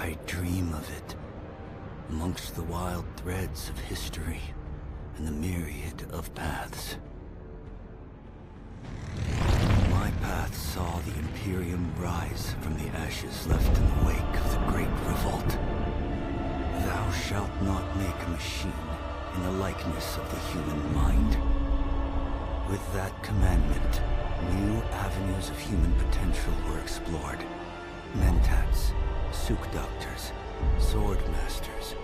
I dream of it, amongst the wild threads of history and the myriad of paths. My path saw the Imperium rise from the ashes left in the wake of the Great Revolt. Thou shalt not make a machine in the likeness of the human mind. With that commandment, new avenues of human potential were explored. Mentats, Suk Doctors, Sword Masters,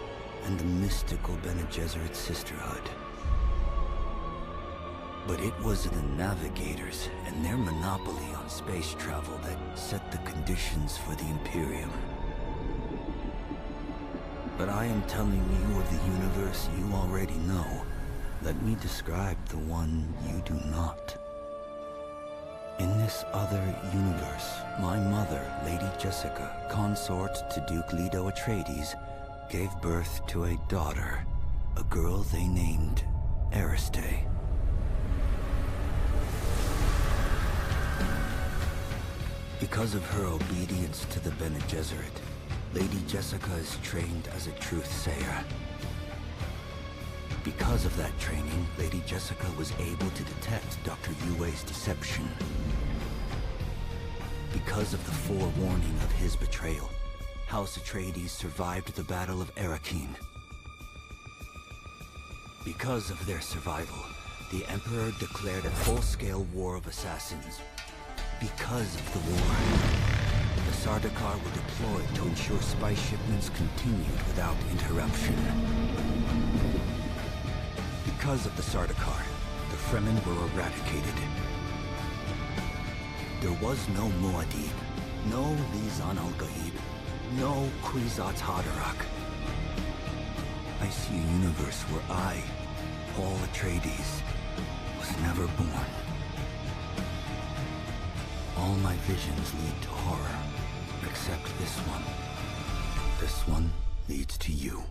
and the mystical Bene Gesserit Sisterhood. But it was the Navigators and their monopoly on space travel that set the conditions for the Imperium. But I am telling you of the universe you already know. Let me describe the one you do not. In this other universe, my mother, Lady Jessica, consort to Duke Leto Atreides, gave birth to a daughter, a girl they named Ariste. Because of her obedience to the Bene Gesserit, Lady Jessica is trained as a truth-sayer. Because of that training, Lady Jessica was able to detect Dr. Yue's deception. Because of the forewarning of his betrayal, House Atreides survived the Battle of Arrakeen. Because of their survival, the Emperor declared a full-scale war of assassins. Because of the war, the Sardaukar were deployed to ensure spice shipments continued without interruption. Because of the Sardaukar, the Fremen were eradicated. There was no Muad'Dib, no Lisan al-Gaib, no Kwisatz Haderach. I see a universe where I, Paul Atreides, was never born. All my visions lead to horror, except this one. This one leads to you.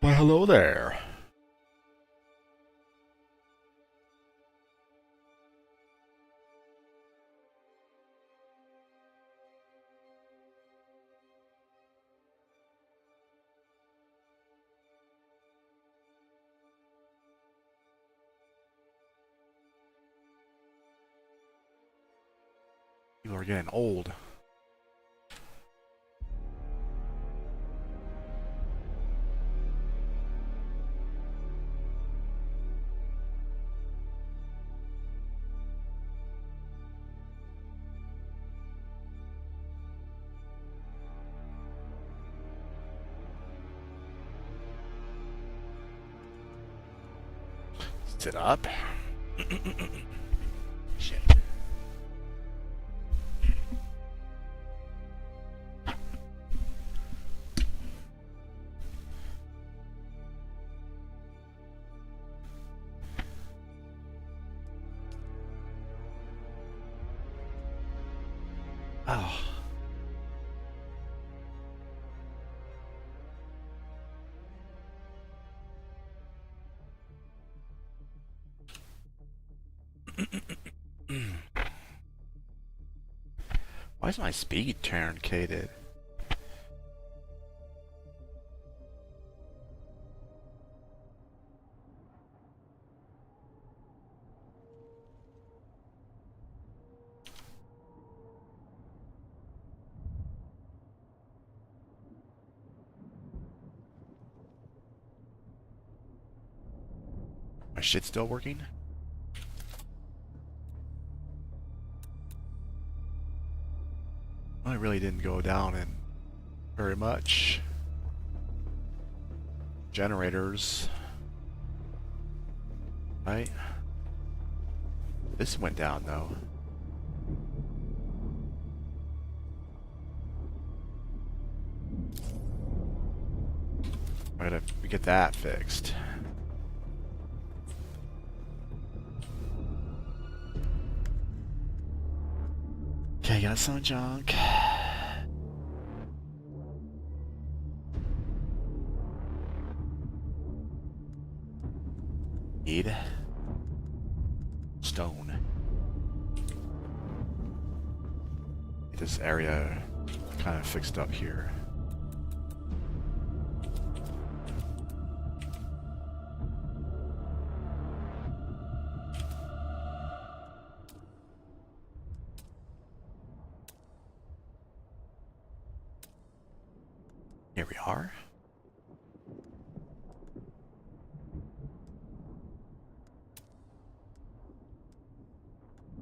Why, hello there. People are getting old. Sit up. Shit. Oh. Why is my speed truncated? My shit's still working? Well, it really didn't go down in very much. Generators. Right? This went down though. I gotta get that fixed. Okay, got some junk. Need stone. Get this area kind of fixed up here. Here we are.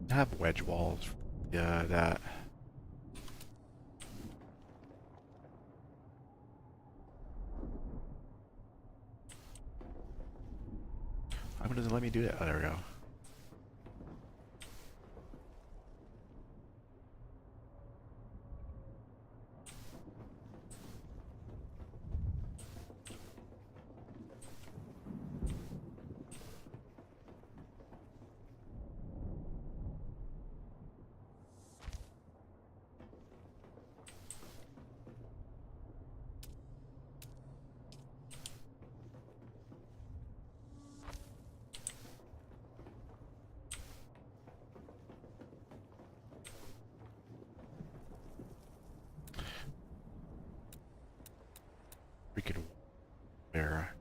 I have wedge walls. Yeah, that. Why doesn't let me do that? Oh, there we go. We could wear.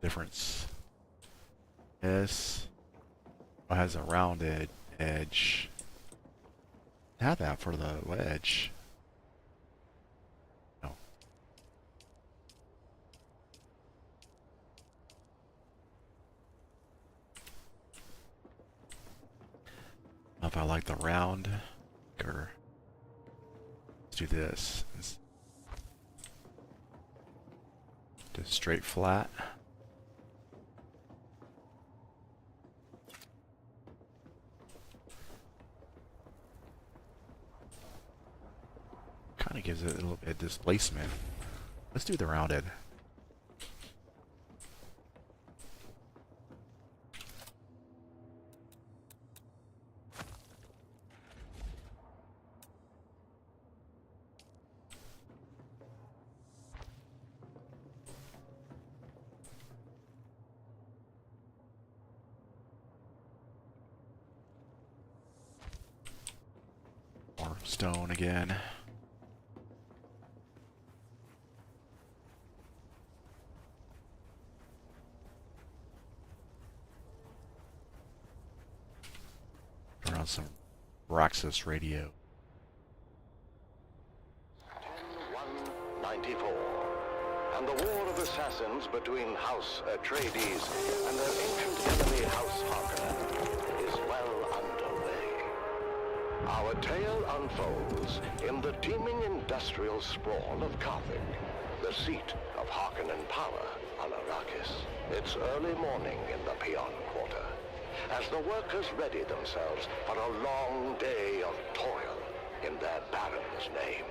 Difference. This has a rounded edge. Have that for the ledge. No. If I like the round, or let's do this. Just straight flat. Kind of gives it a little bit of displacement. Let's do the rounded. More stone again. Around some Roxas radio. 10-1-94, and the war of assassins between House Atreides and their ancient enemy House Harkonnen is well underway. Our tale unfolds in the teeming industrial sprawl of Carthage, the seat of Harkonnen power on Arrakis. It's early morning in the Peon Quarter, as the workers ready themselves for a long day of toil in their Baron's name.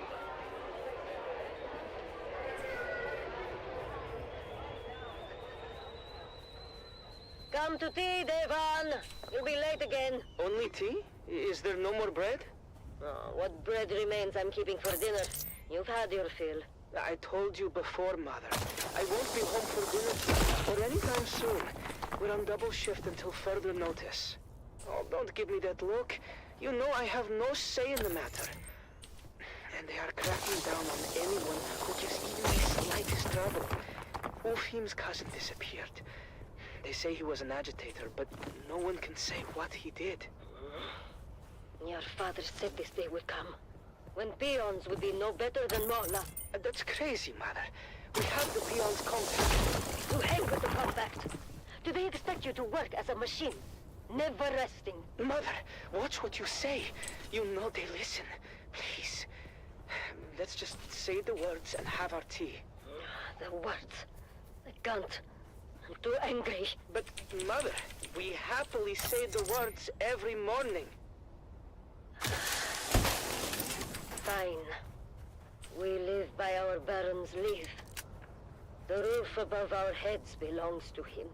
Come to tea, Devan. You'll be late again. Only tea? Is there no more bread? Oh, what bread remains I'm keeping for dinner. You've had your fill. I told you before, Mother. I won't be home for dinner or anytime soon. We're on double shift until further notice. Oh, don't give me that look. You know I have no say in the matter. And they are cracking down on anyone who gives even the slightest trouble. Ulfheim's cousin disappeared. They say he was an agitator, but no one can say what he did. Your father said this day would come, when peons would be no better than Mola. That's crazy, Mother. We have the peons' contact. To hell with the compact. Do they expect you to work as a machine, never resting? Mother, watch what you say. You know they listen. Please. Let's just say the words and have our tea. The words. I can't. I'm too angry. But, Mother, we happily say the words every morning. Fine. We live by our Baron's leave. The roof above our heads belongs to him.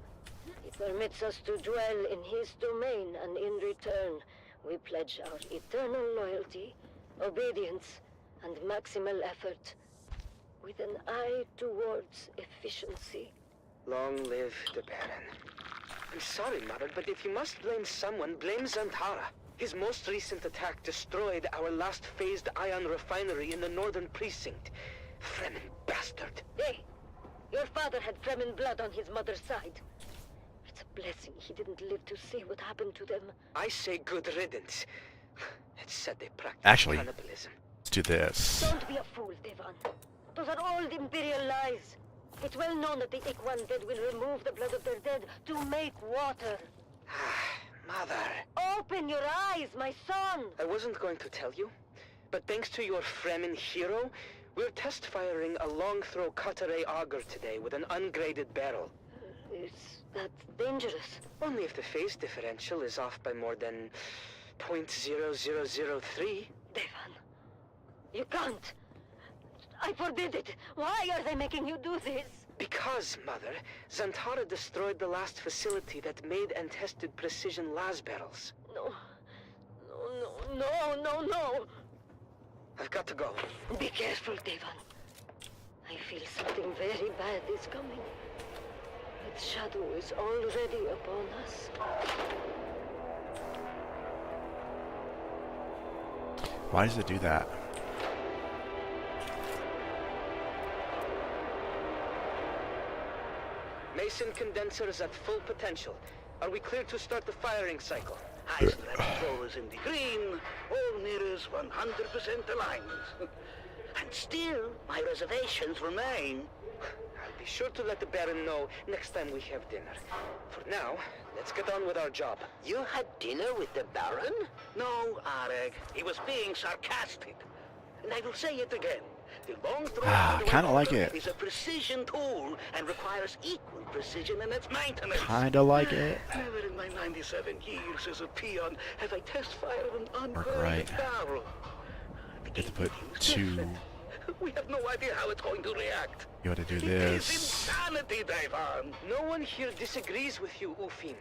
He permits us to dwell in his domain, and in return, we pledge our eternal loyalty, obedience, and maximal effort, with an eye towards efficiency. Long live the Baron. I'm sorry, Mother, but if you must blame someone, blame Zantara. His most recent attack destroyed our last phased ion refinery in the northern precinct. Fremen bastard. Hey, your father had Fremen blood on his mother's side. It's a blessing he didn't live to see what happened to them. I say good riddance. It's said they practice Actually, cannibalism. let's do this. Don't be a fool, Devan. Those are all Imperial lies. It's well known that the Ikwan dead will remove the blood of their dead to make water. Mother. Open your eyes, my son! I wasn't going to tell you, but thanks to your Fremen hero, we're test firing a long-throw cutter-ray auger today with an ungraded barrel. Is that dangerous? Only if the phase differential is off by more than 0.0003. Devan, you can't. I forbid it. Why are they making you do this? Because, Mother, Zantara destroyed the last facility that made and tested precision las barrels. No. No. I've got to go. Be careful, Devan. I feel something very bad is coming. Its shadow is already upon us. Why does it do that? Mason condenser is at full potential. Are we clear to start the firing cycle? High stress control is in the green. All mirrors 100% alignment. And still, my reservations remain. I'll be sure to let the Baron know next time we have dinner. For now, let's get on with our job. You had dinner with the Baron? No, Areg. He was being sarcastic. And I will say it again. The long throw Kinda like it. is a precision tool and requires equal precision in its maintenance. Kinda like it. Never in my 97 years as a peon have I test fired an Work ungraded right. barrel. Get to put two We have no idea how it's going to react. You ought to do It is this. insanity, Devon. No one here disagrees with you, Ufin.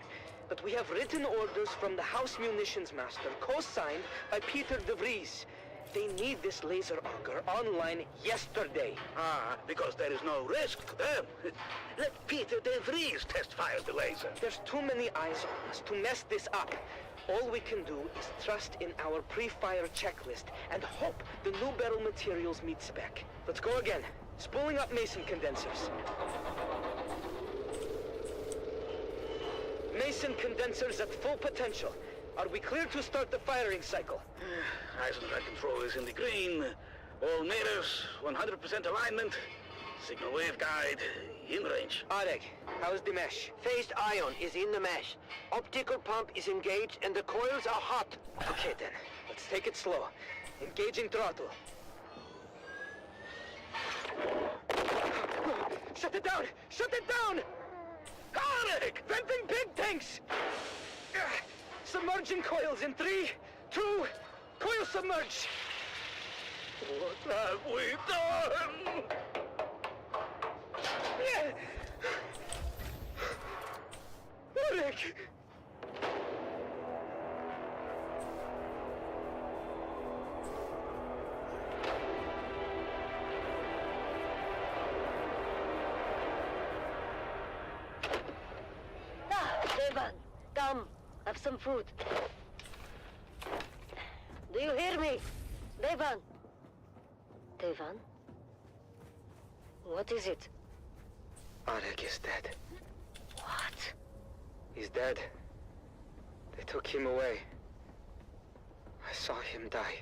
But we have written orders from the House Munitions Master, co-signed by Peter de Vries. They need this laser auger online yesterday. Ah, because there is no risk to them. Let Peter de Vries test-fire the laser. There's too many eyes on us to mess this up. All we can do is trust in our pre-fire checklist and hope the new barrel materials meet spec. Let's go again. Spooling up Mason condensers. Mason condensers at full potential. Are we clear to start the firing cycle? Eisenhower control is in the green. All mirrors, 100% alignment. Signal waveguide, in range. Areg, how's the mesh? Phased ion is in the mesh. Optical pump is engaged and the coils are hot. Okay then, let's take it slow. Engaging throttle. Shut it down! Shut it down! Tarek! Venting big tanks! Submerging coils in 3, 2, coil submerge! What have we done? Eric! Devan, come. Have some food. Do you hear me? Devan. Devan? What is it? Arek is dead. What? He's dead. They took him away. I saw him die.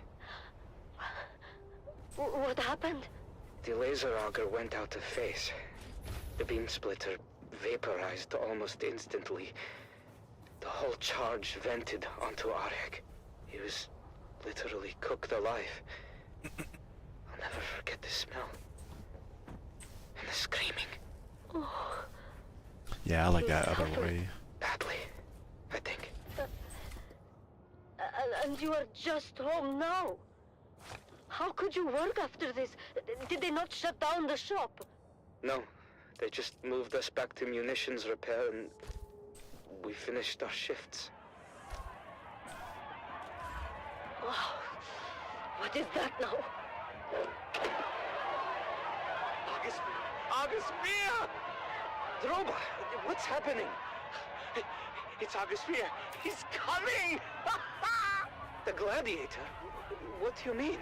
What happened? The laser auger went out of phase. The beam splitter vaporized almost instantly. The whole charge vented onto Arek. He was literally cooked alive. I'll never forget the smell. And the screaming. Oh, Yeah, I like that other way. Badly, I think. and you are just home now. How could you work after this? Did they not shut down the shop? No, they just moved us back to munitions repair and we finished our shifts. Wow. What is that now? August Spear! Droba, what's happening? It's August Spear. He's coming! The Gladiator? What do you mean?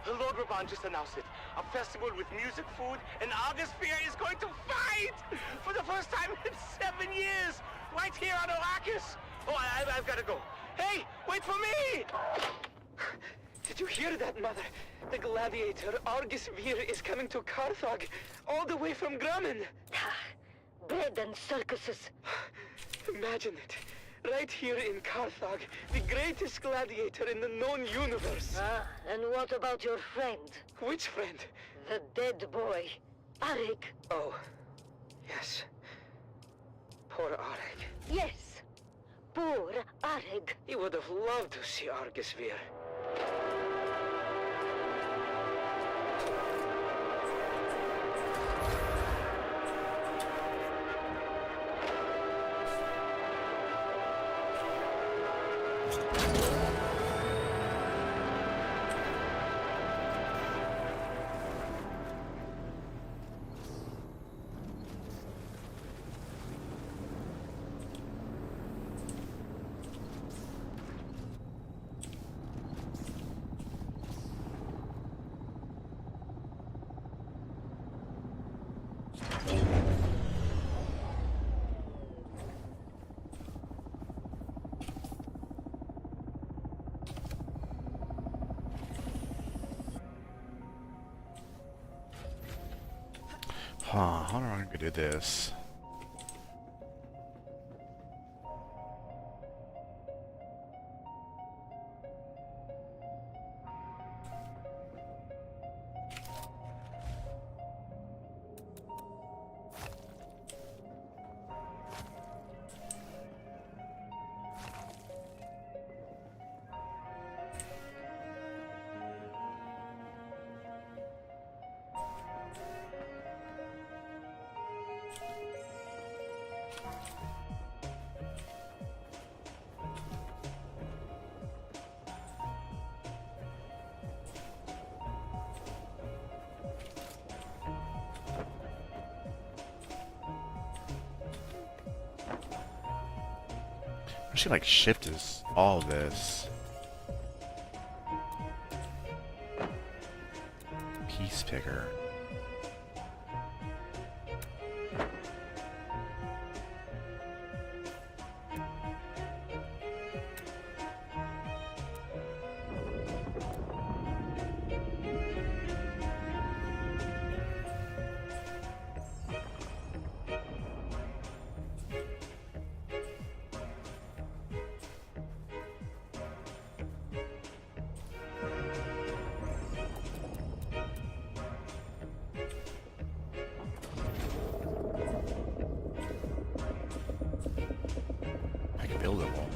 The Lord Raban just announced it. A festival with music, food, and August Spear is going to fight! For the first time in 7 years! Right here on Arrakis! Oh, I've got to go. Hey, wait for me! Did you hear that, Mother? The Gladiator, Argus Vir, is coming to Carthage, all the way from Grumman. Bread and circuses. Imagine it. Right here in Carthage, the greatest gladiator in the known universe. Ah, and what about your friend? Which friend? The dead boy, Arik. Oh, yes. Poor Areg. Yes, poor Arik. He would have loved to see Argus Vir. Huh, how am I gonna do this? Actually, like, shift is all this. Piece picker. I can build it all.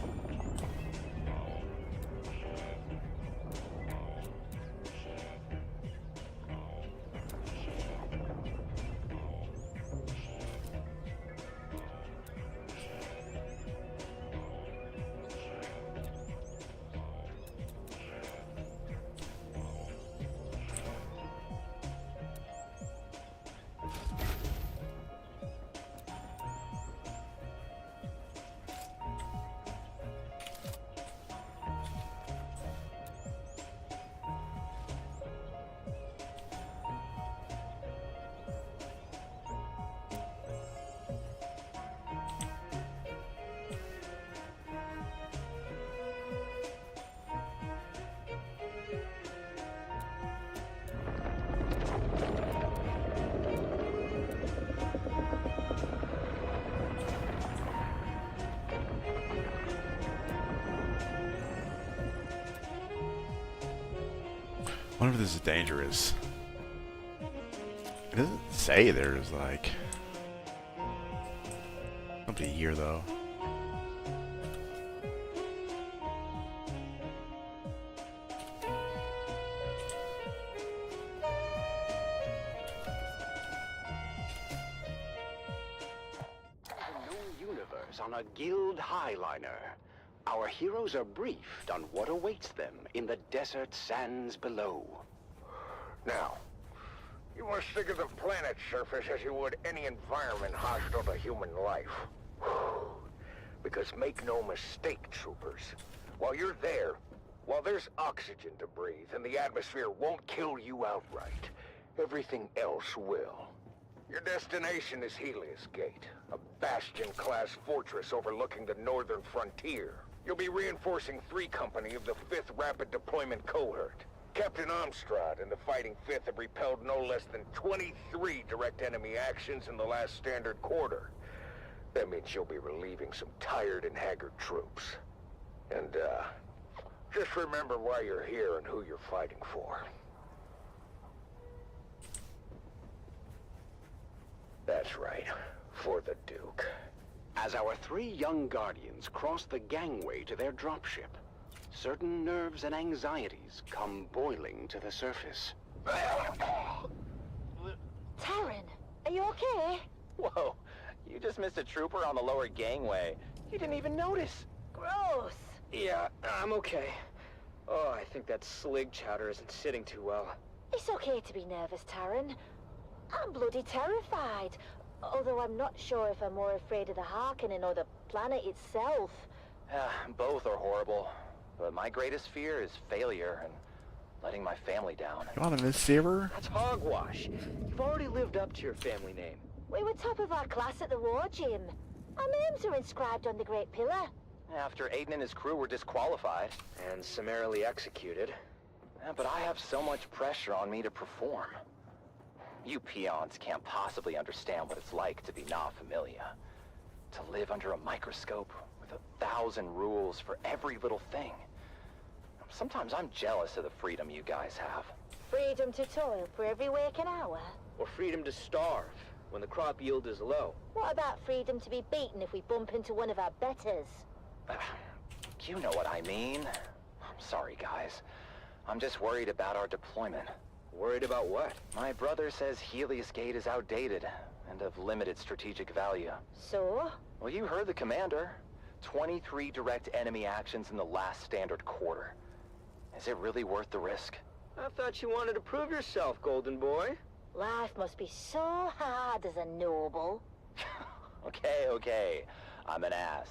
I wonder if this is dangerous. It doesn't say there's like something here though. A new universe on a guild highliner. Our heroes are briefed on what awaits them in the desert sands below. Now, you must think of the planet's surface as you would any environment hostile to human life. Because make no mistake, troopers, while you're there, while there's oxygen to breathe and the atmosphere won't kill you outright, everything else will. Your destination is Helios Gate, a Bastion-class fortress overlooking the northern frontier. You'll be reinforcing 3 Company of the 5th Rapid Deployment Cohort. Captain Amstrad and the Fighting 5th have repelled no less than 23 direct enemy actions in the last standard quarter. That means you'll be relieving some tired and haggard troops. And, just remember why you're here and who you're fighting for. That's right, for the Duke. As our 3 young guardians cross the gangway to their dropship, certain nerves and anxieties come boiling to the surface. Taryn, are you okay? Whoa, you just missed a trooper on the lower gangway. You didn't even notice. Gross. Yeah, I'm okay. Oh, I think that slig chowder isn't sitting too well. It's okay to be nervous, Taryn. I'm bloody terrified. Although I'm not sure if I'm more afraid of the Harkonnen or the planet itself. Both are horrible. But my greatest fear is failure and letting my family down. You want a Miss Saver? That's hogwash. You've already lived up to your family name. We were top of our class at the war gym. Our names are inscribed on the Great Pillar. After Aiden and his crew were disqualified. And summarily executed. But I have so much pressure on me to perform. You peons can't possibly understand what it's like to be Na Familia. To live under a microscope with 1,000 rules for every little thing. Sometimes I'm jealous of the freedom you guys have. Freedom to toil for every waking hour. Or freedom to starve when the crop yield is low. What about freedom to be beaten if we bump into one of our betters? You know what I mean. I'm sorry, guys. I'm just worried about our deployment. Worried about what? My brother says Helios Gate is outdated and of limited strategic value. So? Well, you heard the commander. 23 direct enemy actions in the last standard quarter. Is it really worth the risk? I thought you wanted to prove yourself, Golden Boy. Life must be so hard as a noble. Okay. I'm an ass.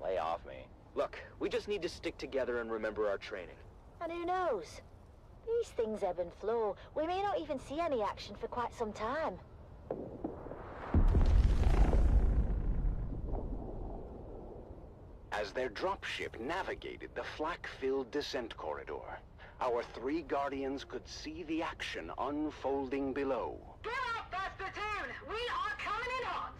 Lay off me. Look, we just need to stick together and remember our training. And who knows? These things ebb and flow. We may not even see any action for quite some time. As their dropship navigated the flak-filled descent corridor, our 3 Guardians could see the action unfolding below. Get up, that's the tune! We are coming in hot!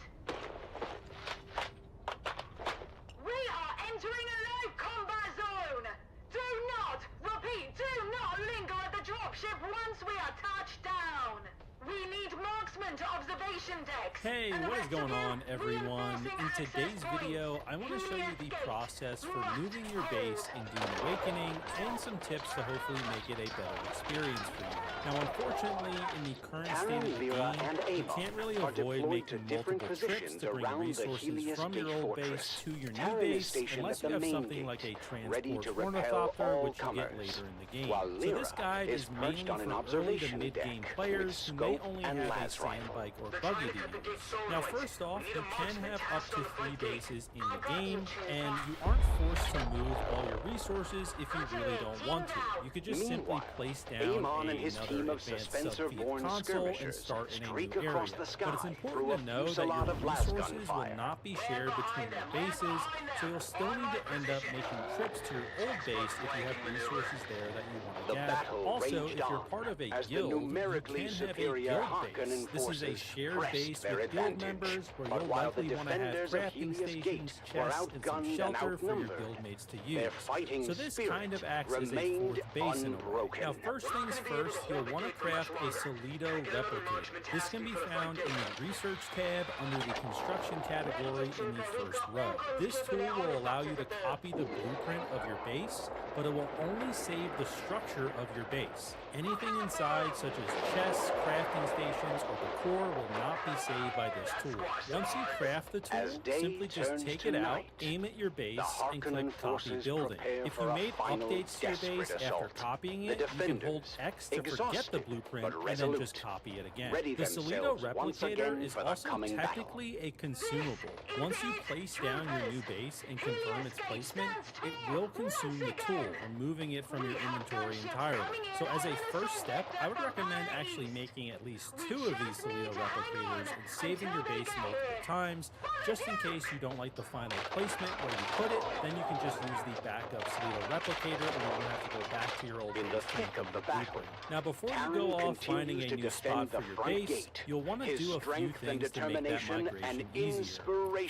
We are entering a live combat zone! Do not, repeat, do not linger at the dropship once we are touched down! We need marksman to observation decks! Hey, what is going on, everyone? In today's video, I want to show you the process for moving your base in Dune Awakening and some tips to hopefully make it a better experience for you. Now, unfortunately, in the current state of the game, you can't really avoid making multiple trips to bring resources from your old base to your new base unless you have something like a transport ornithopter, which you get later in the game. So this guide is mainly for early to mid-game players who may only have a sand bike or buggy to use. Now, first off, you can have up to 3 bases in the game, and you aren't forced to move all your resources if you really don't want to. You could just simply place down another advanced sub-feed console and start in a new area. But it's important to know that your resources will not be shared between your bases, so you'll still need to end up making trips to your old base if you have resources there that you want to gather. Also, if you're part of a guild, you can have a guild base. This is a shared base with guild members where you'll likely want to have crafting stations, chests, and some shelter for your guildmates to use. So this kind of acts as a 4th base in a way. Now, first things first, you'll want to craft a Solido replicator. This can be found in the Research tab under the Construction category in the first row. This tool will allow you to copy the blueprint of your base, but it will only save the structure of your base. Anything inside, such as chests, crafting stations, or the core, will not be saved by this tool. Once you craft the tool, simply just take it out, aim at your base, and click Copy Building. If you made updates to your base after copying it, you can hold X to forget the blueprint and then just copy it again. The Solido replicator is also technically a consumable. Once you place down your new base and confirm its placement, it will consume the tool, removing it from your inventory entirely. So as a first step, I would recommend actually making at least 2 of these Solido replicators and saving your base multiple times, just in case you don't like the final placement where you put it. Then you can just use the backup Solido replicator and you won't have to go back to your old base of the battle. Now, before you go off finding a new spot for your base, you'll want to do a few things to make that migration easier.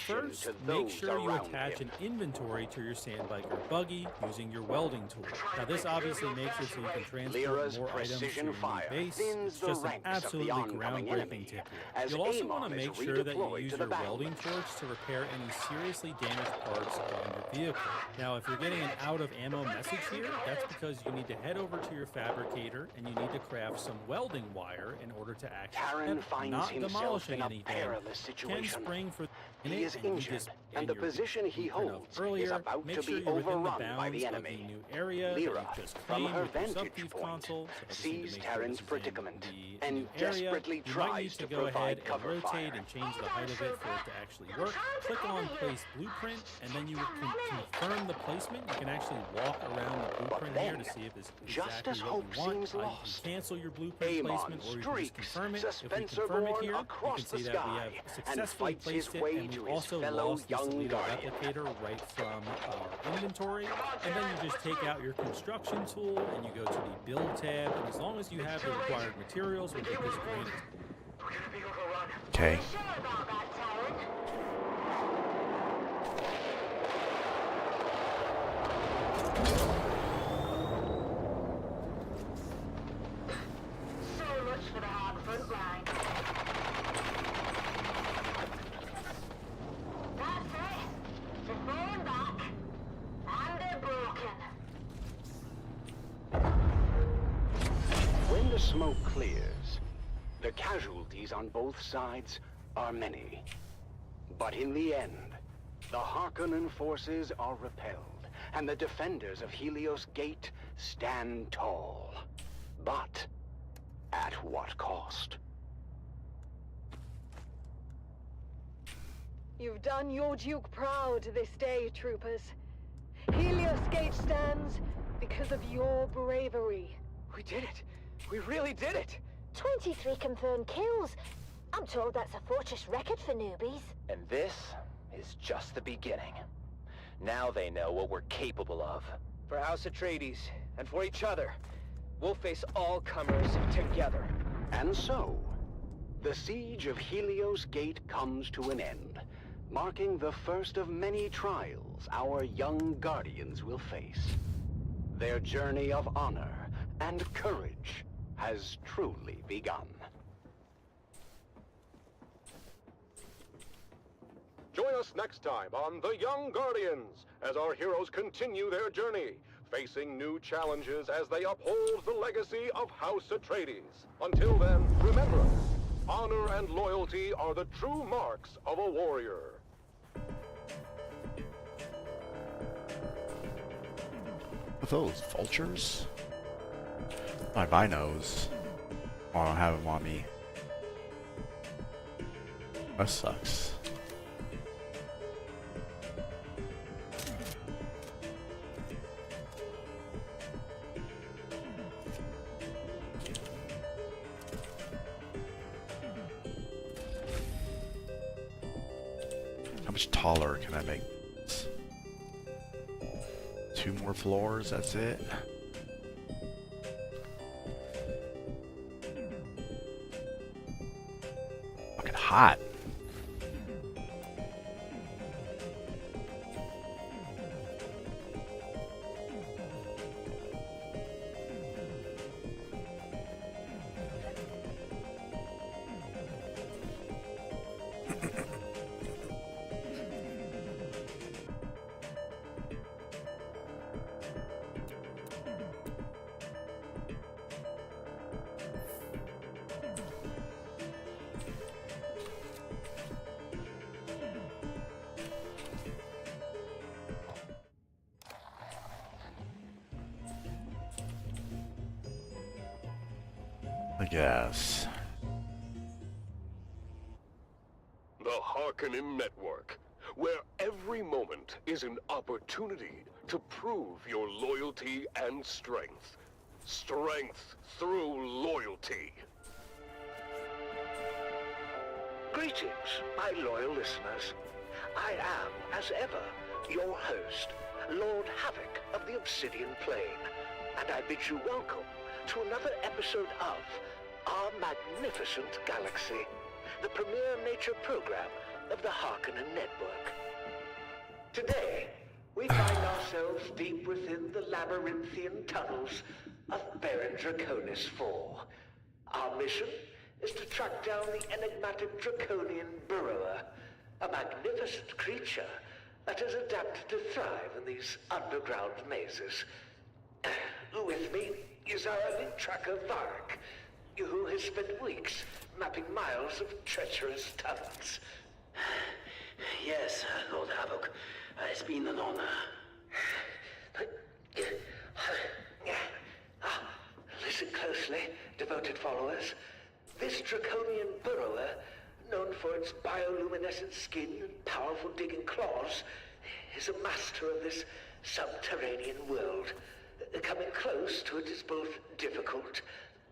First, make sure you attach an inventory to your sandbike or buggy using your welding tool. Now, this obviously makes it so you can transport more items to your new base. It's just an absolutely groundbreaking tip here. You'll also want to make sure that you use your welding torch to repair any seriously damaged parts on your vehicle. Now, if you're getting an out of ammo message here, that's because you need to head over to your fabricator and you need to craft some welding wire in order to actually not demolishing anything. Can spring for he is injured, and the position he holds is about to be overrun by the enemy. Lyra, from her vantage point, sees Terran's predicament and desperately tries to provide cover fire. And change the height of it for it to actually work. Click on Place Blueprint, and then you can confirm the placement. You can actually walk around the blueprint here to see if it's exactly what you want. You can cancel your blueprint placement, or you can just confirm it. If we confirm it here, you can see that we have successfully placed it, and we also lost the Solido replicator right from our inventory. And then you just take out your construction tool, and you go to the Build tab, and as long as you have the required materials, we'll get this granted. Okay. So much for the hard front line. That's it. They're falling back, and they're broken. When the smoke clears, the casualties on both sides are many. But in the end, the Harkonnen forces are repelled, and the defenders of Helios Gate stand tall. But at what cost? You've done your Duke proud this day, troopers. Helios Gate stands because of your bravery. We did it. We really did it. 23 confirmed kills. I'm told that's a fortress record for newbies. And this is just the beginning. Now they know what we're capable of. For House Atreides, and for each other, we'll face all comers together. And so, the siege of Helios Gate comes to an end, marking the first of many trials our young guardians will face. Their journey of honor and courage has truly begun. Join us next time on The Young Guardians as our heroes continue their journey, facing new challenges as they uphold the legacy of House Atreides. Until then, remember, honor and loyalty are the true marks of a warrior. Are those vultures? My binos. Oh, I don't have them on me. That sucks. How much taller can I make this? 2 more floors, that's it. Fucking hot. I guess. The Harkonnen Network, where every moment is an opportunity to prove your loyalty and strength. Strength through loyalty. Greetings, my loyal listeners. I am, as ever, your host, Lord Havoc of the Obsidian Plain, and I bid you welcome to another episode of Our Magnificent Galaxy, the premier nature program of the Harkonnen Network. Today, we find ourselves deep within the labyrinthian tunnels of Baron Draconis IV. Our mission is to track down the enigmatic Draconian Burrower, a magnificent creature that has adapted to thrive in these underground mazes. With me is our link tracker Vark, who has spent weeks mapping miles of treacherous tunnels. Yes, Lord Havoc. It's been an honor. Listen closely, devoted followers. This Draconian Burrower, known for its bioluminescent skin and powerful digging claws, is a master of this subterranean world. Coming close to it is both difficult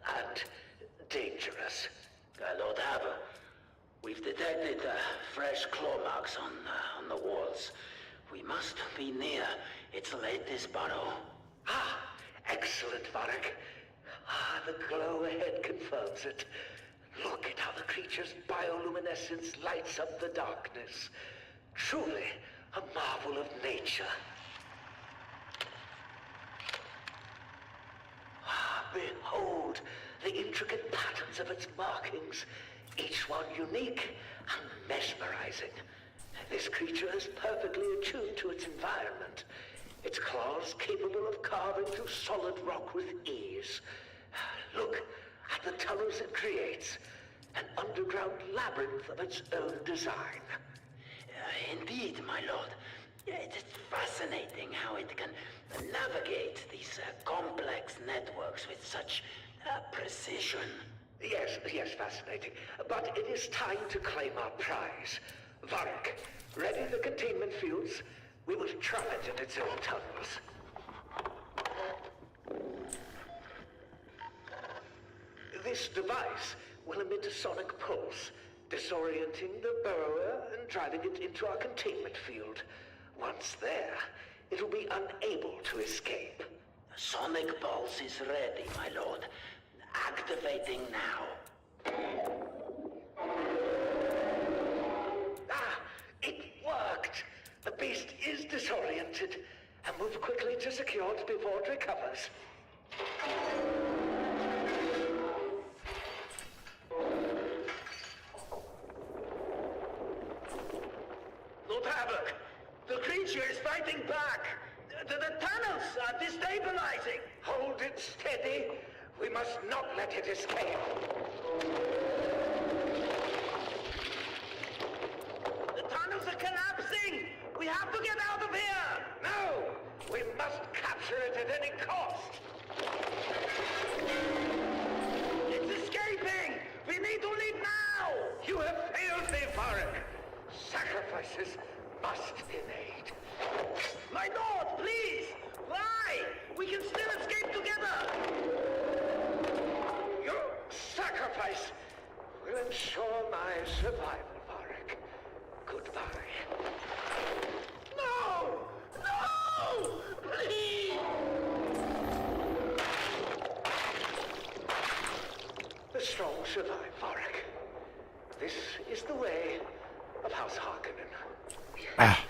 and dangerous. Lord Havoc, we've detected fresh claw marks on the walls. We must be near its latest burrow. Excellent, Varric. The glow ahead confirms it. Look at how the creature's bioluminescence lights up the darkness. Truly a marvel of nature. Behold the intricate patterns of its markings, each one unique and mesmerizing. This creature is perfectly attuned to its environment, its claws capable of carving through solid rock with ease. Look at the tunnels it creates, an underground labyrinth of its own design. Indeed, my lord. It is fascinating how it can navigate these complex networks with such precision. Yes, fascinating. But it is time to claim our prize. Varric, ready the containment fields. We will try it in its own tunnels. This device will emit a sonic pulse, disorienting the burrower and driving it into our containment field. Once there, it will be unable to escape. The sonic pulse is ready, my lord. Activating now. Ah! It worked! The beast is disoriented. And move quickly to secure it before it recovers. Lord Havoc, the creature is fighting back. The tunnels are destabilizing. Hold it steady. We must not let it escape. The tunnels are collapsing. We have to get out of here. No, we must capture it at any cost. It's escaping. We need to leave now. You have failed me, Varric. Sacrifices must be made. My lord, please! Why? We can still escape together! Your sacrifice will ensure my survival, Varric. Goodbye. No! No! Please! The strong survive, Varric. This is the way of House Harkonnen. Ah.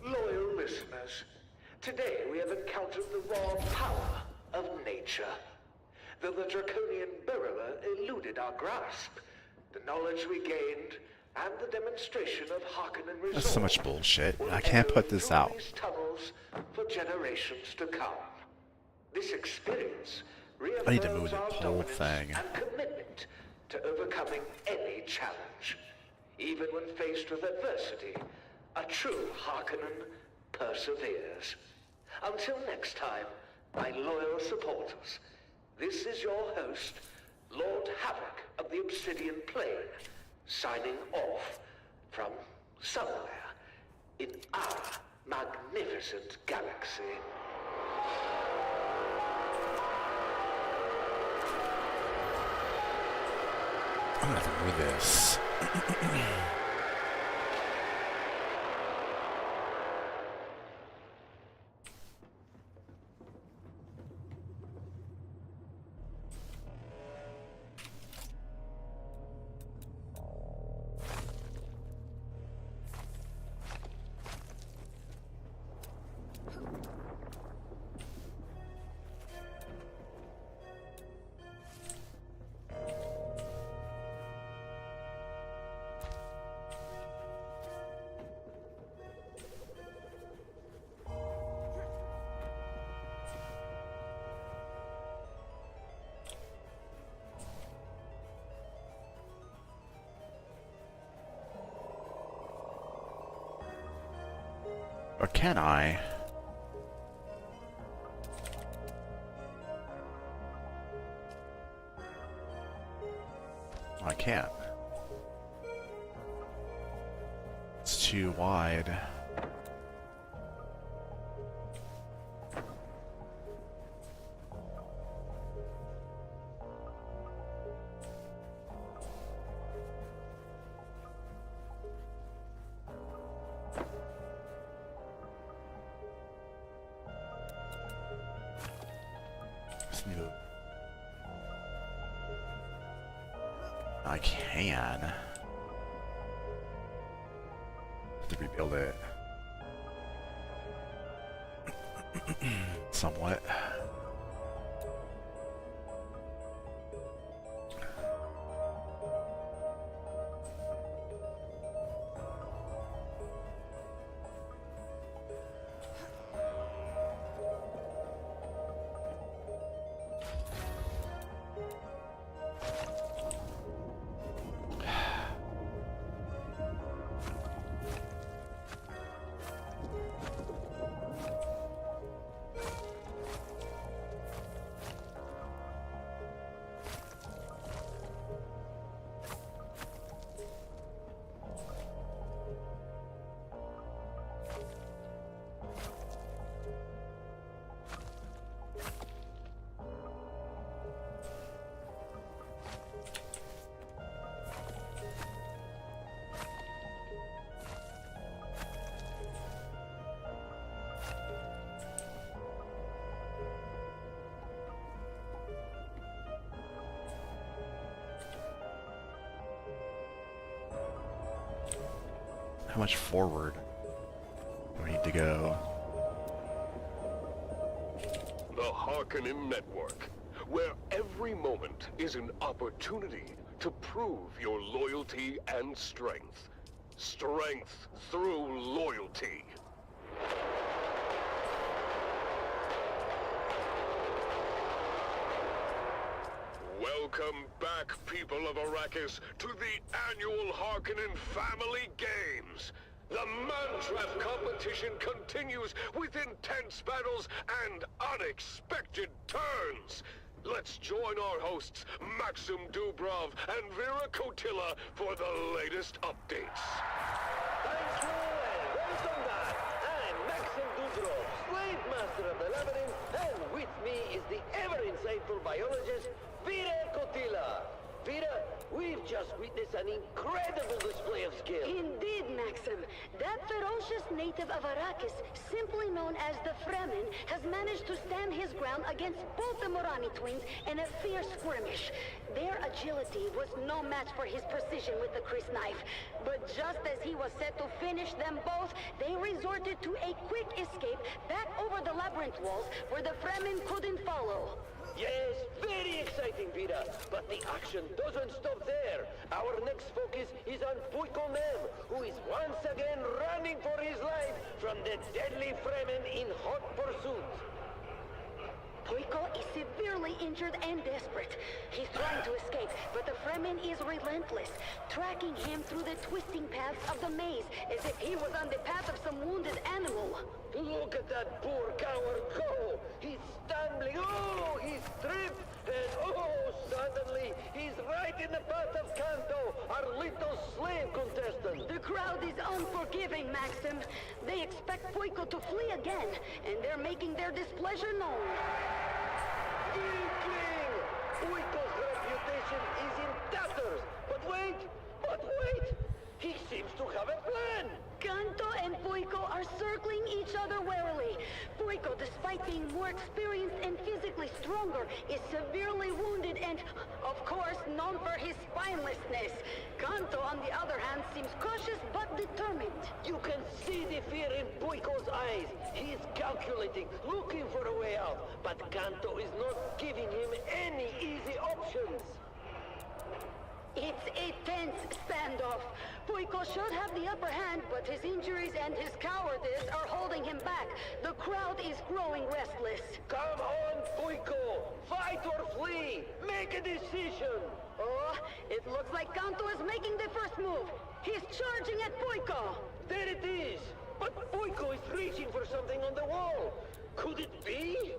Loyal listeners, today we have encountered the raw power of nature. Though the draconian burrower eluded our grasp, the knowledge we gained and the demonstration of Harkonnen resolve. That's so much bullshit. I can't put this out. These tunnels for generations to come. This experience I need to move reaffirms the our whole dominance thing. and commitment to overcoming any challenge. Even when faced with adversity, a true Harkonnen perseveres. Until next time, my loyal supporters, this is your host, Lord Havoc of the Obsidian Plain, signing off from somewhere in our magnificent galaxy. I'm gonna have to move this. Or can I? I can't. It's too wide. I can. Have to rebuild it. Somewhat. How much forward do we need to go? The Harkonnen Network, where every moment is an opportunity to prove your loyalty and strength. Strength through loyalty. Welcome back, people of Arrakis, to the annual Harkonnen Family Games. The Mantrap competition continues with intense battles and unexpected turns. Let's join our hosts, Maxim Dubrov and Vera Kotila, for the latest updates. Thank you and welcome back. I'm Maxim Dubrov, slave master of the labyrinth, and with me is the ever-insightful biologist, Vera Kotila. Vera, we've just witnessed an incredible display of skill. Indeed, Maxim. That ferocious native of Arrakis, simply known as the Fremen, has managed to stand his ground against both the Morani twins in a fierce skirmish. Their agility was no match for his precision with the Chris knife. But just as he was set to finish them both, they resorted to a quick escape back over the labyrinth walls where the Fremen couldn't follow. Yes, very exciting, Vera. But the action doesn't stop there. Our next focus is on Puiko Nem, who is once again running for his life from the deadly Fremen in hot pursuit. Puiko is severely injured and desperate. He's trying to escape, but the Fremen is relentless, tracking him through the twisting paths of the maze as if he was on the path of some wounded animal. Look at that poor coward go! He's stumbling, oh, he's tripped, and oh, suddenly, he's right in the path of Kanto, our little slave contestant. The crowd is unforgiving, Maxim. They expect Puiko to flee again, and they're making their displeasure known. Inkling! Puiko's reputation is in tatters, but wait! He seems to have a plan! Kanto and Puiko are circling each other warily. Puiko, despite being more experienced and physically stronger, is severely wounded and, of course, known for his spinelessness. Kanto, on the other hand, seems cautious but determined. You can see the fear in Puiko's eyes. He is calculating, looking for a way out, but Kanto is not giving him any easy options. It's a tense standoff. Puiko should have the upper hand, but his injuries and his cowardice are holding him back. The crowd is growing restless. Come on, Puiko! Fight or flee! Make a decision! Oh, it looks like Kanto is making the first move. He's charging at Puiko. There it is! But Puiko is reaching for something on the wall. Could it be?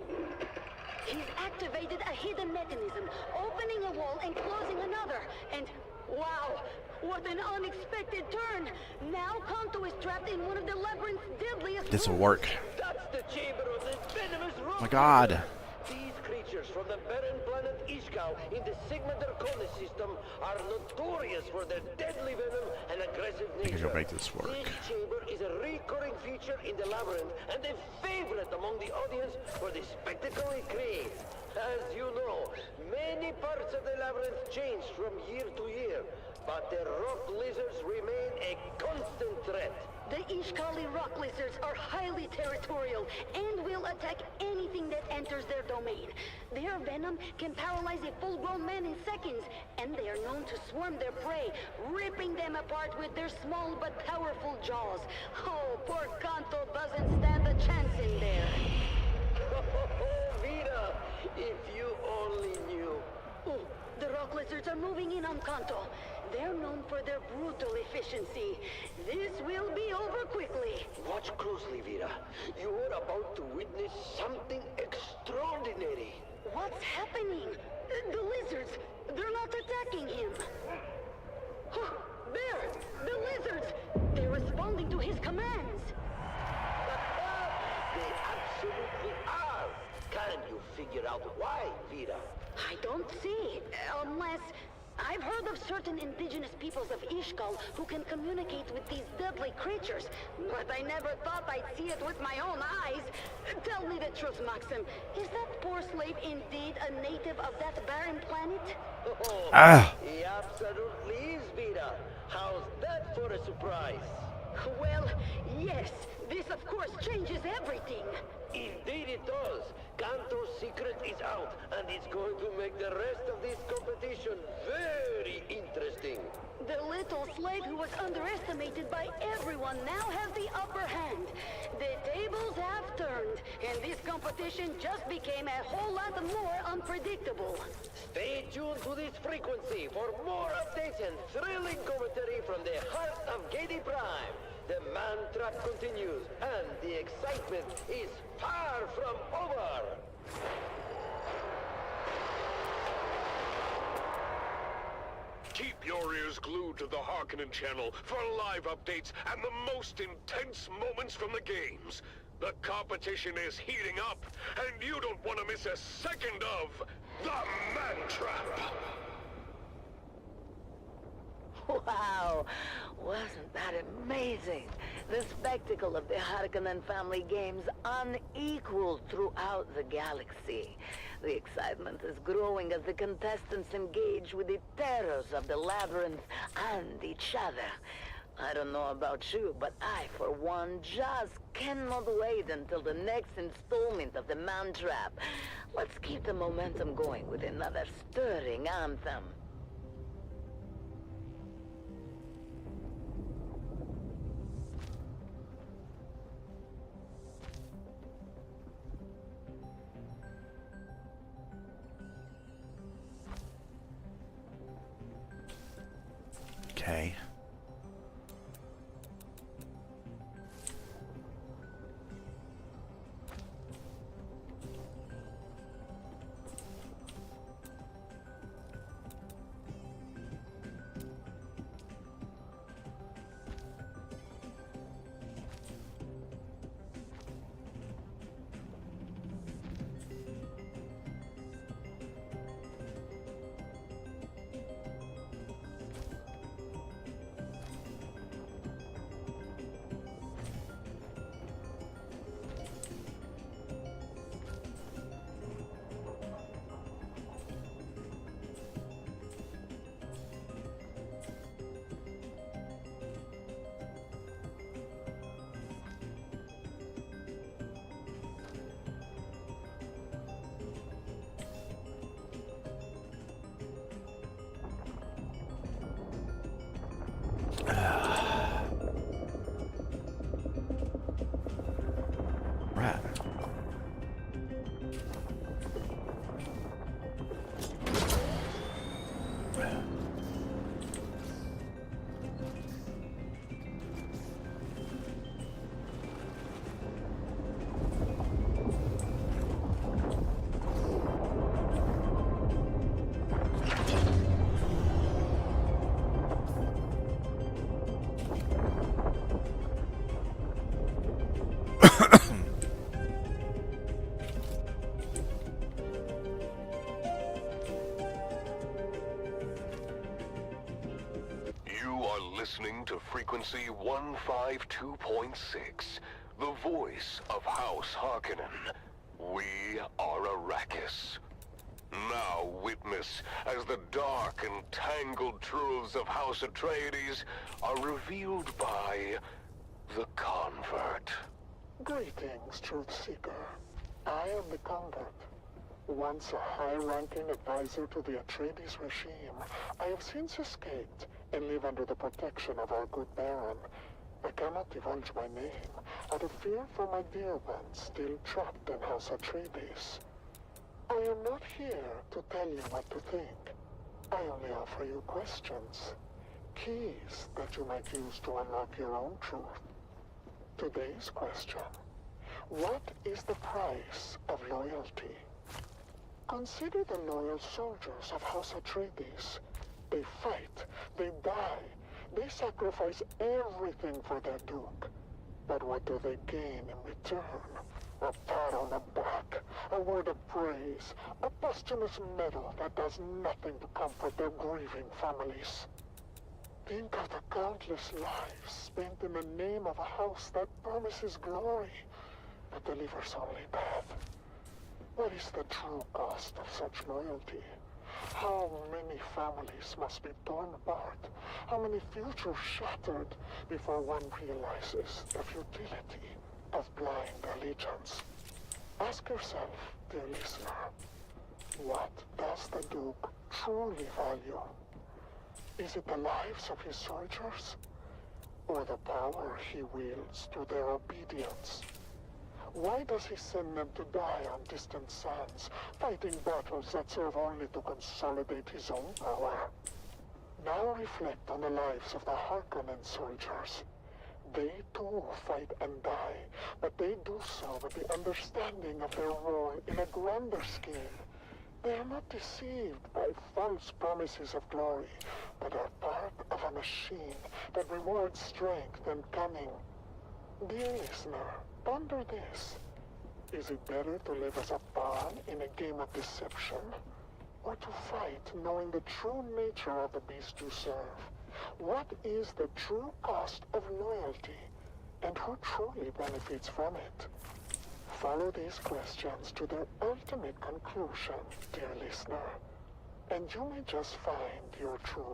He's activated a hidden mechanism, opening a wall and closing another. And wow, what an unexpected turn! Now Kanto is trapped in one of the labyrinth's deadliest This will rooms. work. That's the chamber of the venomous rock. Oh my god. These creatures from the barren planet Ishkal in the Sigma Draconis system are notorious for their deadly venom and aggressive I think I nature. can make this work. This chamber is a recurring feature in the labyrinth and a favorite among the audience for the spectacle it creates. As you know, many parts of the labyrinth change from year to year, but the rock lizards remain a constant threat. The Ishkali rock lizards are highly territorial and will attack anything that enters their domain. Their venom can paralyze a full-grown man in seconds, and they are known to swarm their prey, ripping them apart with their small but powerful jaws. Oh, poor Kanto doesn't stand a chance in there. Oh, Vida, if you only knew. Oh, the rock lizards are moving in on Kanto. They're known for their brutal efficiency. This will be over quickly. Watch closely, Vera. You are about to witness something extraordinary. What's happening? The lizards, they're not attacking him. There! The lizards! They're responding to his commands. They absolutely are. Can you figure out why, Vera? I don't see, unless... I've heard of certain indigenous peoples of Ishkal who can communicate with these deadly creatures, but I never thought I'd see it with my own eyes. Tell me the truth, Maxim. Is that poor slave indeed a native of that barren planet? He absolutely is, Vida. How's that for a surprise? Well, yes. This, of course, changes everything. Indeed it does. Cantor's secret is out, and it's going to make the rest of this competition very interesting. The little slave who was underestimated by everyone now has the upper hand. The tables have turned, and this competition just became a whole lot more unpredictable. Stay tuned to this frequency for more updates and thrilling commentary from the heart of Gedi Prime. The man trap continues, and the excitement is far from over. Keep your ears glued to the Harkonnen channel for live updates and the most intense moments from the games. The competition is heating up, and you don't want to miss a second of the Man Trap. Wow! Wasn't that amazing? The spectacle of the Harkonnen family games unequaled throughout the galaxy. The excitement is growing as the contestants engage with the terrors of the labyrinth and each other. I don't know about you, but I, for one, just cannot wait until the next installment of the Man Trap. Let's keep the momentum going with another stirring anthem. Okay. Rat. Listening to frequency 152.6, the voice of House Harkonnen. We are Arrakis. Now witness as the dark and tangled truths of House Atreides are revealed by the Convert. Greetings, Truthseeker. I am the Convert. Once a high-ranking advisor to the Atreides regime, I have since escaped and live under the protection of our good Baron. I cannot divulge my name, out of fear for my dear ones still trapped in House Atreides. I am not here to tell you what to think. I only offer you questions. Keys that you might use to unlock your own truth. Today's question: what is the price of loyalty? Consider the loyal soldiers of House Atreides. They fight, they die, they sacrifice everything for their Duke. But what do they gain in return? A pat on the back, a word of praise, a posthumous medal that does nothing to comfort their grieving families. Think of the countless lives spent in the name of a house that promises glory, but delivers only death. What is the true cost of such loyalty? How many families must be torn apart? How many futures shattered before one realizes the futility of blind allegiance? Ask yourself, dear listener, what does the Duke truly value? Is it the lives of his soldiers, or the power he wields to their obedience? Why does he send them to die on distant sands, fighting battles that serve only to consolidate his own power? Now reflect on the lives of the Harkonnen soldiers. They too fight and die, but they do so with the understanding of their role in a grander scheme. They are not deceived by false promises of glory, but are part of a machine that rewards strength and cunning. Dear listener, ponder this. Is it better to live as a pawn in a game of deception, or to fight knowing the true nature of the beast you serve? What is the true cost of loyalty, and who truly benefits from it? Follow these questions to their ultimate conclusion, dear listener, and you may just find your truth.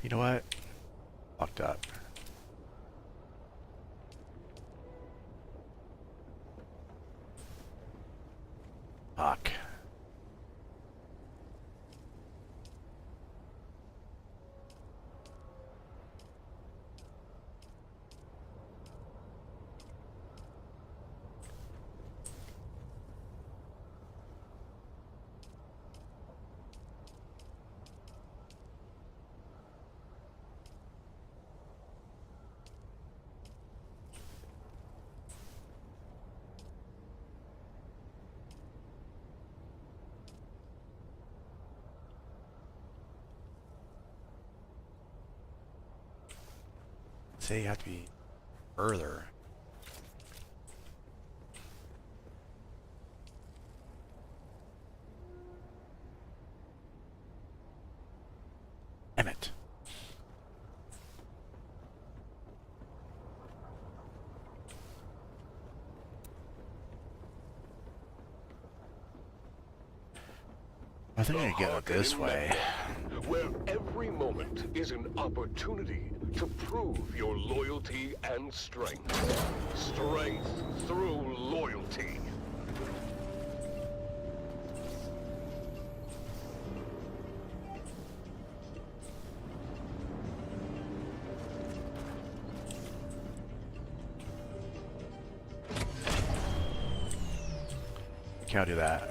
You know what? Fucked up. Fuck. Say you have to be further. Damn it. I think I get it this way. Where every moment is an opportunity to prove your loyalty and strength. Strength through loyalty. Can't do that.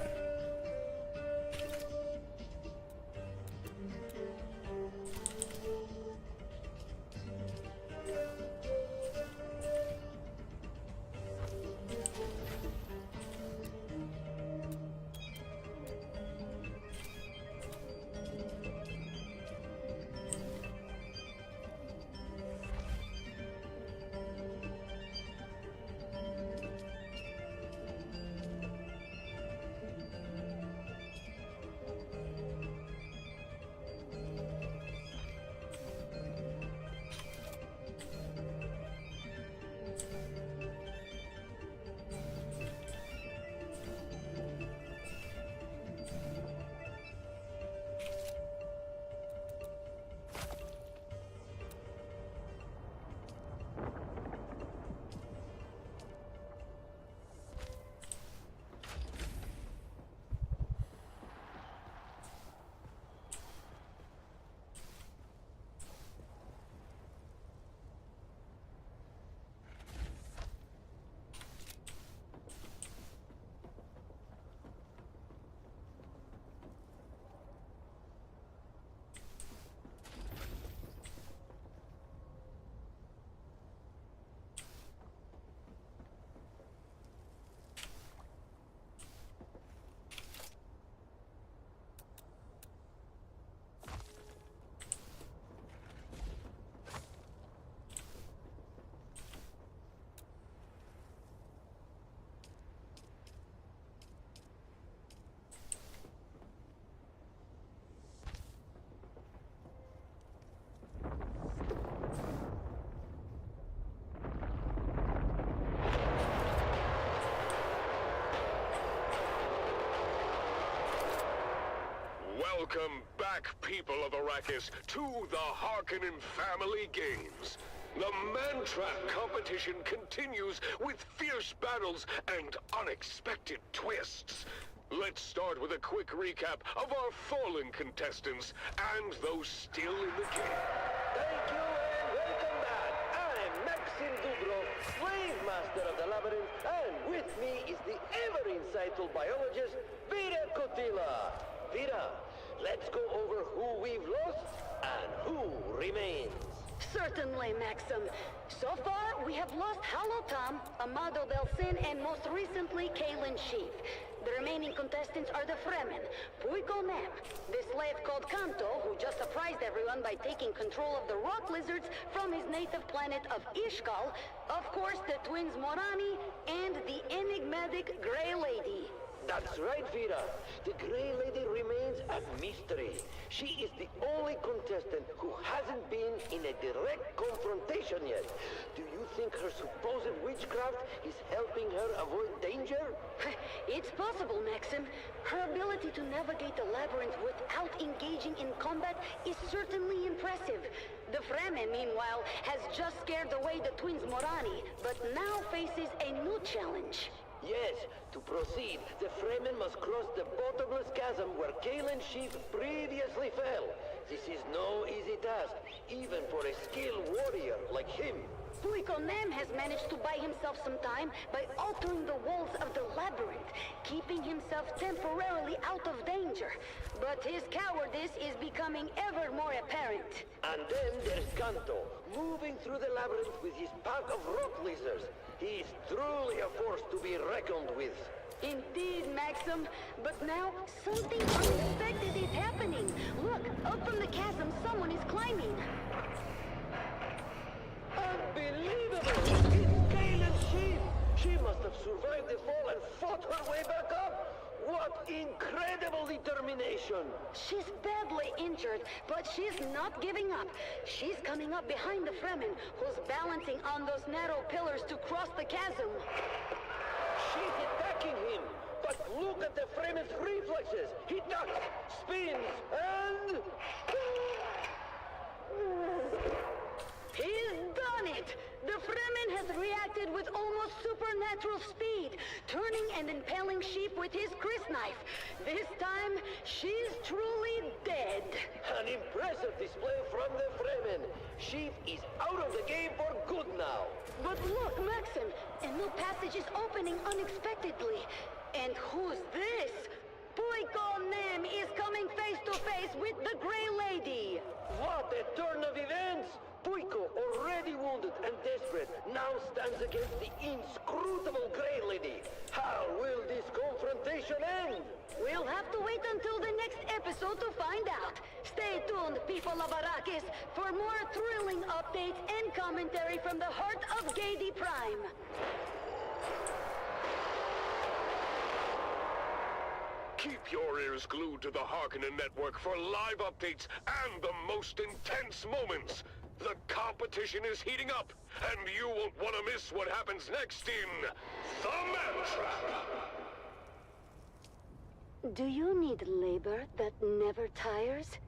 Welcome back, people of Arrakis, to the Harkonnen Family Games. The Man-Trap competition continues with fierce battles and unexpected twists. Let's start with a quick recap of our fallen contestants and those still in the game. Thank you and welcome back. I'm Maxim Dubrow, Slave Master of the Labyrinth, and with me is the ever-insightful biologist, Vera Kotila. Vera, let's go over who we've lost and who remains. Certainly, Maxim. So far, we have lost Hollow Tom, Amado Belsin, and most recently, Kalen Sheaf. The remaining contestants are the Fremen, Puiko Nam, the slave called Kanto, who just surprised everyone by taking control of the rock lizards from his native planet of Ishkal, of course, the twins Morani, and the enigmatic Grey Lady. That's right, Vera. The Grey Lady remains a mystery. She is the only contestant who hasn't been in a direct confrontation yet. Do you think her supposed witchcraft is helping her avoid danger? It's possible, Maxim. Her ability to navigate the labyrinth without engaging in combat is certainly impressive. The Fremen, meanwhile, has just scared away the twins Morani, but now faces a new challenge. Yes, to proceed, the Fremen must cross the bottomless chasm where Kalen Sheaf previously fell. This is no easy task, even for a skilled warrior like him. Puiko Nam has managed to buy himself some time by altering the walls of the labyrinth, keeping himself temporarily out of danger. But his cowardice is becoming ever more apparent. And then there's Kanto, moving through the labyrinth with his pack of rock lizards. He's truly a force to be reckoned with. Indeed, Maxim. But now, something unexpected is happening. Look, up from the chasm, someone is climbing. Unbelievable! It's Kalen Sheaf! She must have survived the fall and fought her way back up! What incredible determination! She's badly injured, but she's not giving up. She's coming up behind the Fremen, who's balancing on those narrow pillars to cross the chasm. She's attacking him! But look at the Fremen's reflexes! He ducks, spins, and... He's done it! The Fremen has reacted with almost supernatural speed, turning and impaling Sheep with his crysknife. This time, she's truly dead. An impressive display from the Fremen. Sheep is out of the game for good now. But look, Maxim, a new passage is opening unexpectedly. And who's this? Puiko Nam is coming face to face with the Grey Lady. What a turn of events! Puiko, already wounded and desperate, now stands against the inscrutable Grey Lady. How will this confrontation end? We'll have to wait until the next episode to find out. Stay tuned, people of Arrakis, for more thrilling updates and commentary from the heart of Gadi Prime. Keep your ears glued to the Harkonnen Network for live updates and the most intense moments. The competition is heating up, and you won't want to miss what happens next in The Man-Trap. Do you need labor that never tires?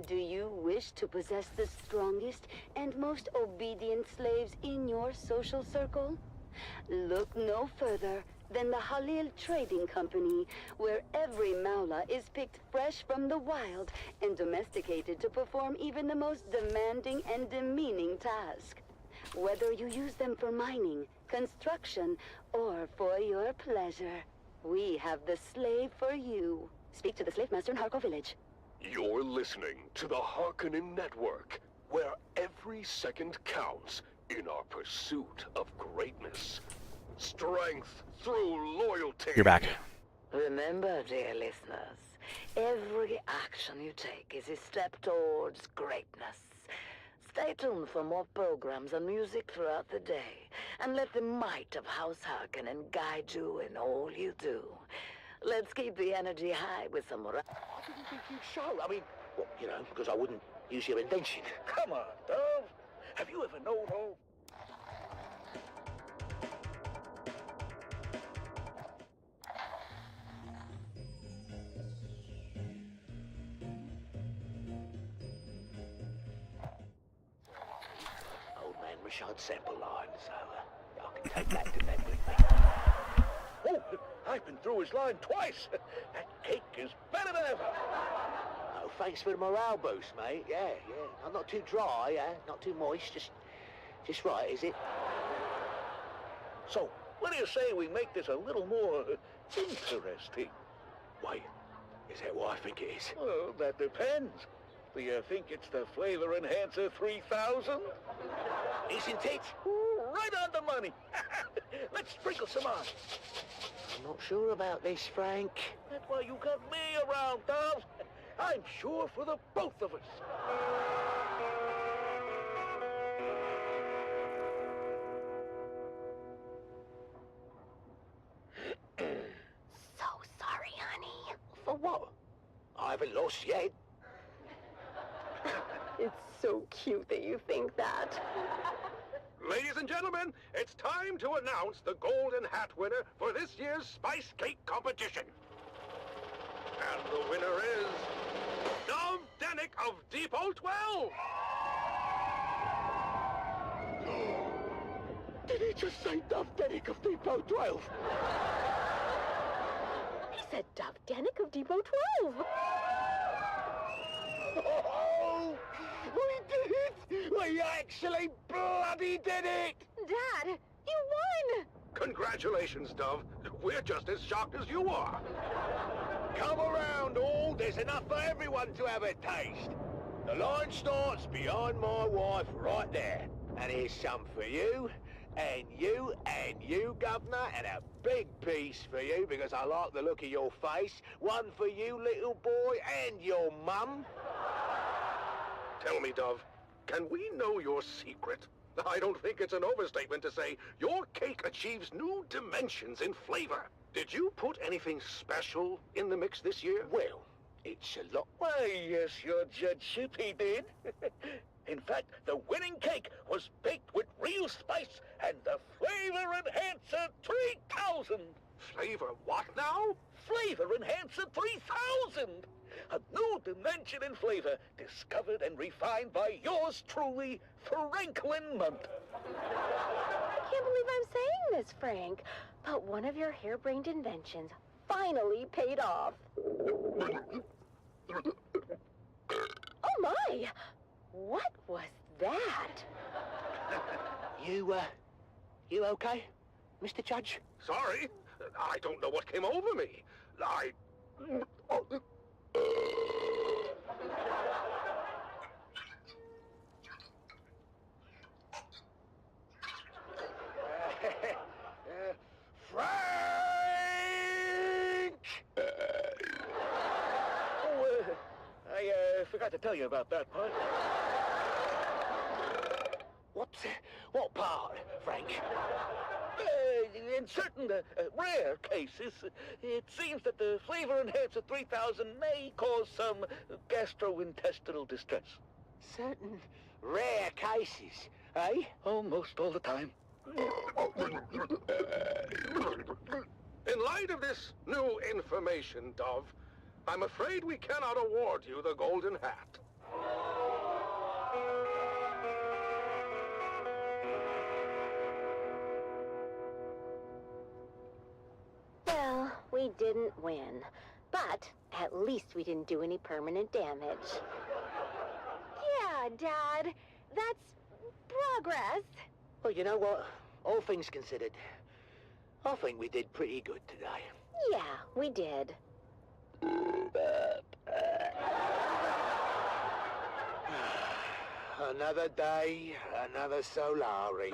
Do you wish to possess the strongest and most obedient slaves in your social circle? Look no further than the Halil Trading Company, where every Maula is picked fresh from the wild and domesticated to perform even the most demanding and demeaning task. Whether you use them for mining, construction, or for your pleasure, we have the slave for you. Speak to the slave master in Harko Village. You're listening to the Harkonnen Network, where every second counts in our pursuit of greatness. Strength through loyalty. You're back. Remember, dear listeners, every action you take is a step towards greatness. Stay tuned for more programs and music throughout the day, and let the might of House Harkonnen guide you in all you do. Let's keep the energy high with some more... What do you think you'd shout? I mean, well, you know, because I wouldn't use your invention. Come on, Dove. Have you ever known all... wish I'd sample line, so I can take that to them with me. Oh, I've been through his line twice. That cake is better than ever. Oh, thanks for the morale boost, mate. Yeah. I'm not too dry, not too moist, just right, is it? So, what do you say we make this a little more interesting? Why, is that what I think it is? Well, that depends. Do you think it's the Flavor Enhancer 3000? Isn't it? Right on the money. Let's sprinkle some on. I'm not sure about this, Frank. That's why you got me around, Dove. I'm sure for the both of us. So sorry, honey. For what? I haven't lost yet. It's so cute that you think that. Ladies and gentlemen, it's time to announce the Golden Hat winner for this year's Spice Cake competition. And the winner is Dove Denick of Depot 12. Did he just say Dove Denick of Depot 12? He said Dove Denick of Depot 12. Oh, we did it! We actually bloody did it! Dad, you won! Congratulations, Dove. We're just as shocked as you are. Come around, all. There's enough for everyone to have a taste. The line starts behind my wife right there. And here's some for you, and you, Governor, and a big piece for you because I like the look of your face. One for you, little boy, and your mum. Tell me, Dove, can we know your secret? I don't think it's an overstatement to say your cake achieves new dimensions in flavor. Did you put anything special in the mix this year? Well, it's a lot. Why, yes, your judgeship, he did. In fact, the winning cake was baked with real spice and the Flavor Enhancer 3000. Flavor what now? Flavor Enhancer 3000. A new dimension in flavor, discovered and refined by yours truly, Franklin Munt. I can't believe I'm saying this, Frank, but one of your harebrained inventions finally paid off. Oh my! What was that? You okay, Mr. Judge? Sorry, I don't know what came over me. Frank! I forgot to tell you about that part. What part, Frank? In certain rare cases, it seems that the Flavor Enhancer 3000 may cause some gastrointestinal distress. Certain rare cases, eh? Almost all the time. In light of this new information, Dove, I'm afraid we cannot award you the Golden Hat. Well, we didn't win, but at least we didn't do any permanent damage. Yeah, Dad, that's progress. Well, you know what? All things considered, I think we did pretty good today. Yeah, we did. Another day, another Solari.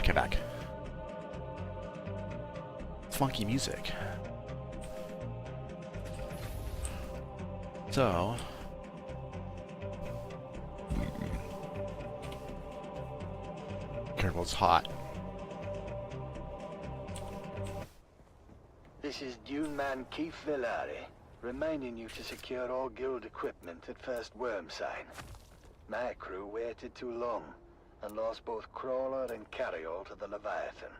Okay, back. Funky music. So... Careful, it's hot. This is Dune man Keith Villari, reminding you to secure all guild equipment at first worm sign. My crew waited too long and lost both crawler and carryall to the Leviathan.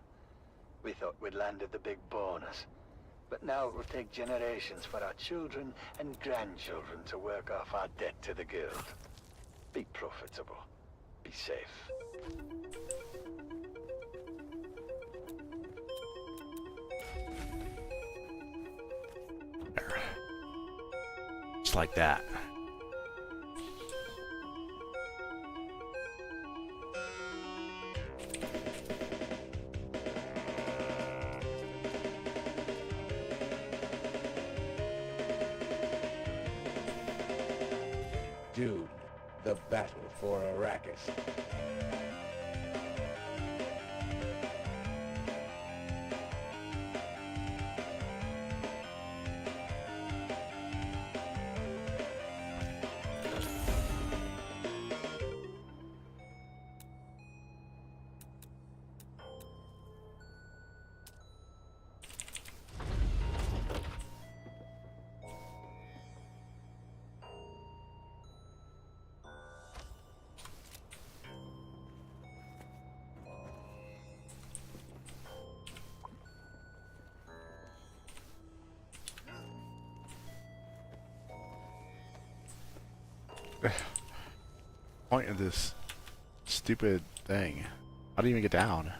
We thought we'd landed the big bonus, but now it will take generations for our children and grandchildren to work off our debt to the guild. Be profitable. Be safe. Just like that. Dune, the battle for Arrakis. Point of this stupid thing. How do you even get down?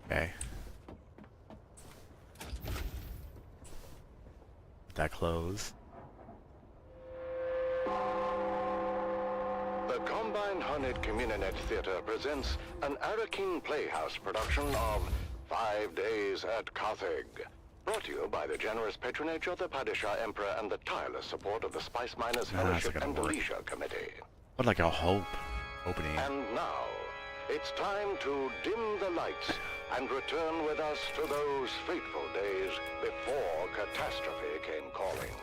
Okay. That close. The Combined Hornet Communinet Theater presents an Arakin Playhouse production of 5 Days at Carthage. Brought to you by the generous patronage of the Padishah Emperor and the tireless support of the Spice Miners Fellowship and the Leisure Committee. What, like a hope opening? And now, it's time to dim the lights and return with us to those fateful days before catastrophe came calling.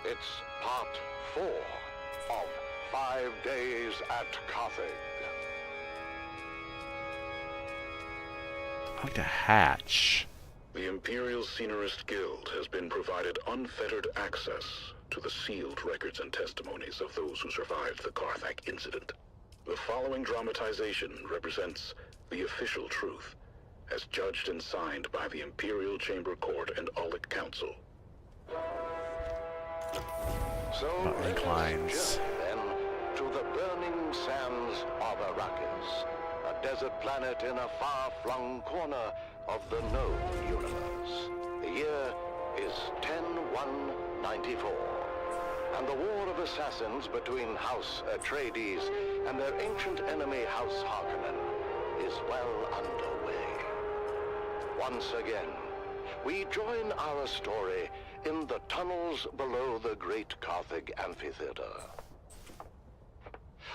It's part 4 of 5 Days at Carthage. I like the hatch. The Imperial Scenarist Guild has been provided unfettered access to the sealed records and testimonies of those who survived the Carthage incident. The following dramatization represents the official truth, as judged and signed by the Imperial Chamber Court and Aulic Council. So inclines then to the burning sands of Arrakis, a desert planet in a far-flung corner of the known universe. The year is 10-1-94, and the war of assassins between House Atreides and their ancient enemy House Harkonnen is well underway. Once again, we join our story in the tunnels below the great Carthage amphitheater.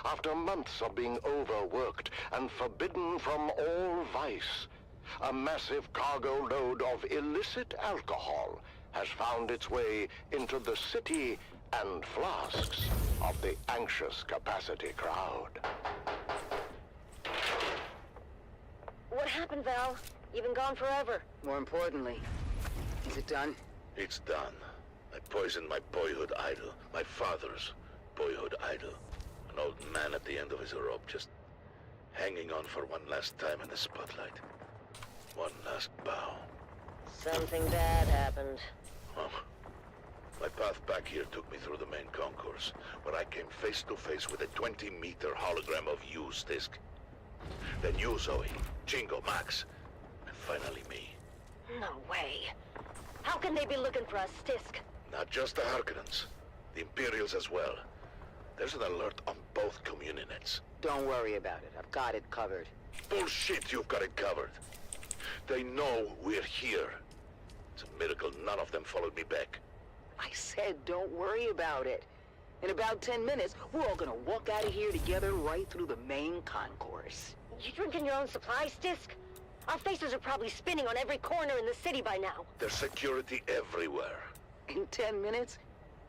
After months of being overworked and forbidden from all vice, a massive cargo load of illicit alcohol has found its way into the city and flasks of the anxious capacity crowd. What happened, Val? You've been gone forever. More importantly, is it done? It's done. I poisoned my boyhood idol, my father's boyhood idol. An old man at the end of his rope, just hanging on for one last time in the spotlight. One last bow. Something bad happened. Huh. My path back here took me through the main concourse, where I came face to face with a 20-meter hologram of you, Stisk. Then you, Zoe, Jingo, Max, and finally me. No way. How can they be looking for us, Stisk? Not just the Harkonnens. The Imperials as well. There's an alert on both communinets. Don't worry about it. I've got it covered. Bullshit, you've got it covered. They know we're here. It's a miracle none of them followed me back. I said don't worry about it. In about 10 minutes, we're all gonna walk out of here together right through the main concourse. You drinking your own supplies, Disc? Our faces are probably spinning on every corner in the city by now. There's security everywhere. In 10 minutes,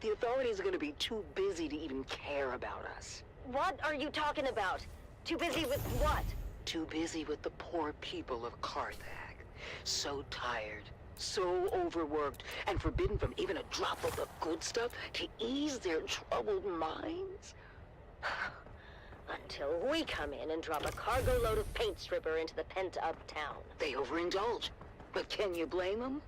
the authorities are gonna be too busy to even care about us. What are you talking about? Too busy with what? Too busy with the poor people of Carthag. So tired, so overworked, and forbidden from even a drop of the good stuff to ease their troubled minds. Until we come in and drop a cargo load of paint stripper into the pent-up town. They overindulge. But can you blame them?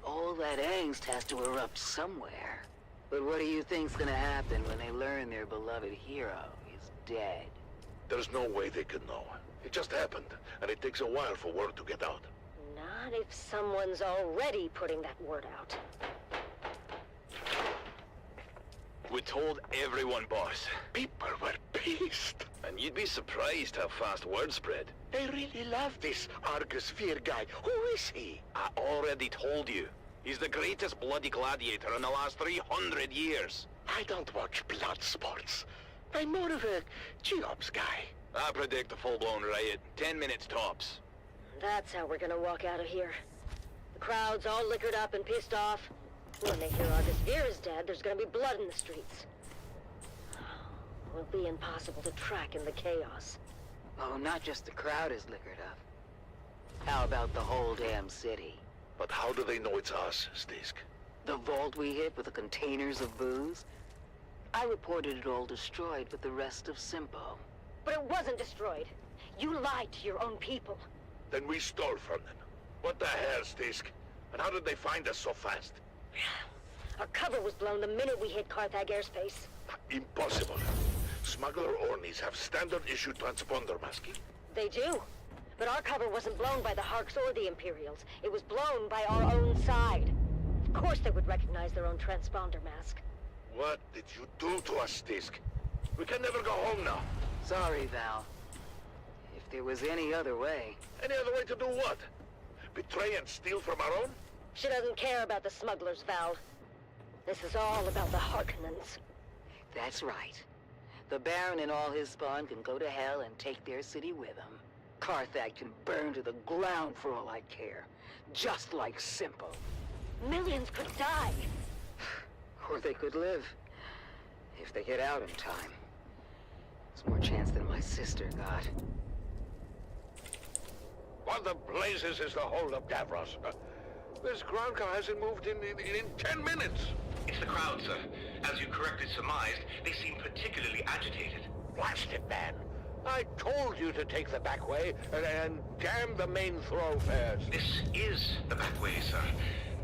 All that angst has to erupt somewhere. But what do you think's gonna happen when they learn their beloved hero is dead? There's no way they could know. It just happened, and it takes a while for word to get out. Not if someone's already putting that word out. We told everyone, boss. People were pissed. And you'd be surprised how fast word spread. They really love this Argus Fear guy. Who is he? I already told you. He's the greatest bloody gladiator in the last 300 years. I don't watch blood sports. I'm more of a Geops guy. I predict a full-blown riot. 10 minutes tops. That's how we're gonna walk out of here. The crowd's all liquored up and pissed off. When they hear Argus Fear is dead, there's gonna be blood in the streets. Will be impossible to track in the chaos. Oh, not just the crowd is liquored up. How about the whole damn city? But how do they know it's us, Stisk? The vault we hit with the containers of booze? I reported it all destroyed with the rest of Simpo. But it wasn't destroyed. You lied to your own people. Then we stole from them. What the hell, Stisk? And how did they find us so fast? Our cover was blown the minute we hit Carthag airspace. Impossible. Smuggler Ornies have standard issue transponder masking. They do. But our cover wasn't blown by the Harks or the Imperials. It was blown by our own side. Of course they would recognize their own transponder mask. What did you do to us, Stisk? We can never go home now. Sorry, Val. If there was any other way... Any other way to do what? Betray and steal from our own? She doesn't care about the smugglers, Val. This is all about the Harkonnens. That's right. The Baron and all his spawn can go to hell and take their city with them. Carthag can burn to the ground for all I care. Just like Simpo. Millions could die. Or they could live. If they get out in time. There's more chance than my sister got. What the blazes is the hold up, Davros? This ground car hasn't moved in 10 minutes. It's the crowd, sir. As you correctly surmised, they seem particularly agitated. Blast it, man. I told you to take the back way and damn the main thoroughfares. This is the back way, sir.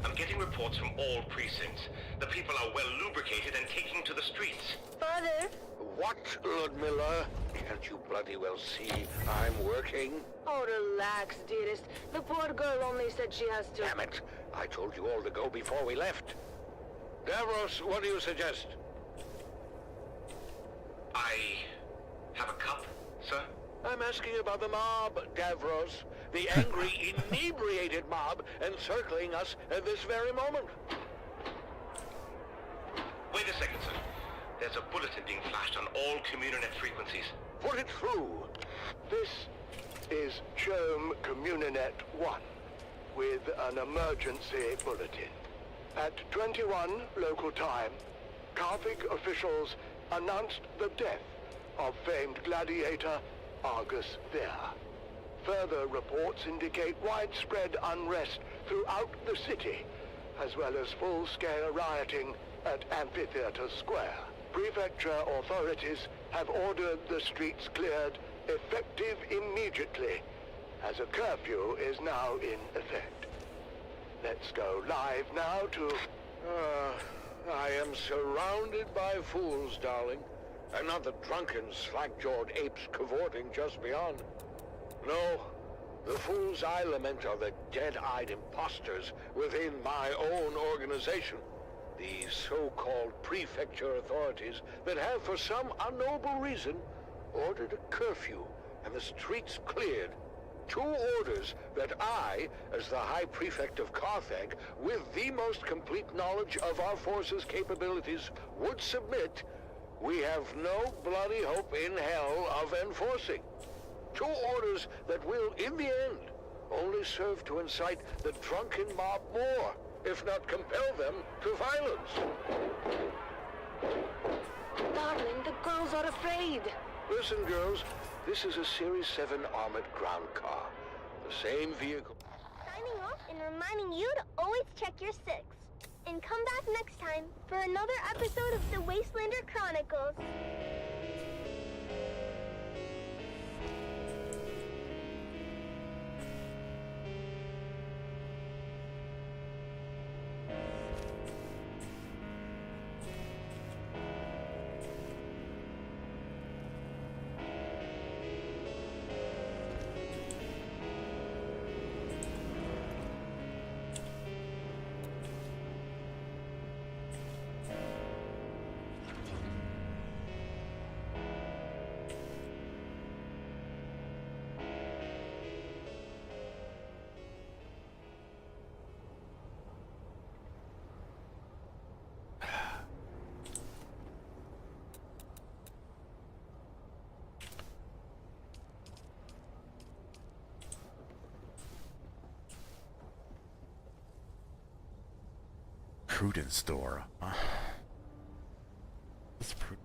I'm getting reports from all precincts. The people are well lubricated and taking to the streets. Father? What, Lord Miller? Can't you bloody well see I'm working? Oh, relax, dearest. The poor girl only said she has to... Damn it. I told you all to go before we left. Davros, what do you suggest? I have a cup, sir? I'm asking about the mob, Davros. The angry, inebriated mob encircling us at this very moment. Wait a second, sir. There's a bulletin being flashed on all Communinet frequencies. Put it through. This is Chome Communinet 1 with an emergency bulletin. At 21 local time, Carthage officials announced the death of famed gladiator Argus Fear. Further reports indicate widespread unrest throughout the city, as well as full-scale rioting at Amphitheater Square. Prefecture authorities have ordered the streets cleared, effective immediately, as a curfew is now in effect. Let's go live now to... I am surrounded by fools, darling. And not the drunken, slack-jawed apes cavorting just beyond. No, the fools I lament are the dead-eyed imposters within my own organization. The so-called prefecture authorities that have, for some unknowable reason, ordered a curfew and the streets cleared. 2 orders that I, as the High Prefect of Carthag, with the most complete knowledge of our forces' capabilities, would submit, we have no bloody hope in hell of enforcing. 2 orders that will, in the end, only serve to incite the drunken mob more, if not compel them to violence. Darling, the girls are afraid. Listen, girls, this is a Series 7 armored ground car. The same vehicle. Signing off and reminding you to always check your 6. And come back next time for another episode of the Wastelander Chronicles. Prudence store. What's prudence?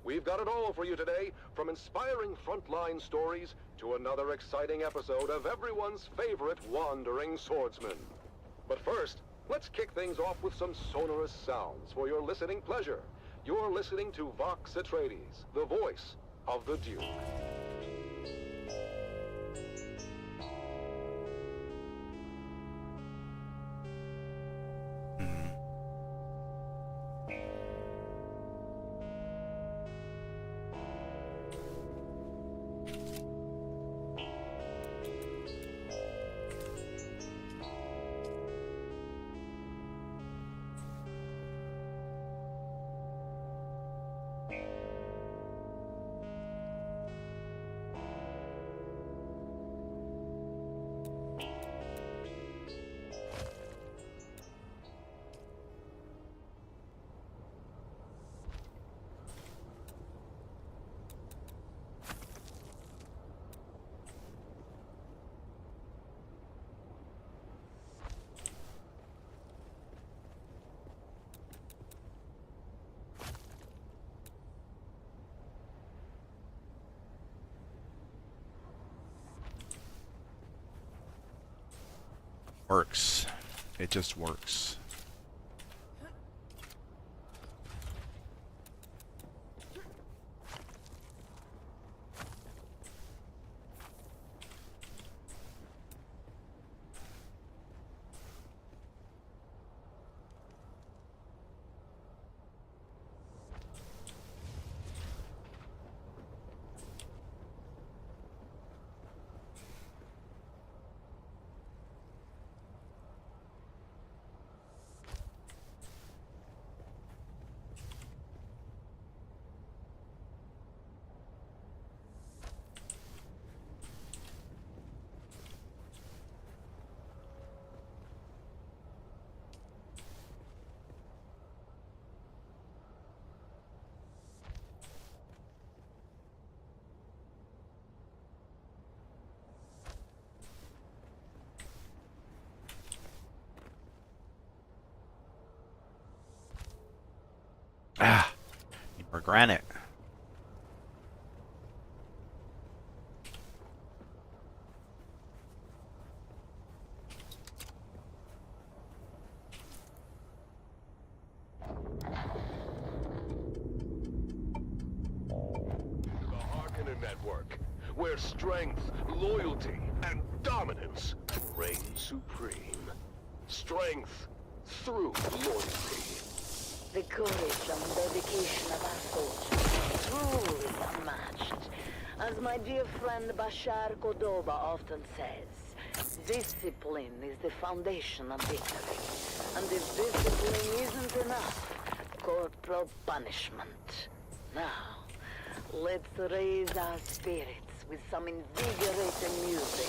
We've got it all for you today, from inspiring frontline stories to another exciting episode of everyone's favorite wandering swordsman. But first, let's kick things off with some sonorous sounds for your listening pleasure. You're listening to Vox Atreides, the voice of the Duke. Works. It just works. Ah, need more granite. Network, where strength, loyalty, and dominance reign supreme. Strength through loyalty. The courage and dedication of our soldiers is truly unmatched. As my dear friend Bashar Cordoba often says, discipline is the foundation of victory. And if discipline isn't enough, corporal punishment. Now, let's raise our spirits with some invigorating music.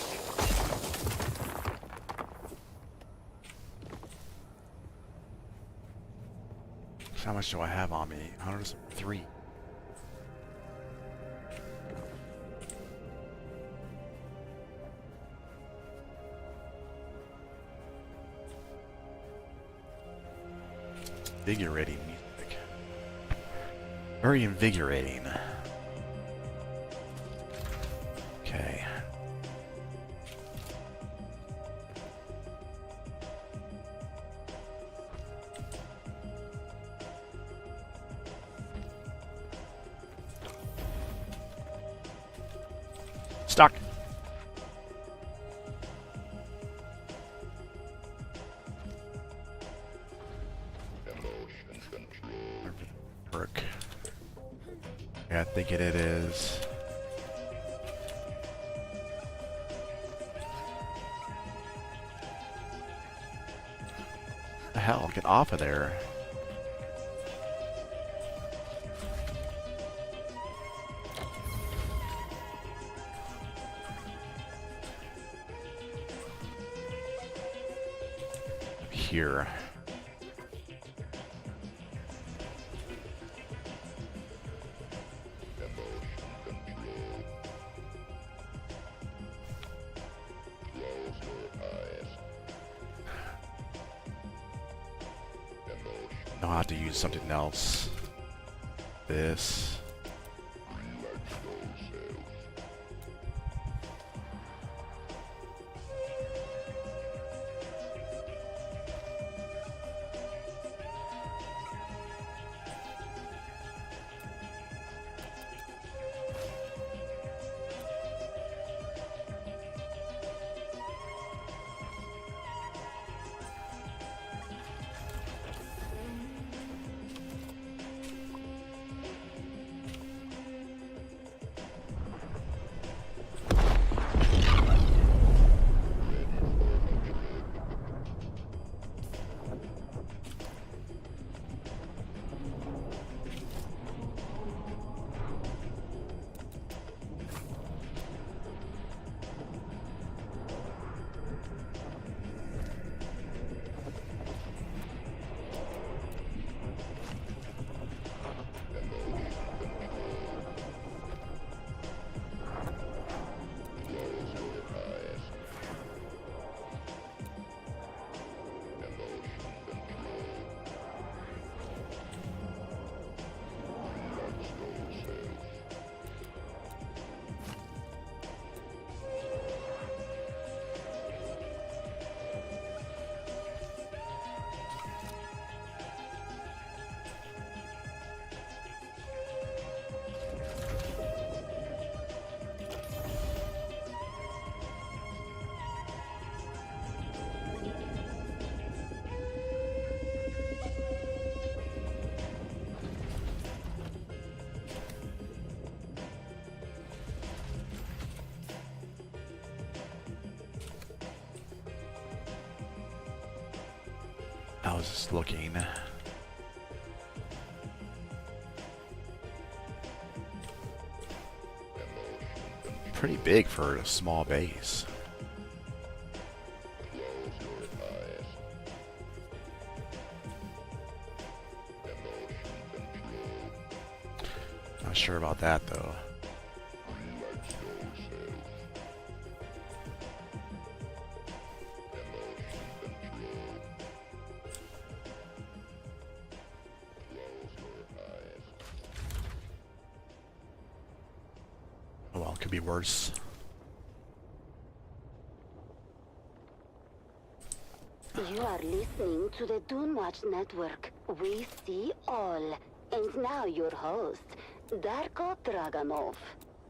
So how much do I have on me? 103. Invigorating music. Very invigorating. Okay. Stuck. Work. Yeah, I think it is. The hell? Get off of there. Here. Know how to use something else. This. I was just looking. Pretty big for a small base. Not sure about that though. could be worse. You are listening to the Dune Watch Network. We see all. And now your host, Darko Draganov.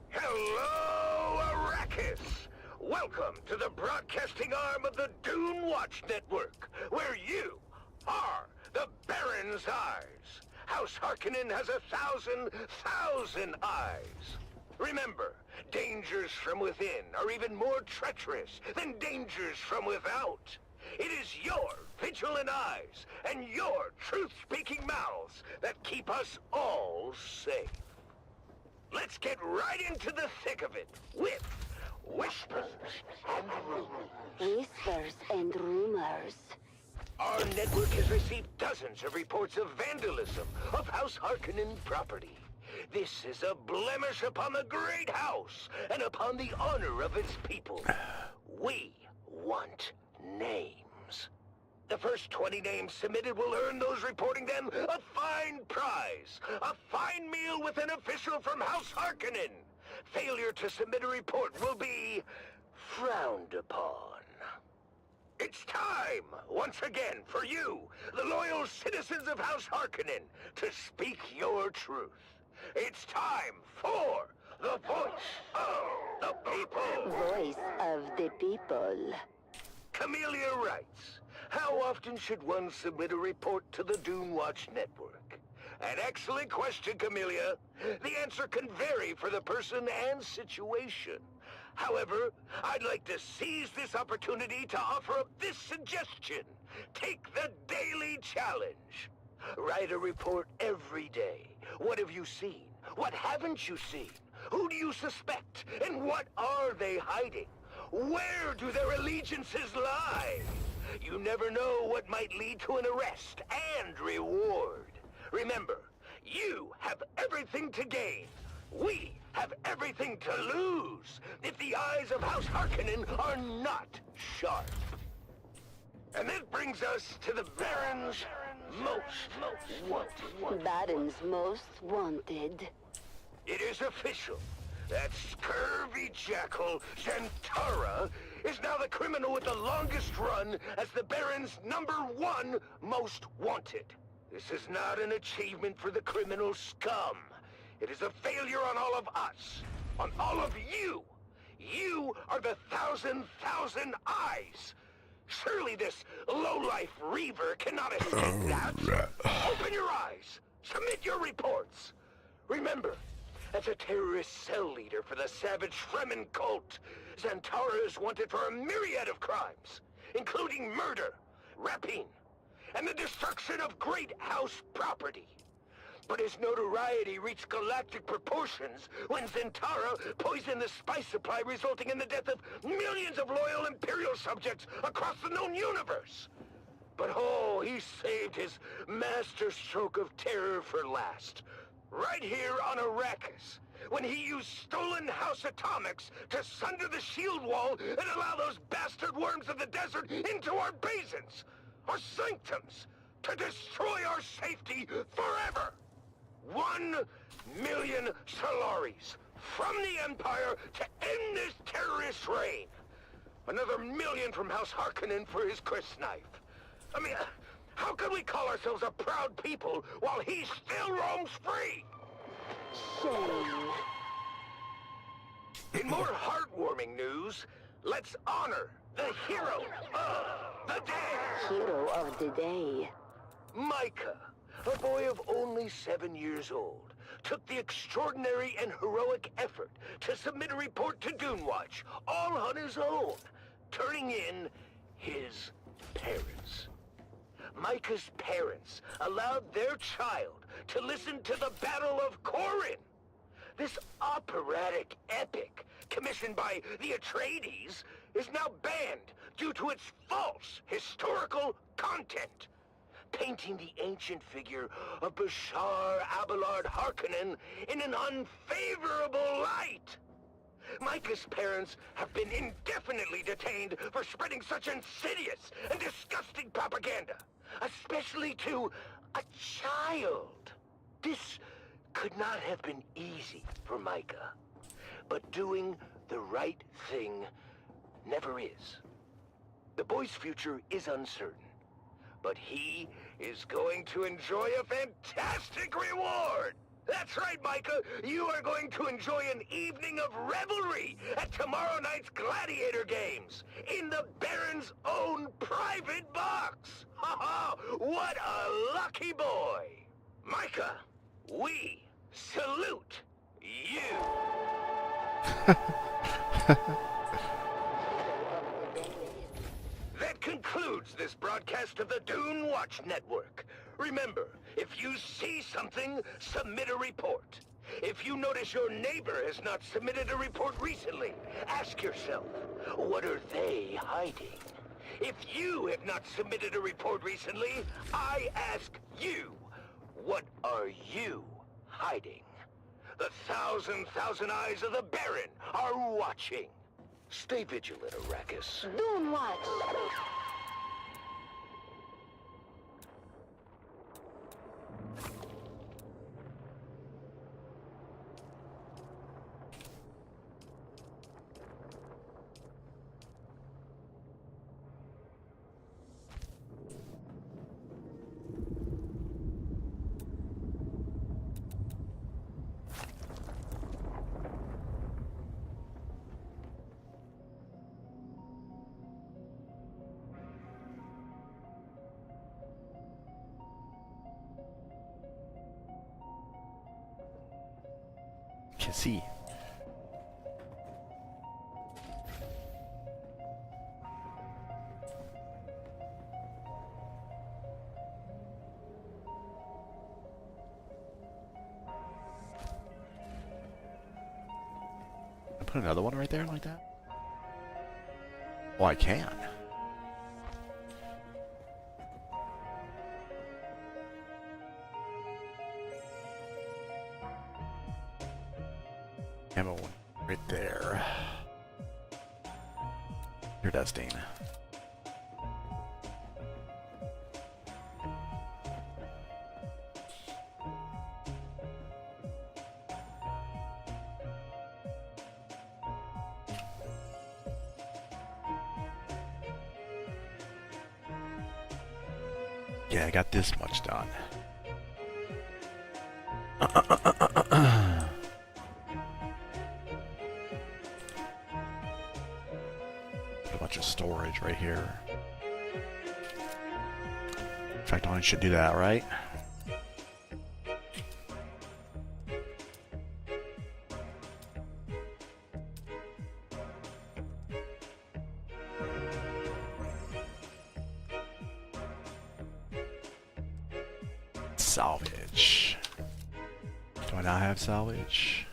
Hello, Arrakis! Welcome to the broadcasting arm of the Dune Watch Network, where you are the Baron's eyes. House Harkonnen has 1,000,000 eyes. Remember, dangers from within are even more treacherous than dangers from without. It is your vigilant eyes and your truth-speaking mouths that keep us all safe. Let's get right into the thick of it with Whispers and Rumors. Whispers and Rumors. Our network has received dozens of reports of vandalism of House Harkonnen property. This is a blemish upon the great house and upon the honor of its people. We want names. The first 20 names submitted will earn those reporting them a fine prize. A fine meal with an official from House Harkonnen. Failure to submit a report will be frowned upon. It's time, once again, for you, the loyal citizens of House Harkonnen, to speak your truth. It's time for the voice of the people. Voice of the people. Camellia writes, how often should one submit a report to the Dune Watch Network? An excellent question, Camellia. The answer can vary for the person and situation. However, I'd like to seize this opportunity to offer up this suggestion. Take the daily challenge. Write a report every day. What have you seen? What haven't you seen? Who do you suspect? And what are they hiding? Where do their allegiances lie? You never know what might lead to an arrest and reward. Remember, you have everything to gain. We have everything to lose if the eyes of House Harkonnen are not sharp. And this brings us to the Baron's most wanted. Baron's most wanted. It is official. That scurvy jackal, Zantara, is now the criminal with the longest run as the Baron's #1 most wanted. This is not an achievement for the criminal scum. It is a failure on all of us, on all of you. You are the 1,000,000 eyes. Surely this lowlife reaver cannot escape that. Open your eyes. Submit your reports. Remember, as a terrorist cell leader for the savage Fremen cult, Zantara is wanted for a myriad of crimes, including murder, rapine, and the destruction of great house property. But his notoriety reached galactic proportions when Zantara poisoned the spice supply, resulting in the death of millions of loyal Imperial subjects across the known universe. But oh, he saved his masterstroke of terror for last. Right here on Arrakis, when he used stolen house atomics to sunder the shield wall and allow those bastard worms of the desert into our basins, our sanctums, to destroy our safety forever. 1,000,000 Solaris from the Empire to end this terrorist reign. Another 1,000,000 from House Harkonnen for his crysknife. I mean, how can we call ourselves a proud people while he still roams free? Shame. In more heartwarming news, let's honor the hero of the day. Hero of the day. Micah, a boy of only 7 years old, took the extraordinary and heroic effort to submit a report to Dune Watch, all on his own, turning in his parents. Micah's parents allowed their child to listen to the Battle of Corin. This operatic epic, commissioned by the Atreides, is now banned due to its false historical content, painting the ancient figure of Bashar Abelard Harkonnen in an unfavorable light. Micah's parents have been indefinitely detained for spreading such insidious and disgusting propaganda, especially to a child. This could not have been easy for Micah. but doing the right thing never is. The boy's future is uncertain, but he is going to enjoy a fantastic reward! That's right, Micah! You are going to enjoy an evening of revelry at tomorrow night's Gladiator Games, in the Baron's own private box! Ha ha! What a lucky boy! Micah, we salute you! That concludes this broadcast of the Dune Watch Network. Remember, if you see something, submit a report. If you notice your neighbor has not submitted a report recently, ask yourself, what are they hiding? If you have not submitted a report recently, I ask you, what are you hiding? The thousand eyes of the Baron are watching. Stay vigilant, Arrakis. Dune Watch. Can see. Put another one right there like that? Oh, I can. Ammo one right there. You're dusting. Yeah, I got this much done. Put a bunch of storage right here. In fact, I should do that, right? Salvage. Do I not have salvage?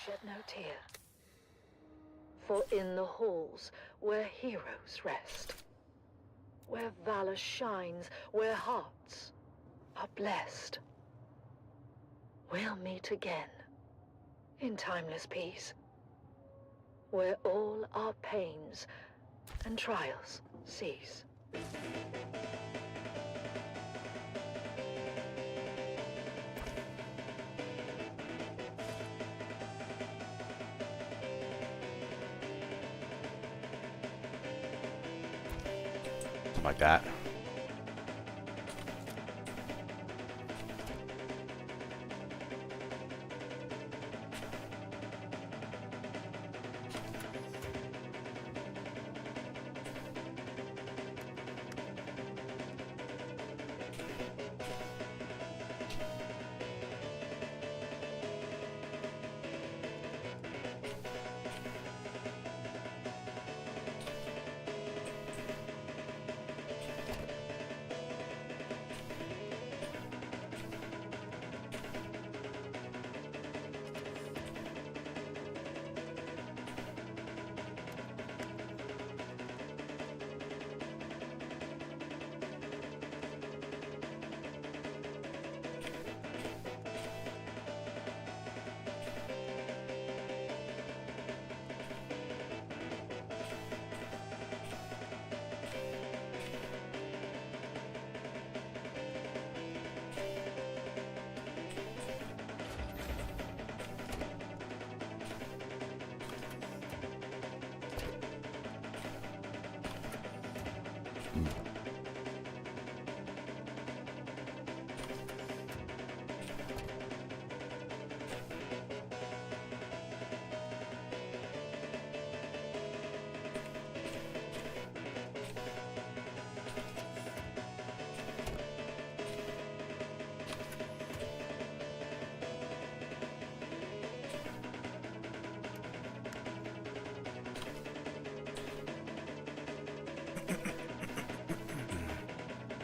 Shed no tear, for in the halls where heroes rest, where valor shines, where hearts are blessed, we'll meet again in timeless peace. where all our pains and trials cease. Something like that.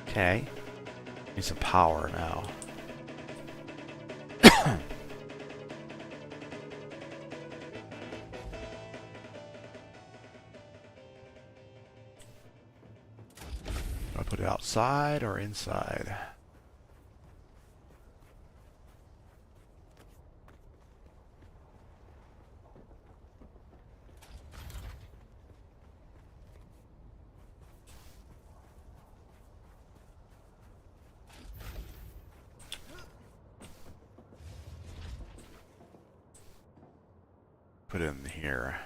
Okay. Need some power now. Do I put it outside or inside? Put it in here.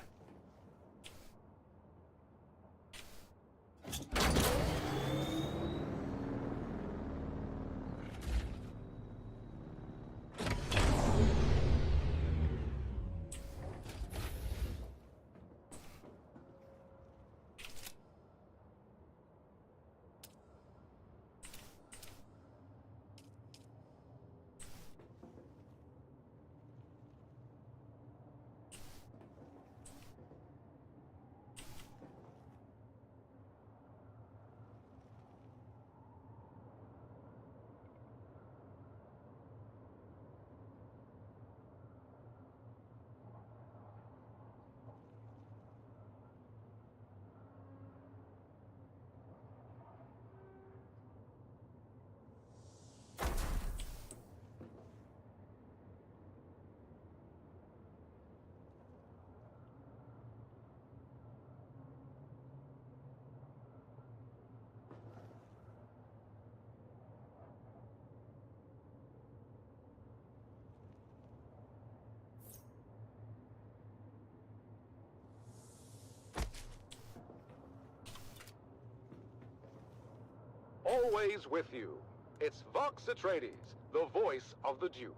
Always with you. It's Vox Atreides, the voice of the Duke.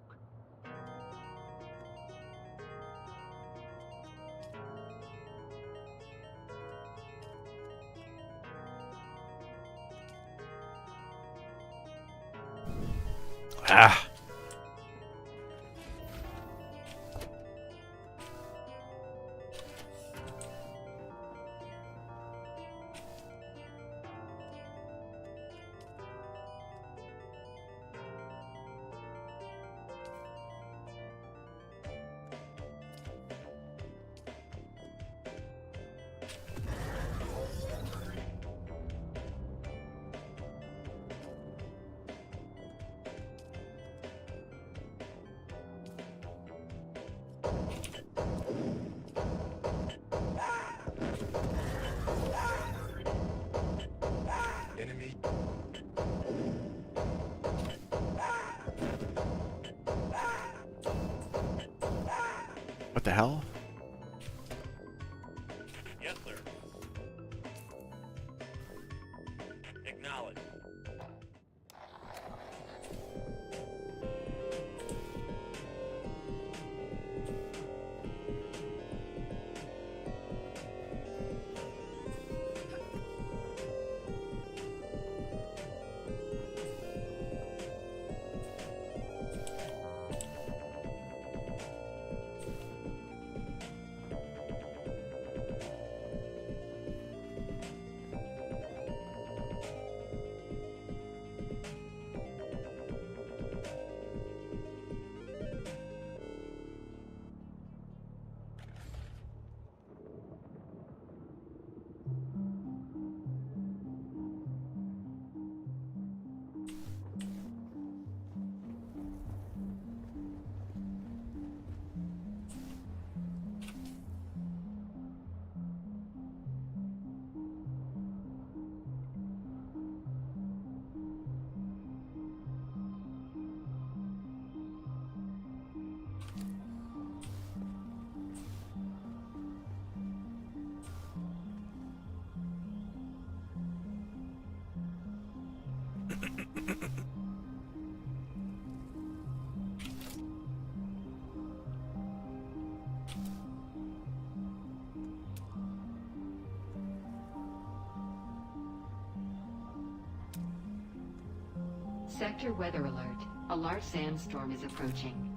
Ah. What the hell? Yes, sir. Acknowledge. Sector weather alert. A large sandstorm is approaching.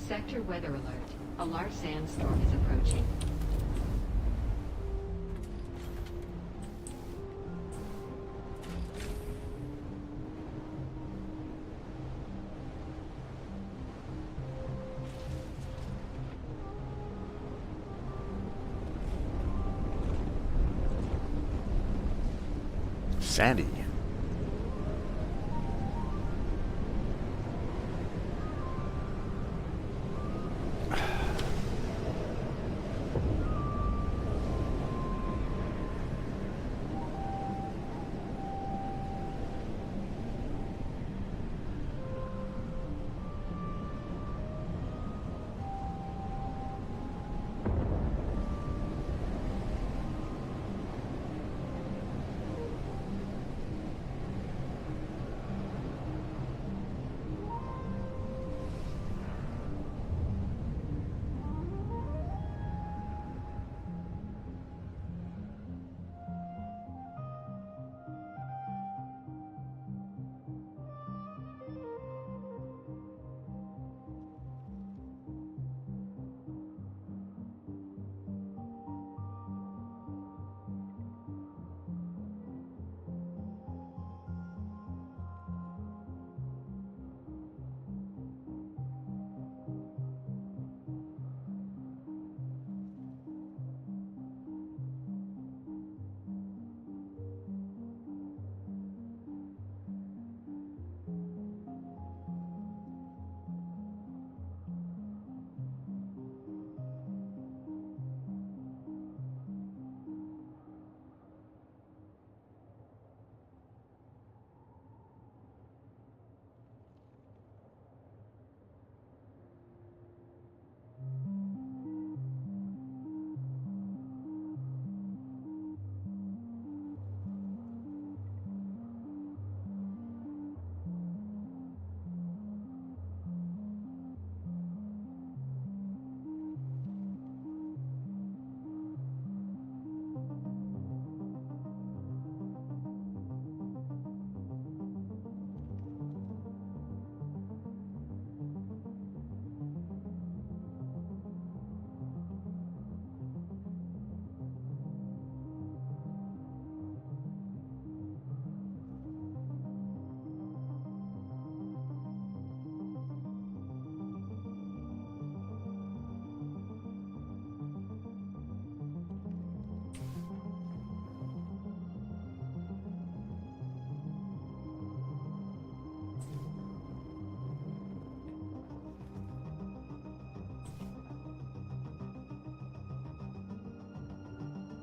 Sector weather alert. A large sandstorm is approaching. Sandy.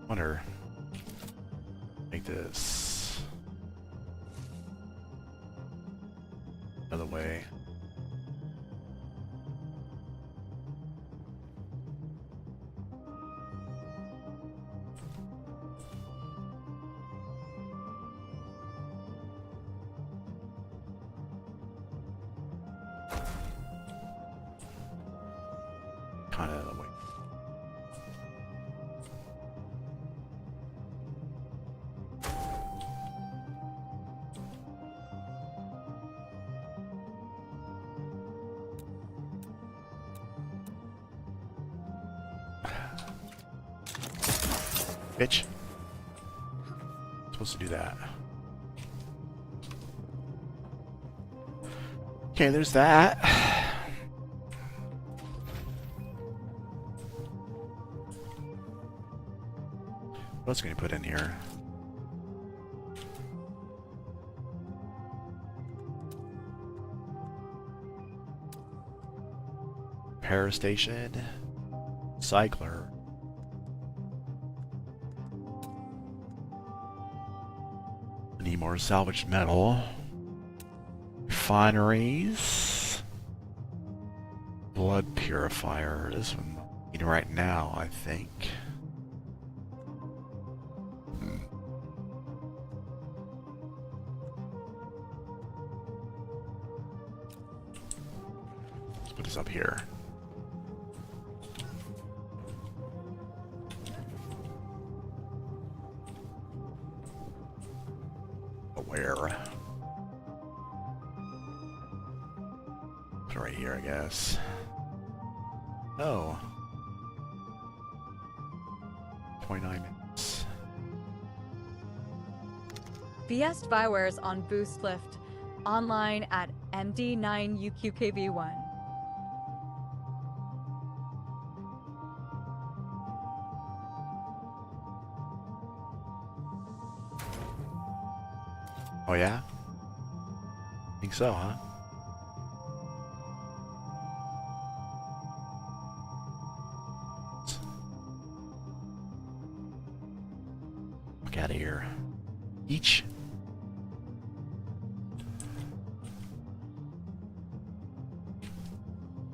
Wonder. Make this another way. Kind of the way. Bitch. Supposed to do that. Okay, there's that. What else can you put in here? Power station. Cycler. Need more salvaged metal. Refineries. Blood purifier. This one I need right now, I think. Let's put this up here. Where? Put it right here, I guess. Oh. 29 minutes. VS Spywares on Boost Lift. Online at MD9UQKV1. Oh yeah? Think so, huh? Look out of here. Each.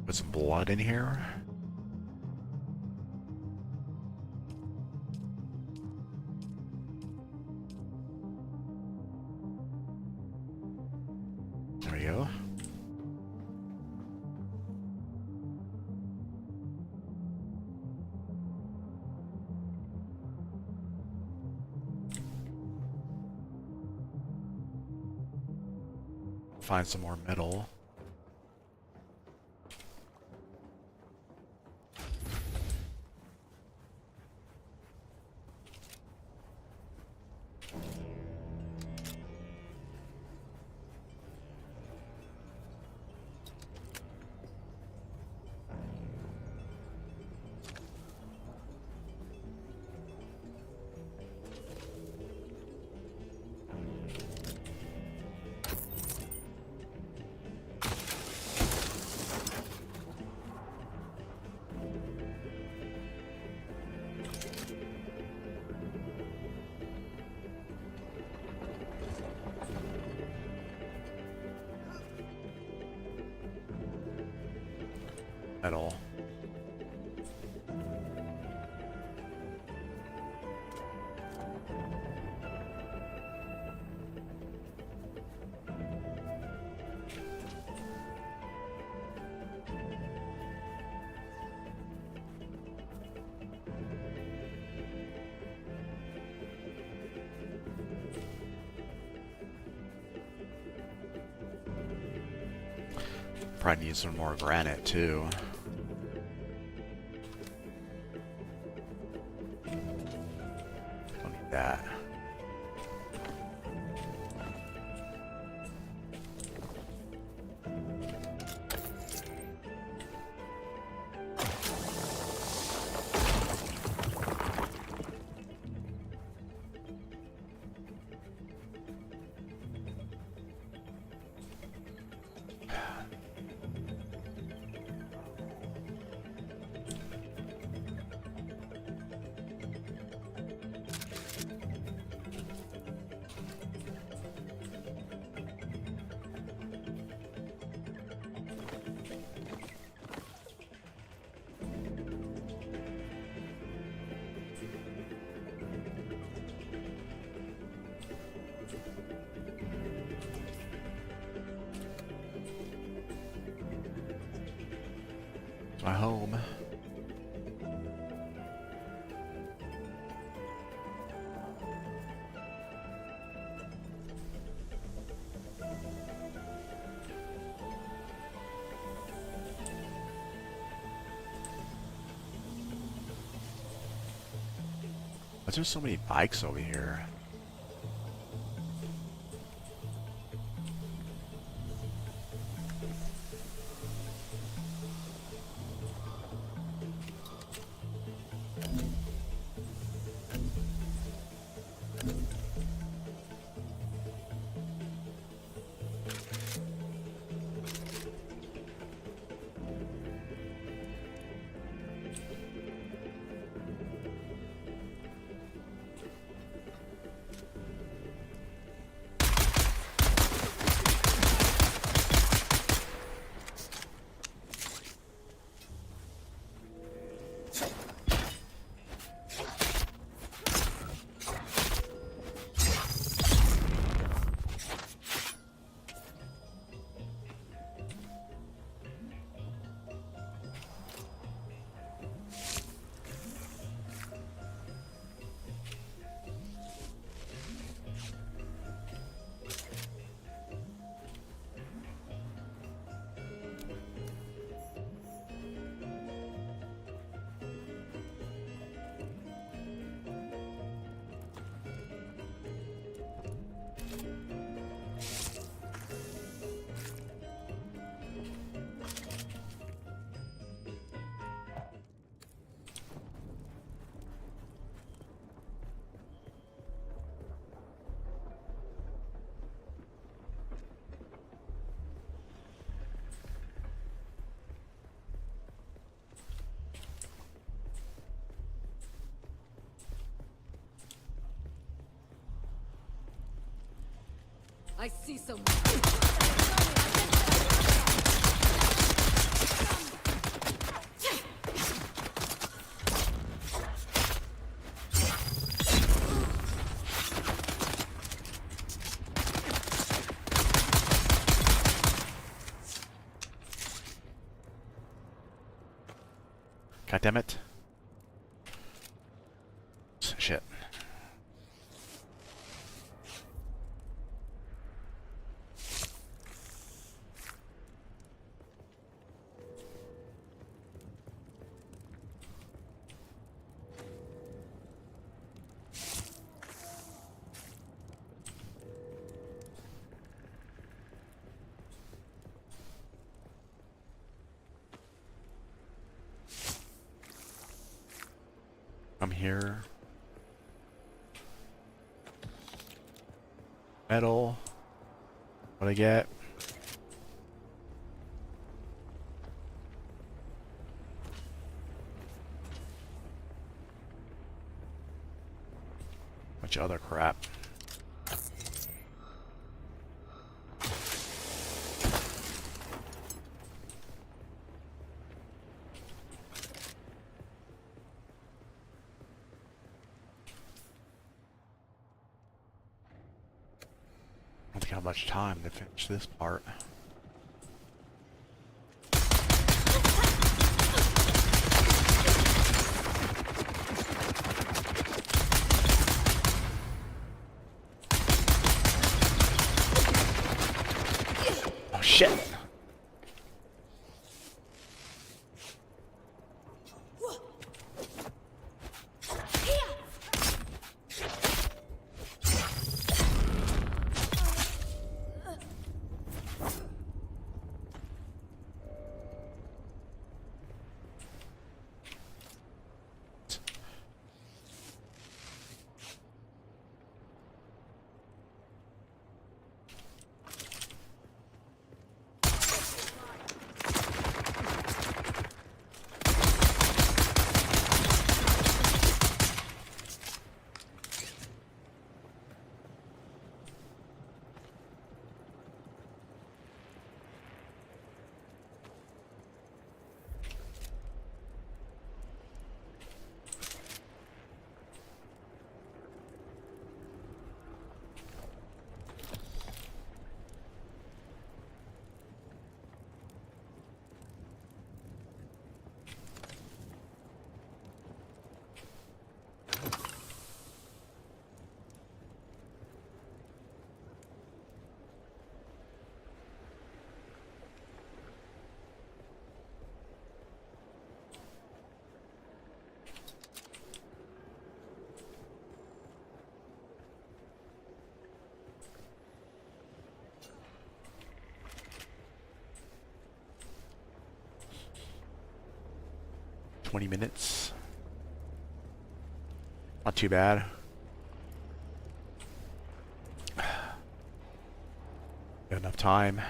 Put some blood in here. There we go. Find some more metal. Metal. Probably need some more granite too. Don't need that. Why's there so many bikes over here? I see someone. God damn it. Shit. I'm here. Metal. What I get? Bunch of other crap. I don't think I have much time to finish this part. Oh shit! 20 minutes. Not too bad. Got enough time.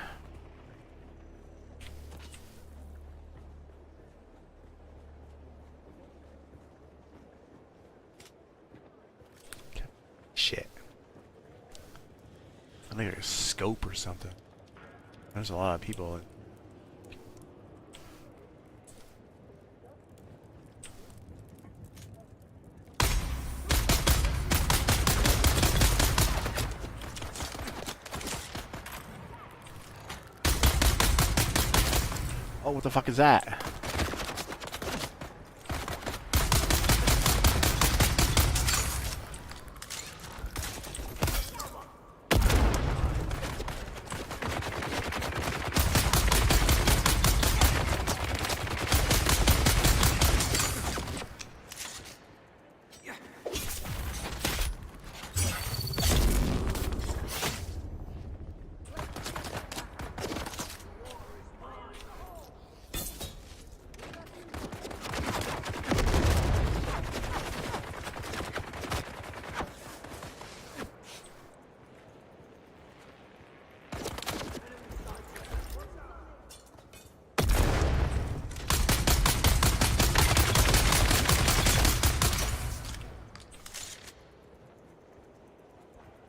Shit. I think like a scope or something. There's a lot of people. Oh, what the fuck is that?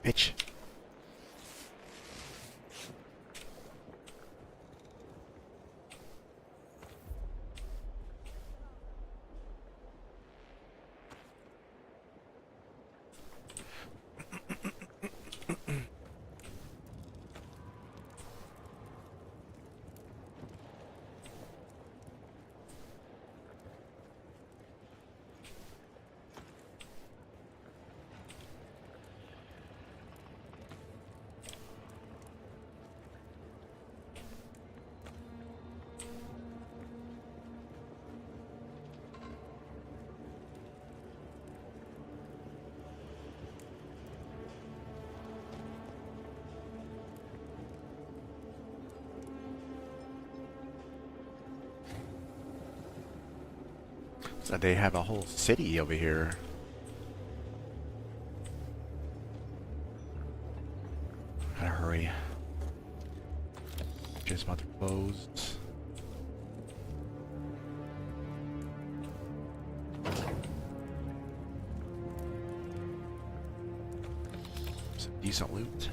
Bitch. So they have a whole city over here. Gotta hurry. Just about to close. Some decent loot.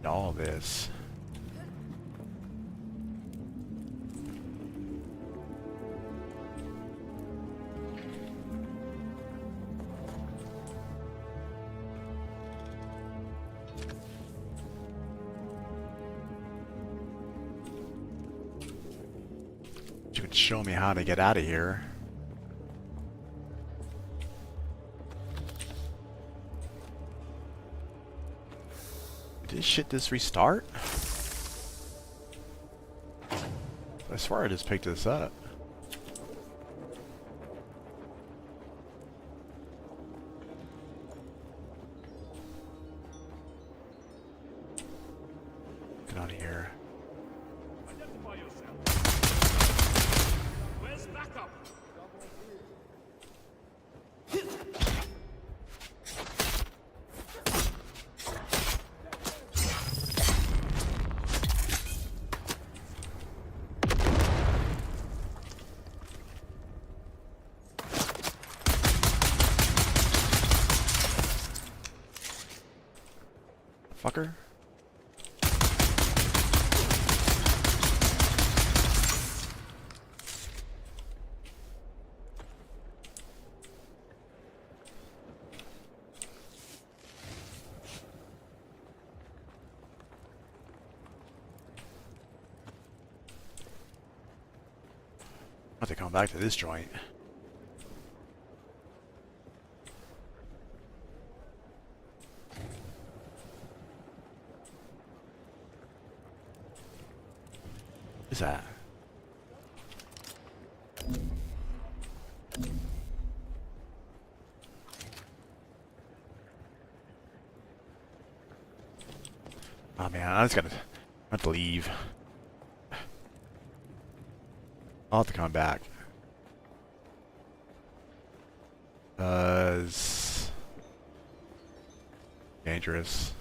All this. You could show me how to get out of here. Did shit just restart? I swear I just picked this up. Get out of here. Where's backup? Fucker. I have to come back to this joint. What is that? Oh man, I just gotta have to leave. I'll have to come back. Dangerous.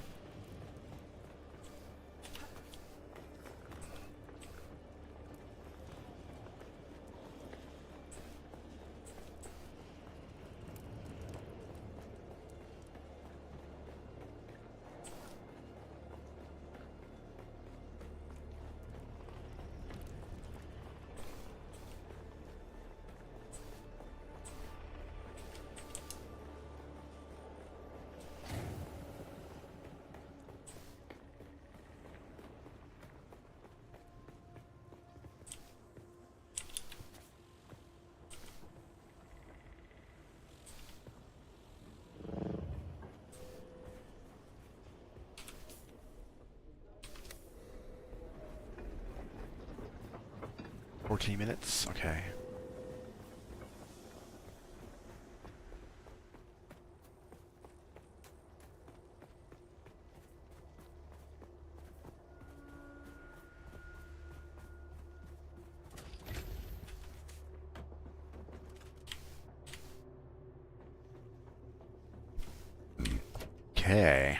$14 okay. Okay.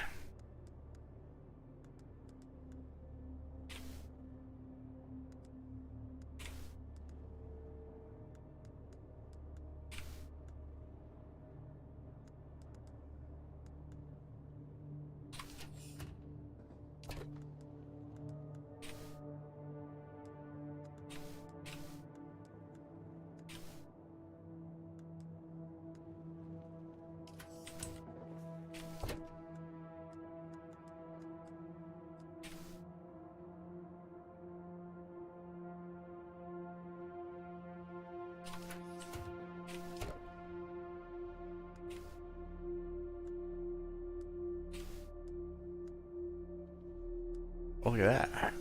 Oh, look at that.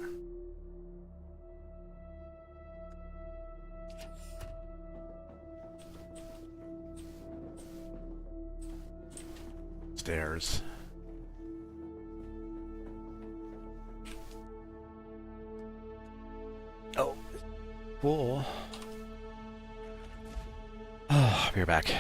Stairs. Oh, cool. Oh, we're back.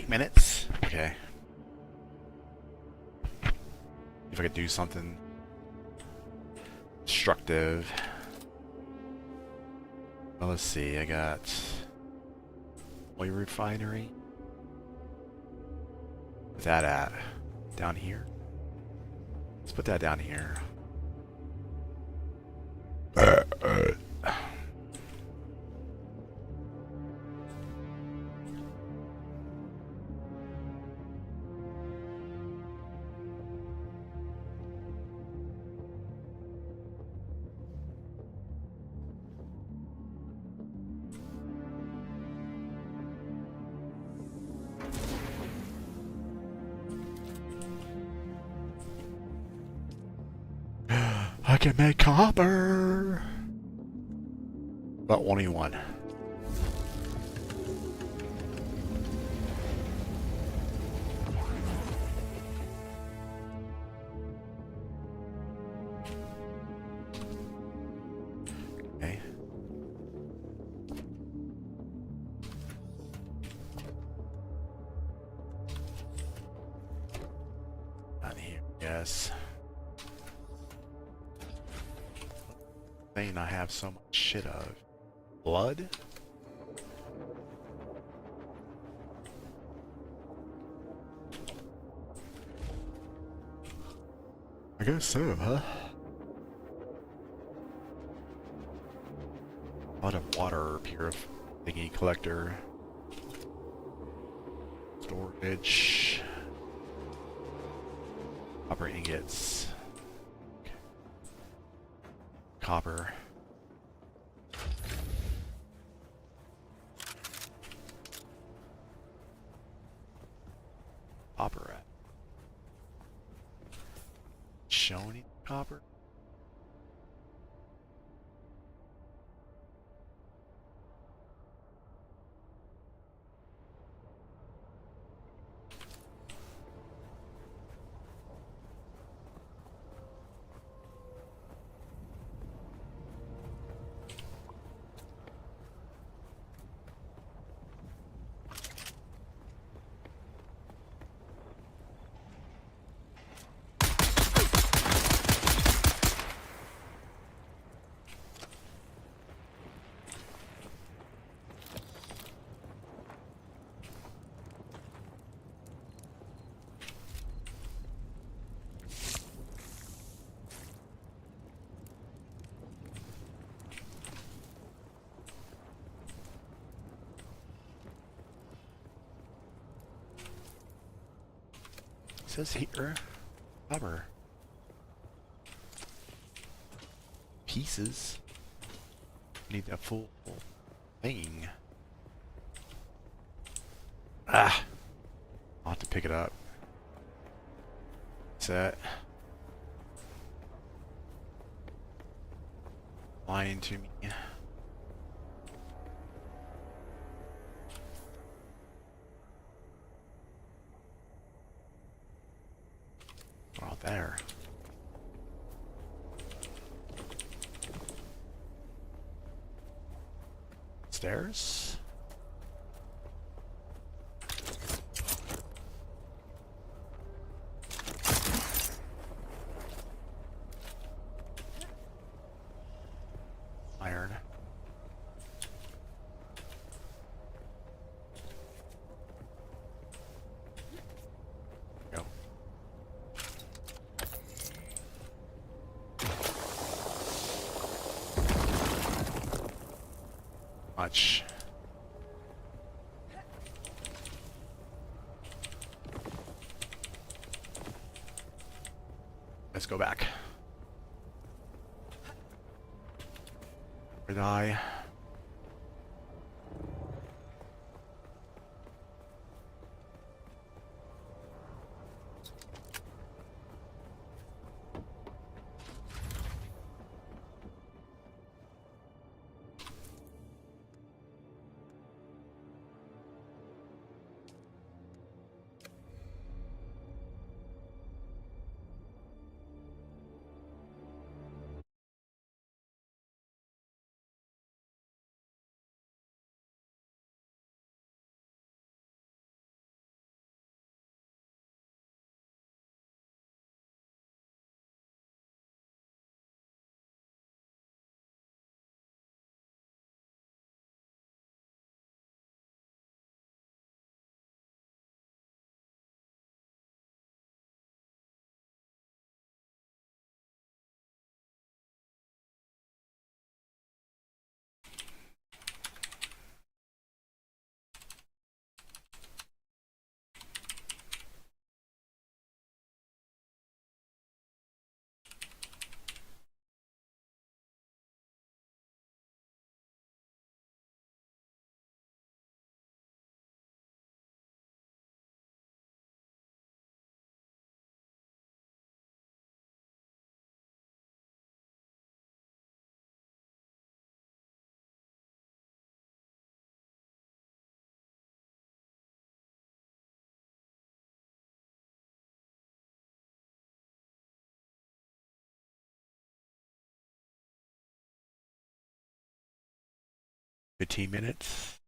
8 minutes? Okay. If I could do something destructive. Well, let's see, I got oil refinery. Where's that at? Down here? Let's put that down here. I can make copper! About 21. Okay. Not here, yes. Thing I have so much shit of. Blood? I guess so, huh? A lot of water thingy collector. Storage. Copper ingots. Okay. Copper. Copper at. Showing copper? It says here, copper. Pieces. Need a full thing. Ah! I'll have to pick it up. Set. Lying to me. Wow, there. Stairs? Iron. Go. Much. Let's go back. Where did I? 15 minutes.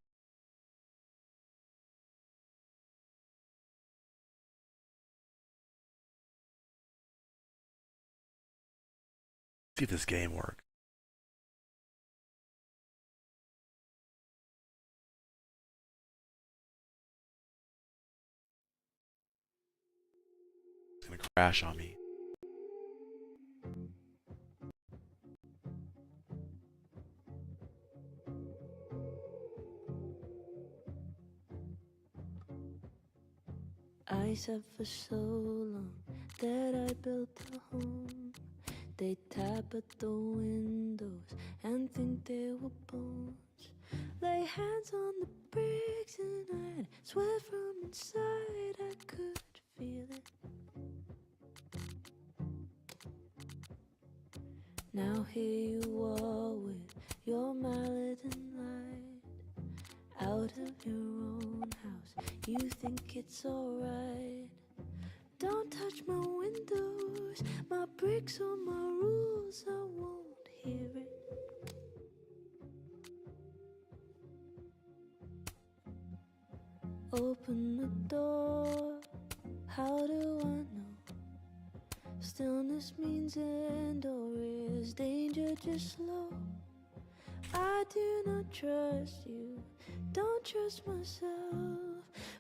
See if this game works. It's gonna crash on me. I said for so long that I built a home. They tap at the windows and think they were bones. Lay hands on the bricks and I'd swear from inside I could feel it. Now here you are with your mallet and light. Out of your own house, you think it's alright. Don't touch my windows, my bricks or my rules, I won't hear it. Open the door, how do I know? Stillness means end or is danger just slow? I do not trust you, don't trust myself,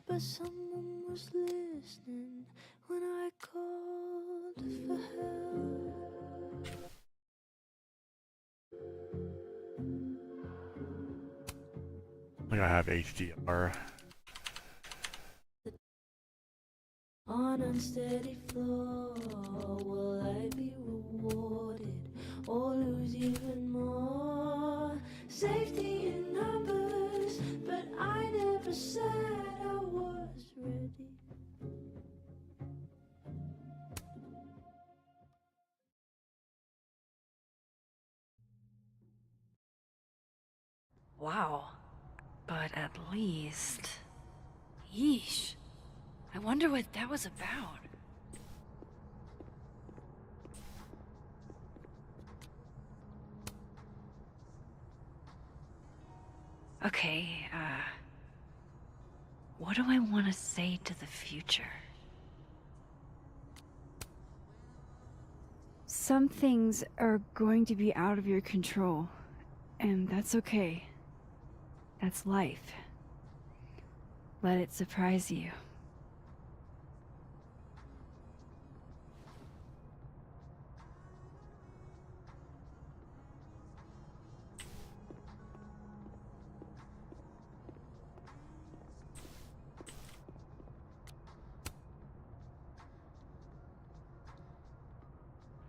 but someone was listening when I called for help. I think I have HDR. On unsteady floor, will I be rewarded or lose even more? Safety in numbers, but I never said I was ready. Wow. But at least... Yeesh. I wonder what that was about. Okay, what do I want to say to the future? Some things are going to be out of your control, and that's okay. That's life. Let it surprise you.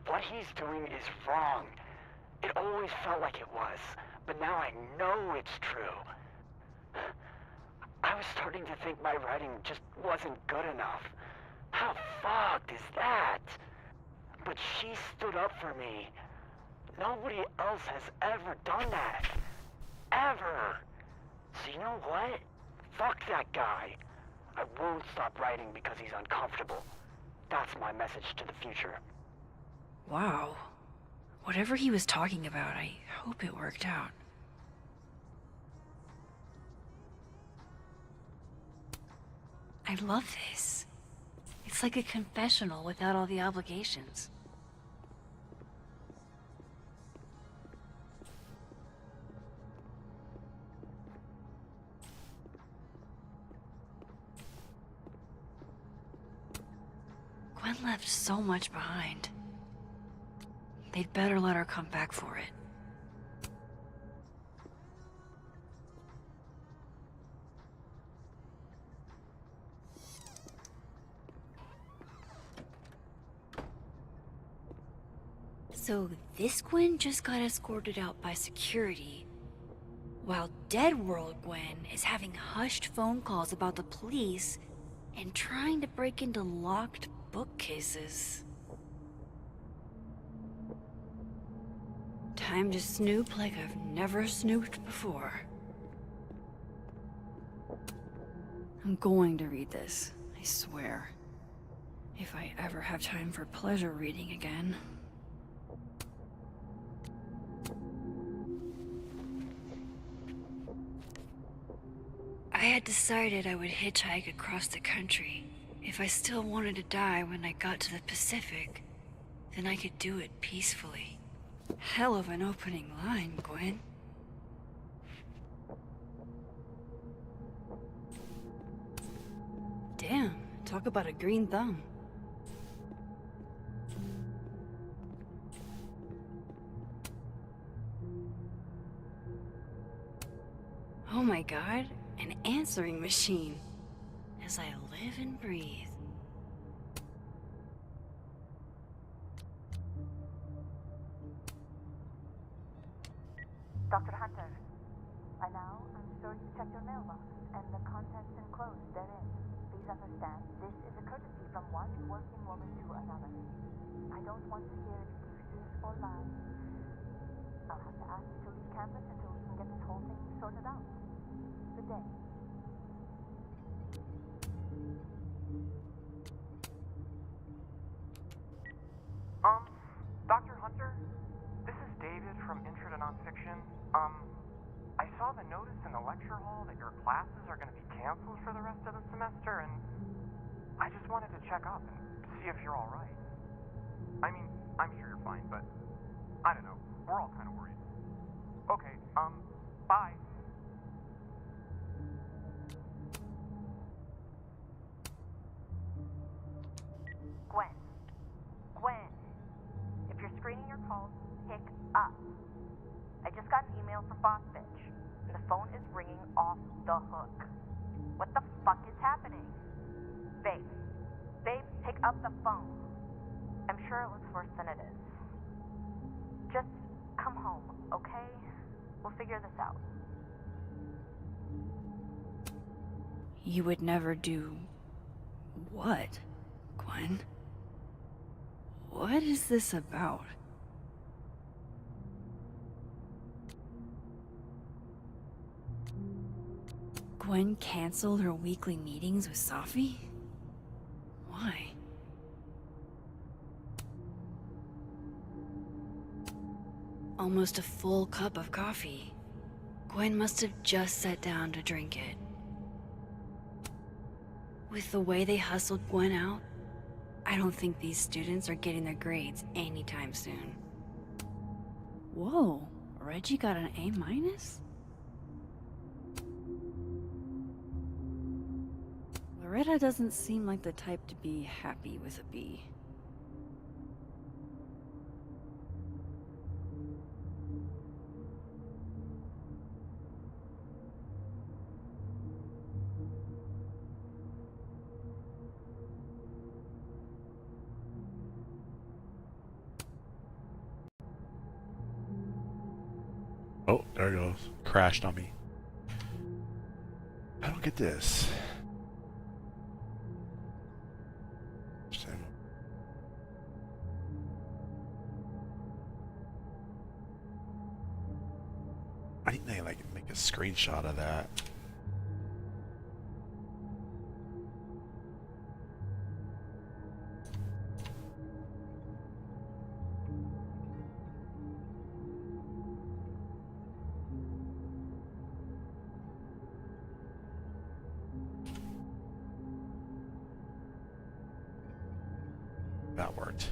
What he's doing is wrong. It always felt like it was, but now I know it's true. I was starting to think my writing just wasn't good enough. How fucked is that? But she stood up for me. Nobody else has ever done that. Ever. So you know what? Fuck that guy. I won't stop writing because he's uncomfortable. That's my message to the future. Wow. Whatever he was talking about, I hope it worked out. I love this. It's like a confessional without all the obligations. Gwen left so much behind. They'd better let her come back for it. So this Gwen just got escorted out by security, while Dead World Gwen is having hushed phone calls about the police and trying to break into locked bookcases. Time to snoop like I've never snooped before. I'm going to read this, I swear. If I ever have time for pleasure reading again. had decided I would hitchhike across the country. If I still wanted to die when I got to the Pacific, then I could do it peacefully. Hell of an opening line, Gwen. Damn, talk about a green thumb. Oh my god, an answering machine. As I live and breathe. Dr. Hunter, by now I'm sure you checked your mailbox and the contents enclosed therein. Please understand, this is a courtesy from one working woman to another. I don't want to hear excuses or lies. I'll have to ask you to leave campus until we can get this whole thing sorted out. Good day. Dr. Hunter? This is David from Intro to Nonfiction. I saw the notice in the lecture hall that your classes are going to be canceled for the rest of the semester, and I just wanted to check up and see if you're all right. I mean, I'm sure you're fine, but I don't know. We're all kind of worried. Okay, bye. Gwen, if you're screening your calls, pick up. I just got an email from Boss Bitch, and the phone is ringing off the hook. What the fuck is happening? Babe, pick up the phone. I'm sure it looks worse than it is. Just come home, okay? We'll figure this out. You would never do... what, Gwen? What is this about? Gwen canceled her weekly meetings with Safi? Why? Almost a full cup of coffee. Gwen must have just sat down to drink it. With the way they hustled Gwen out, I don't think these students are getting their grades anytime soon. Whoa, Reggie got an A-? Loretta doesn't seem like the type to be happy with a B. Oh, there it goes. Crashed on me. I don't get this. I think they like make a screenshot of that. That worked.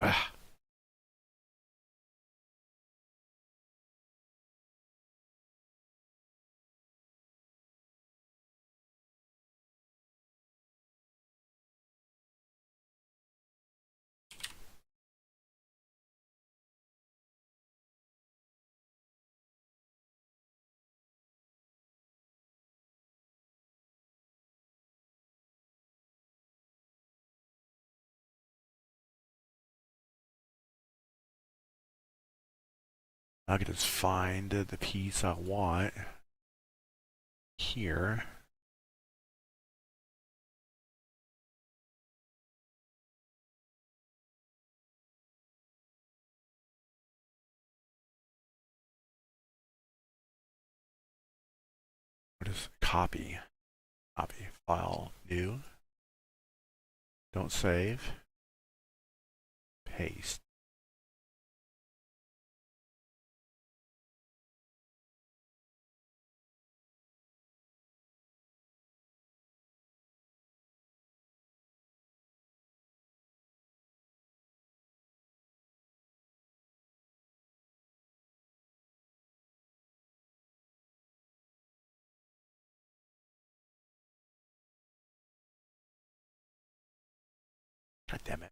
Ah. I can just find the piece I want here. What is copy? Copy. File. New. Don't save. Paste. God damn it.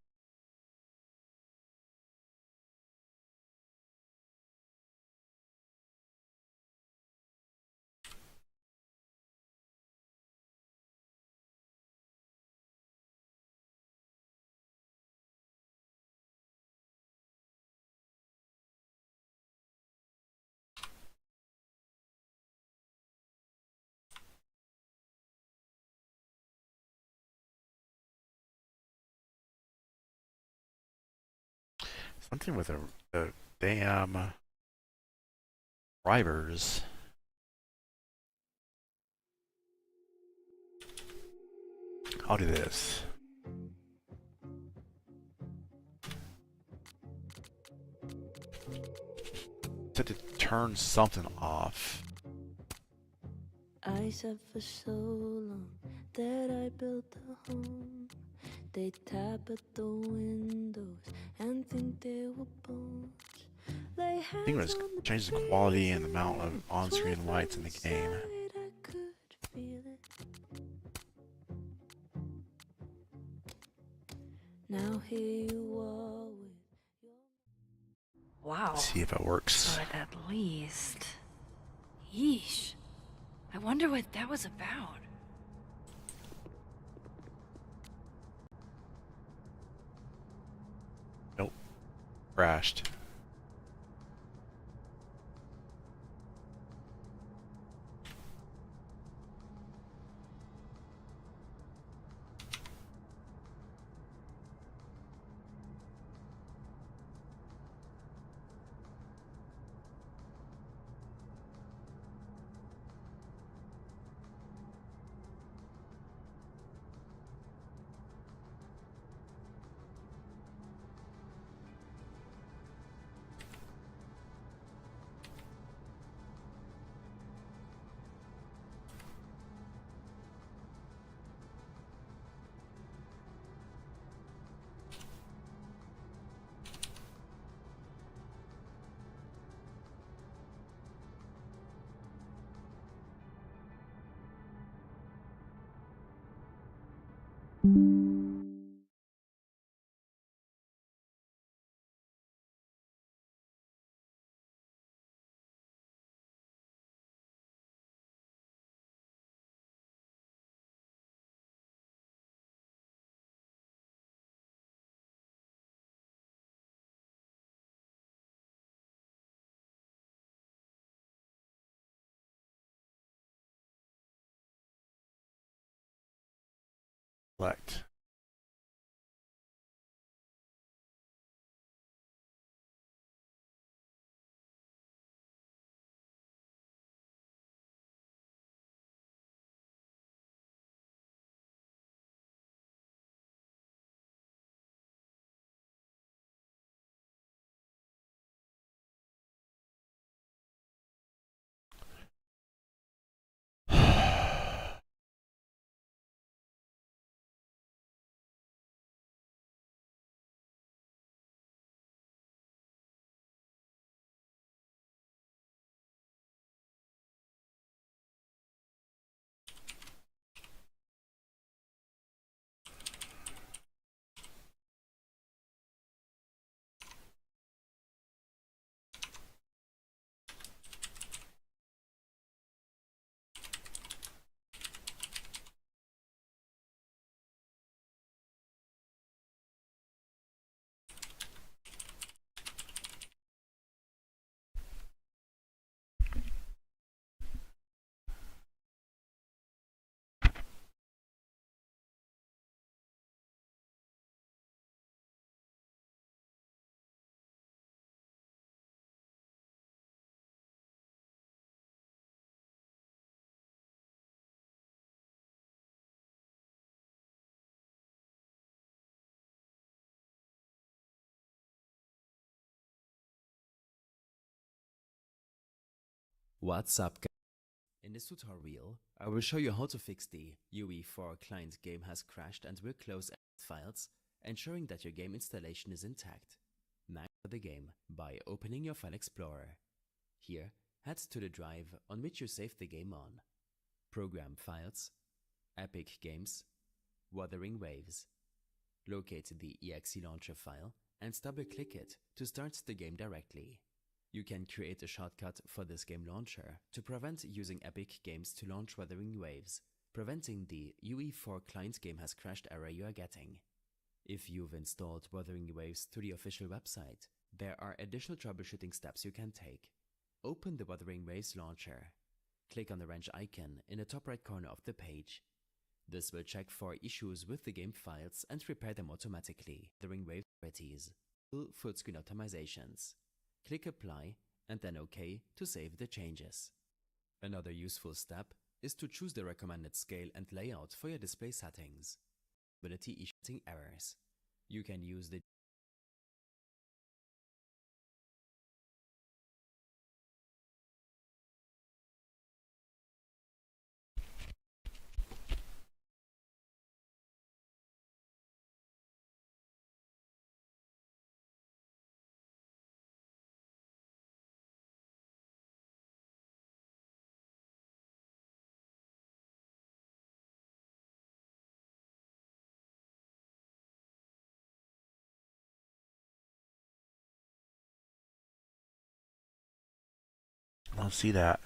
Something with the damn drivers. I'll do this. To turn something off. I said for so long that I built a home. They tap at the windows and think they were bones. I think it was change the quality and the amount of on-screen lights in the game. I could feel it. Now here you are with Wow. See if it works. But at least. Yeesh. I wonder what that was about. Nope. Crashed. Select. What's up, guys? In this tutorial, I will show you how to fix the UE4 client game has crashed and will close files, ensuring that your game installation is intact. Now the game by opening your File Explorer. Here, head to the drive on which you saved the game on. Program Files, Epic Games, Wuthering Waves. Locate the exe launcher file and double-click it to start the game directly. You can create a shortcut for this game launcher to prevent using Epic Games to launch Wuthering Waves, preventing the UE4 client game has crashed error you are getting. If you've installed Wuthering Waves to the official website, there are additional troubleshooting steps you can take. Open the Wuthering Waves launcher. Click on the wrench icon in the top right corner of the page. This will check for issues with the game files and repair them automatically. Wuthering Waves properties. Full screen optimizations. Click Apply and then OK to save the changes. Another useful step is to choose the recommended scale and layout for your display settings. Ability issuing errors. You can use the I don't see that.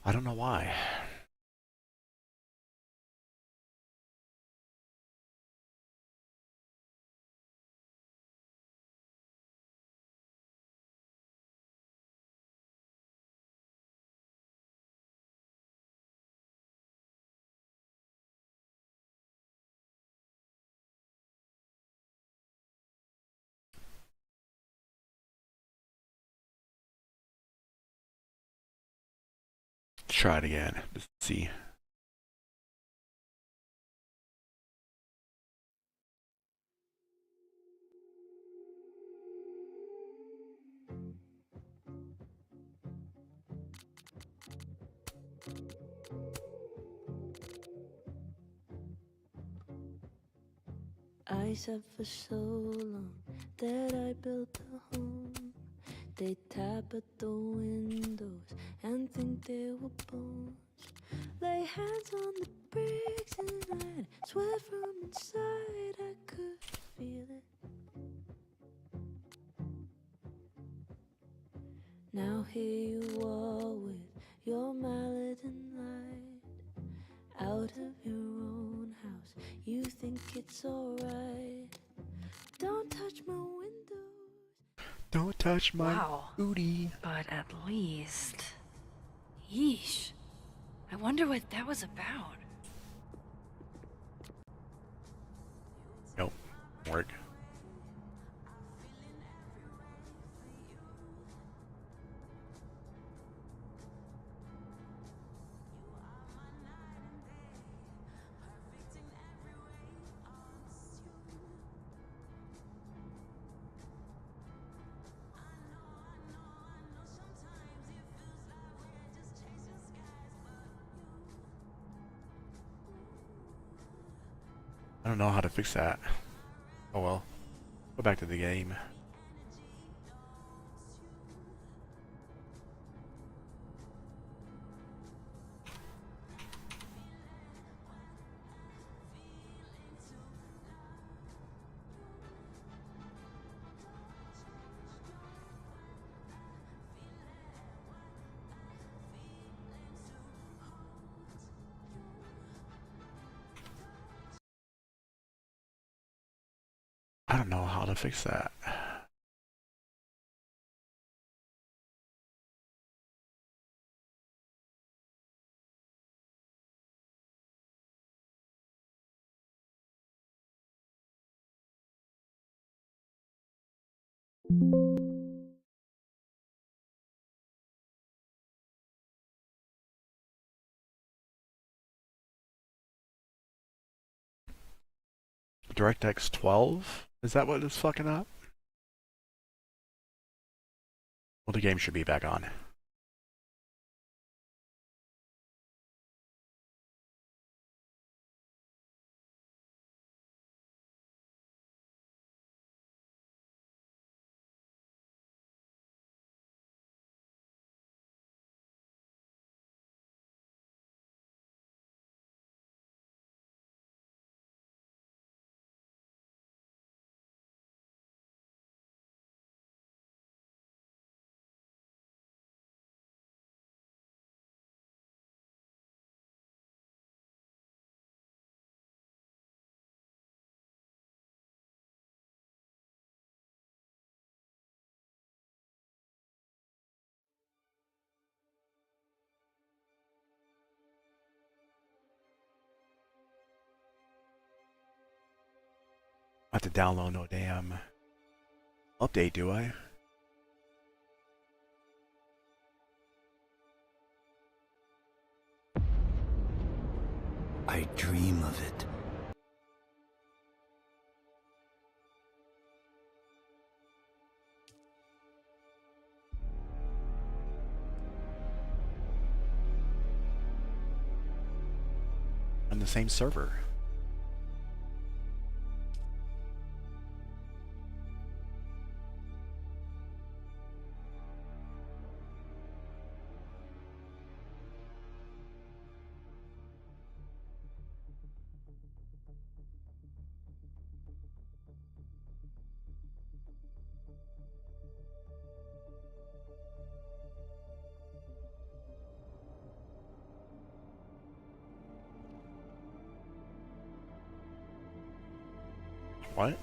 I don't know why. Try it again. Let's see. I said for so long that I built a home. They tap at the windows and think they were bones. Lay hands on the bricks and I'd swear from inside I could feel it. Now here you are with your mallet and light. Out of your own house, you think it's alright. Don't touch my windows. Don't touch my Wow. booty. But at least... Yeesh. I wonder what that was about. Nope. Work. I don't know how to fix that. Oh well. Go back to the game. I don't know how to fix that. DirectX 12? Is that what is fucking up? Well, the game should be back on. I have to download no damn update, do I? I dream of it. On the same server. What?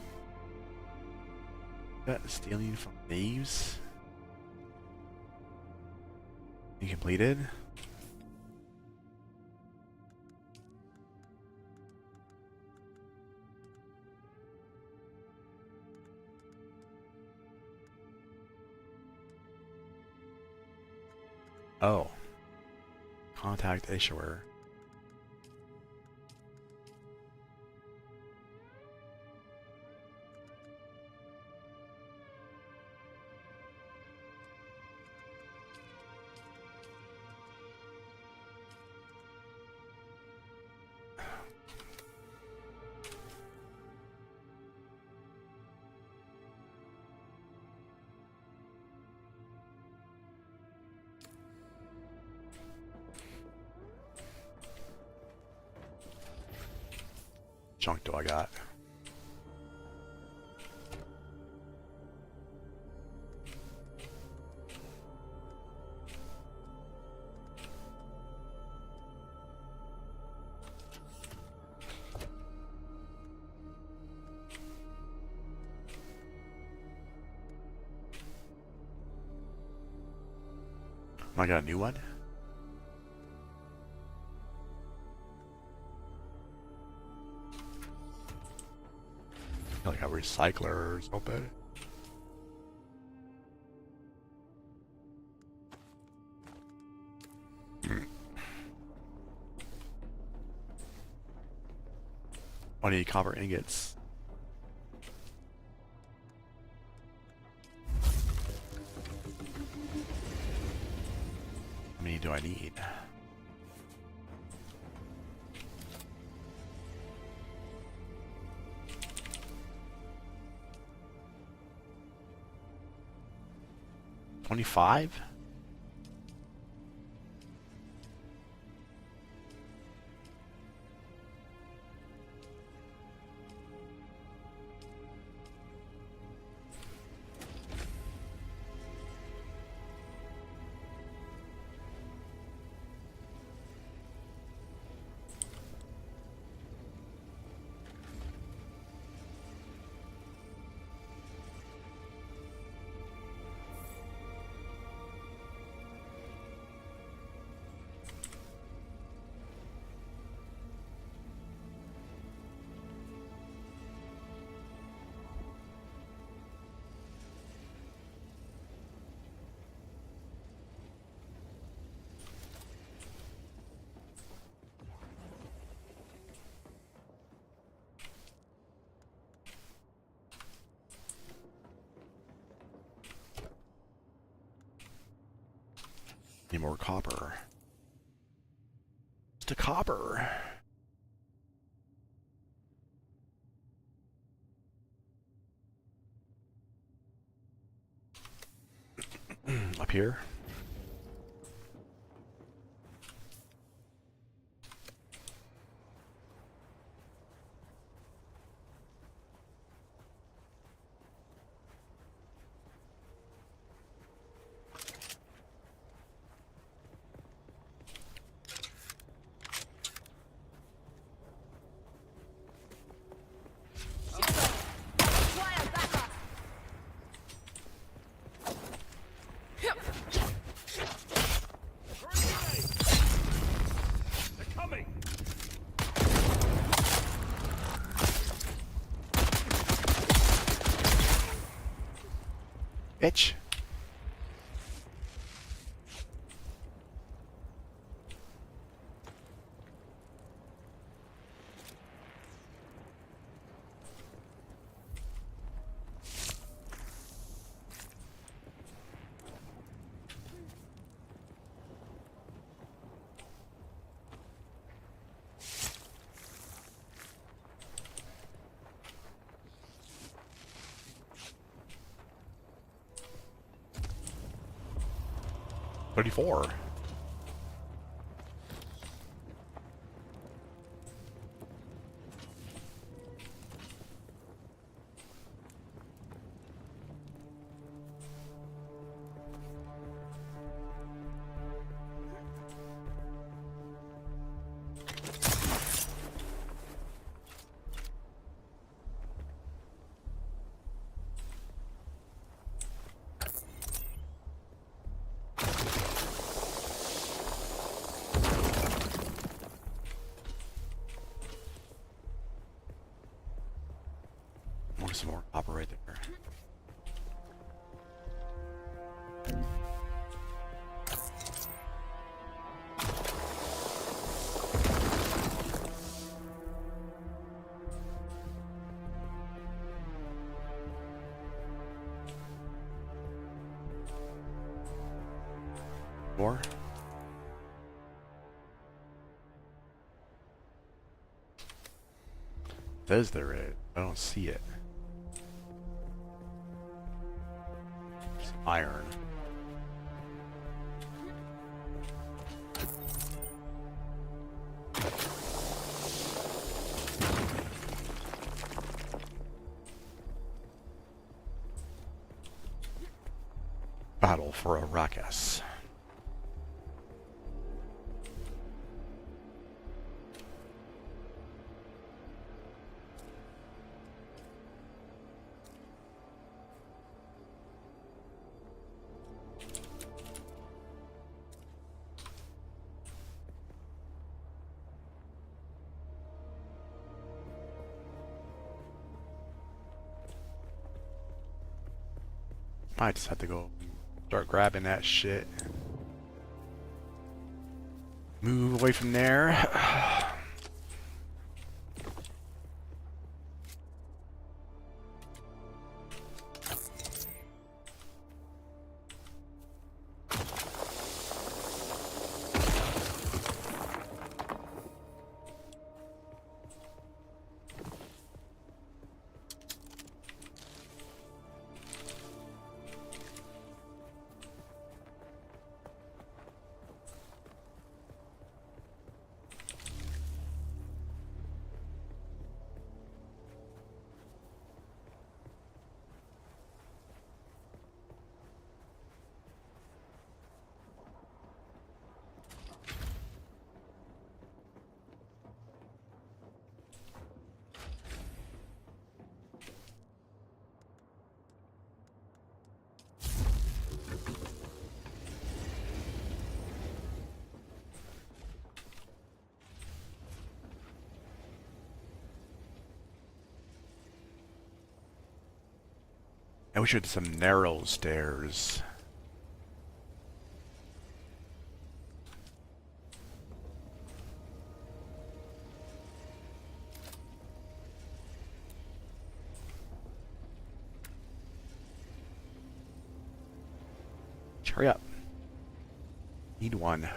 That stealing from thieves? You completed? Oh. Contact issuer. Junk do I got? I got a new one? Like a recycler or something. I need copper ingots. How many do I need? $25? Need more copper. Just a copper. Up here. Bitch. $34. Some more copper right there. More? Says there is. I don't see it. It's iron. Battle for Arrakis. I just have to go start grabbing that shit. Move away from there. I wish we had some narrow stairs. Hurry up. Need one.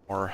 Or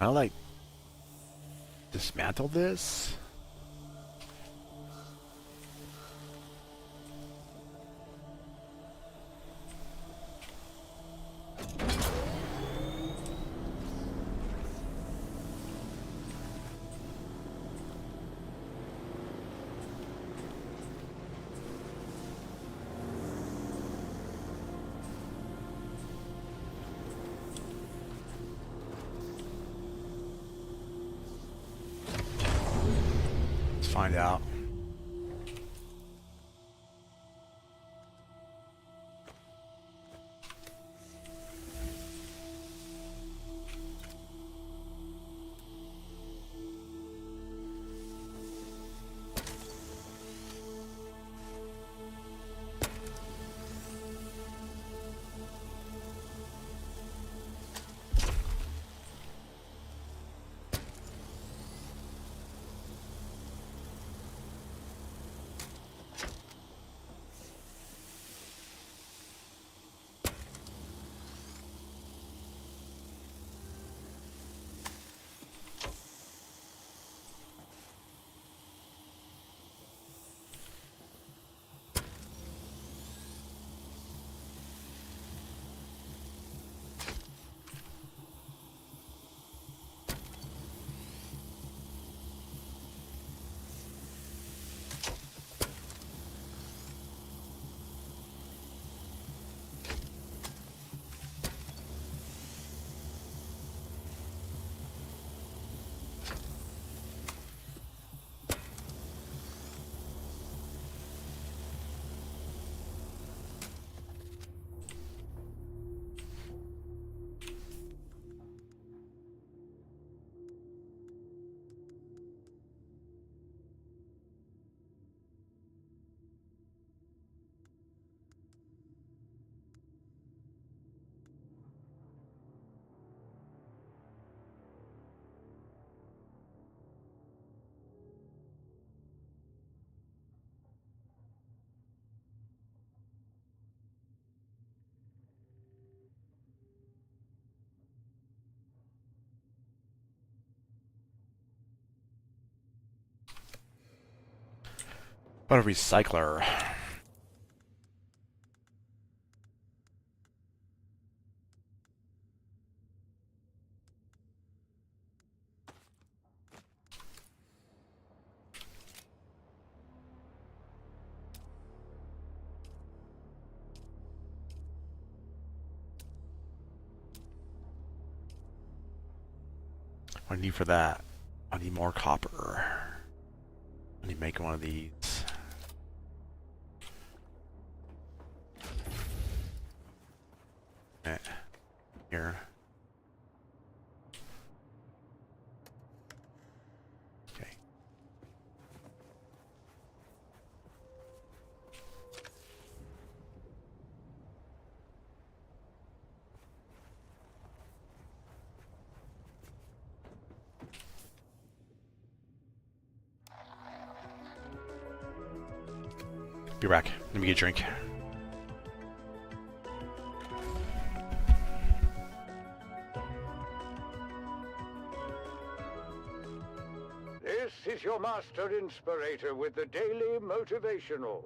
I like dismantle this. Let's find out. What a recycler. What do I need for that? I need more copper. I need to make one of these. Here. Okay. Be back. Let me get a drink. This is your master inspirator with the daily motivational.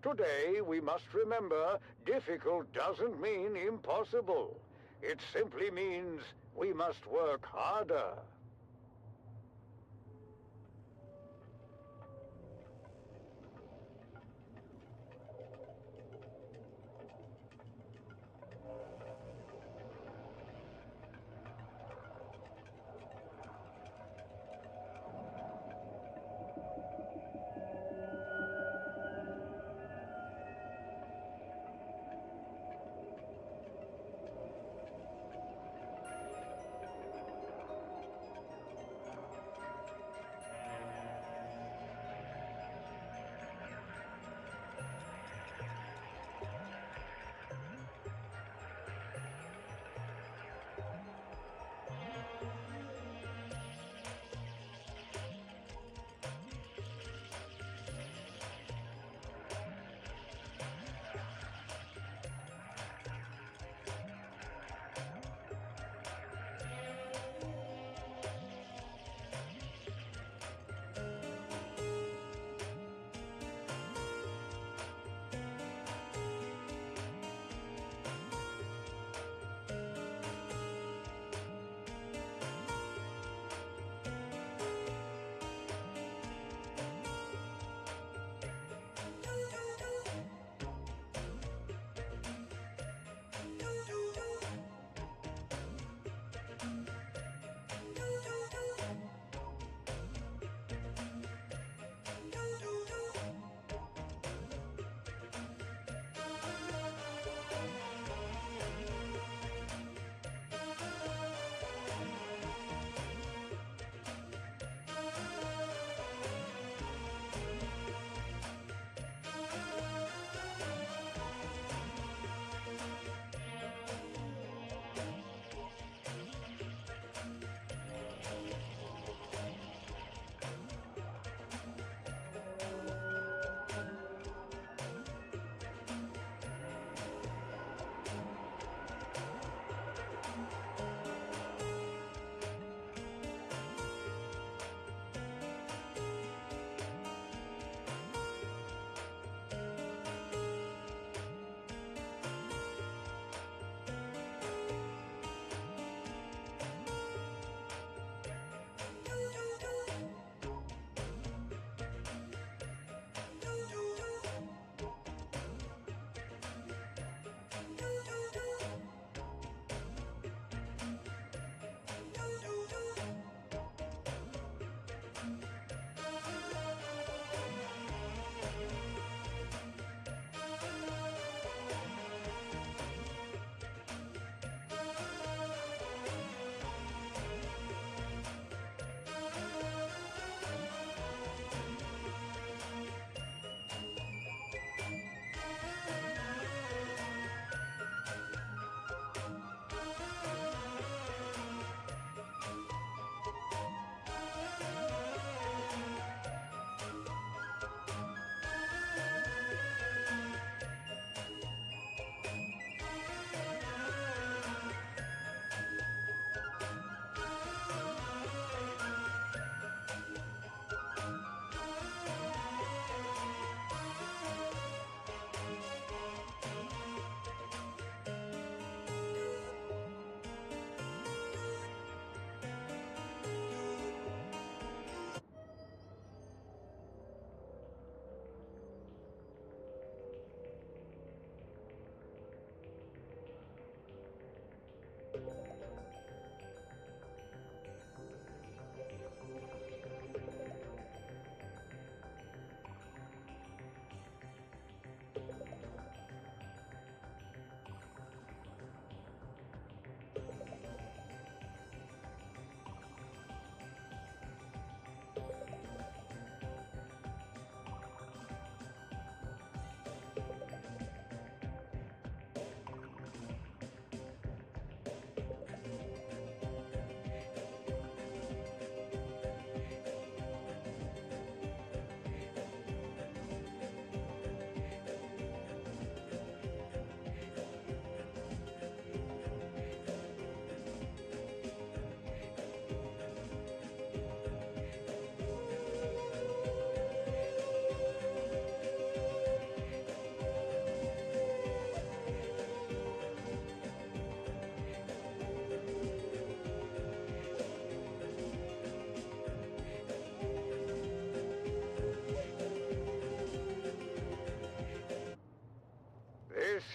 Today, we must remember, difficult doesn't mean impossible. It simply means we must work harder.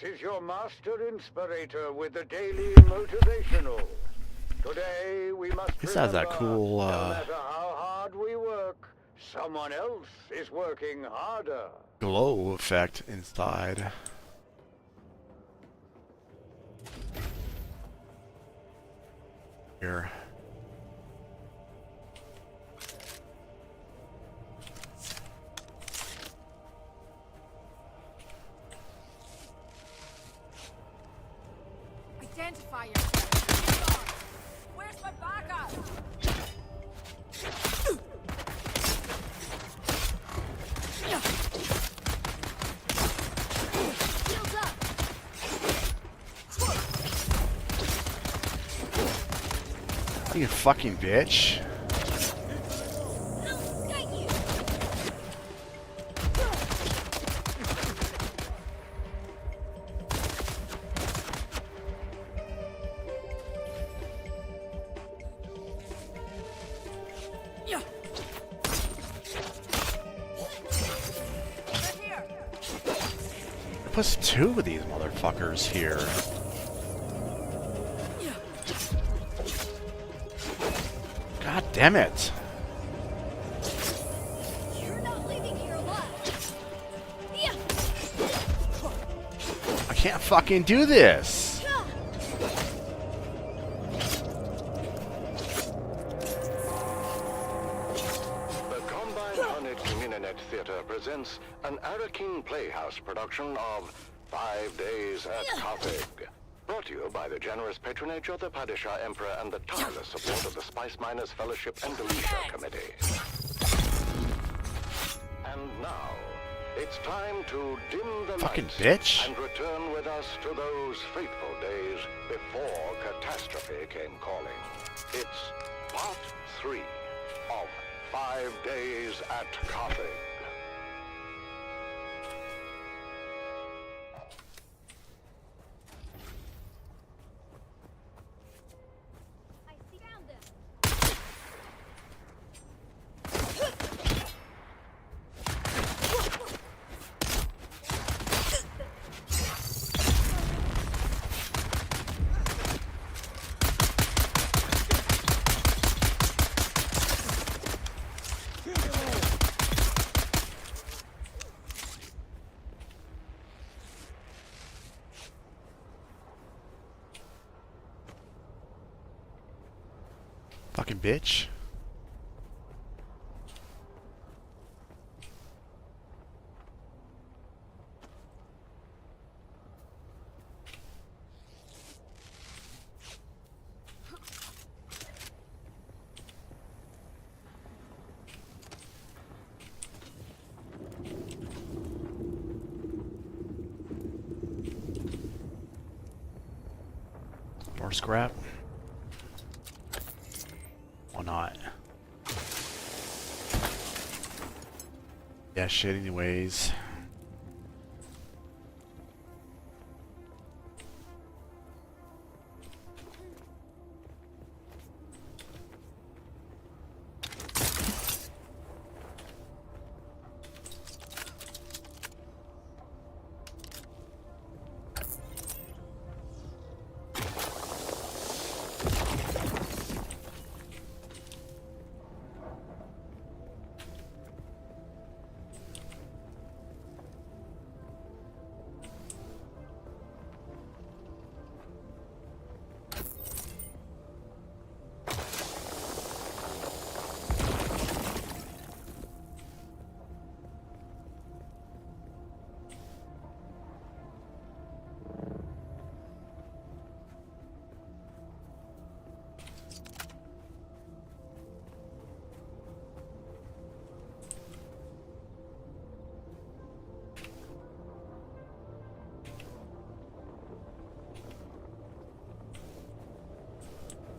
is your master inspirator with the daily motivational. Today we must This has that remember, cool, no matter how hard we work, someone else is working harder. glow effect inside. Here. Identify yourself. Where's my backup? Shields up. You fucking bitch. Plus two of these motherfuckers here. God damn it. You're not leaving here alive. Yeah. I can't fucking do this. The Combine Hunted Communinet Theater presents an Arakin Playhouse production of 5 Days at Carthage. Brought to you by the generous patronage of the Padishah Emperor and the tireless support of the Spice Miners Fellowship and the Leisure Committee. And now, it's time to dim the Fucking lights bitch. and return with us to those fateful days before catastrophe came calling. It's part 3 of 5 Days at Carthage. Fucking bitch. More scrap. Why not? Yeah, shit anyways.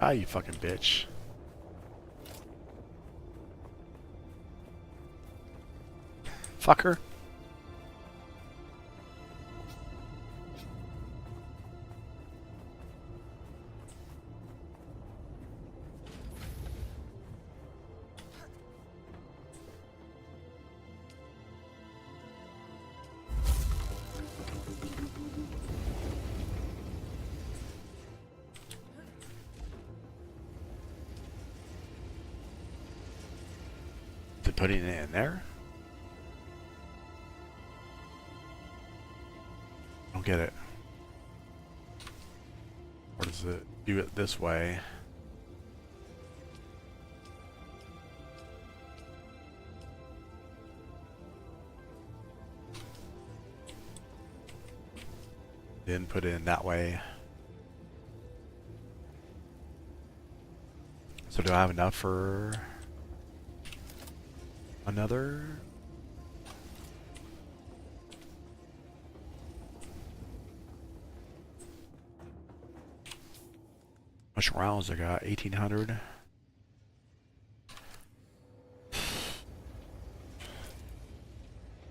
Ah, you fucking bitch. Fucker. Actually putting it in there? I don't get it. Or does it do it this way? Then put it in that way. So do I have enough for another? How much rounds I got? 1800.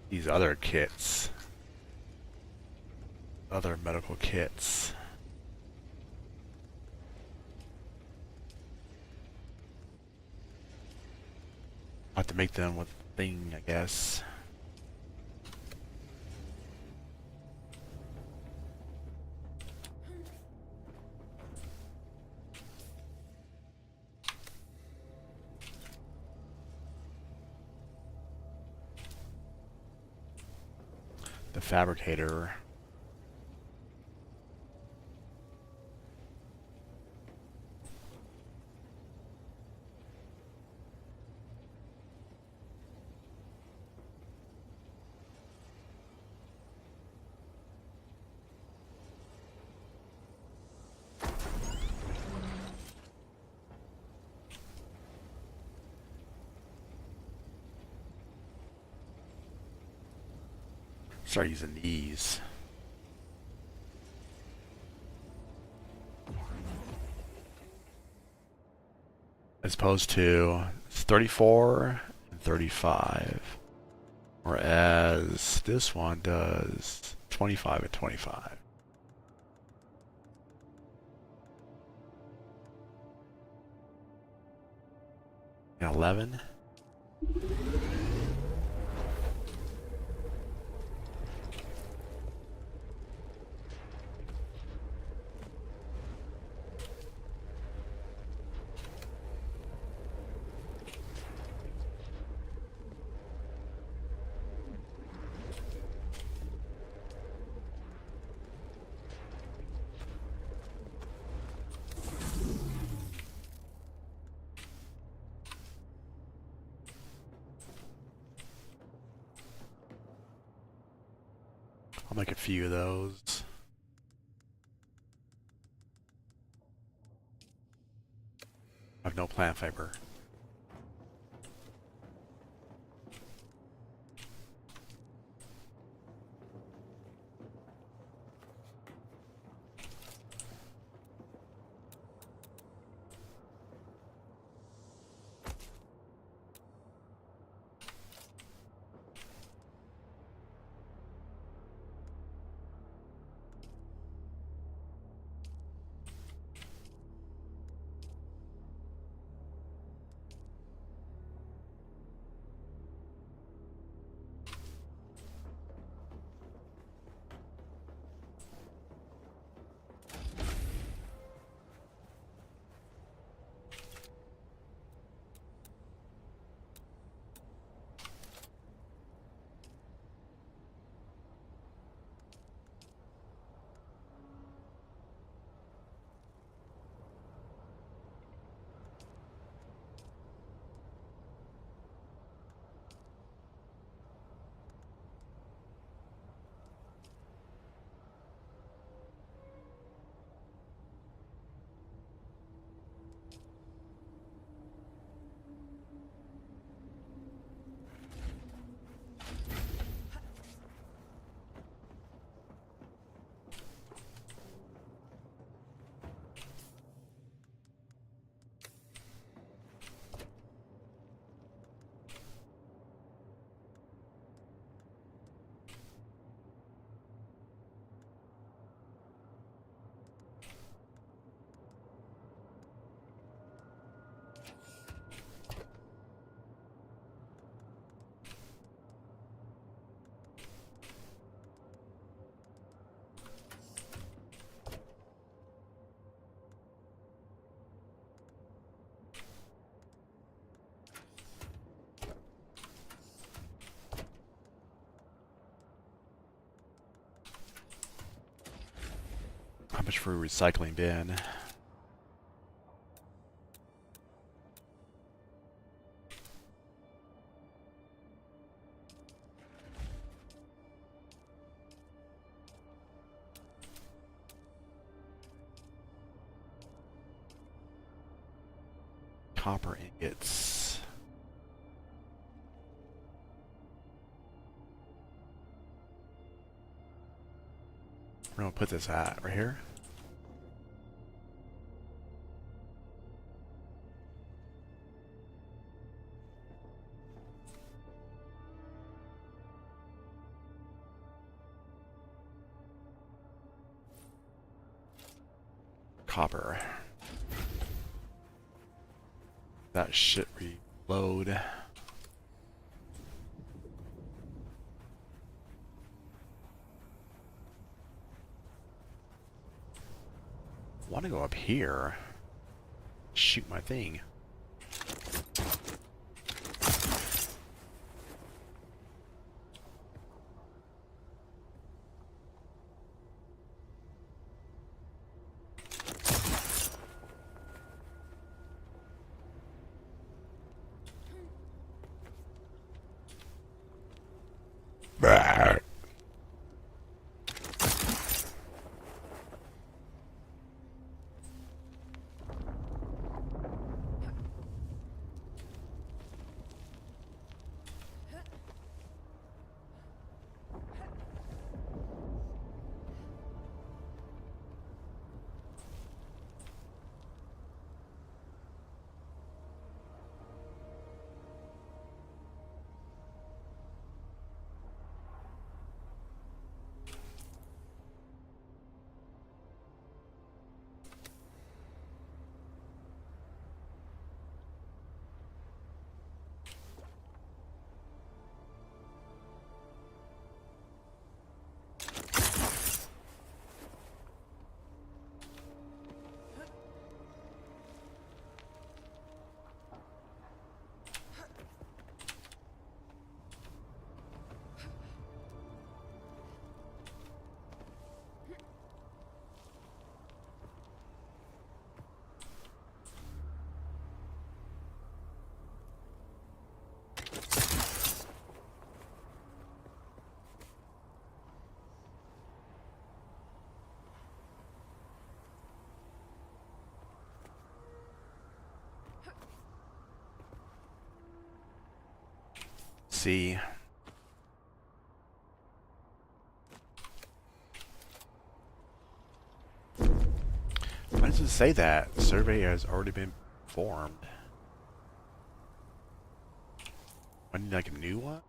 These other kits. Other medical kits. I have to make them with the thing, I guess. The fabricator. Start using these. As opposed to 34 and 35. Whereas this one does 25 and 25. And 11. I'll make a few of those. I have no plant fiber. How much for a recycling bin? Copper ingots. Where do I put this at? Right here? Copper. That shit reload. Want to go up here? Shoot my thing. Bah. See. Why does it say that? The survey has already been formed. I need like a new one?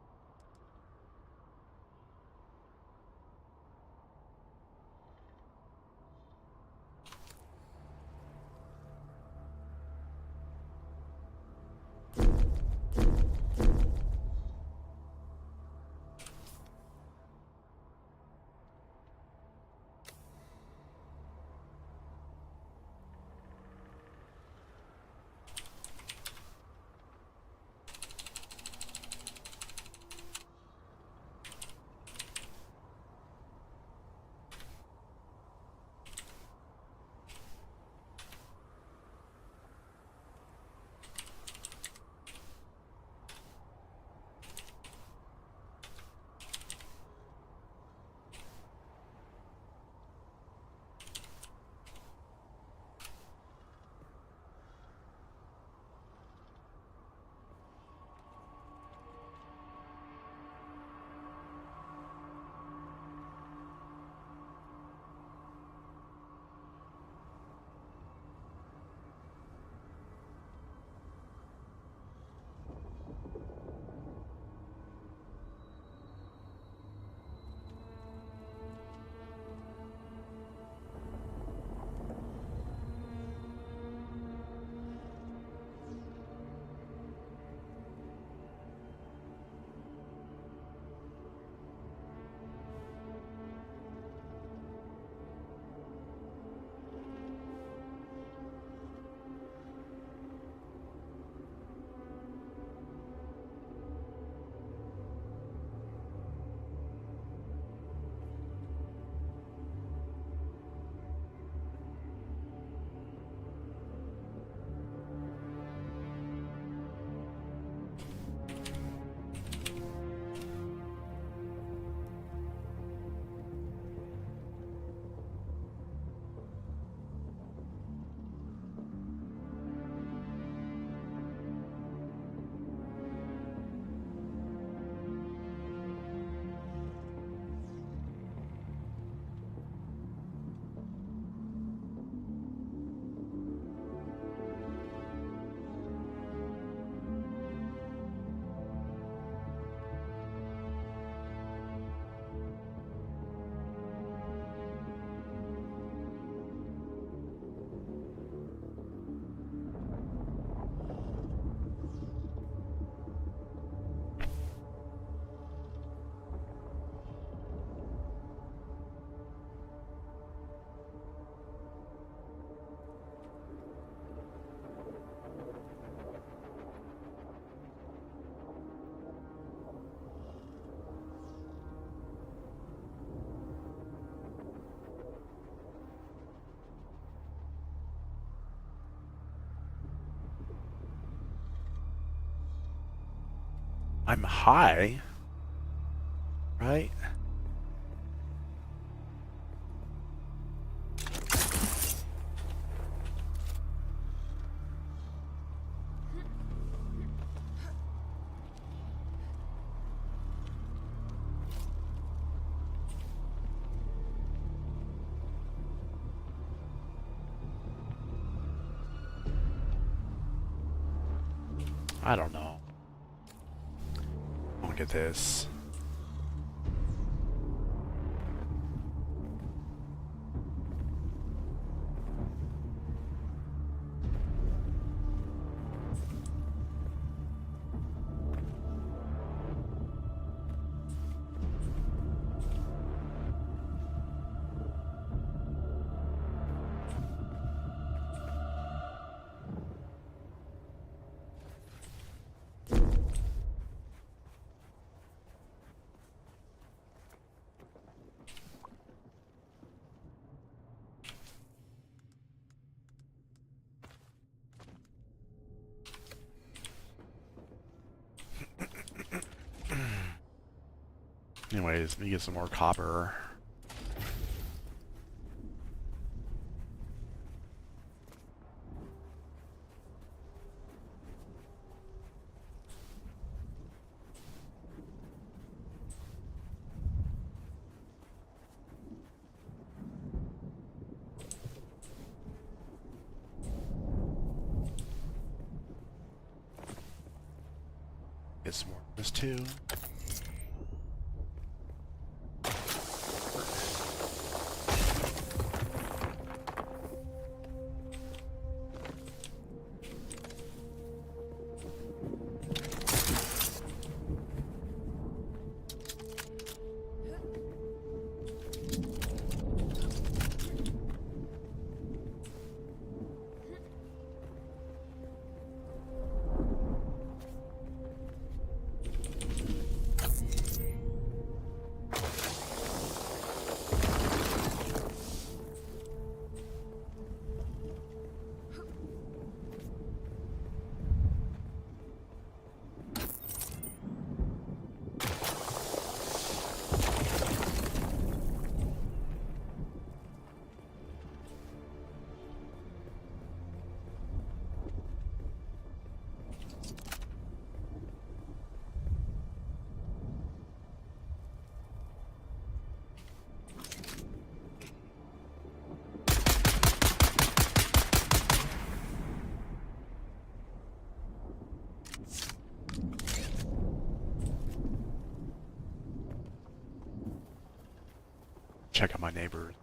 I'm high, right? I don't know. Look at this. Anyways, let me get some more copper. Get some more of this too. Check out my neighbors.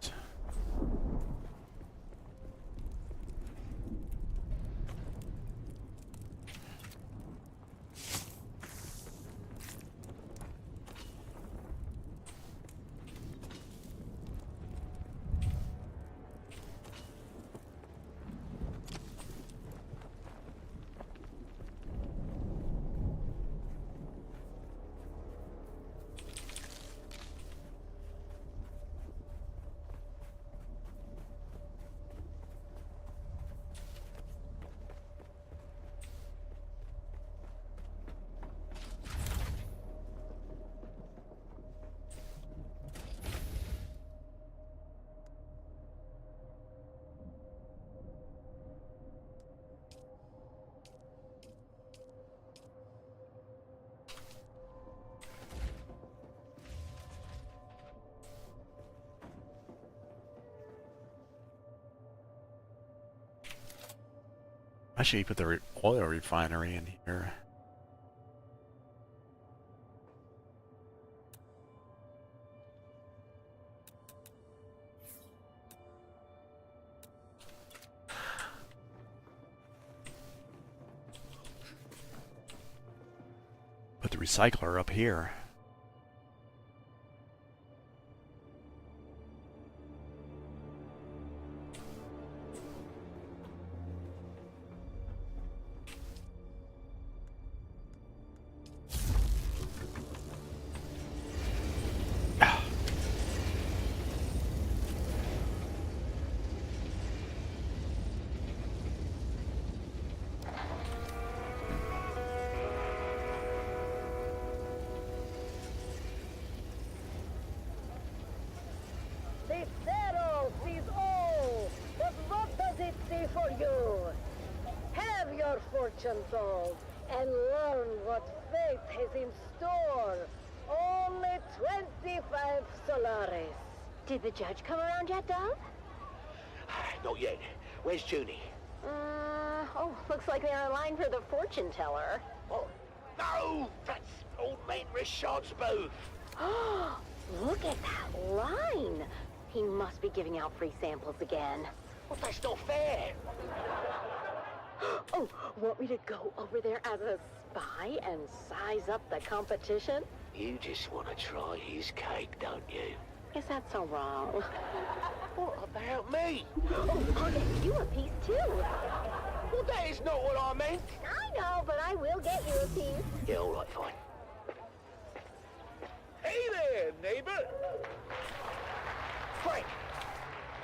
Actually, put the oil refinery in here. Put the recycler up here. fortune told and learn what fate has in store. Only 25 Solaris. Did the judge come around yet, Dove? Not yet. Where's Junie? Looks like they're in line for the fortune teller. Oh, no! That's old man Richard's booth. Look at that line. He must be giving out free samples again. Well, that's not fair. Oh, want me to go over there as a spy and size up the competition? You just want to try his cake, don't you? Is that so wrong? What about me? Oh, I'll get you a piece too. Well, that is not what I meant. I know, but I will get you a piece. Yeah, all right, fine. Hey there, neighbor. Frank,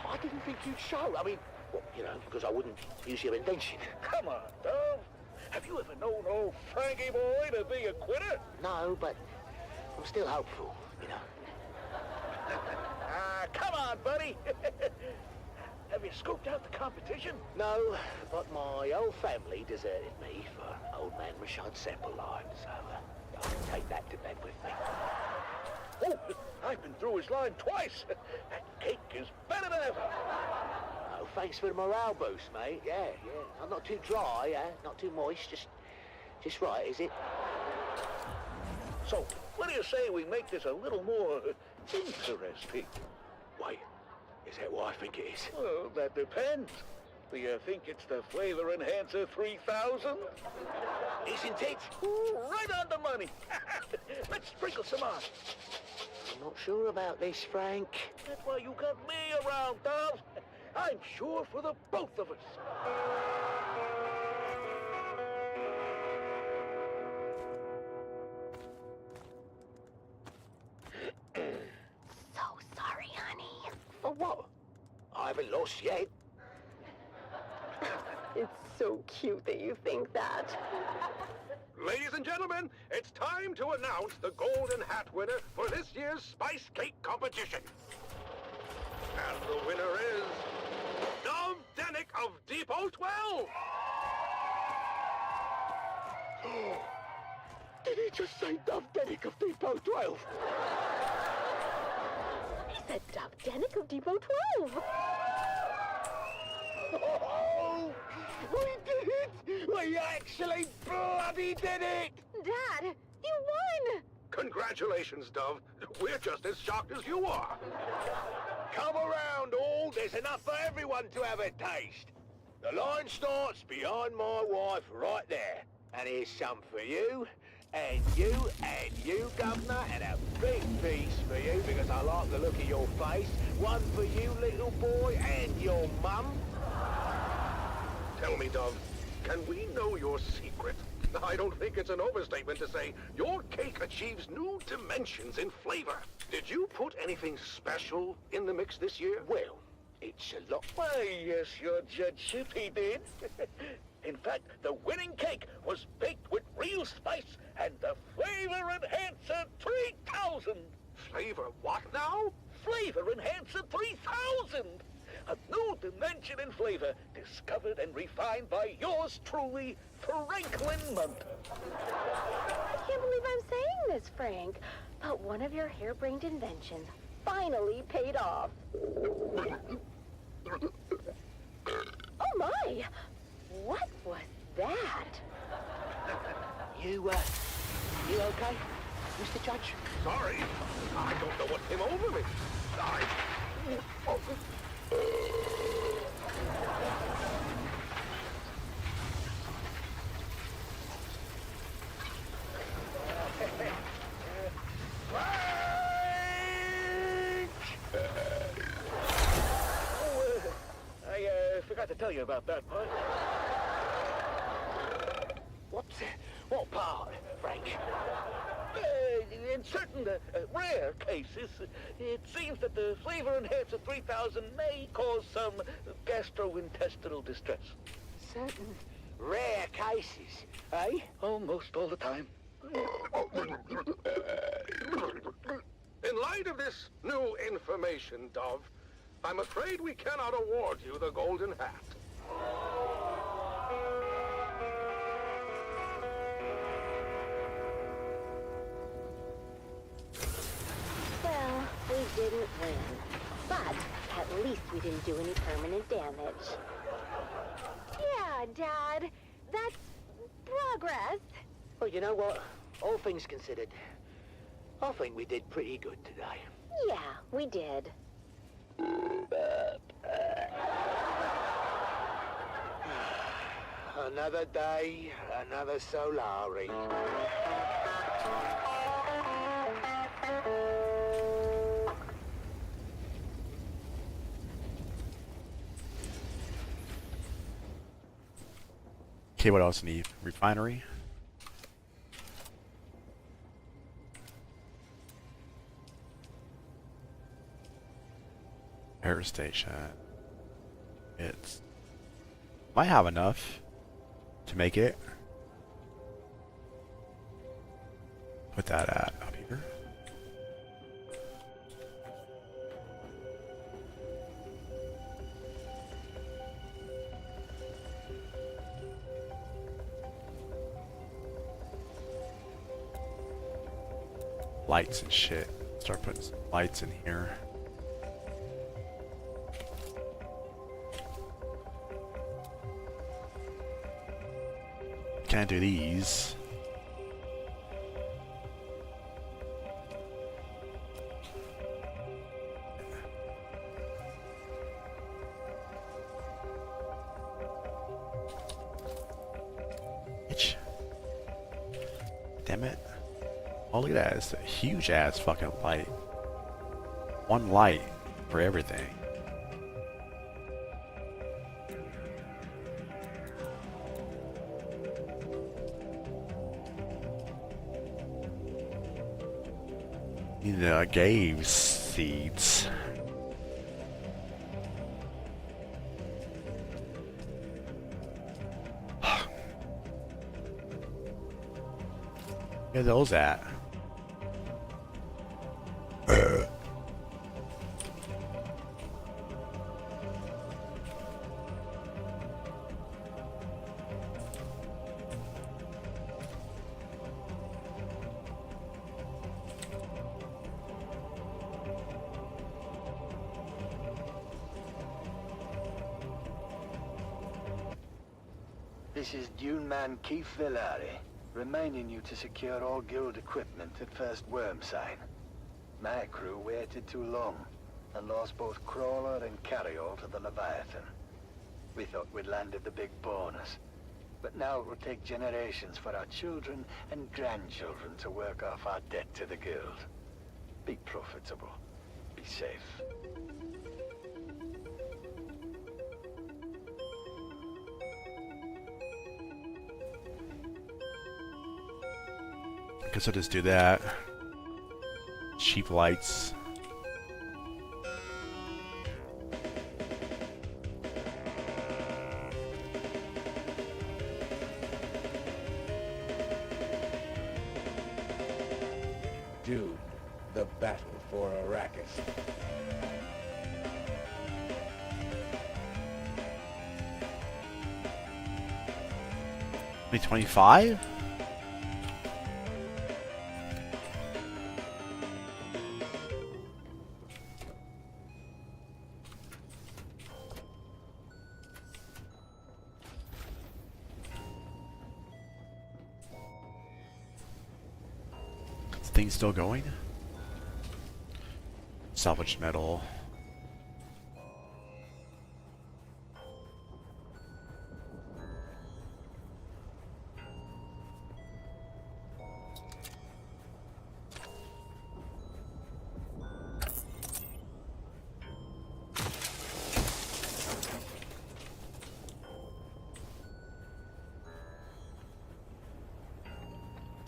I didn't think you'd show. I mean, well, you know, because I wouldn't use your invention. Come on, Dove. Have you ever known old Frankie boy to be a quitter? No, but I'm still hopeful, you know. Come on, buddy. Have you scoped out the competition? No, but my whole family deserted me for old man Richard's sample line, so I can take that to bed with me. Oh, I've been through his line twice. That cake is better than ever. Oh, thanks for the morale boost, mate. Yeah. I'm not too dry, not too moist, just right, is it? So, what do you say we make this a little more interesting? Wait, is that what I think it is? Well, that depends. Do you think it's the Flavor Enhancer 3000? Isn't it? Ooh, right on the money. Let's sprinkle some on. I'm not sure about this, Frank. That's why you got me around, Dove. I'm sure for the both of us. So sorry, honey. For what? I haven't lost yet. It's so cute that you think that. Ladies and gentlemen, it's time to announce the Golden Hat winner for this year's Spice Cake competition. And the winner is Dove Denick of Depot 12. Did he just say Dove Denick of Depot 12? He said Dove Denick of Depot 12. Oh, we did it! We actually bloody did it! Dad, you won! Congratulations, Dove. We're just as shocked as you are. Come around, all. There's enough for everyone to have a taste. The line starts behind my wife right there. And here's some for you, and you, Governor, and a big piece for you because I like the look of your face. One for you, little boy, and your mum. Tell me, Dove, can we know your secret? I don't think it's an overstatement to say your cake achieves new dimensions in flavor. Did you put anything special in the mix this year? Well, it's a lot. Why, yes, your judgeship, he did. In fact, the winning cake was baked with real spice and the Flavor Enhancer 3000. Flavor what now? Flavor Enhancer 3000. A new dimension in flavor, discovered and refined by yours truly, Franklin Munt. I can't believe I'm saying this, Frank, but one of your harebrained inventions finally paid off. Oh my! What was that? You okay, Mr. Judge? Sorry, I don't know what came over me. I forgot to tell you about that part. What part, Frank? In certain rare cases, it seems that the Flavor Enhancer 3000 may cause some gastrointestinal distress. Certain rare cases, eh? Almost all the time. In light of this new information, Dove, I'm afraid we cannot award you the Golden Hat. didn't win. But at least we didn't do any permanent damage. Yeah, Dad. That's progress. Well, you know what? All things considered, I think we did pretty good today. Yeah, we did. Another day, another Solari. Okay, what else need? Refinery? Air station. It's... might have enough to make it. Put that at up here. Lights and shit. Start putting some lights in here. Can't do these. Itch. Damn it. Oh, look at that. It's a huge ass fucking light. One light for everything. Need gave seeds. Where are those at? This is Dune man Keith Villari, reminding you to secure all guild equipment at first worm sign. My crew waited too long and lost both crawler and carryall to the Leviathan. We thought we'd landed the big bonus, but now it will take generations for our children and grandchildren to work off our debt to the guild. Be profitable. Be safe. Guess I'll just do that. Cheap lights. Dune, the battle for Arrakis. Only 25? Thing still going? Salvaged metal.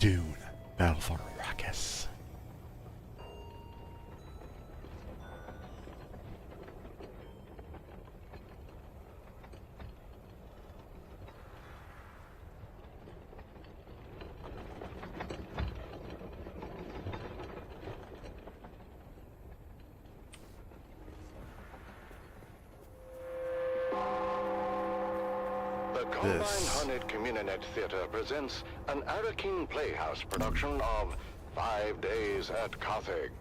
Dune, battle for Arrakis. The Combine Hunted Communinet Theater presents an Arakin Playhouse production of 5 Days at Carthage.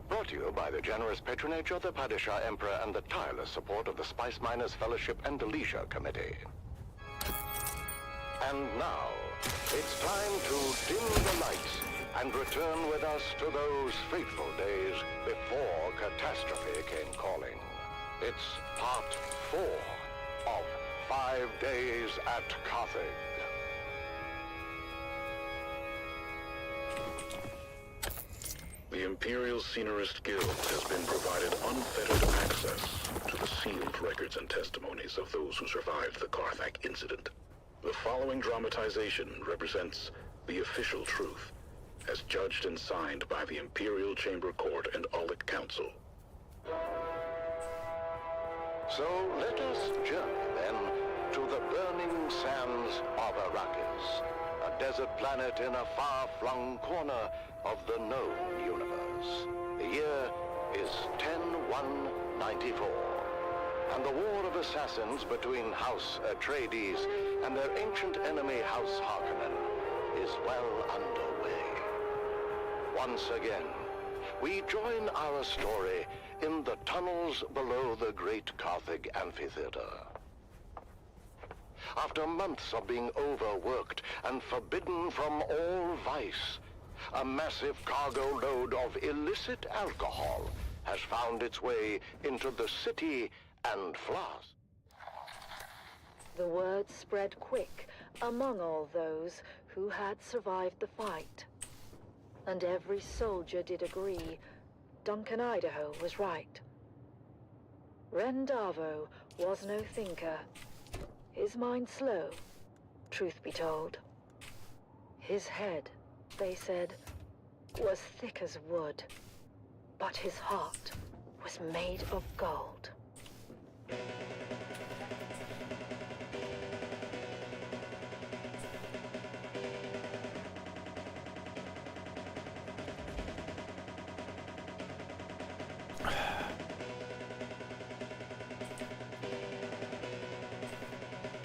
Brought to you by the generous patronage of the Padishah Emperor and the tireless support of the Spice Miners Fellowship and the Leisure Committee. And now, it's time to dim the lights and return with us to those fateful days before catastrophe came calling. It's part 4 of 5 Days at Carthage. The Imperial Scenarist Guild has been provided unfettered access to the sealed records and testimonies of those who survived the Carthage incident. The following dramatization represents the official truth, as judged and signed by the Imperial Chamber Court and Aulic Council. So let us journey then to the burning sands of Arrakis, a desert planet in a far-flung corner of the known universe. The year is 10-1-94, and the war of assassins between House Atreides and their ancient enemy House Harkonnen is well underway. Once again, we join our story in the tunnels below the great Carthage amphitheater. After months of being overworked and forbidden from all vice, a massive cargo load of illicit alcohol has found its way into the city and Flas. The word spread quick among all those who had survived the fight. And every soldier did agree Duncan Idaho was right. Rendavo was no thinker. His mind slow, truth be told. His head, they said, was thick as wood, but his heart was made of gold.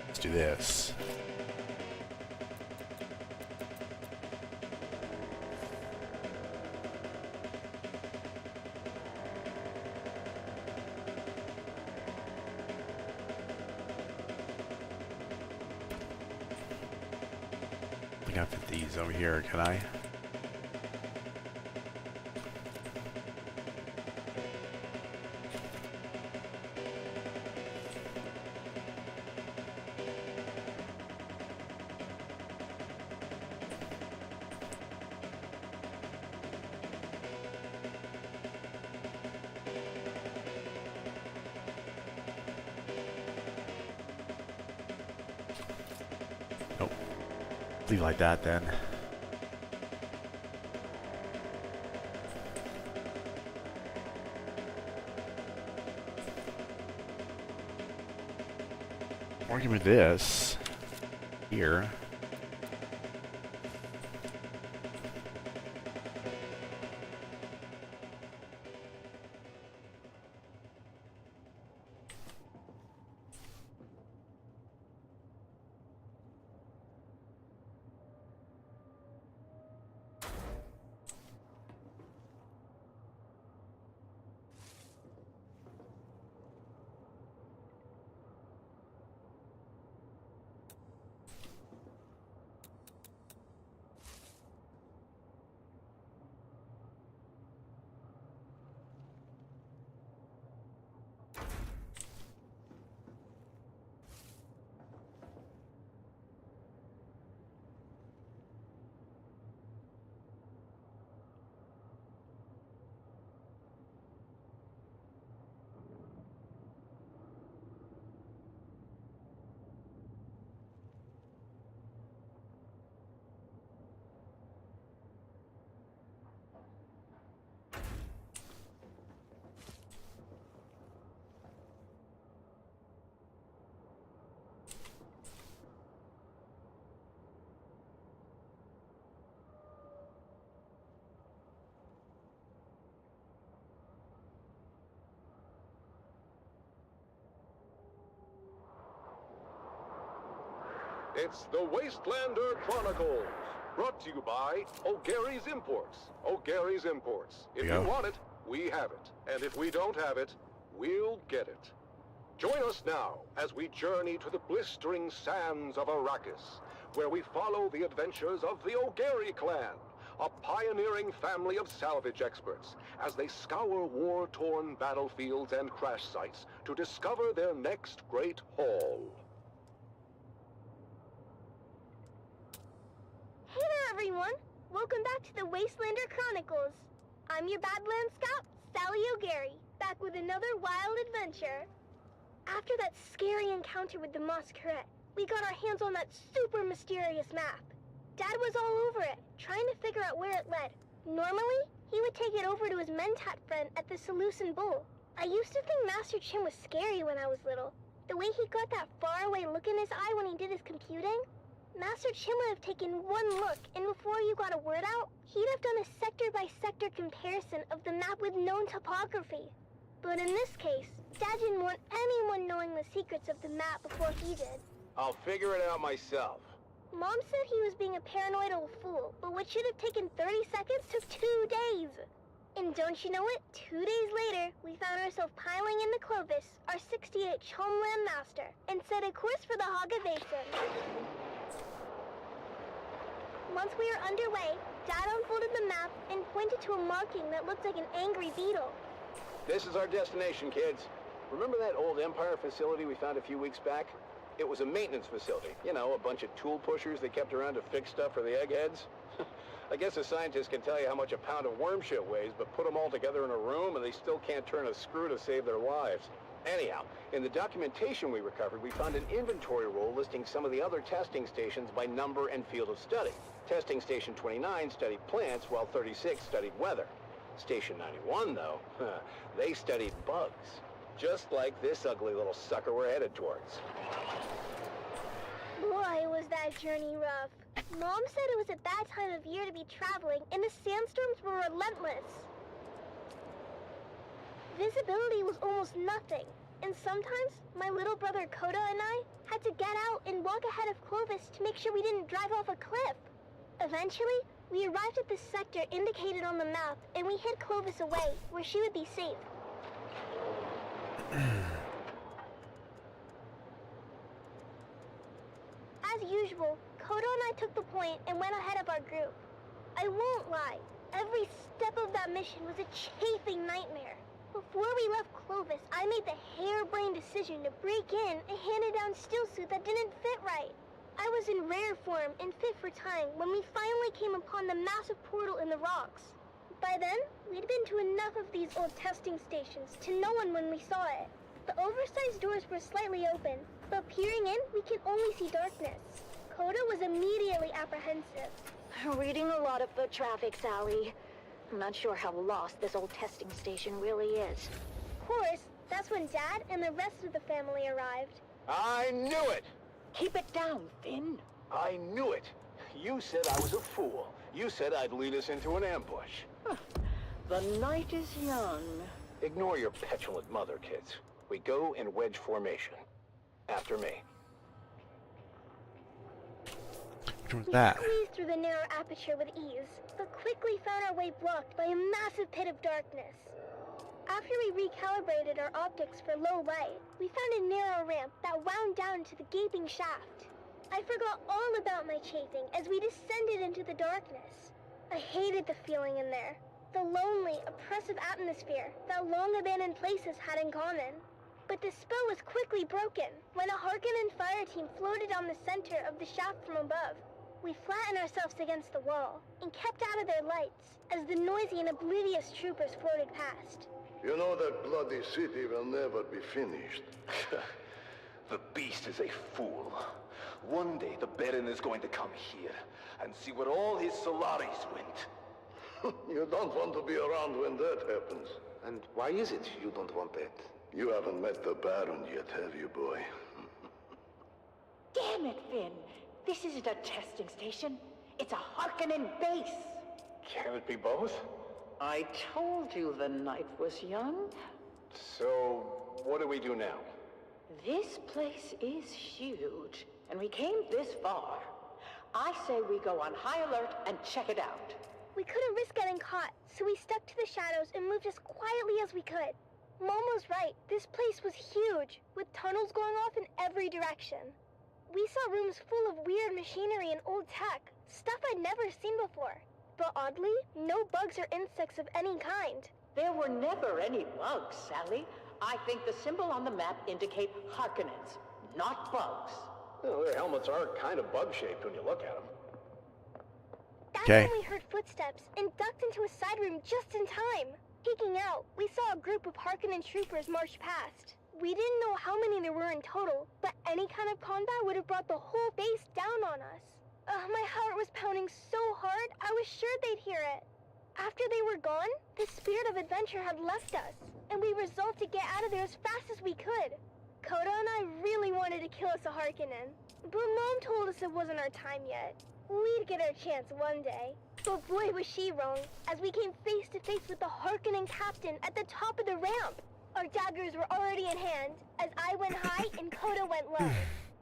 Let's do this. I think I fit these over here, can I? Leave like that then. Working with this here. It's the Wastelander Chronicles, brought to you by O'Gary's Imports. O'Gary's Imports. If you want it, We have it, and if we don't have it, we'll get it. Join us now as we journey to the blistering sands of Arrakis, where we follow the adventures of the O'Gary clan, a pioneering family of salvage experts, as they scour war-torn battlefields and crash sites to discover their next great haul. Hey there, everyone! Welcome back to the Wastelander Chronicles. I'm your Badlands Scout, Sally O'Gary, back with another wild adventure. After that scary encounter with the Masquerade, we got our hands on that super mysterious map. Dad was all over it, trying to figure out where it led. Normally, he would take it over to his Mentat friend at the Seleucid Bull. I used to think Master Chim was scary when I was little. The way he got that faraway look in his eye when he did his computing. Master Chim would have taken one look, and before you got a word out, he'd have done a sector-by-sector comparison of the map with known topography. But in this case, Dad didn't want anyone knowing the secrets of the map before he did. I'll figure it out myself. Mom said he was being a paranoid old fool, but what should have taken 30 seconds took 2 days. And don't you know it, 2 days later, we found ourselves piling into Clovis, our 68th homeland master, and set a course for the Haga Basin. Once we were underway, Dad unfolded the map and pointed to a marking that looked like an angry beetle. This is our destination, kids. Remember that old Empire facility we found a few weeks back? It was a maintenance facility. You know, a bunch of tool pushers they kept around to fix stuff for the eggheads. I guess a scientist can tell you how much a pound of worm shit weighs, but put them all together in a room and they still can't turn a screw to save their lives. Anyhow, in the documentation we recovered, we found an inventory roll listing some of the other testing stations by number and field of study. Testing Station 29 studied plants, while 36 studied weather. Station 91, though, they studied bugs. Just like this ugly little sucker we're headed towards. Boy, was that journey rough. Mom said it was a bad time of year to be traveling, and the sandstorms were relentless. Visibility was almost nothing, and sometimes my little brother Coda and I had to get out and walk ahead of Clovis to make sure we didn't drive off a cliff. Eventually, we arrived at the sector indicated on the map, and we hid Clovis away, where she would be safe. As usual, Kodo and I took the point and went ahead of our group. I won't lie, every step of that mission was a chafing nightmare. Before we left Clovis, I made the harebrained decision to break in a handed-down steel suit that didn't fit right. I was in rare form and fit for time when we finally came upon the massive portal in the rocks. By then, we'd been to enough of these old testing stations to know when we saw it. The oversized doors were slightly open, but peering in, we could only see darkness. Coda was immediately apprehensive. Reading a lot of foot traffic, Sally. I'm not sure how lost this old testing station really is. Of course, that's when Dad and the rest of the family arrived. I knew it! Keep it down, Finn. I knew it. You said I was a fool. You said I'd lead us into an ambush. The night is young. Ignore your petulant mother, kids. We go in wedge formation. After me. Which one's that? We squeezed through the narrow aperture with ease, but quickly found our way blocked by a massive pit of darkness. After we recalibrated our optics for low light, we found a narrow ramp that wound down to the gaping shaft. I forgot all about my chafing as we descended into the darkness. I hated the feeling in there, the lonely, oppressive atmosphere that long-abandoned places had in common. But the spell was quickly broken when a Harkonnen fire team floated down the center of the shaft from above. We flattened ourselves against the wall and kept out of their lights as the noisy and oblivious troopers floated past. You know that bloody city will never be finished. The beast is a fool. One day the Baron is going to come here and see where all his Solaris went. You don't want to be around when that happens. And why is it you don't want that? You haven't met the Baron yet, have you, boy? Damn it, Finn. This isn't a testing station. It's a Harkonnen base. Can it be both? I told you the night was young. So, what do we do now? This place is huge, and we came this far. I say we go on high alert and check it out. We couldn't risk getting caught, so we stuck to the shadows and moved as quietly as we could. Mom was right. This place was huge, with tunnels going off in every direction. We saw rooms full of weird machinery and old tech, stuff I'd never seen before. But oddly, no bugs or insects of any kind. There were never any bugs, Sally. I think the symbol on the map indicate Harkonnens, not bugs. Well, their helmets are kind of bug-shaped when you look at them. That's when we heard footsteps and ducked into a side room just in time. Peeking out, we saw a group of Harkonnen troopers march past. We didn't know how many there were in total, but any kind of combat would have brought the whole base down on us. My heart was pounding so hard, I was sure they'd hear it. After they were gone, the spirit of adventure had left us, and we resolved to get out of there as fast as we could. Coda and I really wanted to kill us a Harkonnen, but Mom told us it wasn't our time yet. We'd get our chance one day. But boy was she wrong, as we came face to face with the Harkonnen captain at the top of the ramp. Our daggers were already in hand, as I went high and Coda went low.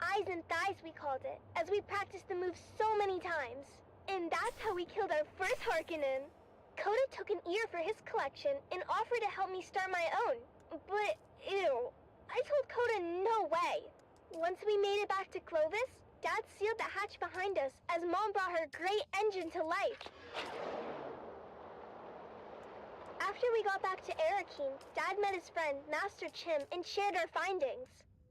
Eyes and thighs, we called it, as we practiced the move so many times. And that's how we killed our first Harkonnen. Coda took an ear for his collection and offered to help me start my own. But, ew, I told Coda no way. Once we made it back to Clovis, Dad sealed the hatch behind us as Mom brought her great engine to life. After we got back to Arakeen, Dad met his friend, Master Chim, and shared our findings.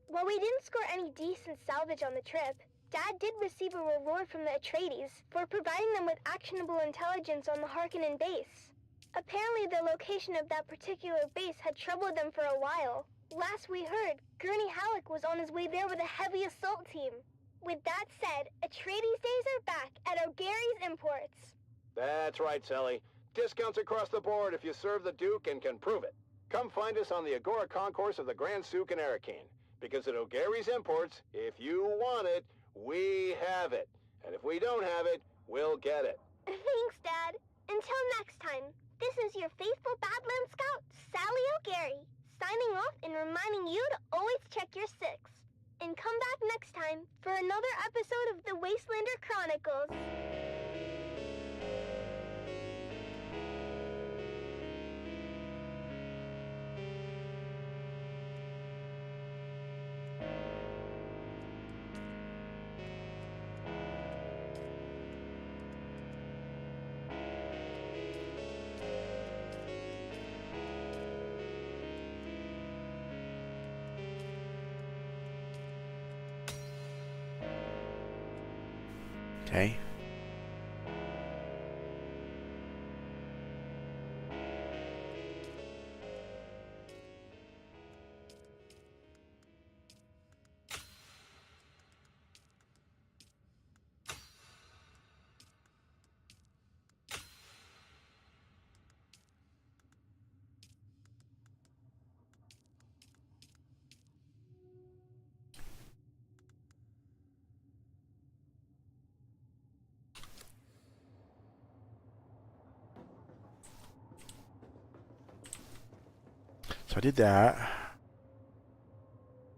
While we didn't score any decent salvage on the trip, Dad did receive a reward from the Atreides for providing them with actionable intelligence on the Harkonnen base. Apparently the location of that particular base had troubled them for a while. Last we heard, Gurney Halleck was on his way there with a heavy assault team. With that said, Atreides days are back at O'Gary's Imports. That's right, Sally. Discounts across the board if you serve the Duke and can prove it. Come find us on the Agora Concourse of the Grand Souk in Arakeen. Because at O'Gary's Imports, if you want it, we have it. And if we don't have it, we'll get it. Thanks, Dad. Until next time, this is your faithful Badland Scout, Sally O'Gary, signing off and reminding you to always check your six. And come back next time for another episode of the Wastelander Chronicles. Okay. So I did that.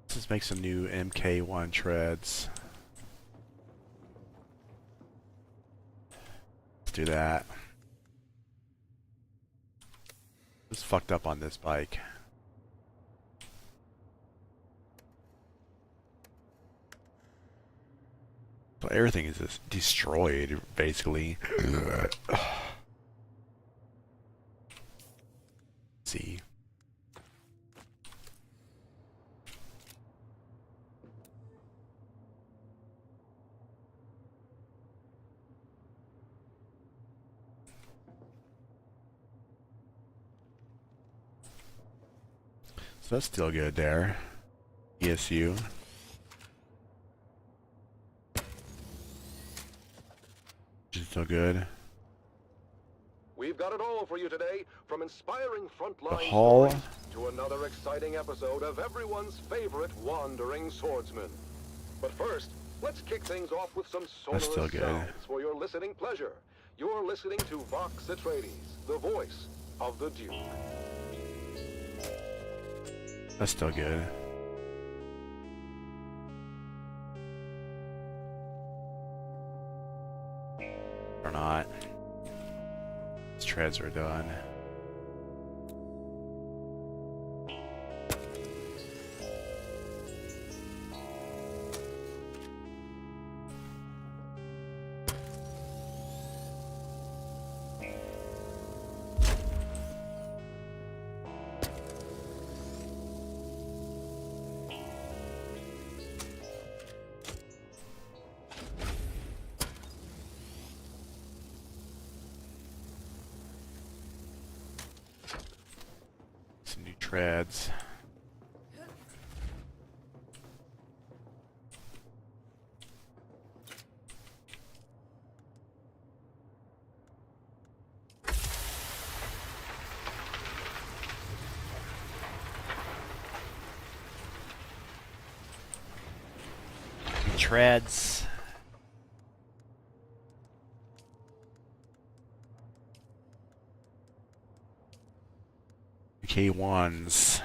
Let's just make some new MK1 treads. Let's do that. It's fucked up on this bike. So everything is just destroyed, basically. See. So that's still good there. ESU. Which is still good. We've got it all for you today, from inspiring frontline hull. stories to another exciting episode of everyone's favorite wandering swordsman. But first, let's kick things off with some sonorous That's still good. sounds for your listening pleasure. You're listening to Vox Atreides, the voice of the Duke. That's still good. Or not. treads are done. Some new treads. New treads. K1s.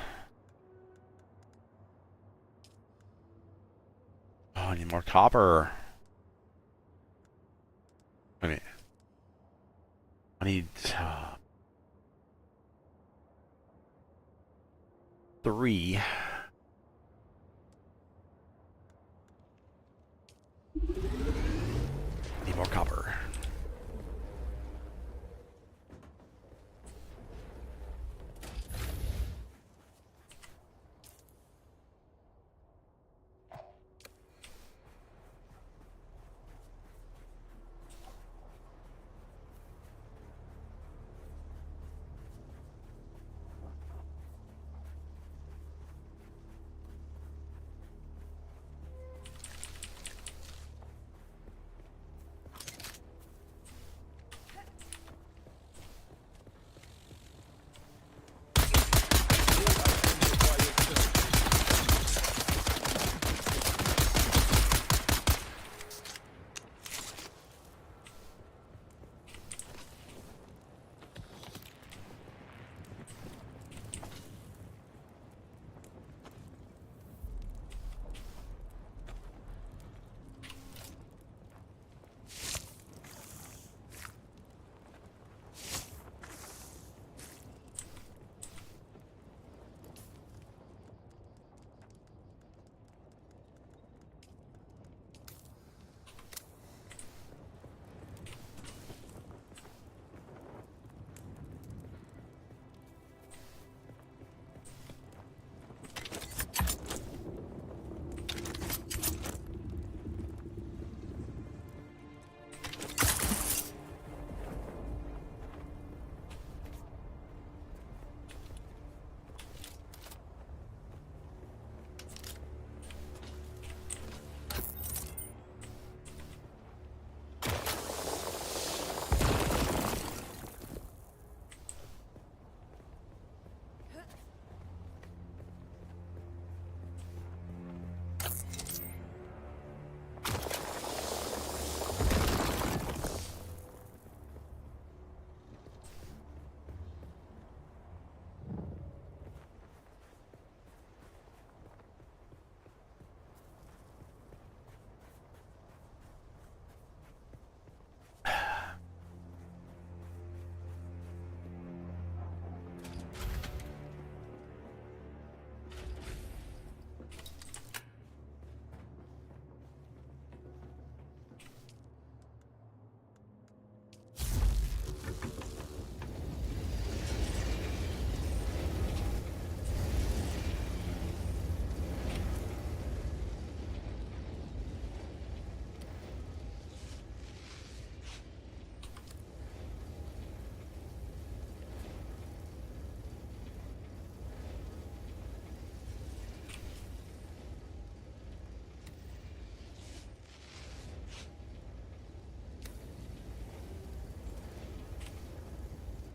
Oh, I need more copper. I mean, I need 3. Need more copper.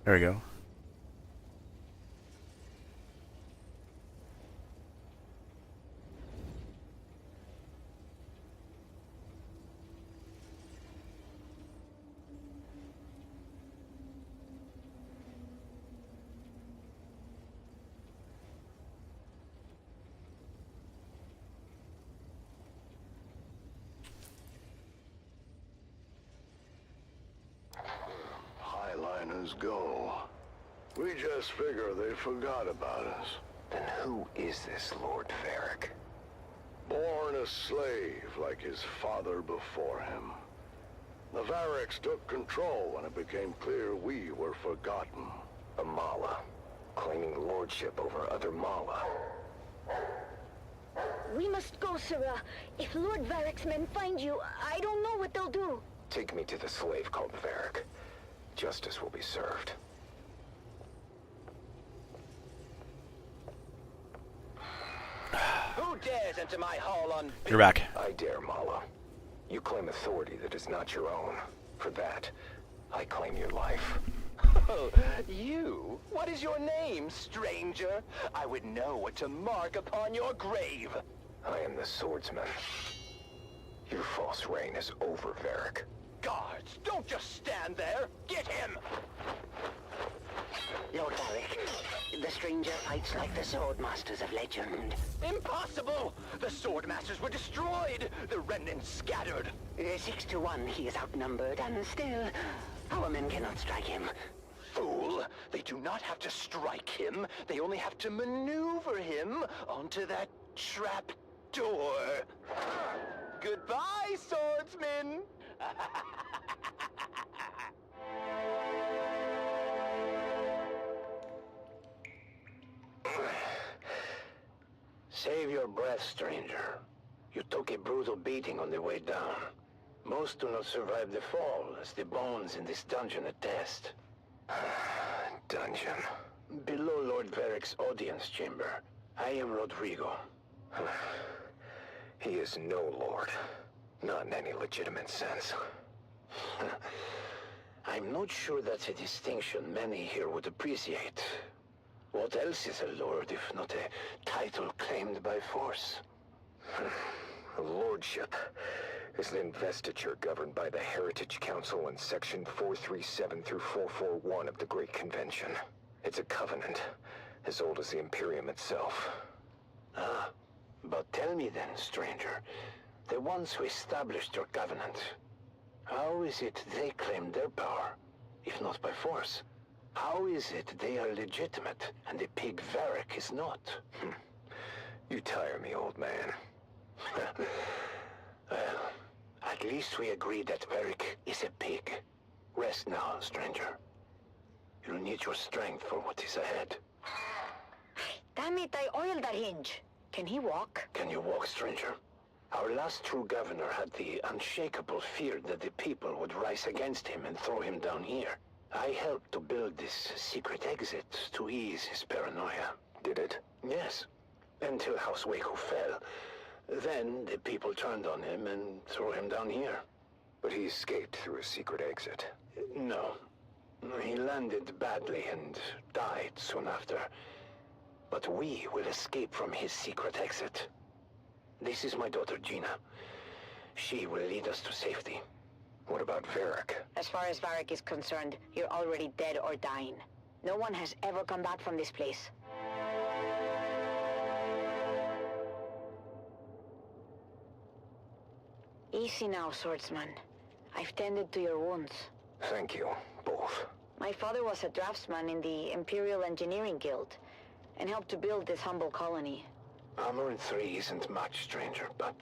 There we go. prisoners go. We just figure they forgot about us. Then who is this Lord Varric? Born a slave like his father before him. The Varrics took control when it became clear we were forgotten. A Mala, claiming lordship over other Mala. We must go, Sirrah. If Lord Varric's men find you, I don't know what they'll do. Take me to the slave called Varric. Justice will be served. Who dares enter my hall on... You're back. I dare, Mala. You claim authority that is not your own. For that, I claim your life. You? What is your name, stranger? I would know what to mark upon your grave. I am the swordsman. Your false reign is over, Varric. Guards, don't just stand there. Get him! Lord Varric, the stranger fights like the swordmasters of legend. Impossible! The swordmasters were destroyed. The remnants scattered. 6 to 1, he is outnumbered, and still, our men cannot strike him. Fool! They do not have to strike him. They only have to maneuver him onto that trap door. Goodbye, swordsman! Save your breath, stranger. You took a brutal beating on the way down. Most do not survive the fall, as the bones in this dungeon attest. Dungeon. Below Lord Varric's audience chamber, I am Rodrigo. He is no lord. Not in any legitimate sense. I'm not sure that's a distinction many here would appreciate. What else is a lord if not a title claimed by force? A lordship is an investiture governed by the Heritage Council in Section 437 through 441 of the Great Convention. It's a covenant, as old as the Imperium itself. Ah, but tell me then, stranger, the ones who established your covenant, how is it they claim their power, if not by force? How is it they are legitimate, and the pig Varric is not? You tire me, old man. Well, at least we agree that Varric is a pig. Rest now, stranger. You'll need your strength for what is ahead. Damn it, I oiled that hinge. Can he walk? Can you walk, stranger? Our last true governor had the unshakable fear that the people would rise against him and throw him down here. I helped to build this secret exit to ease his paranoia. Did it? Yes. Until House Waco fell. Then the people turned on him and threw him down here. But he escaped through a secret exit. No. He landed badly and died soon after. But we will escape from his secret exit. This is my daughter, Gina. She will lead us to safety. What about Varric? As far as Varric is concerned, you're already dead or dying. No one has ever come back from this place. Easy now, swordsman. I've tended to your wounds. Thank you, both. My father was a draftsman in the Imperial Engineering Guild and helped to build this humble colony. Armor in 3 isn't much, stranger, but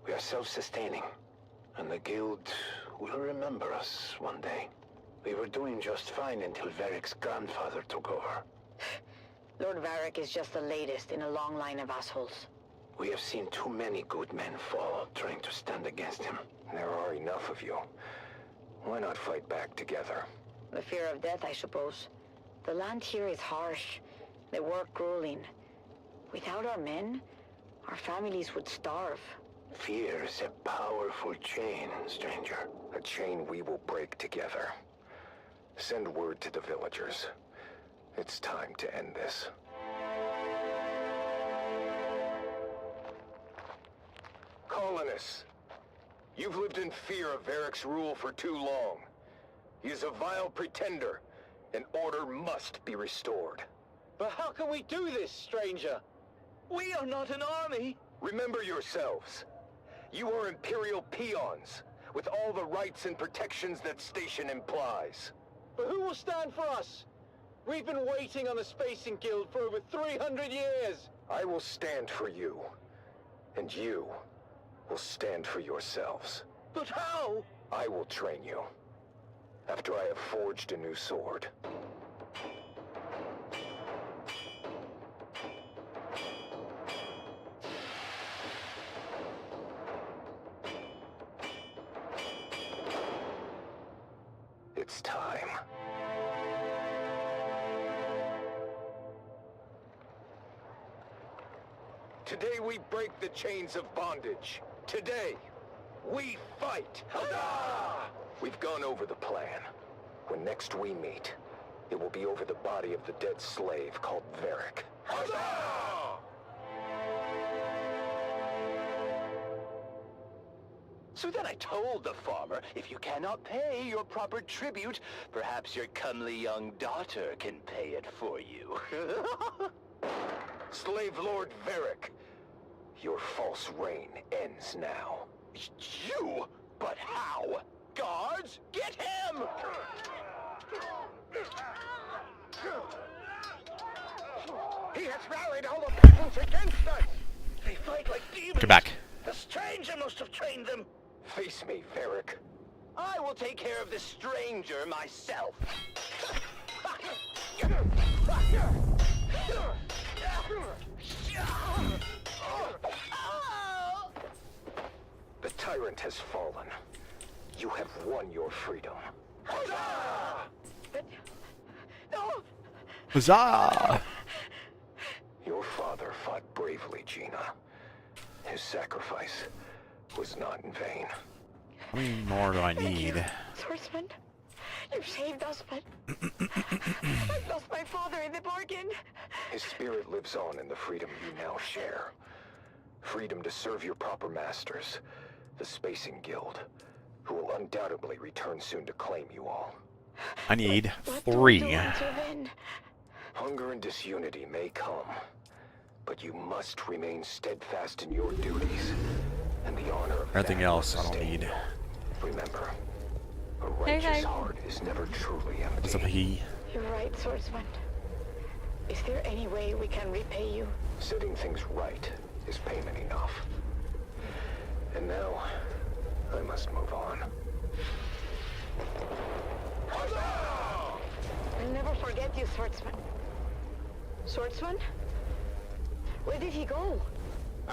we are self-sustaining. And the Guild will remember us one day. We were doing just fine until Varric's grandfather took over. Lord Varric is just the latest in a long line of assholes. We have seen too many good men fall trying to stand against him. There are enough of you. Why not fight back together? The fear of death, I suppose. The land here is harsh. The work grueling. Without our men, our families would starve. Fear is a powerful chain, stranger. A chain we will break together. Send word to the villagers. It's time to end this. Colonists, you've lived in fear of Varric's rule for too long. He is a vile pretender, and order must be restored. But how can we do this, stranger? We are not an army. Remember yourselves. You are Imperial peons, with all the rights and protections that station implies. But who will stand for us? We've been waiting on the Spacing Guild for over 300 years! I will stand for you. And you will stand for yourselves. But how? I will train you. After I have forged a new sword. It's time. Today we break the chains of bondage. Today, we fight! Huzzah! We've gone over the plan. When next we meet, it will be over the body of the dead slave called Varric. Huzzah! So then I told the farmer, if you cannot pay your proper tribute, perhaps your comely young daughter can pay it for you. Slave Lord Varric, your false reign ends now. You? But how? Guards, get him! He has rallied all the peasants against us! They fight like demons! Get back. The stranger must have trained them! Face me, Varric. I will take care of the stranger myself. The tyrant has fallen. You have won your freedom. Huzzah! No! Huzzah! Your father fought bravely, Gina. His sacrifice was not in vain. How many more do I need? Swordsman, you saved us, but I lost my father in the bargain. His spirit lives on in the freedom you now share. Freedom to serve your proper masters, the Spacing Guild, who will undoubtedly return soon to claim you all. I need 3. Hunger and disunity may come, but you must remain steadfast in your duties and the honor of Everything that else I don't sustain need. you. Remember, a righteous heart is never truly empty. What's up, he? You're right, Swordsman. Is there any way we can repay you? Setting things right is payment enough. And now, I must move on. I'll never forget you, Swordsman. Swordsman? Where did he go?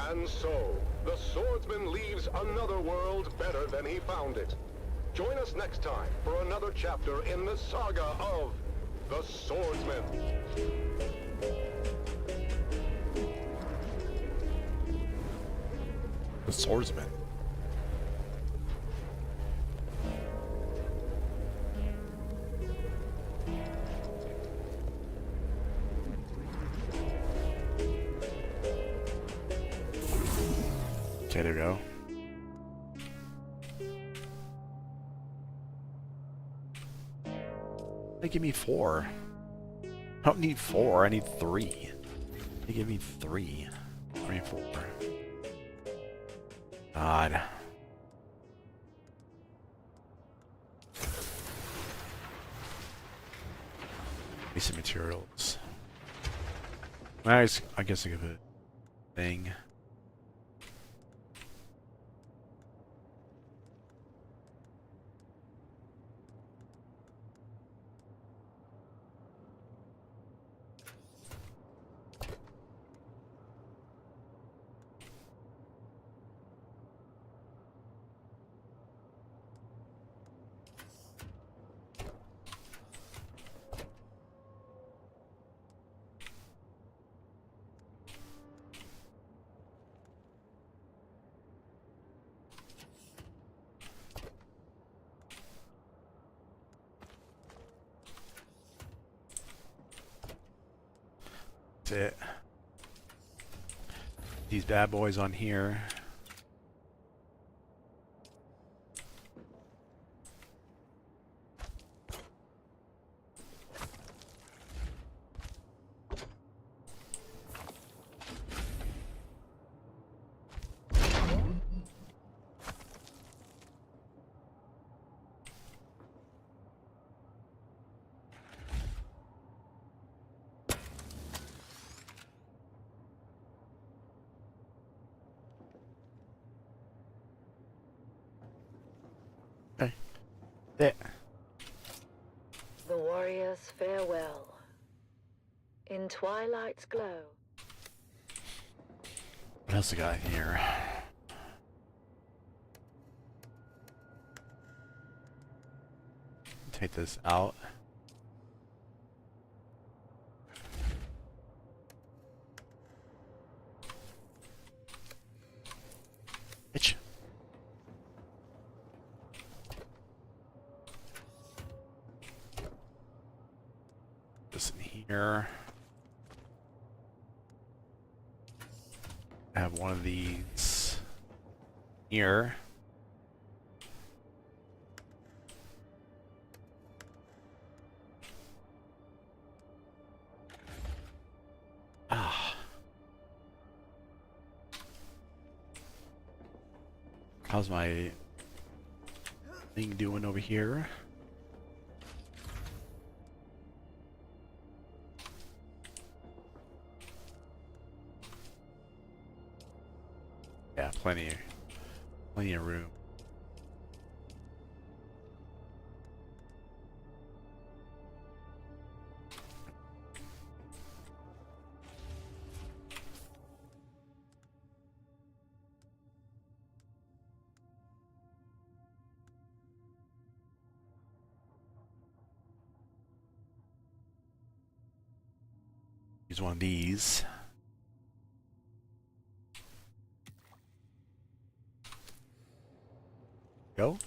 And so, the swordsman leaves another world better than he found it. Join us next time for another chapter in the saga of the Swordsman. The swordsman. Okay, there we go. They give me 4. I don't need 4, I need 3. They give me 3. I mean 4. God. Basic materials. Nice. I guess I give it a thing. It. These bad boys on here. Yeah. The warriors farewell. In twilight's glow. What else we got here? Take this out. Itch. This in here. I have one of these here. Ah. How's my thing doing over here? Yeah, plenty of room. Use one of these. Go.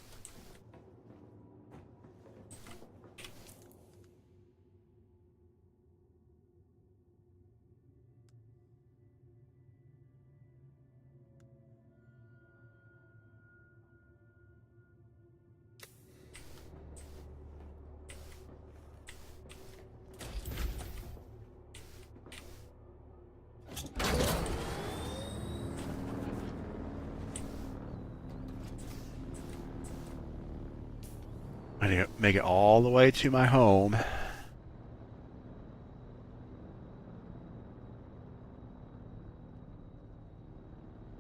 I need to make it all the way to my home.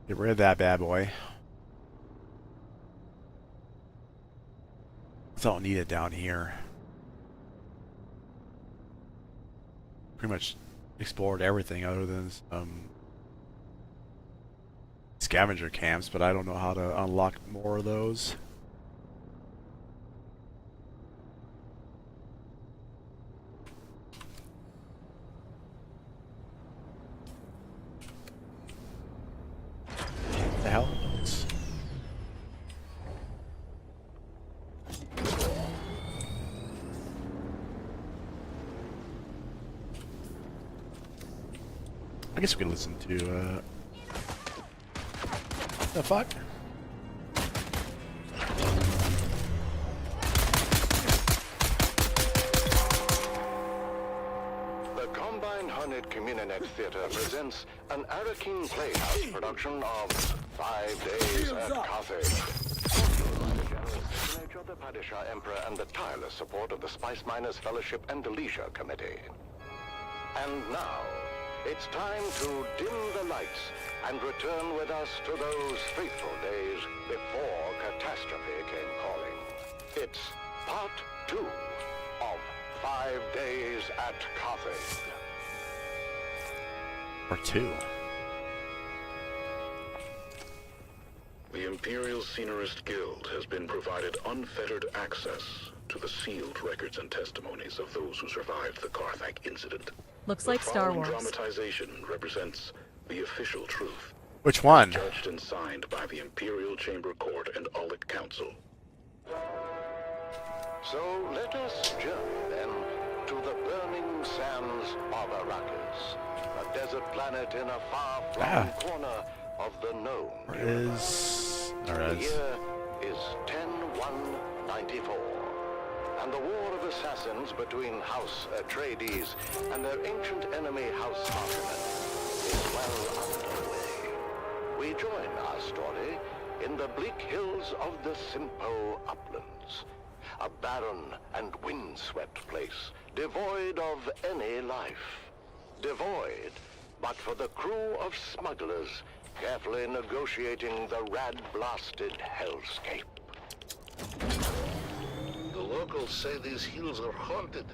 Get rid of that bad boy. I don't need it down here. Pretty much explored everything other than some scavenger camps, but I don't know how to unlock more of those. The hell? I guess we can listen to the fuck? The Combine Hunted Communinet Theater presents an Arakin Playhouse production of 5 Days at Carthage. By the generous patronage of the Padishah Emperor and the tireless support of the Spice Miners Fellowship and the Leisure Committee. And now, it's time to dim the lights and return with us to those fateful days before catastrophe came calling. It's part 2 of 5 Days at Carthage. Or 2. The Imperial Scenarist Guild has been provided unfettered access to the sealed records and testimonies of those who survived the Carthage incident. Looks like Star The Wars. following dramatization represents the official truth. Which one? Judged and signed by the Imperial Chamber Court and Aulic Council. So let us journey then to the burning sands of Arrakis, a desert planet in a far-flung corner of the known. Where is... There it The is. year is 10-1-94, and the war of assassins between House Atreides and their ancient enemy House Harkonnen is well underway. We join our story in the bleak hills of the Simpo Uplands, a barren and windswept place, devoid of any life. Devoid, but for the crew of smugglers carefully negotiating the rad-blasted hellscape. locals say these hills are haunted.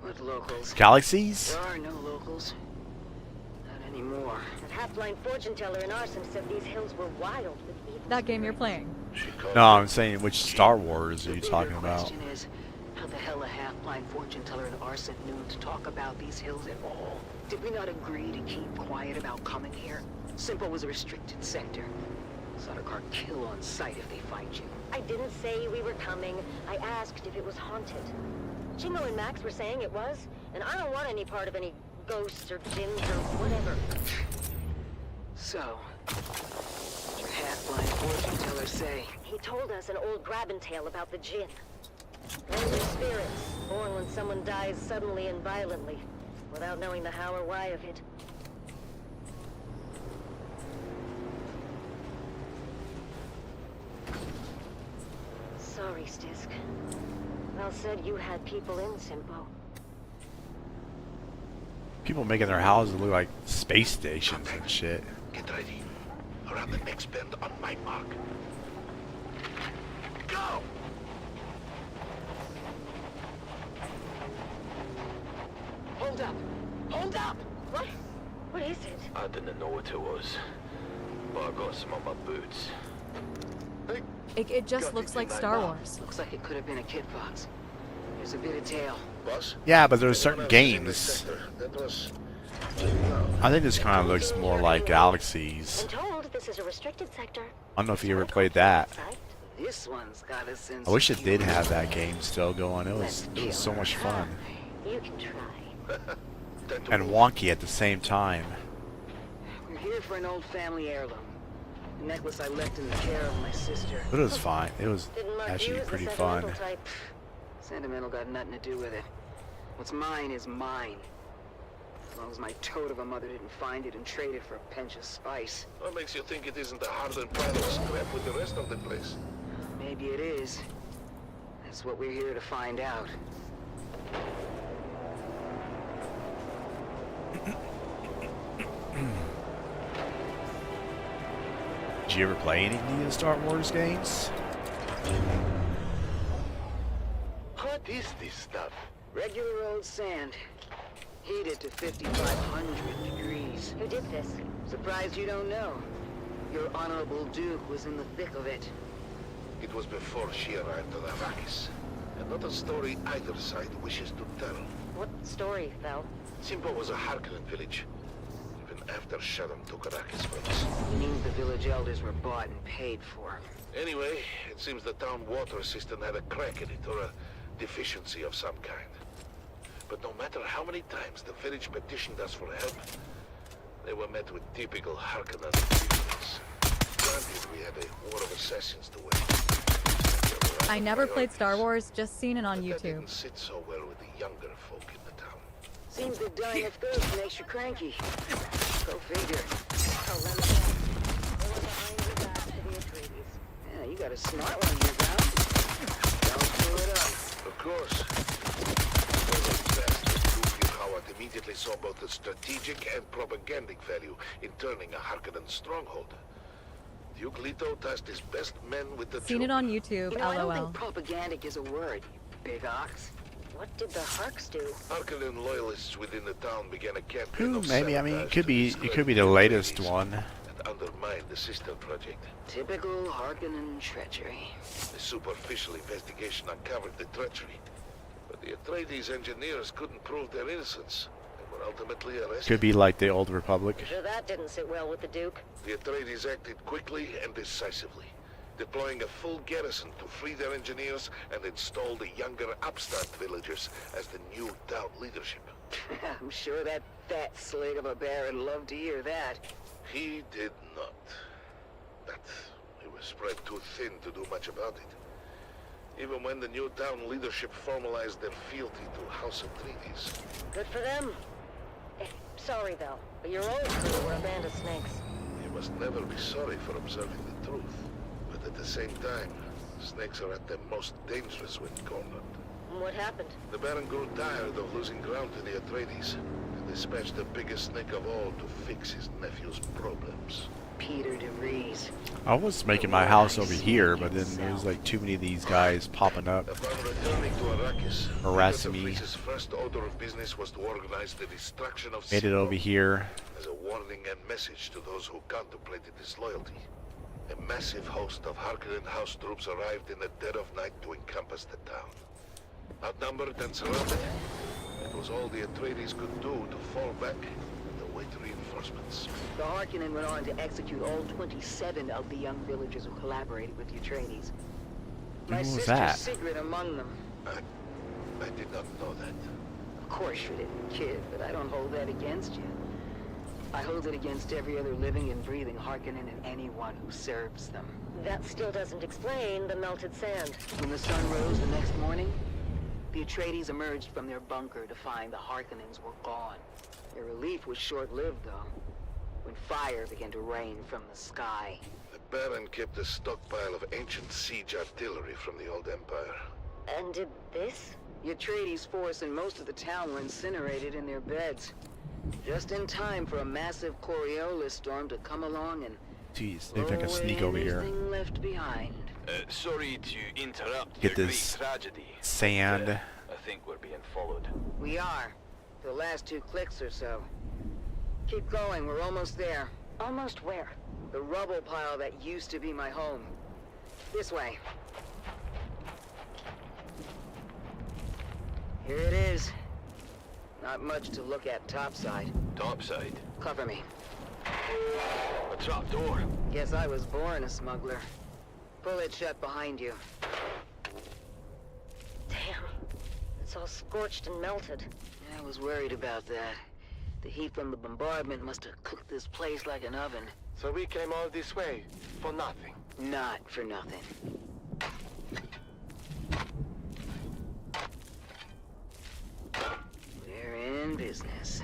What locals? Galaxies? There are no locals. Not anymore. That half-blind fortune teller in Arson said these hills were wild with evil. That game you're playing. No, I'm saying which Star Wars are you talking The about? question is, how the hell a half-blind fortune teller in Arson knew to talk about these hills at all? Did we not agree to keep quiet about coming here? Simple was a restricted sector. Sodercar kill on sight if they find you. I didn't say we were coming. I asked if it was haunted. Chingo and Max were saying it was, and I don't want any part of any ghosts or jinns or whatever. So, what'd your half-blind fortune teller say? He told us an old grabbing tale about the jinn. Angry spirits, born when someone dies suddenly and violently, without knowing the how or why of it. Sorry, Stisk. Val said you had people in Simpo. People making their houses look like space stations and shit. Get ready. Around the next bend on my mark. Go! Hold up! Hold up! What? What is it? I didn't know what it was, but I got some on my boots. It just looks like Star Wars. Looks like it could have been a kit box. There's a bit of tail. Boss? Yeah, but there's certain games. That was... I think this kind of looks more like Galaxies. I'm told this is a restricted sector. I don't know if you ever played that. This one's got a sense I wish it did have that game still going. It was so much fun. You can try. And wonky at the same time. We're here for an old family heirloom. A necklace I left in the care of my sister. But it was fine. It was actually pretty fun. Sentimental got nothing to do with it. What's mine is mine. As long as my toad of a mother didn't find it and trade it for a pinch of spice. What makes you think it isn't a hardened pile of scrap with the rest of the place? Maybe it is. That's what we're here to find out. Did you ever play any of the Star Wars games? What is this stuff? Regular old sand. Heated to 5,500 degrees. Who did this? Surprised you don't know. Your Honorable Duke was in the thick of it. It was before she arrived on Arrakis. And not a story either side wishes to tell. What story, Val? Simpo was a Harkonnen village. Even after Shaddam took Arrakis from us. It means the village elders were bought and paid for. Anyway, it seems the town water system had a crack in it, or a deficiency of some kind. But no matter how many times the village petitioned us for help, they were met with typical Harkonnen indifference. Granted, we had a war of assassins to wage. I never played Star Wars, just seen it on That YouTube. didn't sit so well with the younger folk in the town. Seems that dying of thirst makes you cranky. Go figure. Yeah, you got a smart one here, Val. Don't screw it up. Of course. Those bastards proved you how I immediately saw both the strategic and propagandic value in turning a Harkonnen stronghold. Duke Leto tasked his best men with the Seen it on YouTube, You know, I don't LOL. think propagandic is a word, you big ox. What did the Harks do? Harkonnen loyalists within the town began a campaign of Maybe. I mean, it could be. sabotage It could be the latest one. that undermined the sister project. Typical Harkonnen treachery. A superficial investigation uncovered the treachery, but the Atreides engineers couldn't prove their innocence. They were ultimately arrested. Could be like the Old Republic. Sure that didn't sit well with the Duke. The Atreides acted quickly and decisively, deploying a full garrison to free their engineers and install the younger upstart villagers as the new town leadership. I'm sure that fat slug of a Baron loved to hear that. He did not. But he was spread too thin to do much about it. Even when the new town leadership formalized their fealty to House Atreides. Good for them. Sorry, Val, but your old crew were a band of snakes. You must never be sorry for observing the truth. But at the same time, snakes are at their most dangerous when cornered. What happened? The Baron grew tired of losing ground to the Atreides, and dispatched the biggest snake of all to fix his nephew's problems. Peter DeVries. I was making my house over here, but then there's like too many of these guys popping up. Upon returning to Arrakis, harassing me. Fleece's first order of business was to organize the destruction of Made it over here. as a warning and message to those who contemplated disloyalty. A massive host of Harkonnen House troops arrived in the dead of night to encompass the town. Outnumbered and surrounded, it was all the Atreides could do to fall back and await reinforcements. The Harkonnen went on to execute all 27 of the young villagers who collaborated with the Atreides. My Who was sister's that? secret among them. I did not know that. Of course you didn't, kid, but I don't hold that against you. I hold it against every other living and breathing Harkonnen and anyone who serves them. That still doesn't explain the melted sand. When the sun rose the next morning, the Atreides emerged from their bunker to find the Harkonnens were gone. Their relief was short-lived, though, when fire began to rain from the sky. The Baron kept a stockpile of ancient siege artillery from the old Empire. And did this? The Atreides force and most of the town were incinerated in their beds. Just in time for a massive Coriolis storm to come along and Jeez, maybe I can sneak over here. anything left behind. Sorry to interrupt Get your this great tragedy. sand. but, I think we're being followed. We are. The last 2 clicks or so. Keep going, we're almost there. Almost where? The rubble pile that used to be my home. This way. Here it is. Not much to look at topside. Topside? Cover me. A trap door. Guess I was born a smuggler. Pull it shut behind you. Damn. It's all scorched and melted. I was worried about that. The heat from the bombardment must have cooked this place like an oven. So we came all this way for nothing. Not for nothing. We're in business.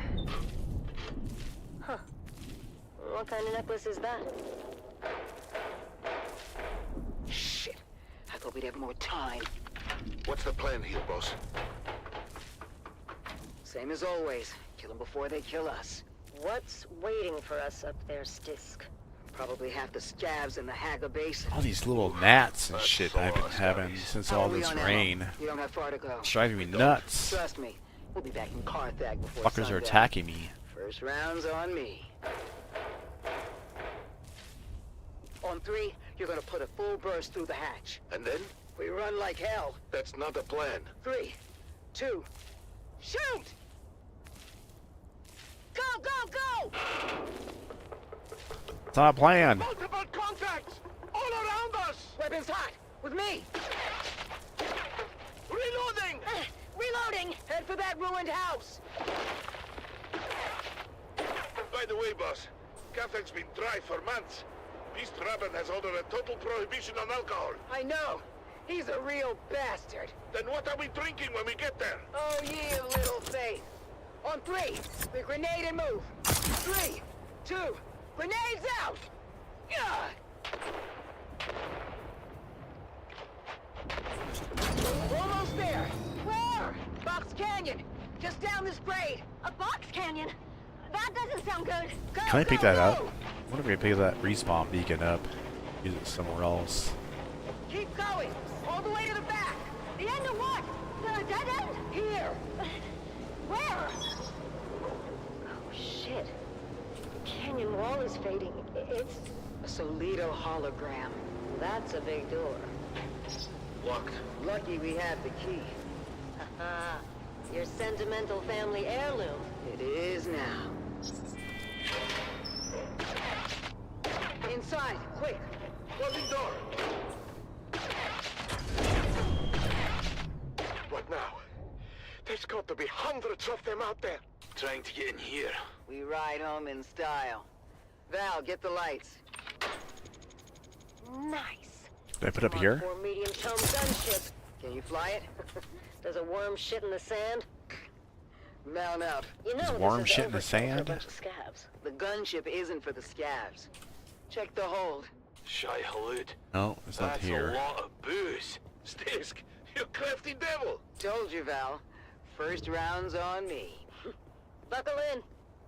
Huh. What kind of necklace is that? Shit. I thought we'd have more time. What's the plan here, boss? Same as always. Kill them before they kill us. What's waiting for us up there, Stisk? Probably half the scabs in the Haga Basin. All these little gnats and shit I've been having since all this rain. You don't have far to go. It's driving me nuts. Trust me. We'll be back in Carthag before Fuckers are sundown. attacking me. First round's on me. On 3, you're gonna put a full burst through the hatch. And then? We run like hell. That's not a plan. 3, 2, shoot! Go, go, go! It's not planned. Multiple contacts! All around us! Weapons hot! With me! Reloading! Reloading! Head for that ruined house! By the way, boss, Carthag's been dry for months. Beast Rabban has ordered a total prohibition on alcohol. I know! He's a real bastard! Then what are we drinking when we get there? Oh, ye of little faith! On 3, we grenade and move! 3, 2, grenades out! Yeah! We're almost there! Where? Box Canyon! Just down this grade! A box canyon? That doesn't sound good. Go, Can I pick go, that go! up? I wonder if we can pick that respawn beacon up. Use it somewhere else. Keep going! All the way to the back! The end of what? The dead end? Here! Where? Oh, shit. The canyon wall is fading. It's... A Solito hologram. That's a big door. Locked. Lucky we have the key. Haha. Your sentimental family heirloom. It is now. Inside, quick! Closing door. What now? There's got to be hundreds of them out there. Trying to get in here. We ride home in style. Val, get the lights. Nice. Did I put up here? For medium-tone gunship. Can you fly it? Does a worm shit in the sand? Mount out. You know, Is this worm is shit in the overkill for a sand? bunch of scabs. The gunship isn't for the scabs. Check the hold. Shy Halud. No, it's not That's here. a lot of booze. Stisk, you crafty devil. Told you, Val. First round's on me. Buckle in.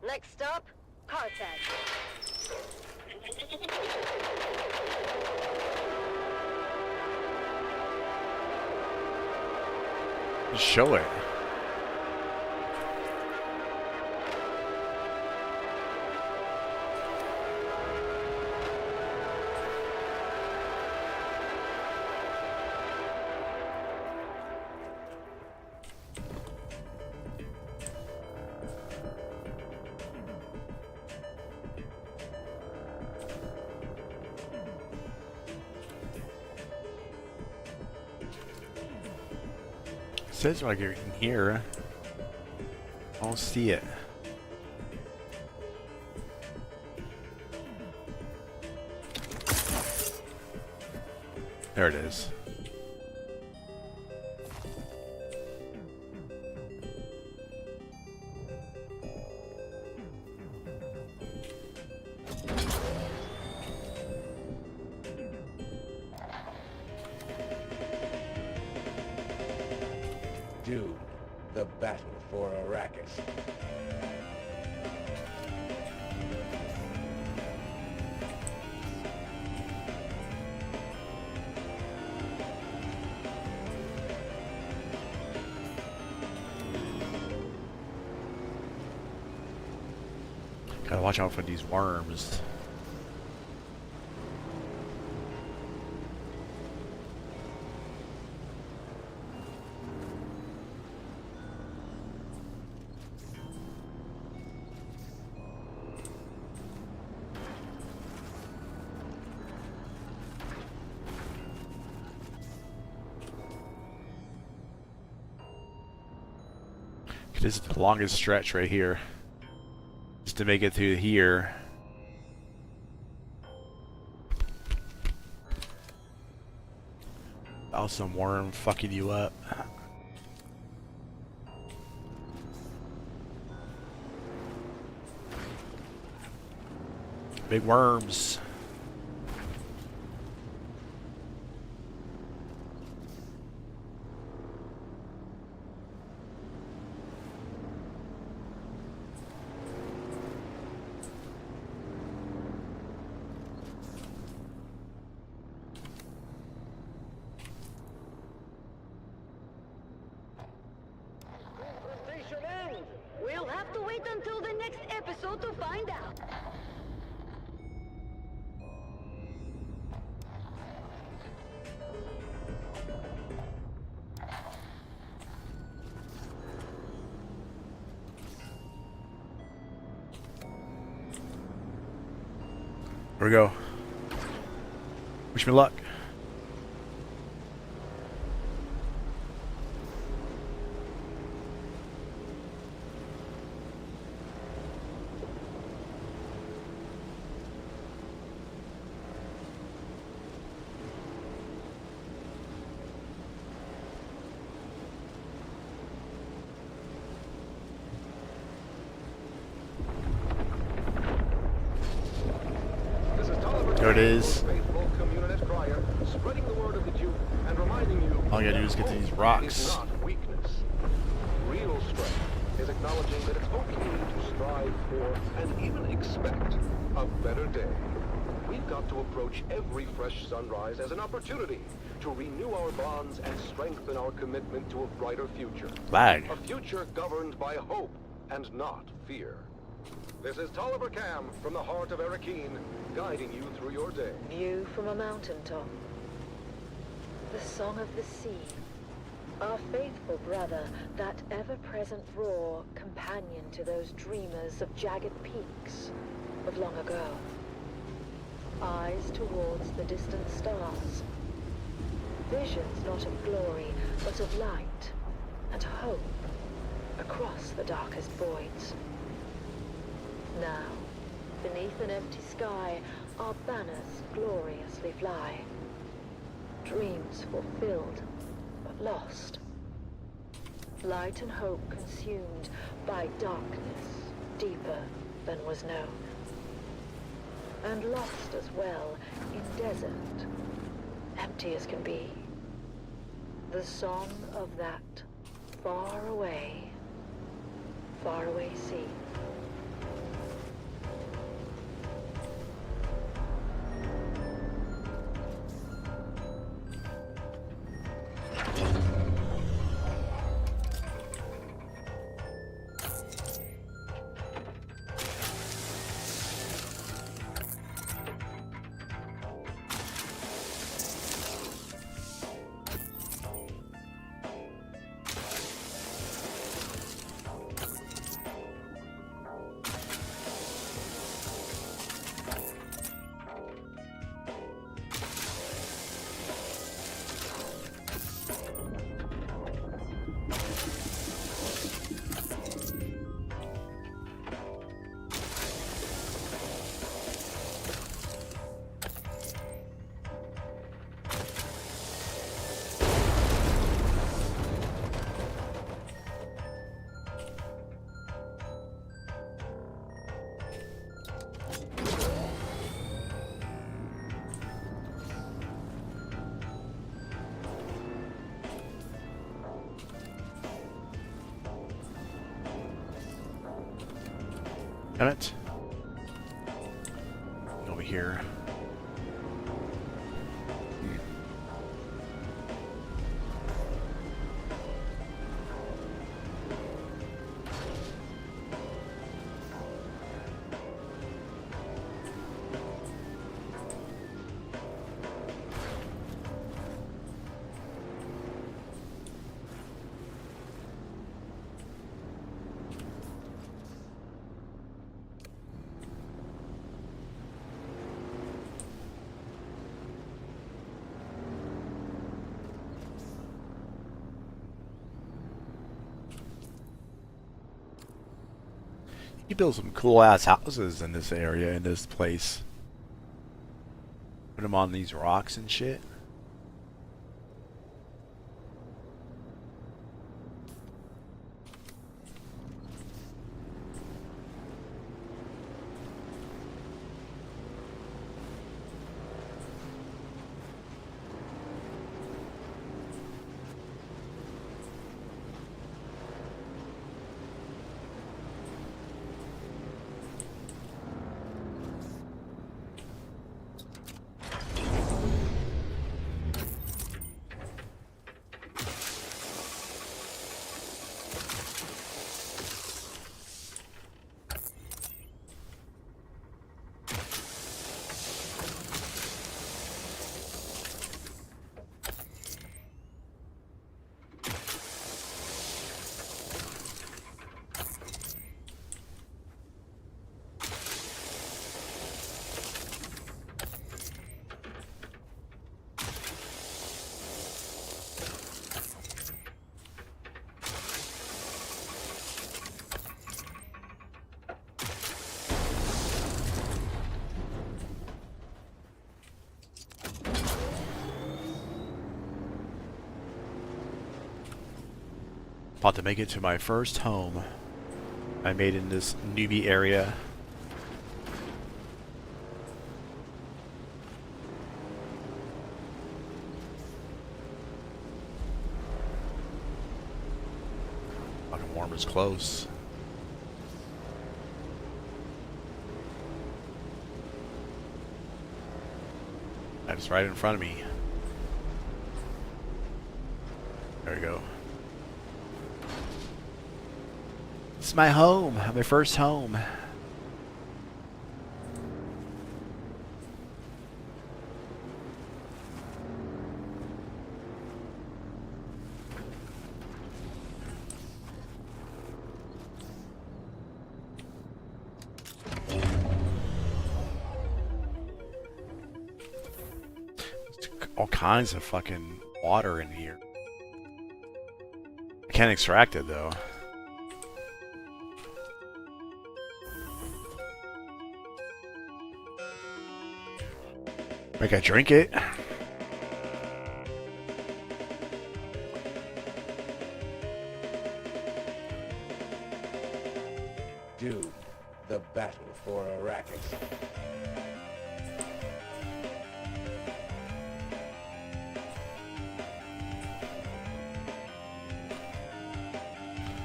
Next stop, Carthag. Show it. Says like you're in here. I don't see it. There it is. Dune, the battle for Arrakis. Gotta watch out for these worms. This is the longest stretch right here. Just to make it through here. Oh, some worm fucking you up. Big worms. We'll have to wait until the next episode to find out. Here we go. Wish me luck. There it is. All you gotta do is get to these rocks. Real strength is acknowledging that it's okay to strive for and even expect a better day. We've got to approach every fresh sunrise as an opportunity to renew our bonds and strengthen our commitment to a brighter future. Lag. A future governed by hope and not fear. This is Tolliver Cam from the heart of Arrakeen, guiding you through your day. View from a mountaintop. The song of the sea. Our faithful brother, that ever-present roar, companion to those dreamers of jagged peaks of long ago. Eyes towards the distant stars. Visions not of glory, but of light and hope across the darkest voids. Now, beneath an empty sky, our banners gloriously fly. Dreams fulfilled, but lost. Light and hope consumed by darkness deeper than was known. And lost as well in desert, empty as can be. The song of that faraway sea. Got it. Over here. You build some cool ass houses in this area, in this place. Put them on these rocks and shit. About to make it to my first home I made in this newbie area. Fucking warm is close. That's right in front of me. There we go. It's my home, my first home. All kinds of fucking water in here. I can't extract it though. Like I drink it. Dune, the battle for Arrakis.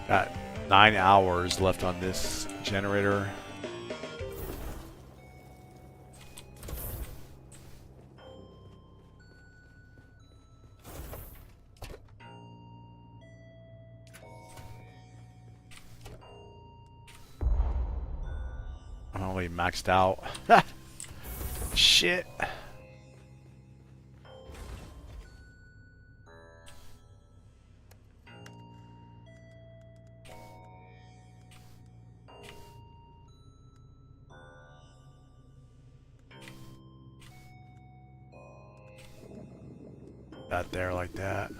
Got 9 hours left on this generator. I'm only maxed out. Shit. That there like that.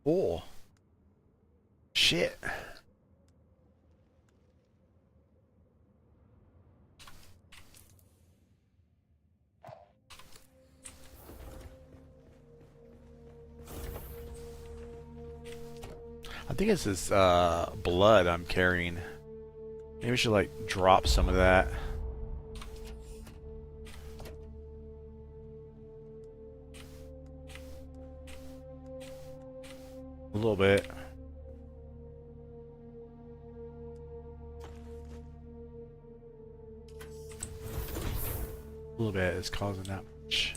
Oh. Shit. I think it's this blood I'm carrying. Maybe we should like drop some of that. A little bit. A little bit is causing that much.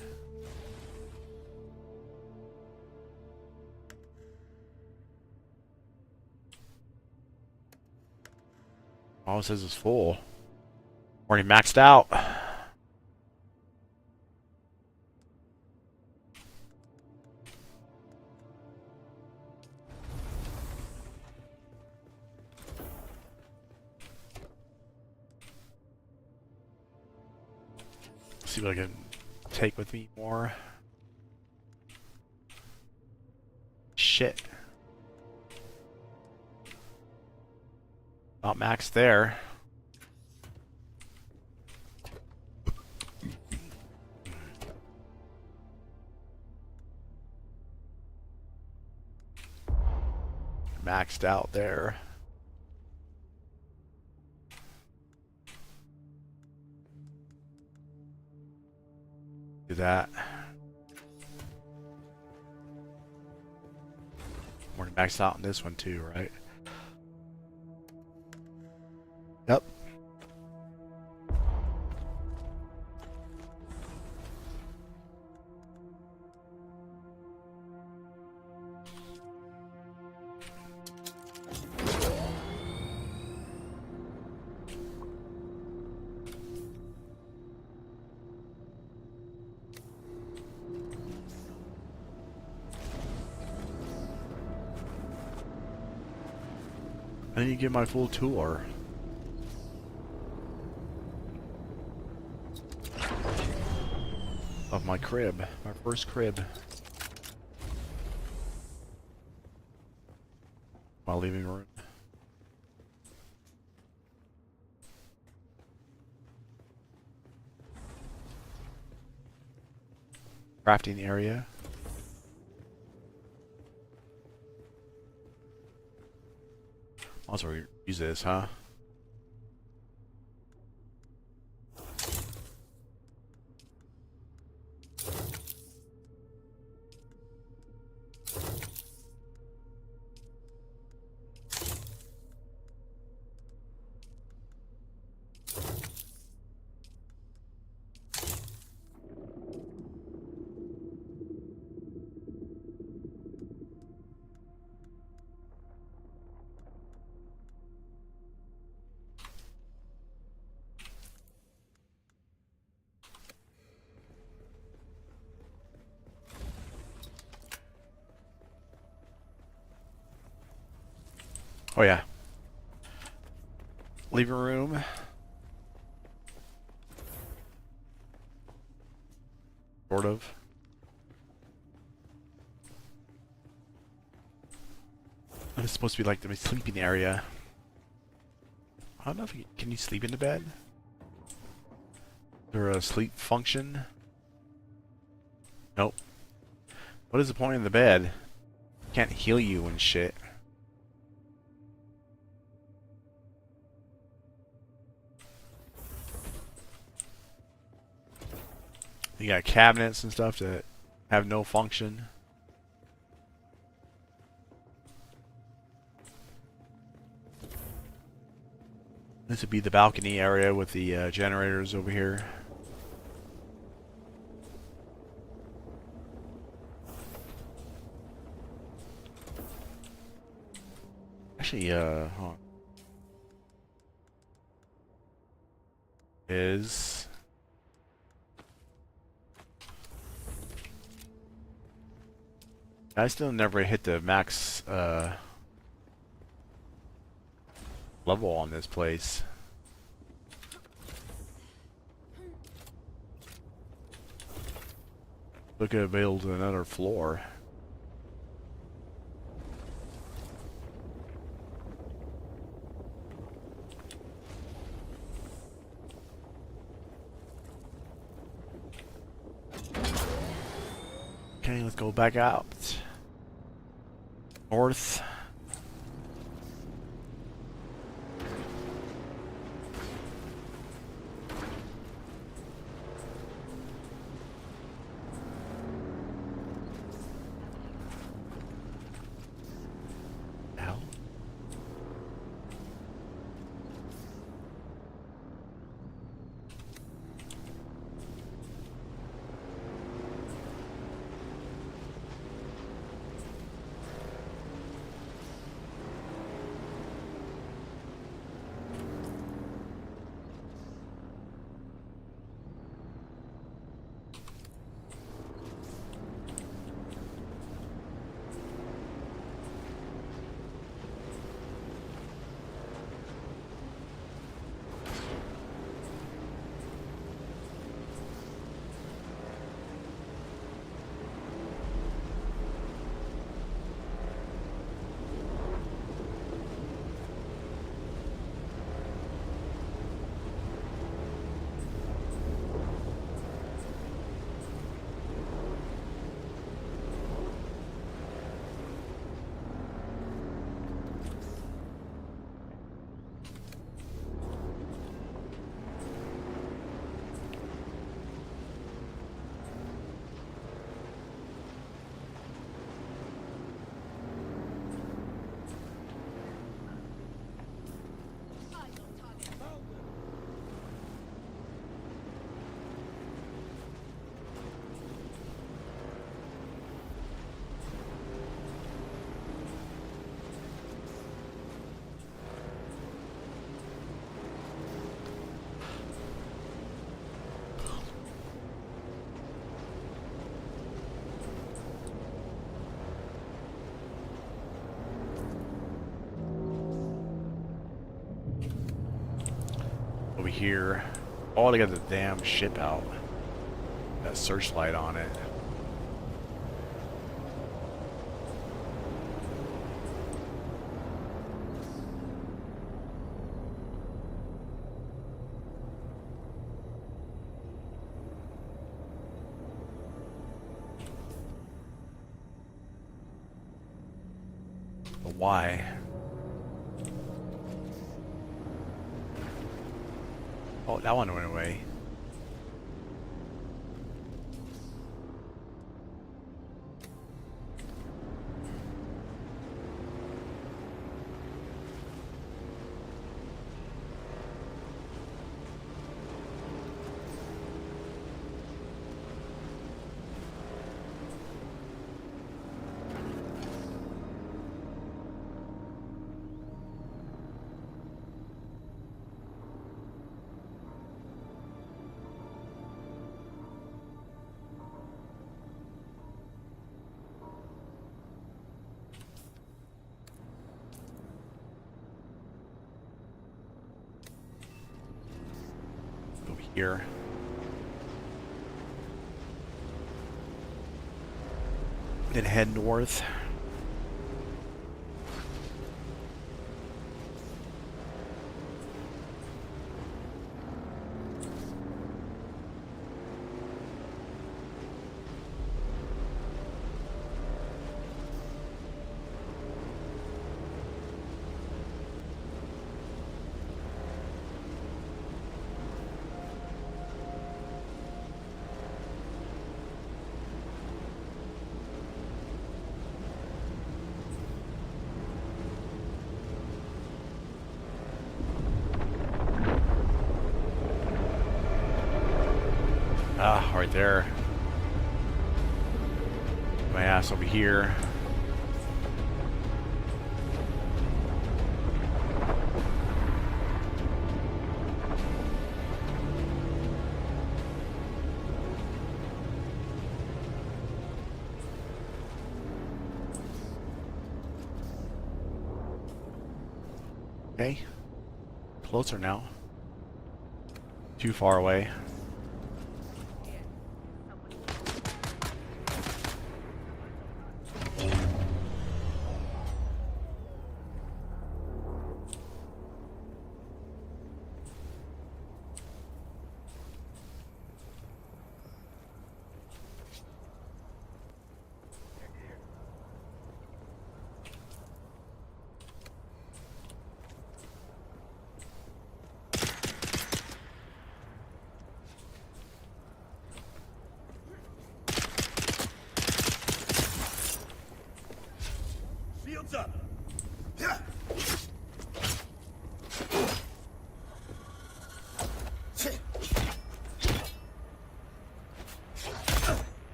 All it says is full. Already maxed out. See what I can take with me more. Shit. Not maxed there. Maxed out there. Do that. We're maxed out on this one too, right? Yep. I need to get my full tour. Of my crib. My first crib. My living room. Crafting area. Also use this, huh? Oh yeah. Living room. Sort of. And it's supposed to be like the sleeping area. I don't know if can you sleep in the bed? Is there a sleep function? Nope. What is the point of the bed? Can't heal you and shit. You got cabinets and stuff that have no function. This would be the balcony area with the generators over here. Actually, hold on. I still never hit the max level on this place. Look at build another floor. Okay, let's go back out. North. here. Oh, they got the damn ship out. That searchlight on it. But why? Oh, that one went away. Here. Then head north. Ah, right there. My ass over here. Okay. Closer now. Too far away. Shields up.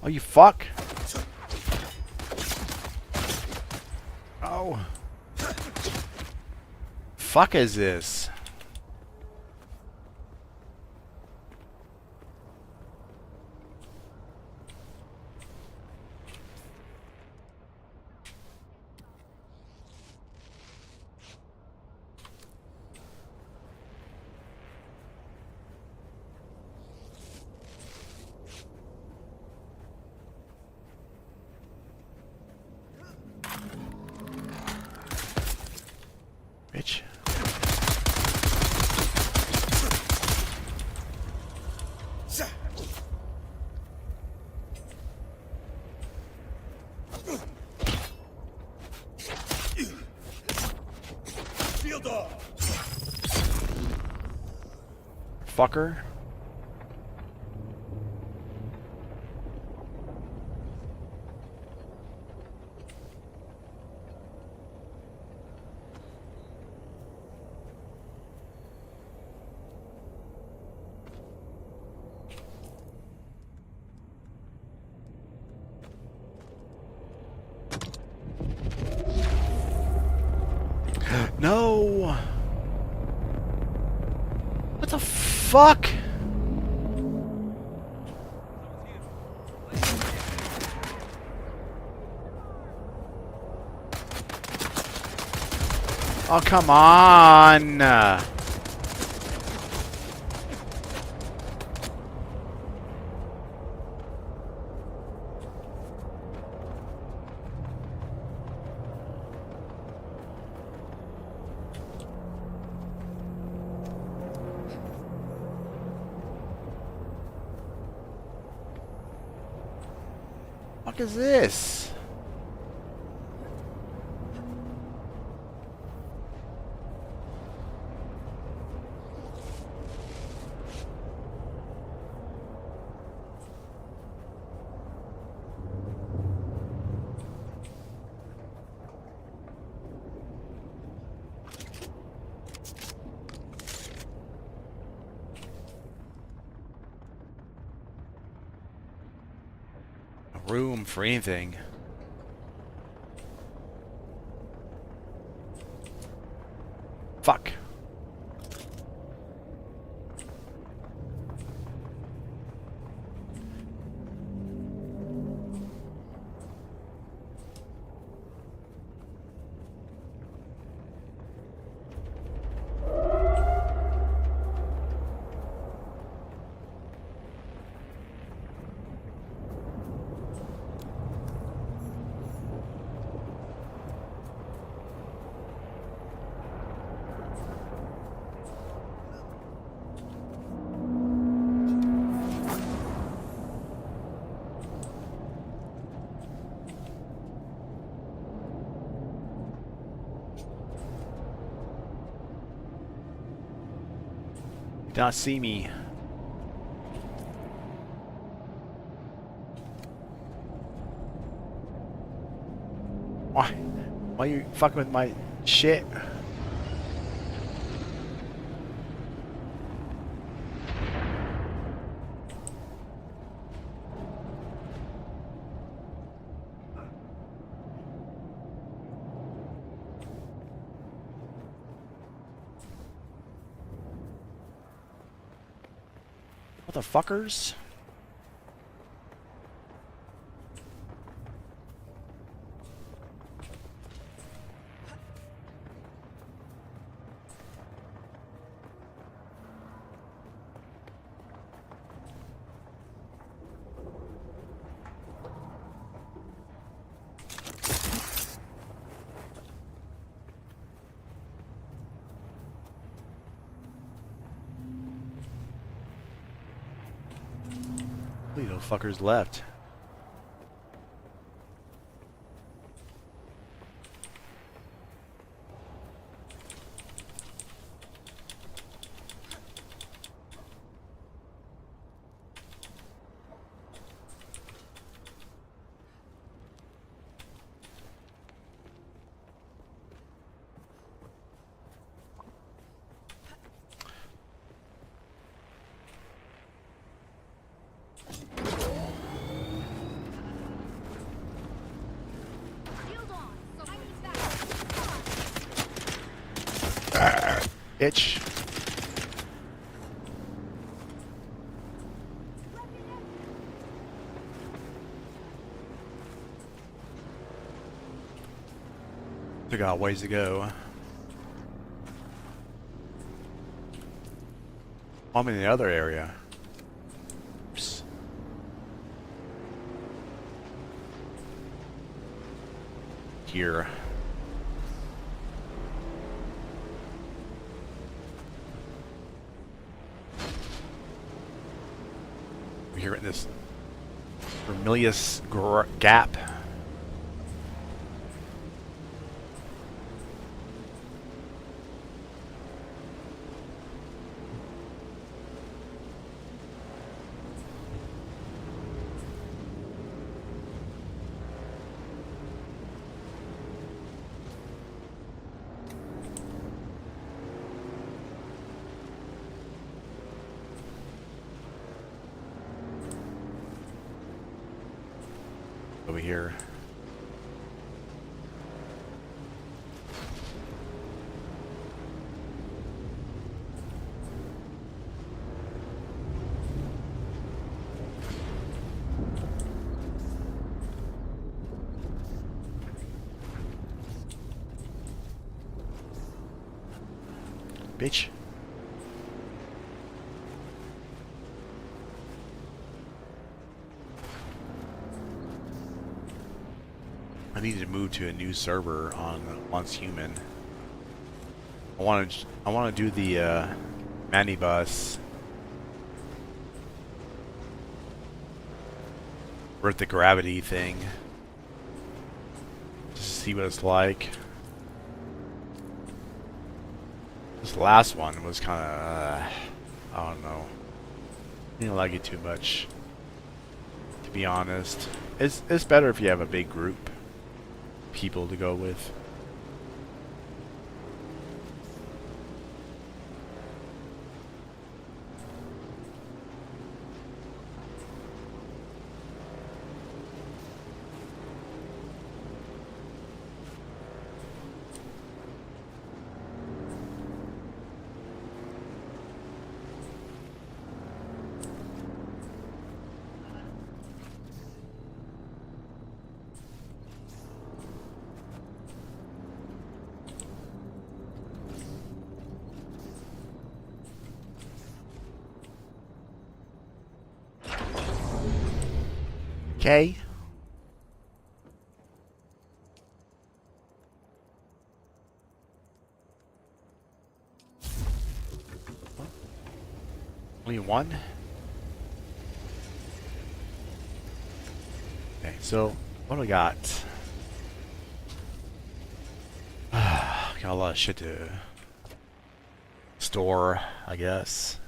Oh, you fuck. Oh. Fuck is this? Bitch. Shield off. Fucker. No. What the fuck? Oh, come on! What is this? Room for anything. Fuck. Did not see me. Why? Why are you fucking with my shit? Motherfuckers. Little fuckers left. Itch. We got ways to go. I'm in the other area. Oops. Here. We're here in this Vermilius gap. Over here. bitch. I need to move to a new server on Once Human. I want to do the Manibus Earth to gravity thing. Just to see what it's like. This last one was kind of, I don't know. I didn't like it too much, to be honest. It's better if you have a big group of people to go with. Okay. Only one? Okay, so what do we got? Got a lot of shit to store, I guess.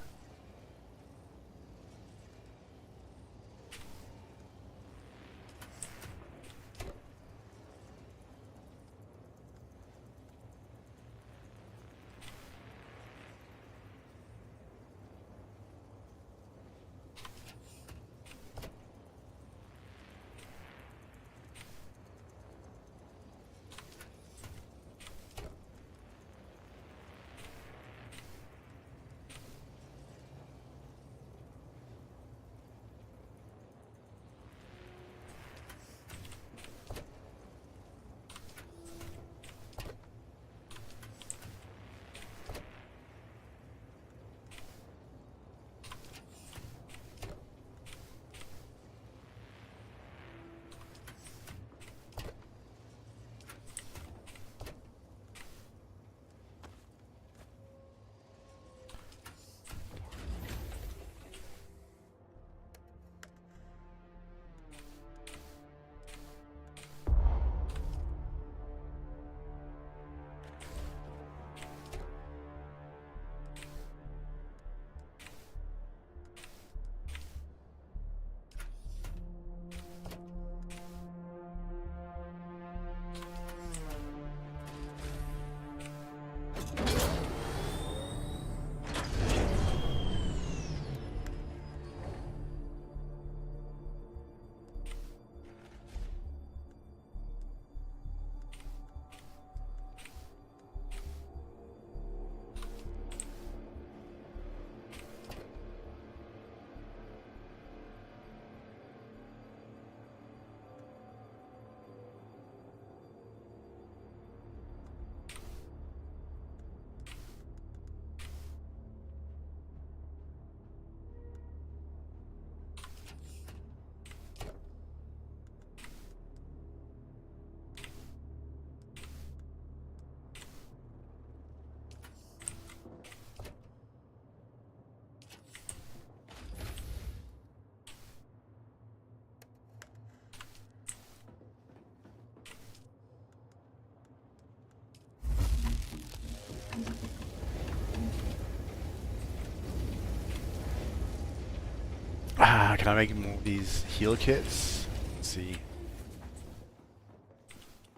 Can I make more of these heal kits? Let's see.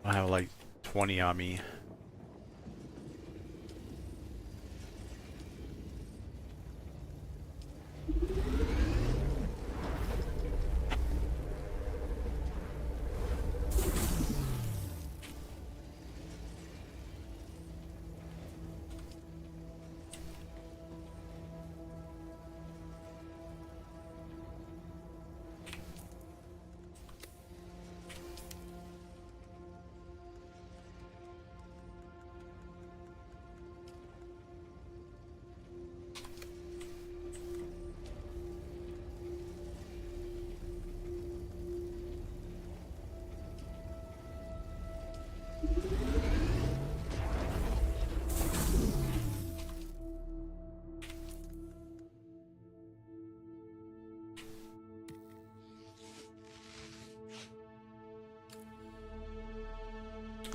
I have like 20 on me.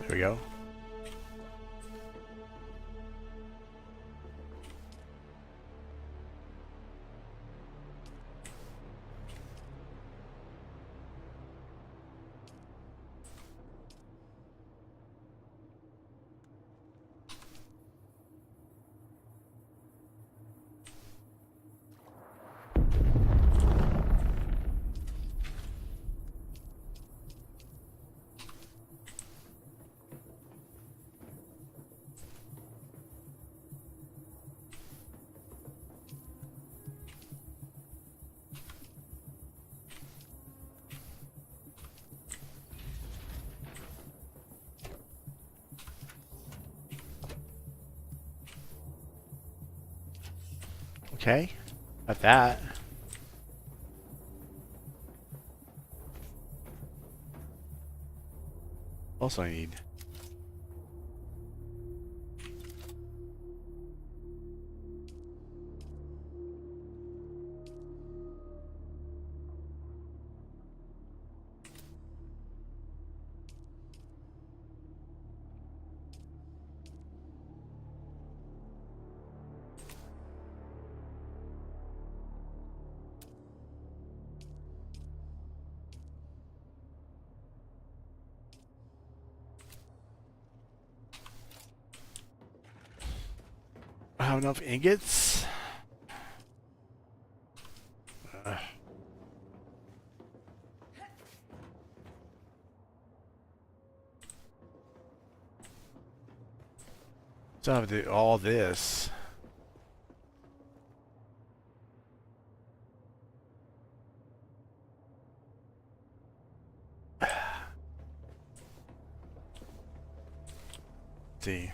Here we go. Okay, got that. Also I need. I have enough ingots. So I have to do all this. See.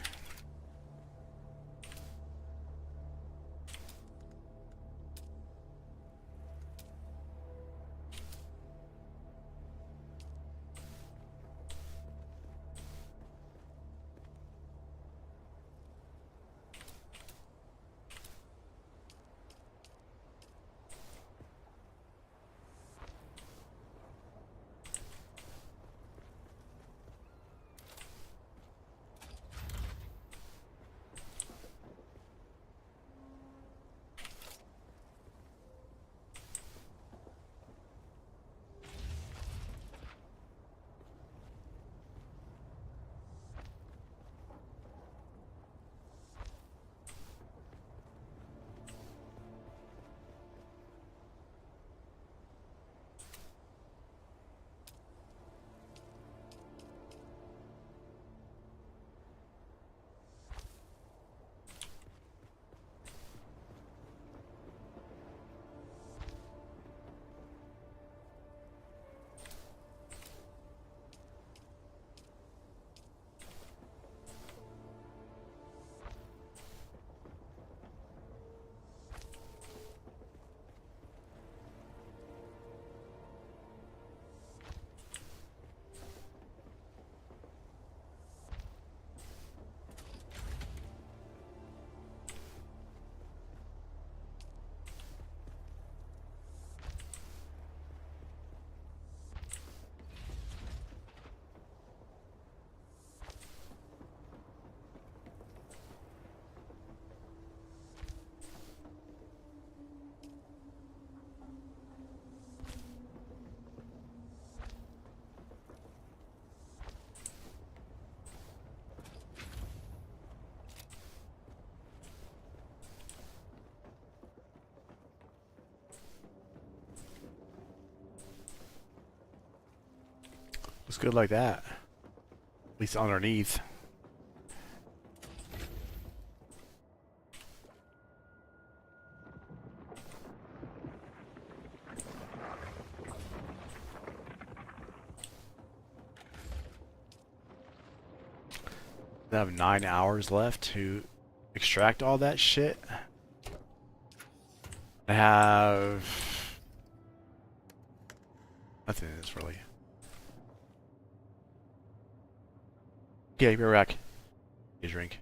Looks good like that. At least underneath. I have 9 hours left to extract all that shit. I have nothing in this really. Okay, be right back. Get a drink.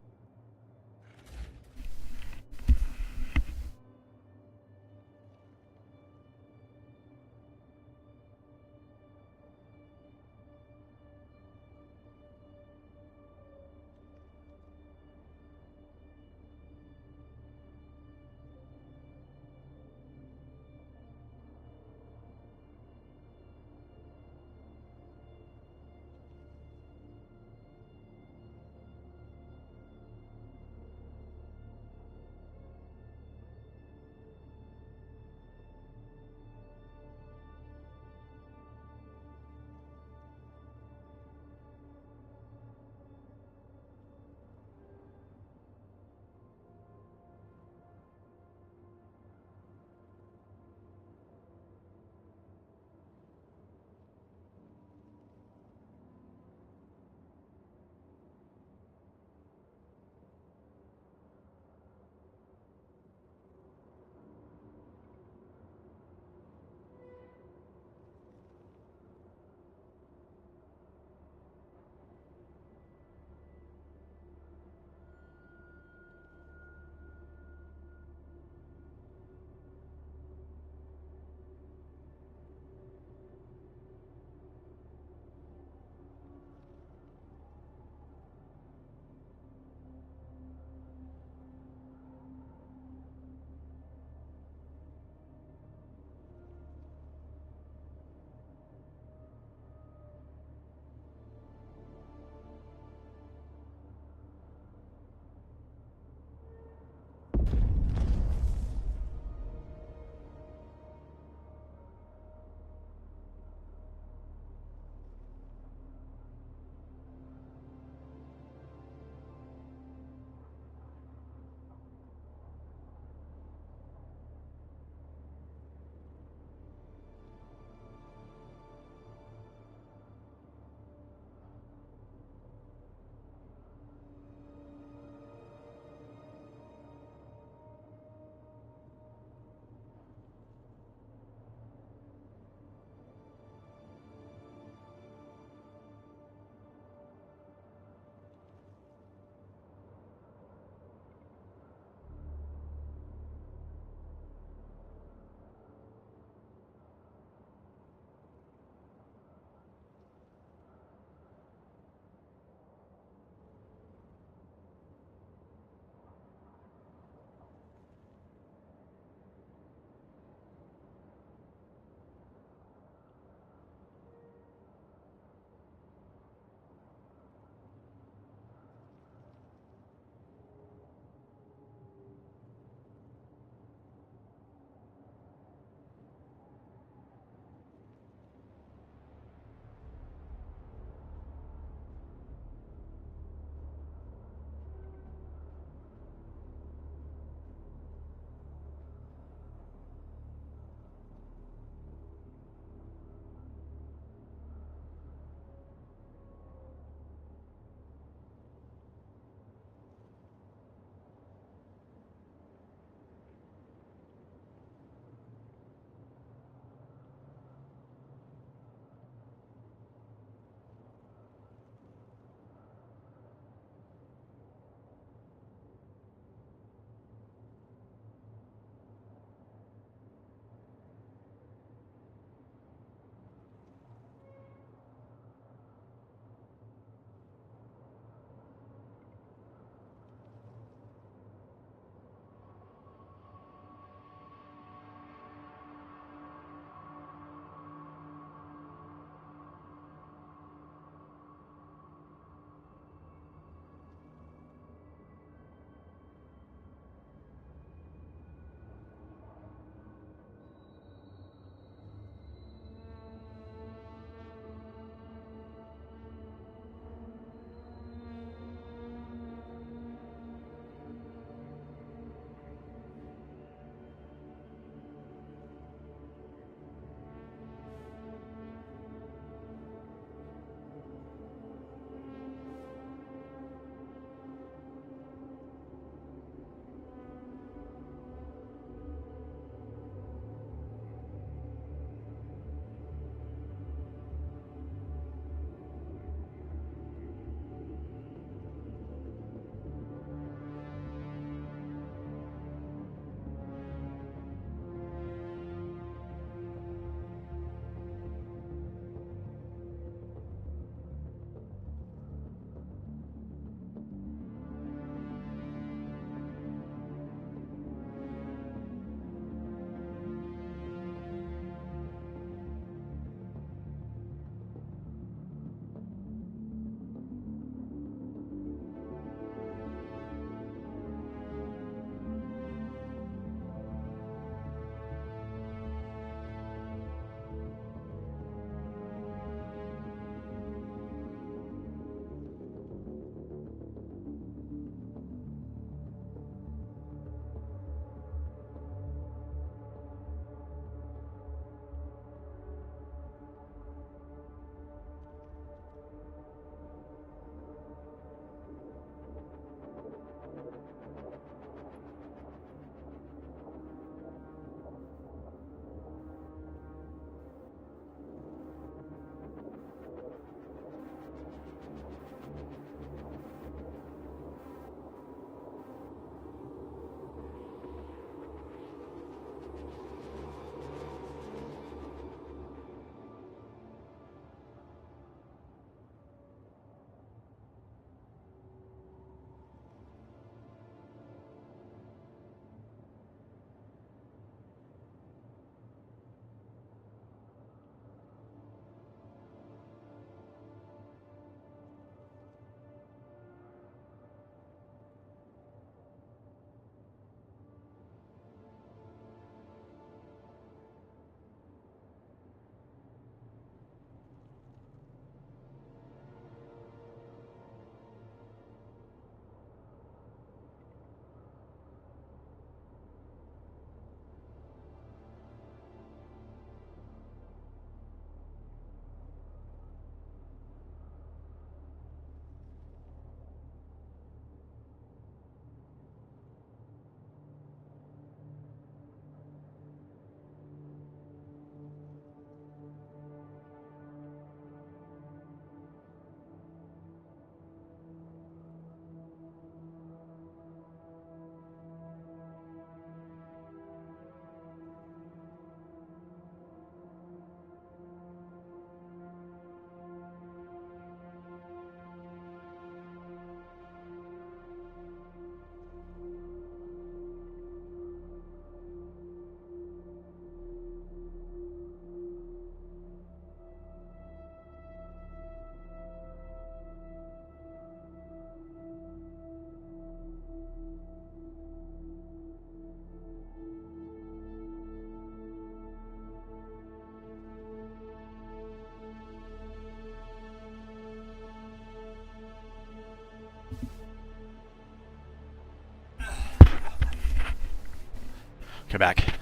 Come back.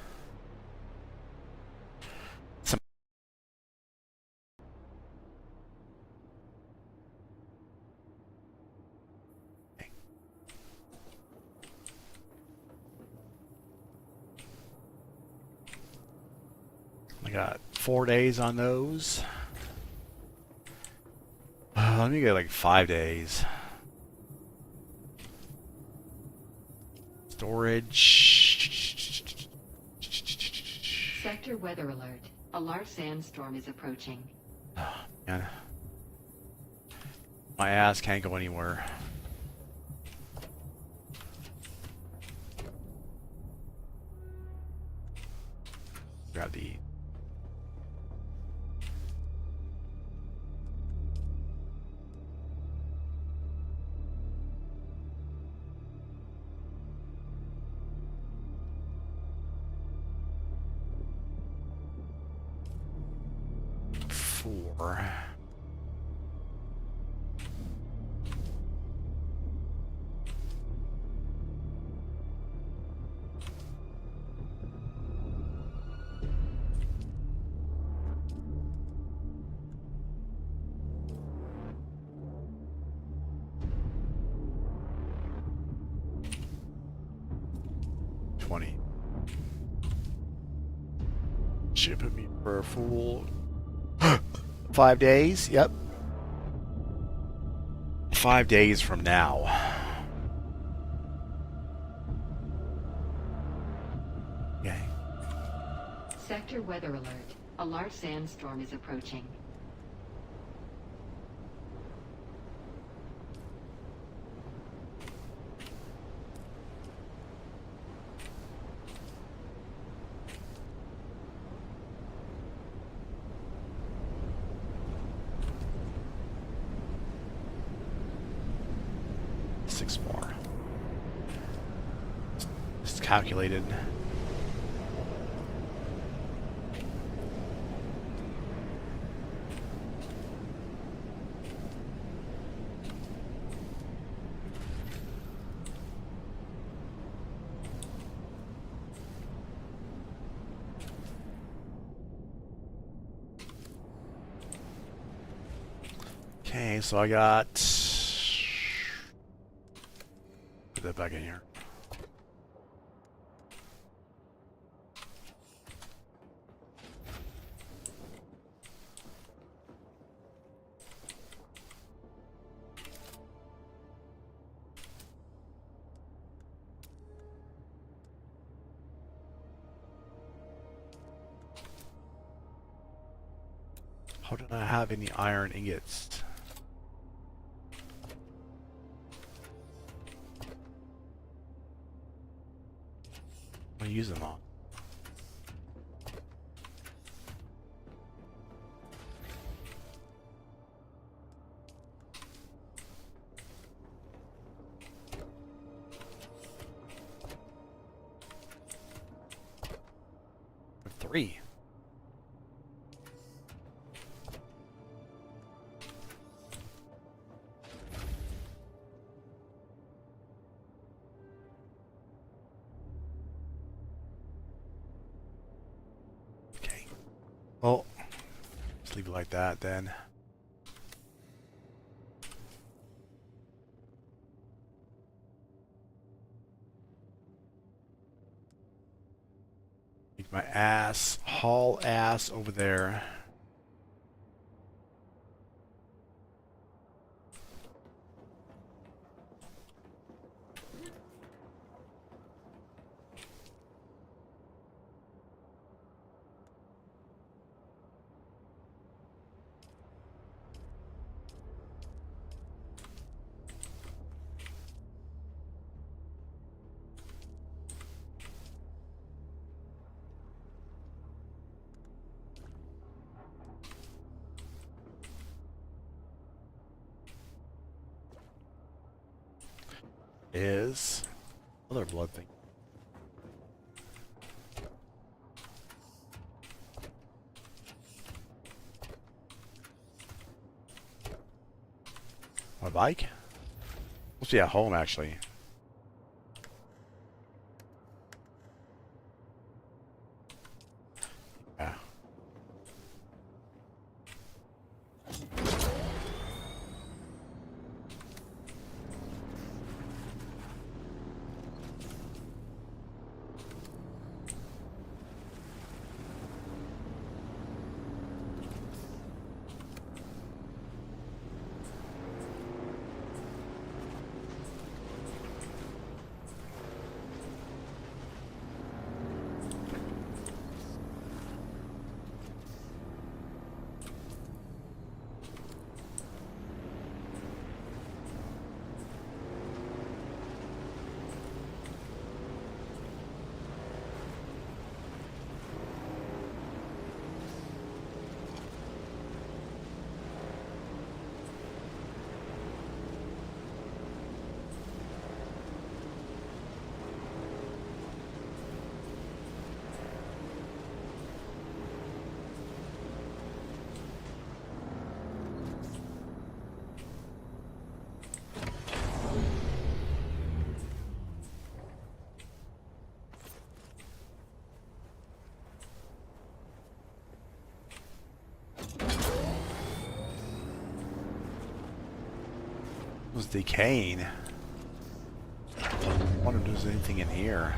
Some I got 4 days on those. Let me get like 5 days. Storage. Sector weather alert. A large sandstorm is approaching. Oh, man. My ass can't go anywhere. Grab the... Four. Should put me for a full 5 days. Yep. 5 days from now. Okay. Sector weather alert. A large sandstorm is approaching. Six more. It's calculated. Okay, so I got... Put that back in here. How did I have any iron ingots? I'm gonna use them all. Three. Well, let's leave it like that then. Make my ass, haul ass over there. Is another blood thing. My bike? Must be at home actually. was decaying. I wonder if there's anything in here.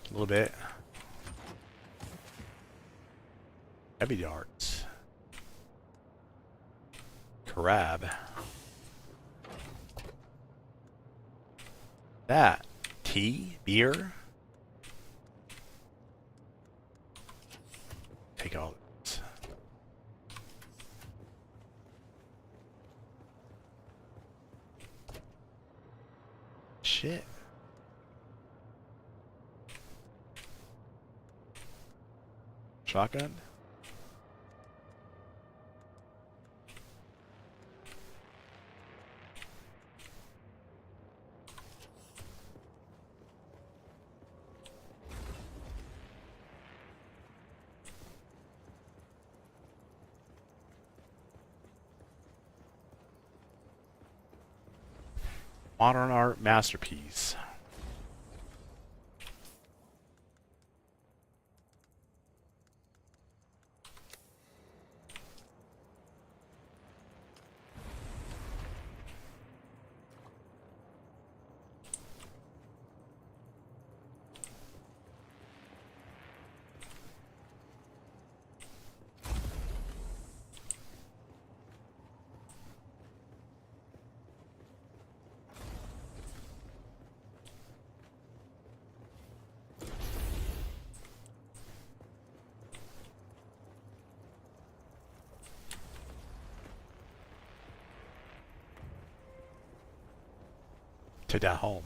A little bit. Heavy darts. Crab. That. Tea? Beer? Take all this. Shit. Shotgun? Modern art masterpiece. Take that home.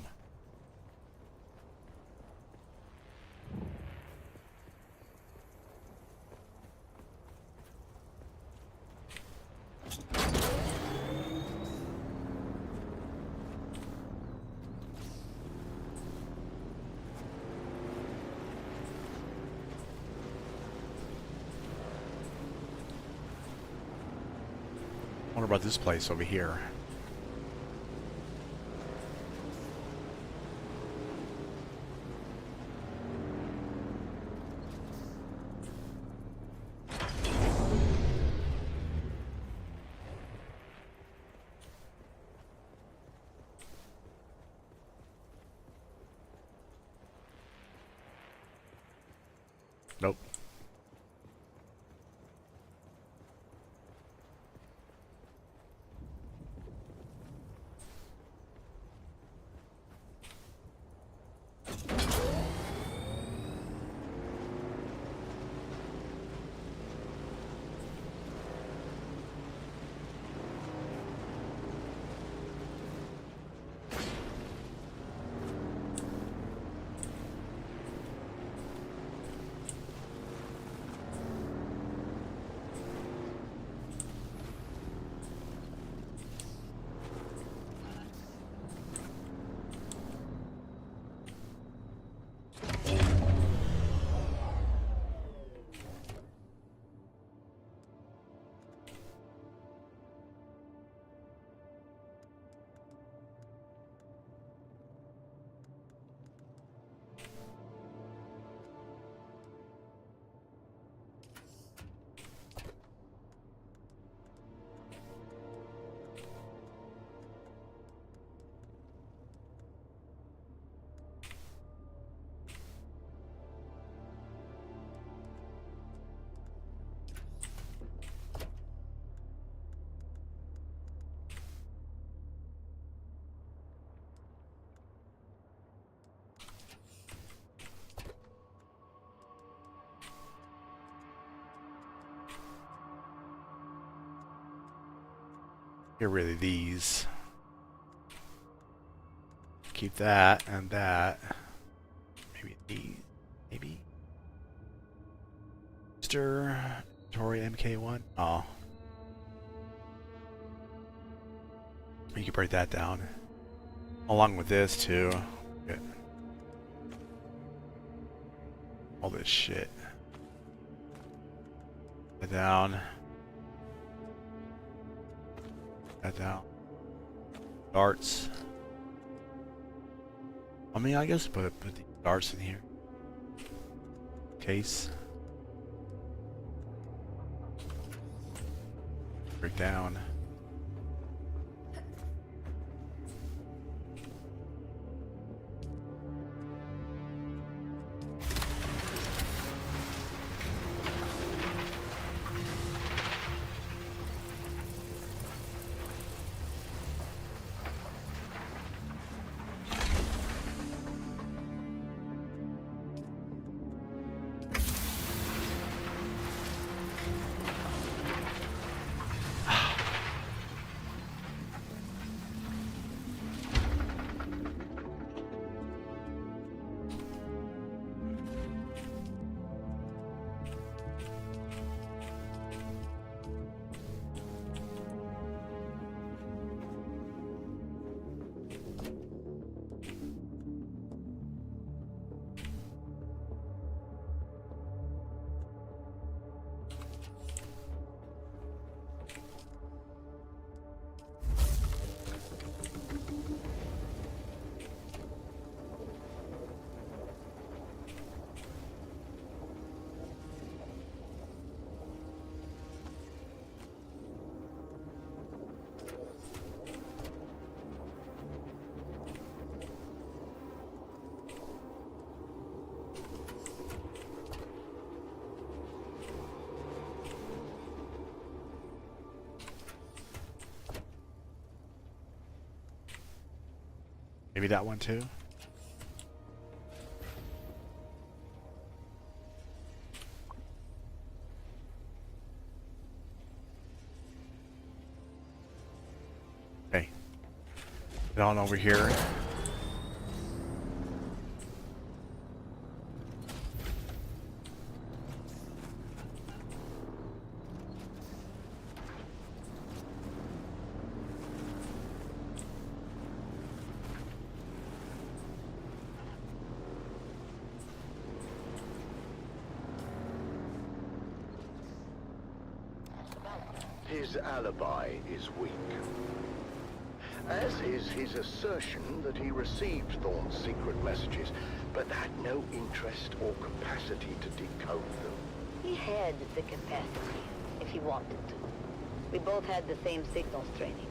Wonder about this place over here. Nope. Get rid of these. Keep that and that. Maybe these. Maybe. Mr. Tory MK1. Oh. You can break that down. Along with this too. Good. All this shit. That down. That down. Darts. I mean, I guess put the darts in here. Case. Break down. Maybe that one too. Okay. Get on over here. His alibi is weak, as is his assertion that he received Thorne's secret messages, but had no interest or capacity to decode them. He had the capacity, if he wanted to. We both had the same signals training.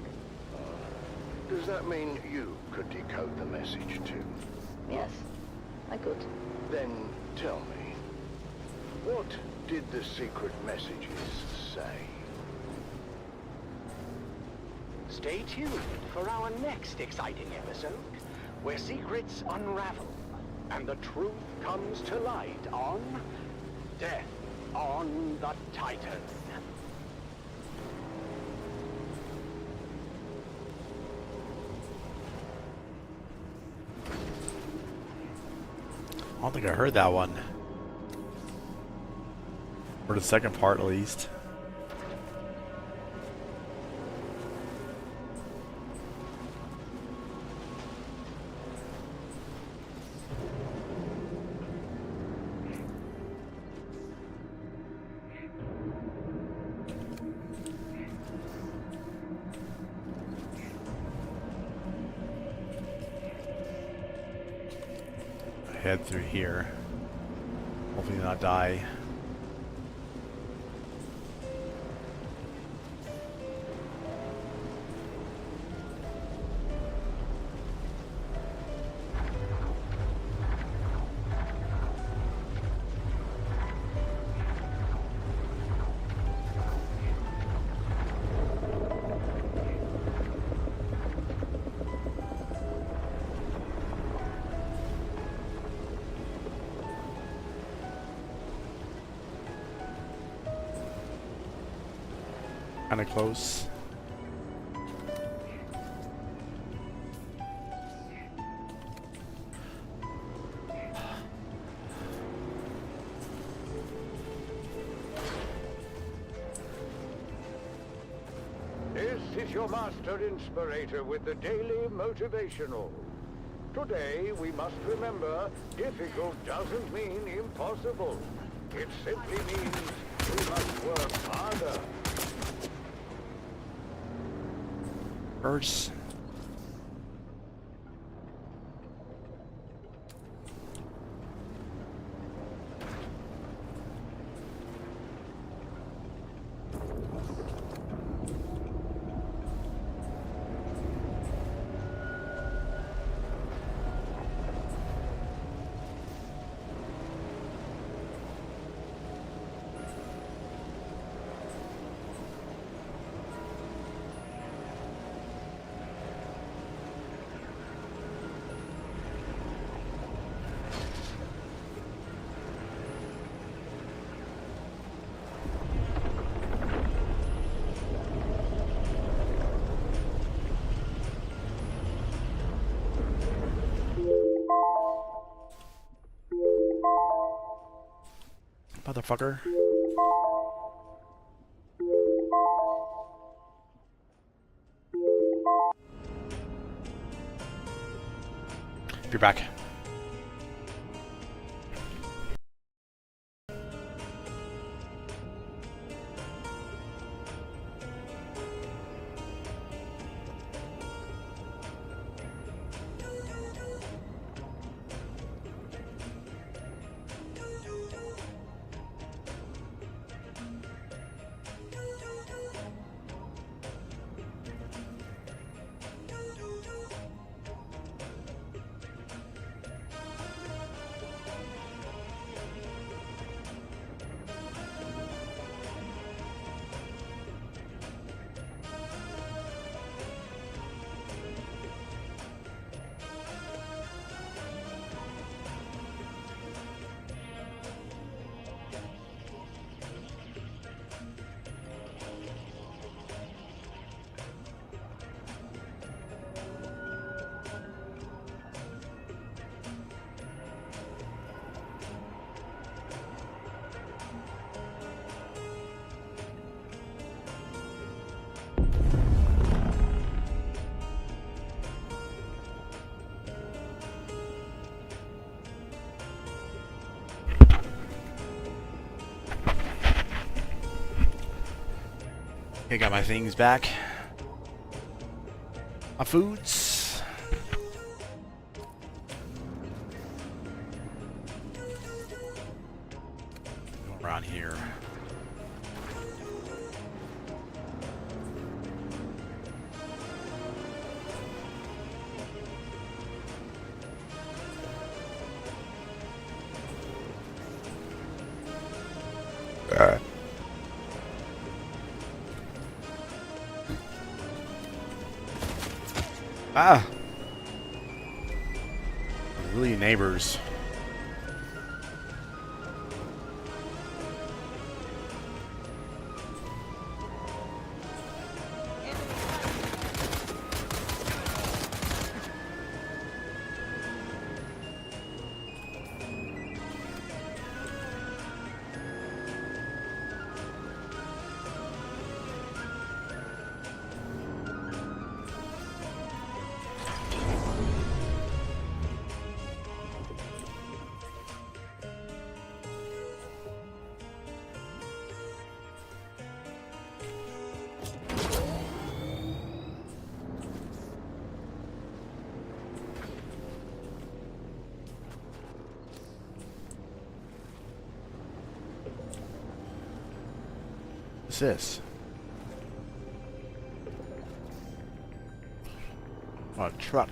Does that mean you could decode the message too? Yes, I could. Then tell me, what did the secret messages say? Stay tuned for our next exciting episode, where secrets unravel and the truth comes to light on Death on the Titan. I don't think I heard that one. Or the second part, at least. Head through here. Hopefully not die. Kind of close. This is your master inspirator with the daily motivational. Today, we must remember, difficult doesn't mean impossible. It simply means we must work harder. Birds. motherfucker. Be back. Okay, got my things back. My foods. Go around here. Ah! Really neighbors. What's this? Oh, a truck.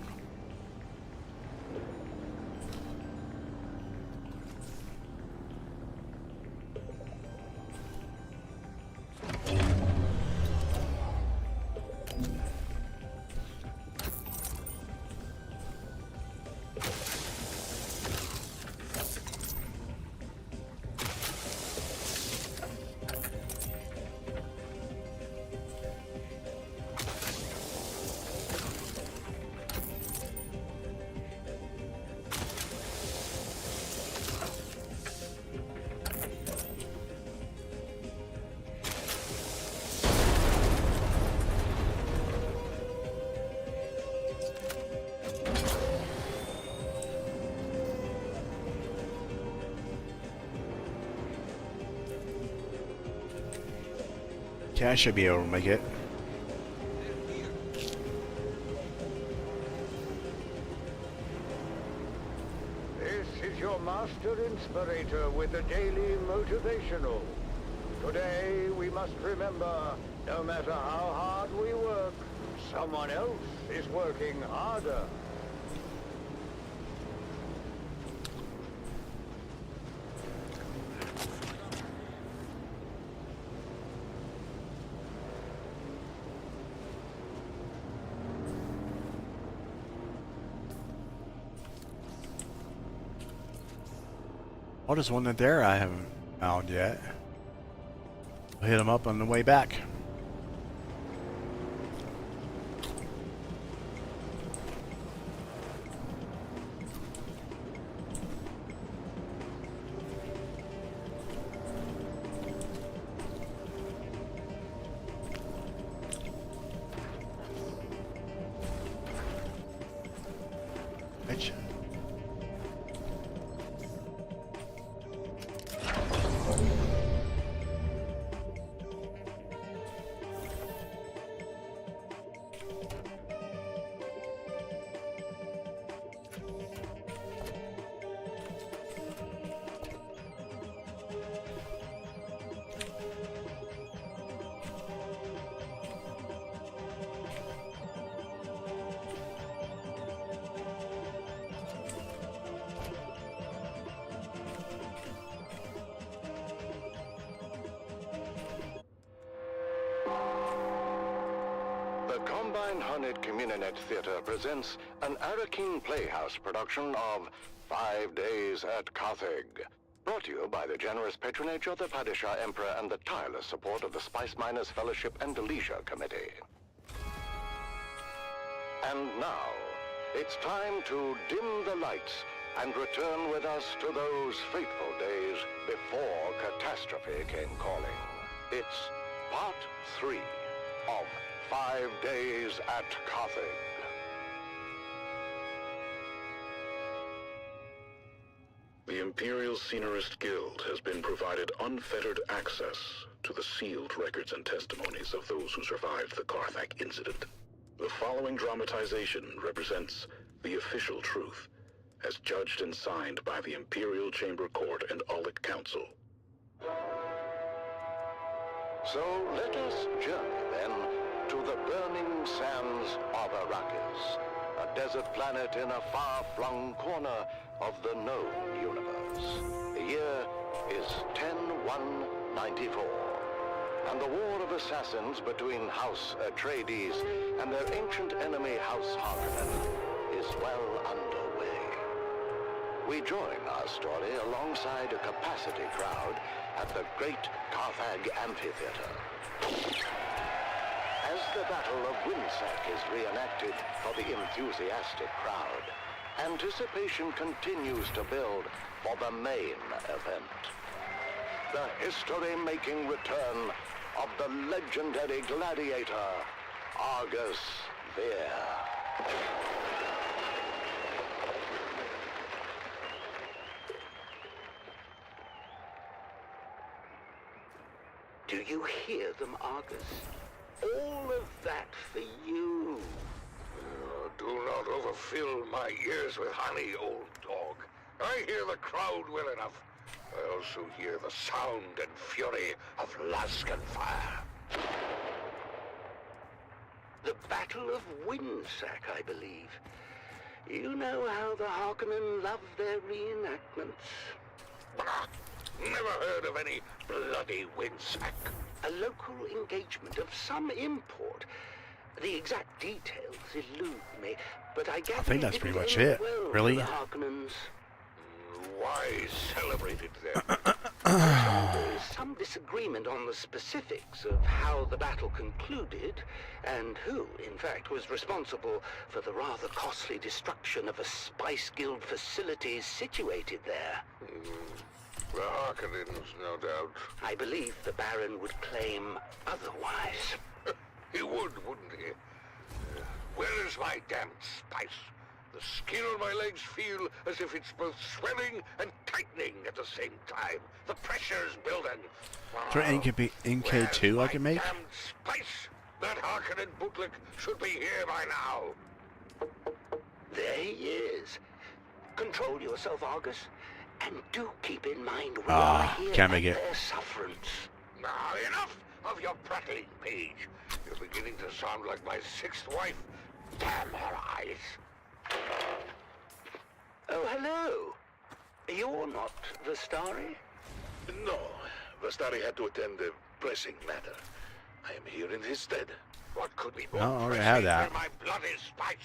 Okay, I should be able to make it. This is your master inspirator with the daily motivational. Today we must remember, no matter how hard we work, someone else is working harder. Oh, there's one there I haven't found yet. I'll hit him up on the way back. Which? The Combine Hunted Communinet Theater presents an Arakeen Playhouse production of 5 Days at Carthage. Brought to you by the generous patronage of the Padishah Emperor and the tireless support of the Spice Miners Fellowship and Leisure Committee. And now, it's time to dim the lights and return with us to those fateful days before catastrophe came calling. It's part 3 of 5 Days at Carthage. The Imperial Scenarist Guild has been provided unfettered access to the sealed records and testimonies of those who survived the Carthage incident. The following dramatization represents the official truth, as judged and signed by the Imperial Chamber Court and Aulic Council. So let us journey then to the burning sands of Arrakis, a desert planet in a far-flung corner of the known universe. The year is 10-1-94, and the war of assassins between House Atreides and their ancient enemy House Harkonnen is well underway. We join our story alongside a capacity crowd at the Great Carthage Amphitheater. As the Battle of Windsec is reenacted for the enthusiastic crowd, anticipation continues to build for the main event. The history-making return of the legendary gladiator, Argus Veer. Do you hear them, Argus? All of that for you. Oh, do not overfill my ears with honey, old dog. I hear the crowd well enough. I also hear the sound and fury of Laskan fire. The Battle of Windsec, I believe. You know how the Harkonnen love their reenactments. Bah! Never heard of any bloody Windsec. A local engagement of some import. The exact details elude me, but I gather I think that's it pretty didn't much end it. well Really? for the Harkonnens. Why celebrate it then? There is some disagreement on the specifics of how the battle concluded, and who, in fact, was responsible for the rather costly destruction of a Spice Guild facility situated there. The Harkonnens, no doubt. I believe the Baron would claim otherwise. He would, wouldn't he? Where is my damned spice? The skin on my legs feel as if it's both swelling and tightening at the same time. The pressure's building. Is there NK2 I can make? Damned spice! That Harkonnen bootlick should be here by now. There he is. Control yourself, Argus, and do keep in mind we Ah, are here can't make at it. their sufferance. Now, enough of your prattling, page. You're beginning to sound like my sixth wife. Damn her eyes. Oh, hello. You're not Vestari? No, Vestari had to attend a pressing matter. I am here in his stead. What could be No, more I already pressing have that. than my bloody spice?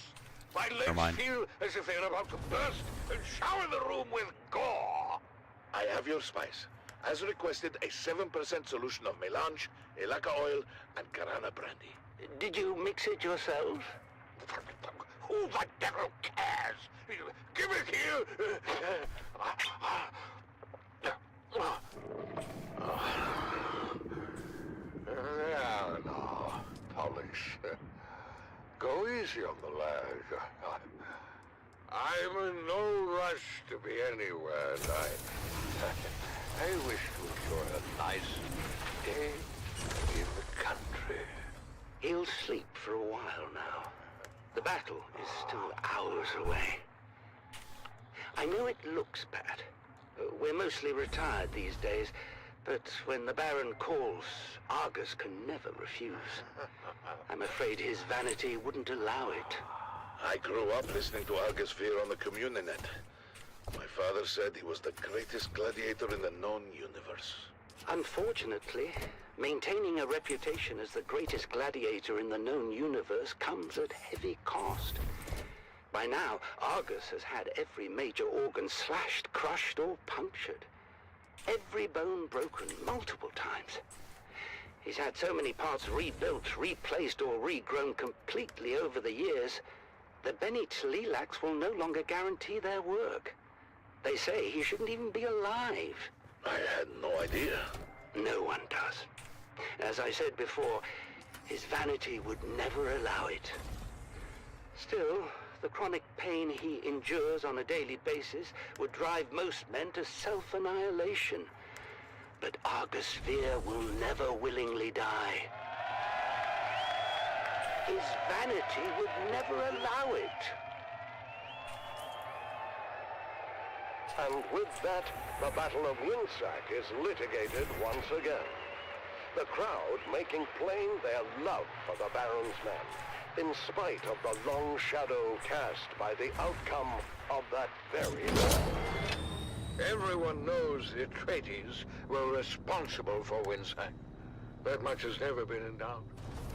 My Never legs mind. feel as if they're about to burst and shower the room with gore. I have your spice. As requested, a 7% solution of melange, elaka oil, and Karana brandy. Did you mix it yourself? Who the devil cares? Give it here. No, polish. Go easy on the lad. I'm in no rush to be anywhere, and I wish to enjoy a nice day in the country. He'll sleep for a while now. The battle is still hours away. I know it looks bad. We're mostly retired these days, but when the Baron calls, Argus can never refuse. I'm afraid his vanity wouldn't allow it. I grew up listening to Argus Fear on the Communinet. My father said he was the greatest gladiator in the known universe. Unfortunately, maintaining a reputation as the greatest gladiator in the known universe comes at heavy cost. By now, Argus has had every major organ slashed, crushed, or punctured. Every bone broken multiple times. He's had so many parts rebuilt, replaced, or regrown completely over the years that Beni Tlilax will no longer guarantee their work. They say he shouldn't even be alive. I had no idea. No one does. As I said before, his vanity would never allow it. Still, the chronic pain he endures on a daily basis would drive most men to self-annihilation. But Argus Fear will never willingly die. His vanity would never allow it. And with that, the Battle of Winsack is litigated once again. The crowd making plain their love for the Baron's men, in spite of the long shadow cast by the outcome of that very battle. Everyone knows the Atreides were responsible for Winsack. That much has never been in doubt.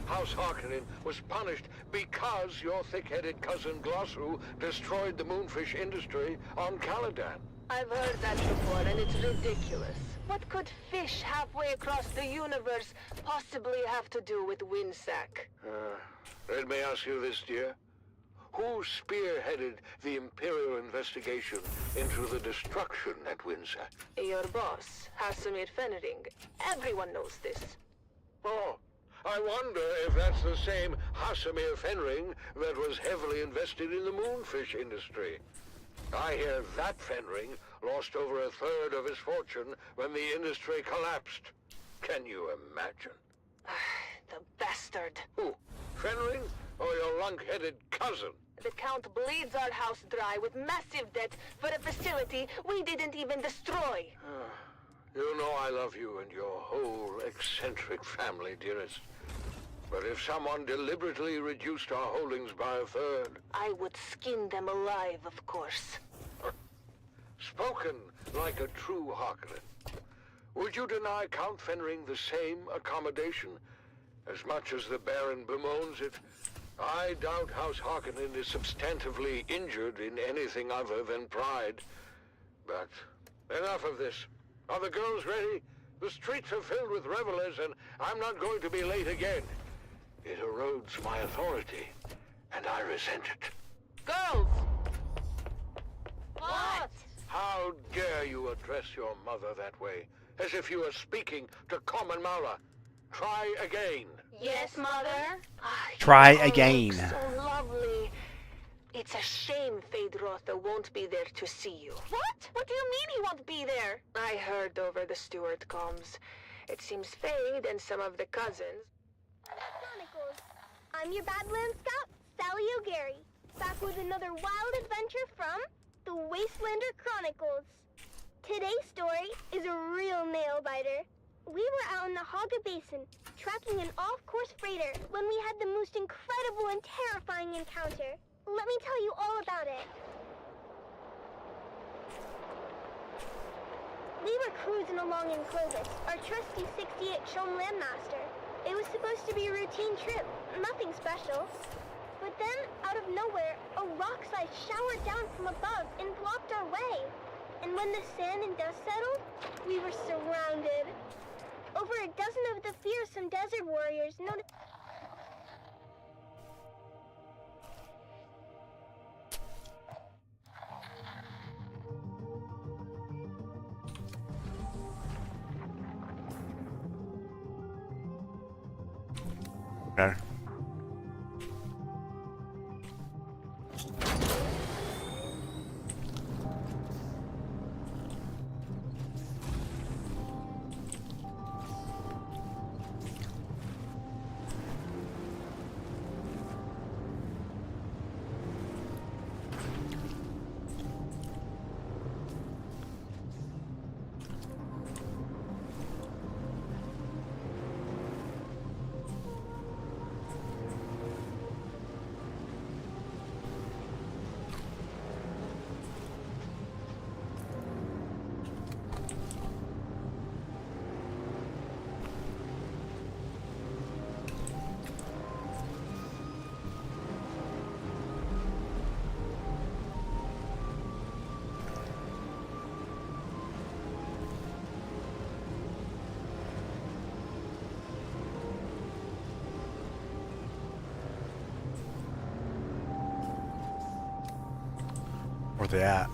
House Harkonnen was punished because your thick-headed cousin Glossu destroyed the moonfish industry on Caladan. I've heard that before, and it's ridiculous. What could fish halfway across the universe possibly have to do with Winsack? Let me ask you this, dear. Who spearheaded the Imperial investigation into the destruction at Winsack? Your boss, Hasamir Fenring. Everyone knows this. Oh, I wonder if that's the same Hasamir Fenring that was heavily invested in the moonfish industry. I hear that Fenring lost over a third of his fortune when the industry collapsed. Can you imagine? The bastard. Who? Fenring or your lunk-headed cousin? The Count bleeds our house dry with massive debt for a facility we didn't even destroy. You know I love you and your whole eccentric family, dearest. But if someone deliberately reduced our holdings by a third... I would skin them alive, of course. Spoken like a true Harkonnen. Would you deny Count Fenring the same accommodation? As much as the Baron bemoans it, I doubt House Harkonnen is substantively injured in anything other than pride. But enough of this. Are the girls ready? The streets are filled with revelers, and I'm not going to be late again. It erodes my authority, and I resent it. Girls! What? How dare you address your mother that way, as if you were speaking to common Mara. Try again. Yes, Mother? Try again. So lovely. It's a shame Feyd-Rautha won't be there to see you. What? What do you mean he won't be there? I heard over the steward comms. It seems Feyd and some of the cousins... Chronicles. I'm your Badlands Scout, Sally O'Gary, back with another wild adventure from the Wastelander Chronicles. Today's story is a real nail-biter. We were out in the Haga Basin, tracking an off-course freighter when we had the most incredible and terrifying encounter. Let me tell you all about it. We were cruising along in Clovis, our trusty 68 Shom Landmaster. It was supposed to be a routine trip, nothing special. But then, out of nowhere, a rock slide showered down from above and blocked our way. And when the sand and dust settled, we were surrounded. Over a dozen of the fearsome desert warriors noticed... Okay. Where they at?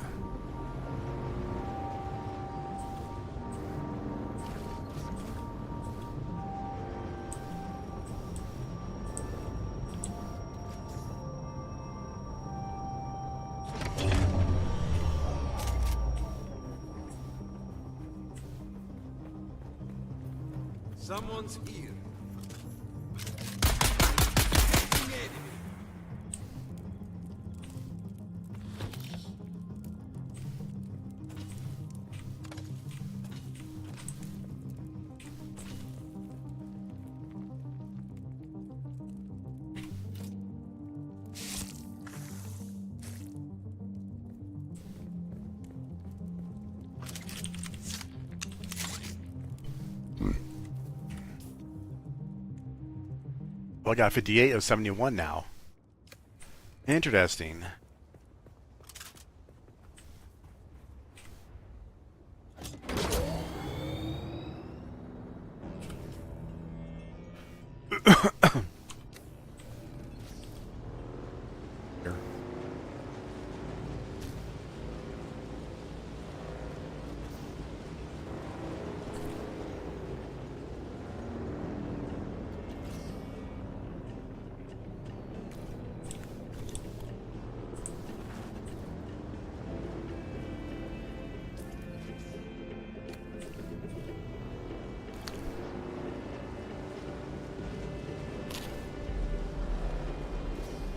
Someone's here. Well, I got 58 of 71 now. Interesting.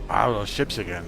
Wow, those ships again.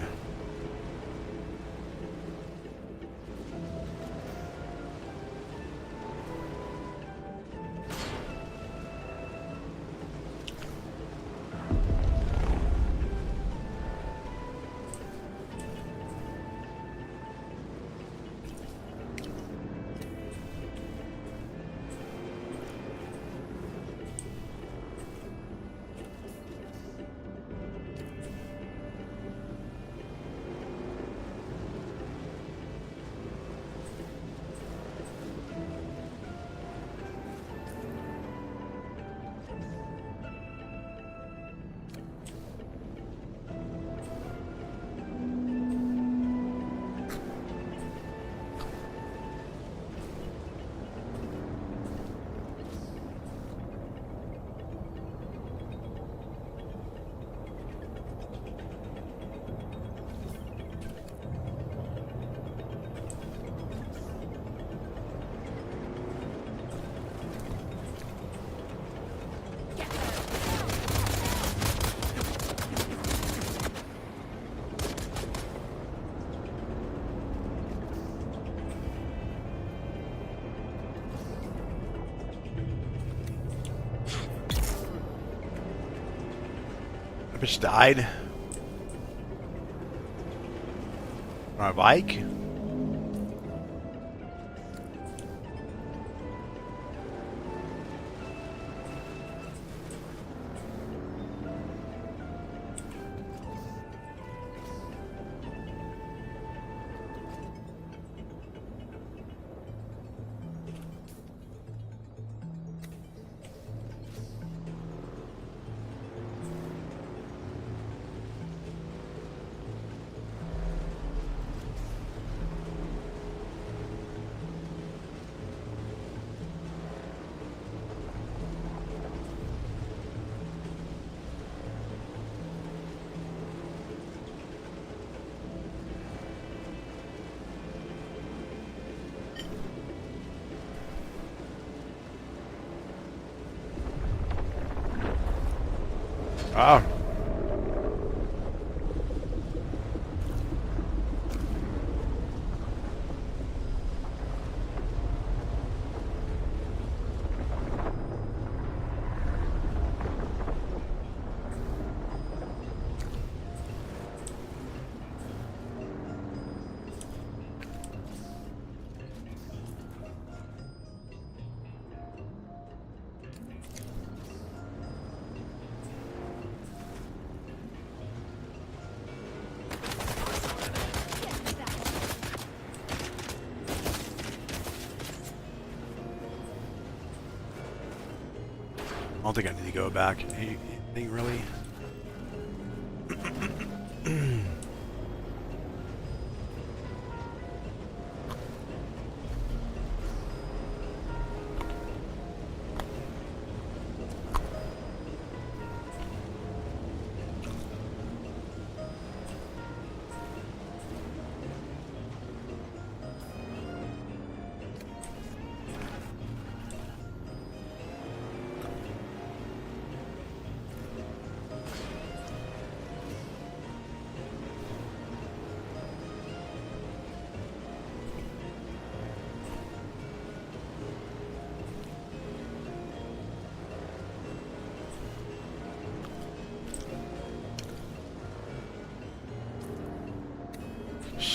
Bitch died. On a bike? Oh. I don't think I need to go back. Anything really?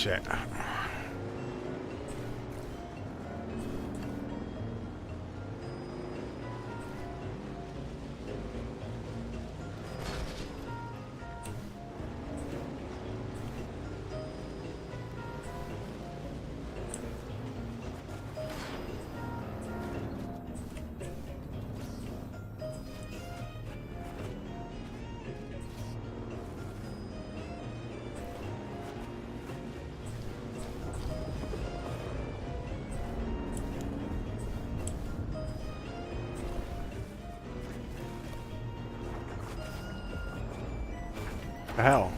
Shit. The hell?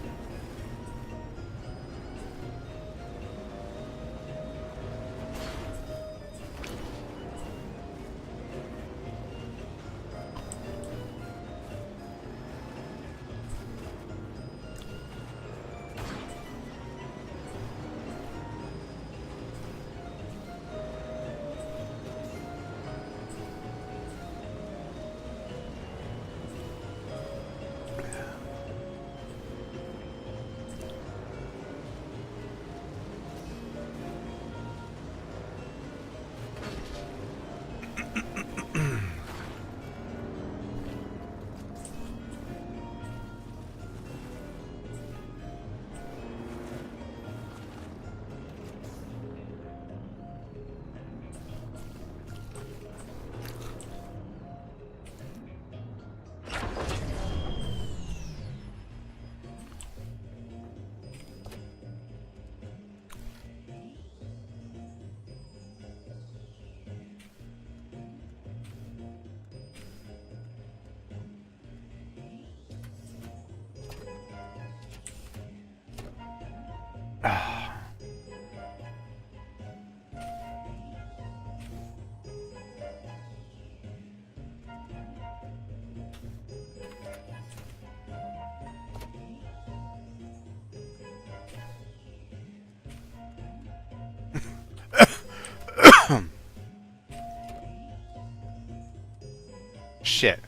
Shit.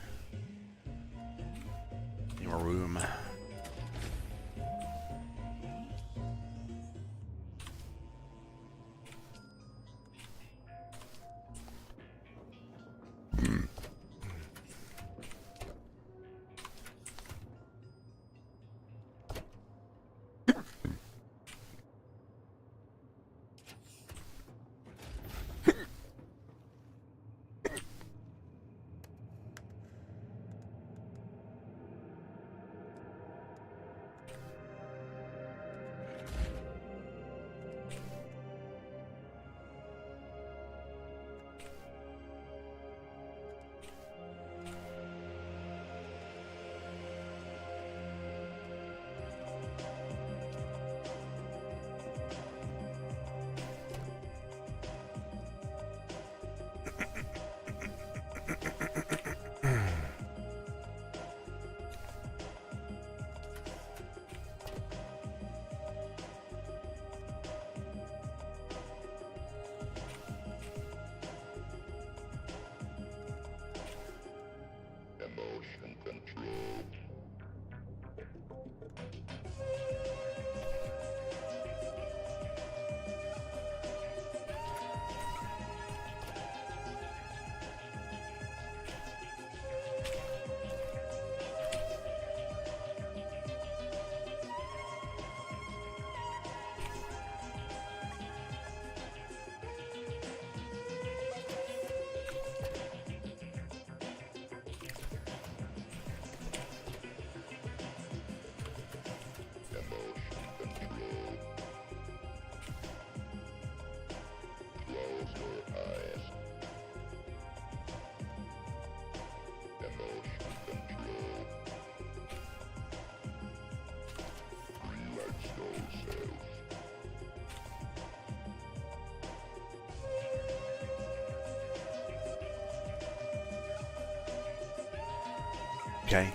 Need more room. Emotion control. Okay.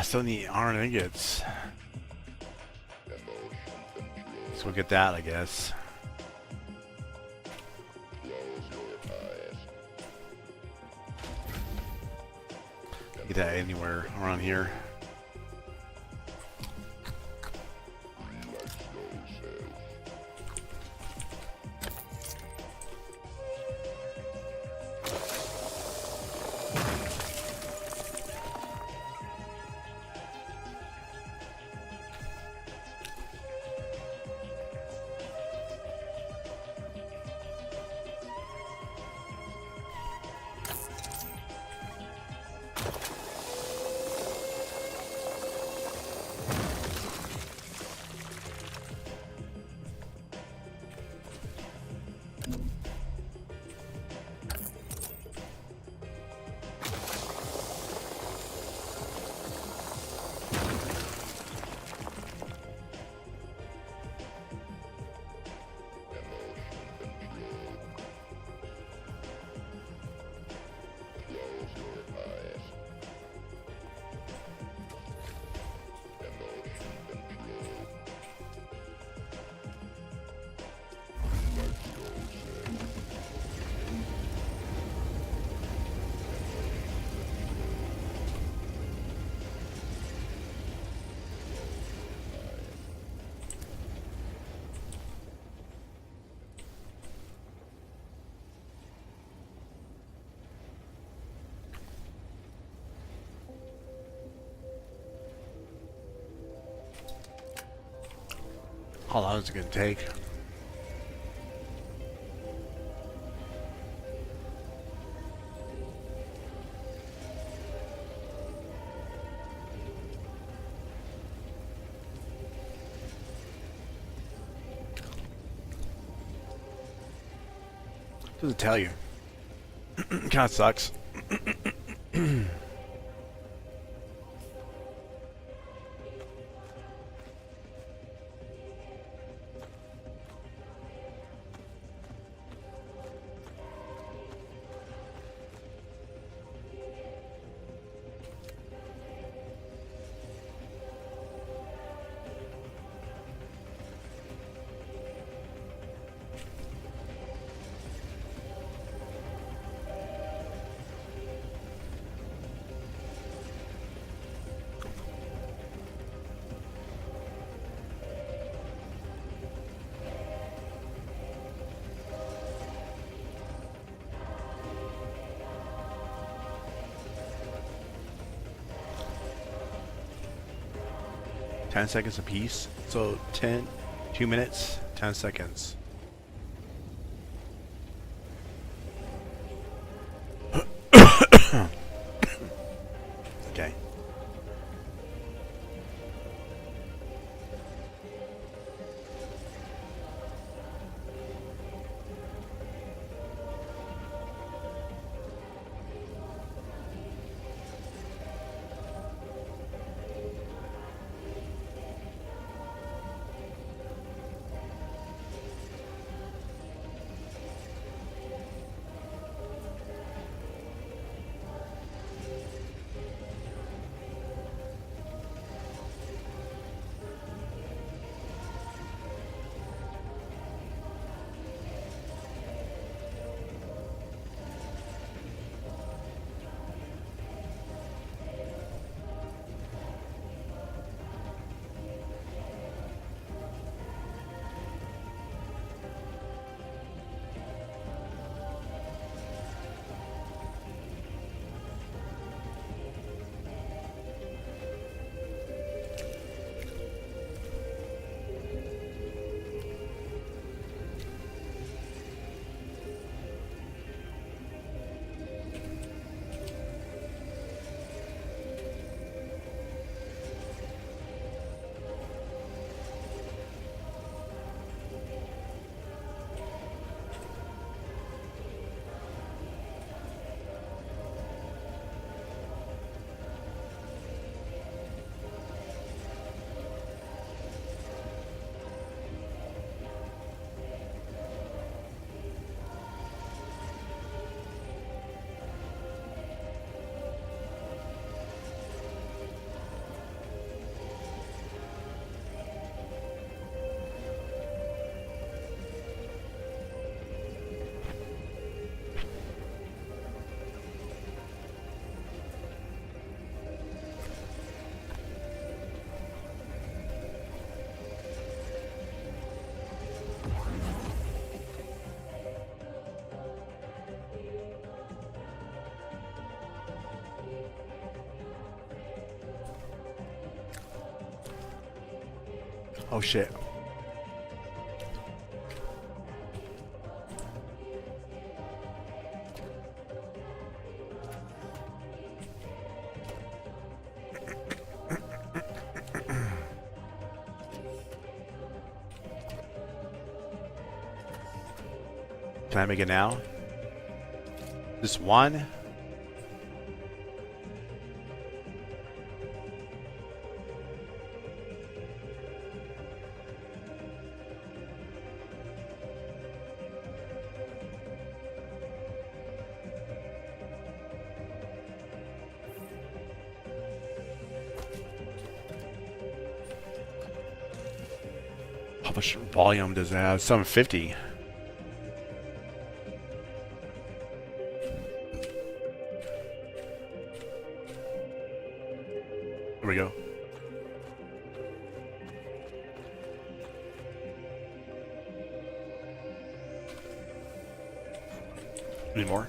still need iron ingots. So we'll get that, I guess. Get that anywhere around here. How long is it going to take? Doesn't tell you. Kind of sucks. 10 seconds apiece. So 2 minutes, 10 seconds. Okay. Oh shit. Can I make it now? Just one? How much volume does it have? 750. Here we go. Any more?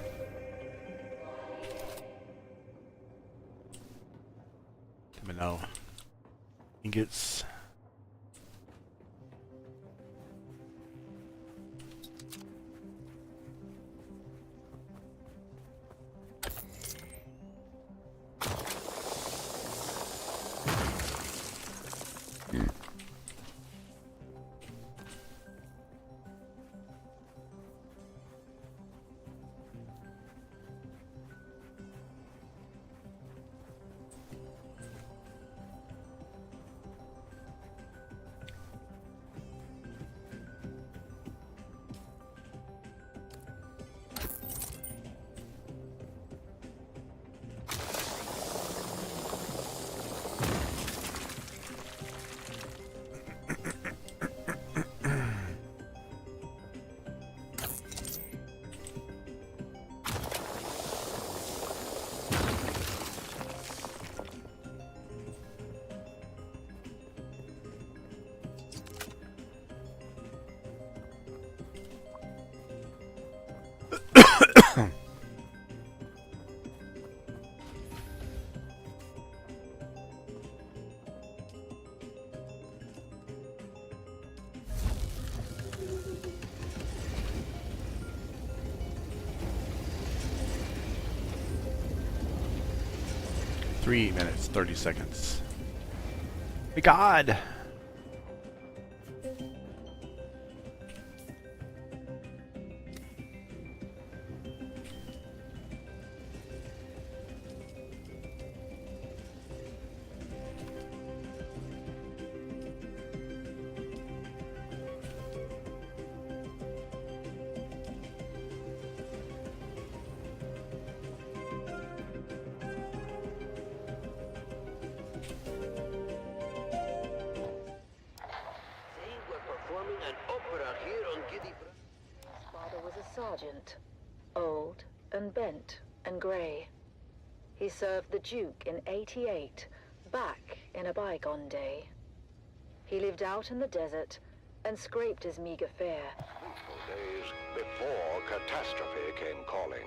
Let me know. Ingots. Three minutes, 30 seconds. My God! His father was a sergeant, old and bent and grey. He served the Duke in '88, back in a bygone day. He lived out in the desert and scraped his meager fare. Days before catastrophe came calling.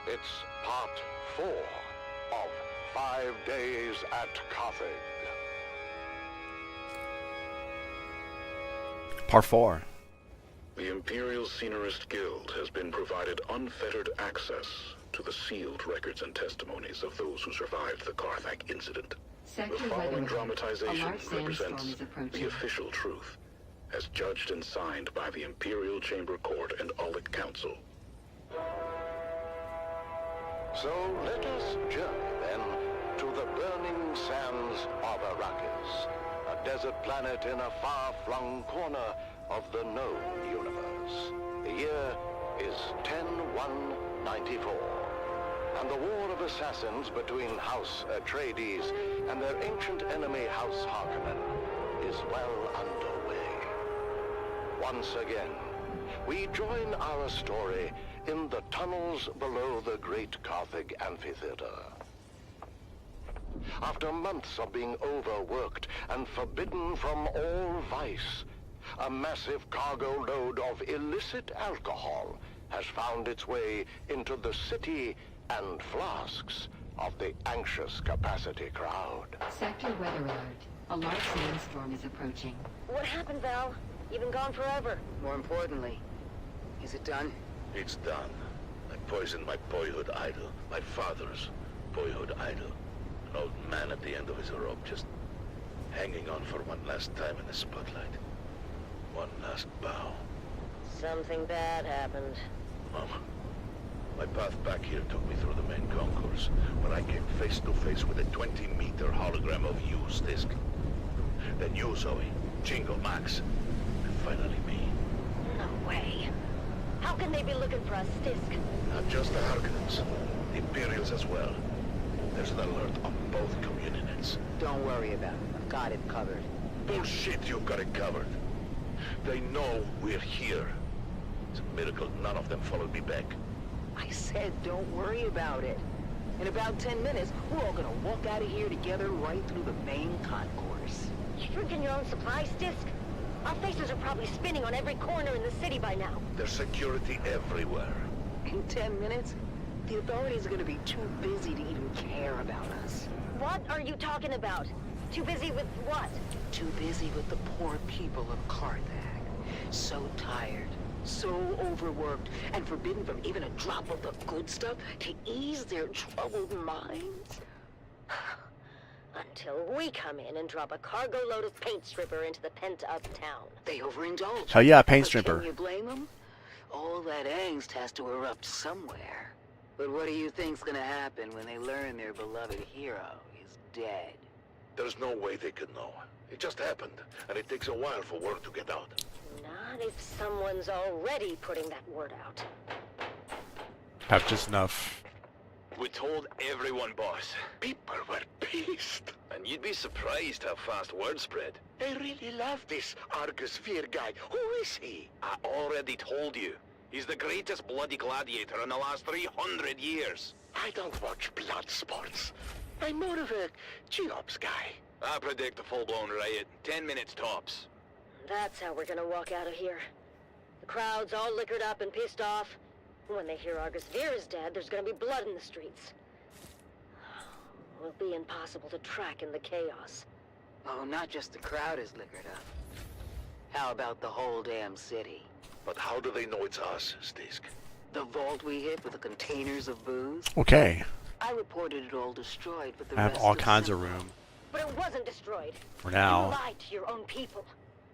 It's part 4 of 5 Days at Carthage. Part 4. The Imperial Scenarist Guild has been provided unfettered access to the sealed records and testimonies of those who survived the Carthage incident. The following dramatization represents the official truth, as judged and signed by the Imperial Chamber Court and Aulic Council. So let us journey then to the burning sands of Arrakis, a desert planet in a far-flung corner of the known universe. The year is 10-1-94, and the war of assassins between House Atreides and their ancient enemy House Harkonnen is well underway. Once again, we join our story in the tunnels below the great Carthage amphitheater. After months of being overworked and forbidden from all vice, a massive cargo load of illicit alcohol has found its way into the city and flasks of the anxious capacity crowd. Sector weather alert. A large sandstorm is approaching. What happened, Val? You've been gone forever. More importantly, is it done? It's done. I poisoned my boyhood idol. My father's boyhood idol. An old man at the end of his rope, just hanging on for one last time in the spotlight. One last bow. Something bad happened. Mama, my path back here took me through the main concourse, when I came face to face with a 20-meter hologram of you, Stisk. Then you, Zoe, Jingle, Max, and finally me. No way. How can they be looking for us, Stisk? Not just the Harkonnens, the Imperials as well. There's an alert on both community-nets. Don't worry about it. I've got it covered. Bullshit, you've got it covered. They know we're here. It's a miracle none of them followed me back. I said don't worry about it. In about 10 minutes, we're all gonna walk out of here together right through the main concourse. You drinking your own supplies, Stisk? Our faces are probably spinning on every corner in the city by now. There's security everywhere. In 10 minutes, the authorities are gonna be too busy to even care about us. What are you talking about? Too busy with what? Too busy with the poor people of Carthag. So tired, so overworked, and forbidden from even a drop of the good stuff to ease their troubled minds. Until we come in and drop a cargo load of paint stripper into the pent-up town. They overindulge. Hell yeah, paint But stripper. can you blame them? All that angst has to erupt somewhere. But what do you think's gonna happen when they learn their beloved hero is dead? There's no way they could know. It just happened, and it takes a while for word to get out. Not if someone's already putting that word out. Have just enough. We told everyone, boss. People were pissed. And you'd be surprised how fast word spread. They really love this Argus Fear guy. Who is he? I already told you. He's the greatest bloody gladiator in the last 300 years. I don't watch blood sports. I'm more of a G-Ops guy. I predict a full-blown riot. 10 minutes tops. That's how we're gonna walk out of here. The crowd's all liquored up and pissed off. When they hear Argus Veer is dead, there's gonna be blood in the streets. It'll be impossible to track in the chaos. Oh, not just the crowd is liquored up. How about the whole damn city? But how do they know it's us, Stisk? The vault we hit with the containers of booze? Okay. I reported it all destroyed, but the I have rest all of kinds of Simba- room. But it wasn't destroyed. For now. You lied to your own people.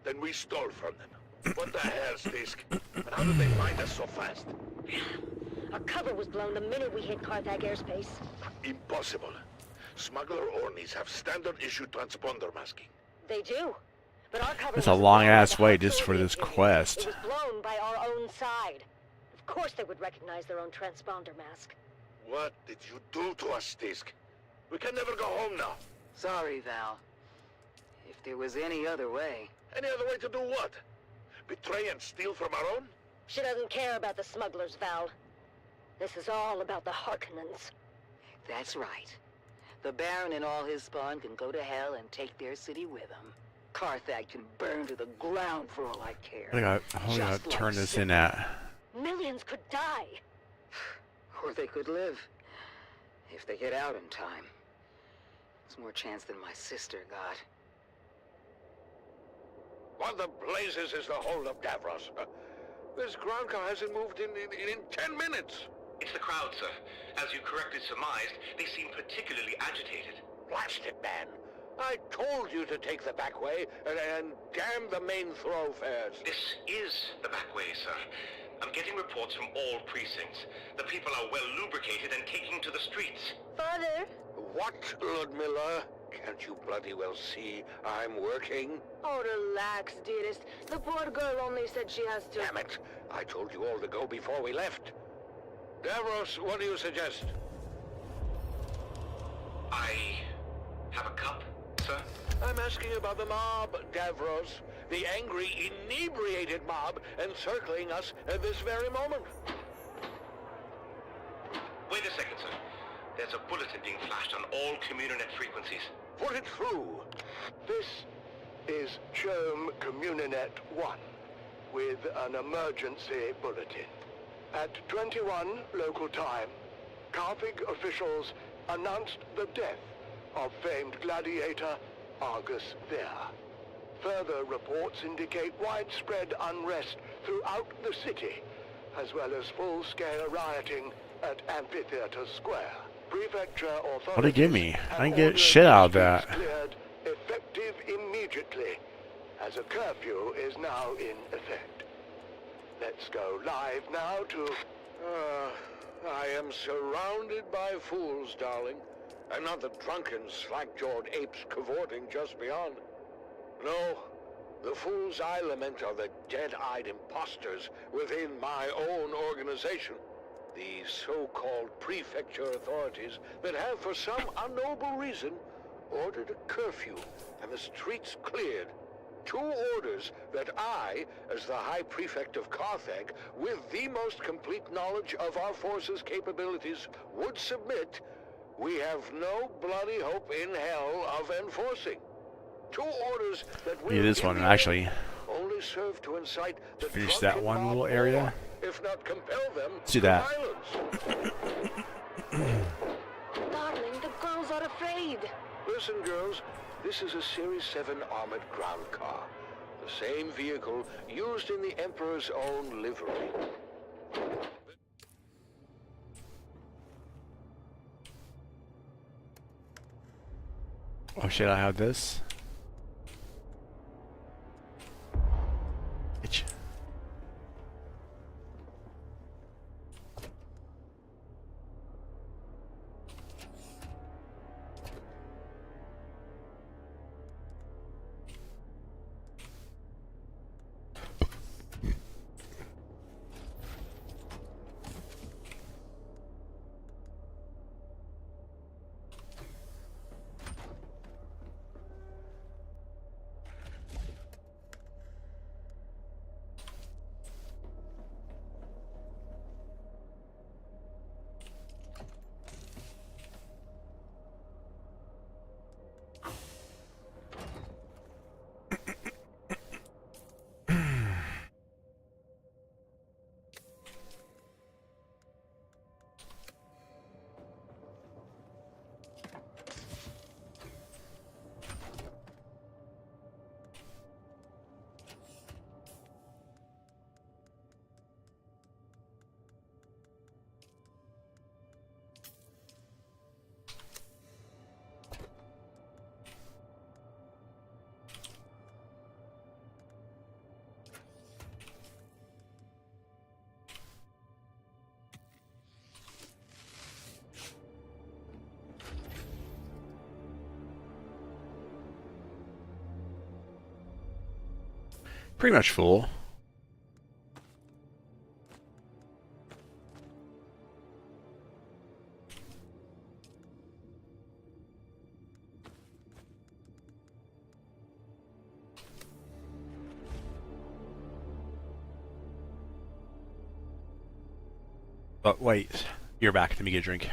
Then we stole from them. What the hell, Stisk? And how did they find us so fast? Our cover was blown the minute we hit Carthag airspace. Impossible. Smuggler Ornies have standard-issue transponder masking. They do. But our cover It's was a long-ass blown by way the just for Soviet this Union. quest. It was blown by our own side. Of course they would recognize their own transponder mask. What did you do to us, Stisk? We can never go home now. Sorry, Val. If there was any other way... Any other way to do what? Betray and steal from our own? She doesn't care about the smugglers, Val. This is all about the Harkonnens. That's right. The Baron and all his spawn can go to hell and take their city with them. Carthag can burn to the ground for all I care. I gotta turn this in at. Millions could die. Or they could live. If they get out in time. There's more chance than my sister got. What the blazes is the hold of Davros? This ground car hasn't moved in 10 minutes. It's the crowd, sir. As you correctly surmised, they seem particularly agitated. Blast it, man. I told you to take the back way and damn the main thoroughfares. This is the back way, sir. I'm getting reports from all precincts. The people are well lubricated and taking to the streets. Father? What, Ludmilla? Can't you bloody well see I'm working? Oh, relax, dearest. The poor girl only said she has to... Damn it. I told you all to go before we left. Davros, what do you suggest? I have a cup, sir? I'm asking about the mob, Davros. The angry, inebriated mob encircling us at this very moment. Wait a second, sir. There's a bulletin being flashed on all Communinet frequencies. Put it through. This is CHOAM Communinet 1 with an emergency bulletin. At 21 local time, Carthage officials announced the death of famed gladiator Argus there. Further reports indicate widespread unrest throughout the city, as well as full-scale rioting at Amphitheater Square. Prefecture authorities What'd it give me? have I didn't get ordered shit out of the that. streets cleared, effective immediately, as a curfew is now in effect. Let's go live now to... I am surrounded by fools, darling. And not the drunken, slack-jawed apes cavorting just beyond. No, the fools I lament are the dead-eyed imposters within my own organization. The so-called prefecture authorities that have, for some unknowable reason, ordered a curfew and the streets cleared. 2 orders that I, as the High Prefect of Carthag, with the most complete knowledge of our forces' capabilities, would submit, we have no bloody hope in hell of enforcing. 2 orders that will, Yeah, this one actually only serve to incite the finish that one little area. if not compel them Let's do to that. violence. Darling, the girls are afraid. Listen, girls, this is a Series 7 armored ground car. The same vehicle used in the Emperor's own livery. Oh shit, I have this. Bitch. Pretty much full. But wait, you're back. Let me get a drink.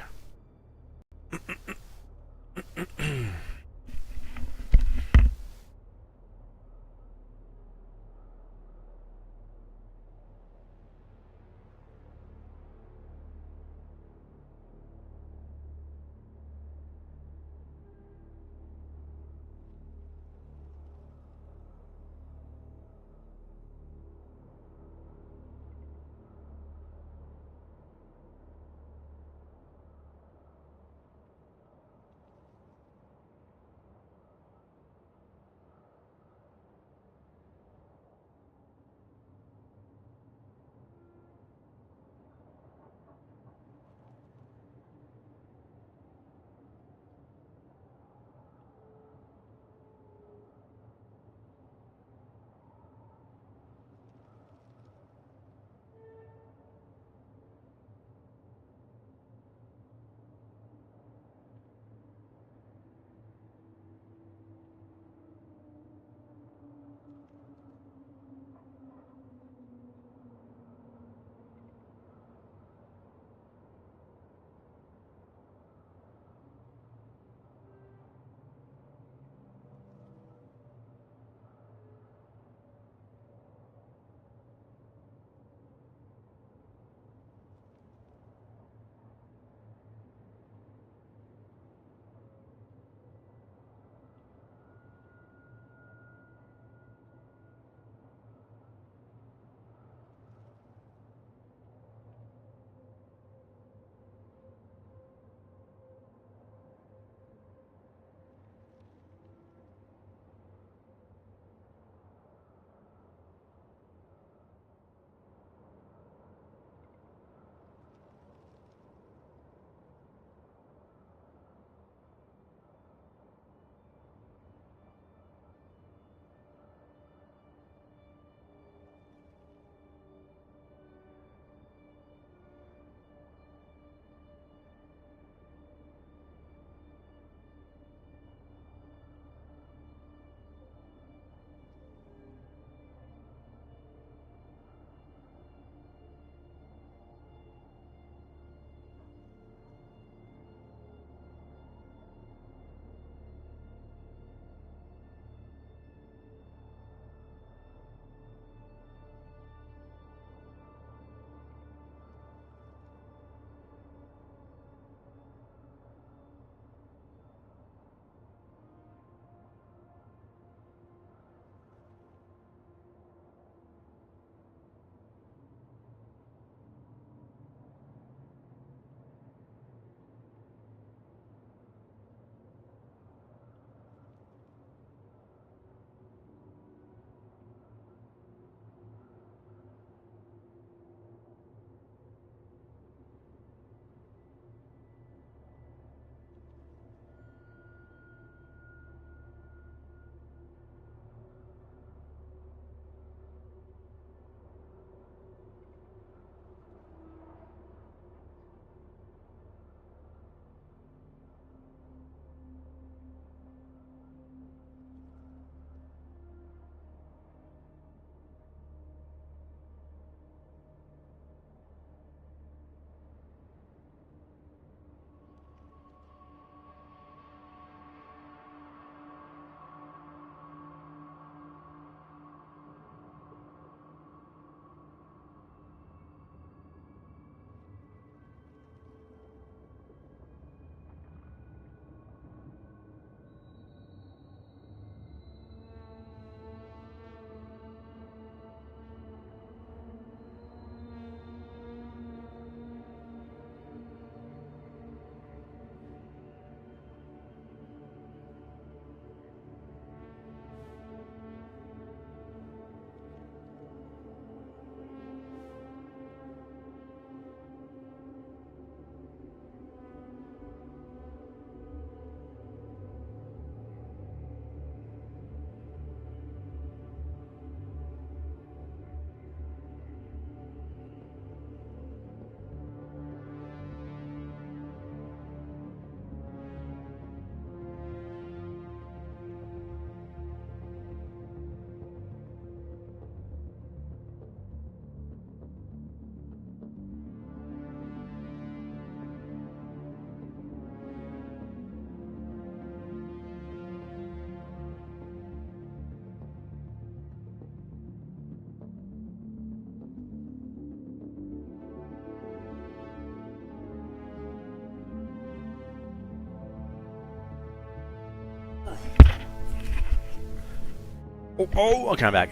Oh, okay, I'm back.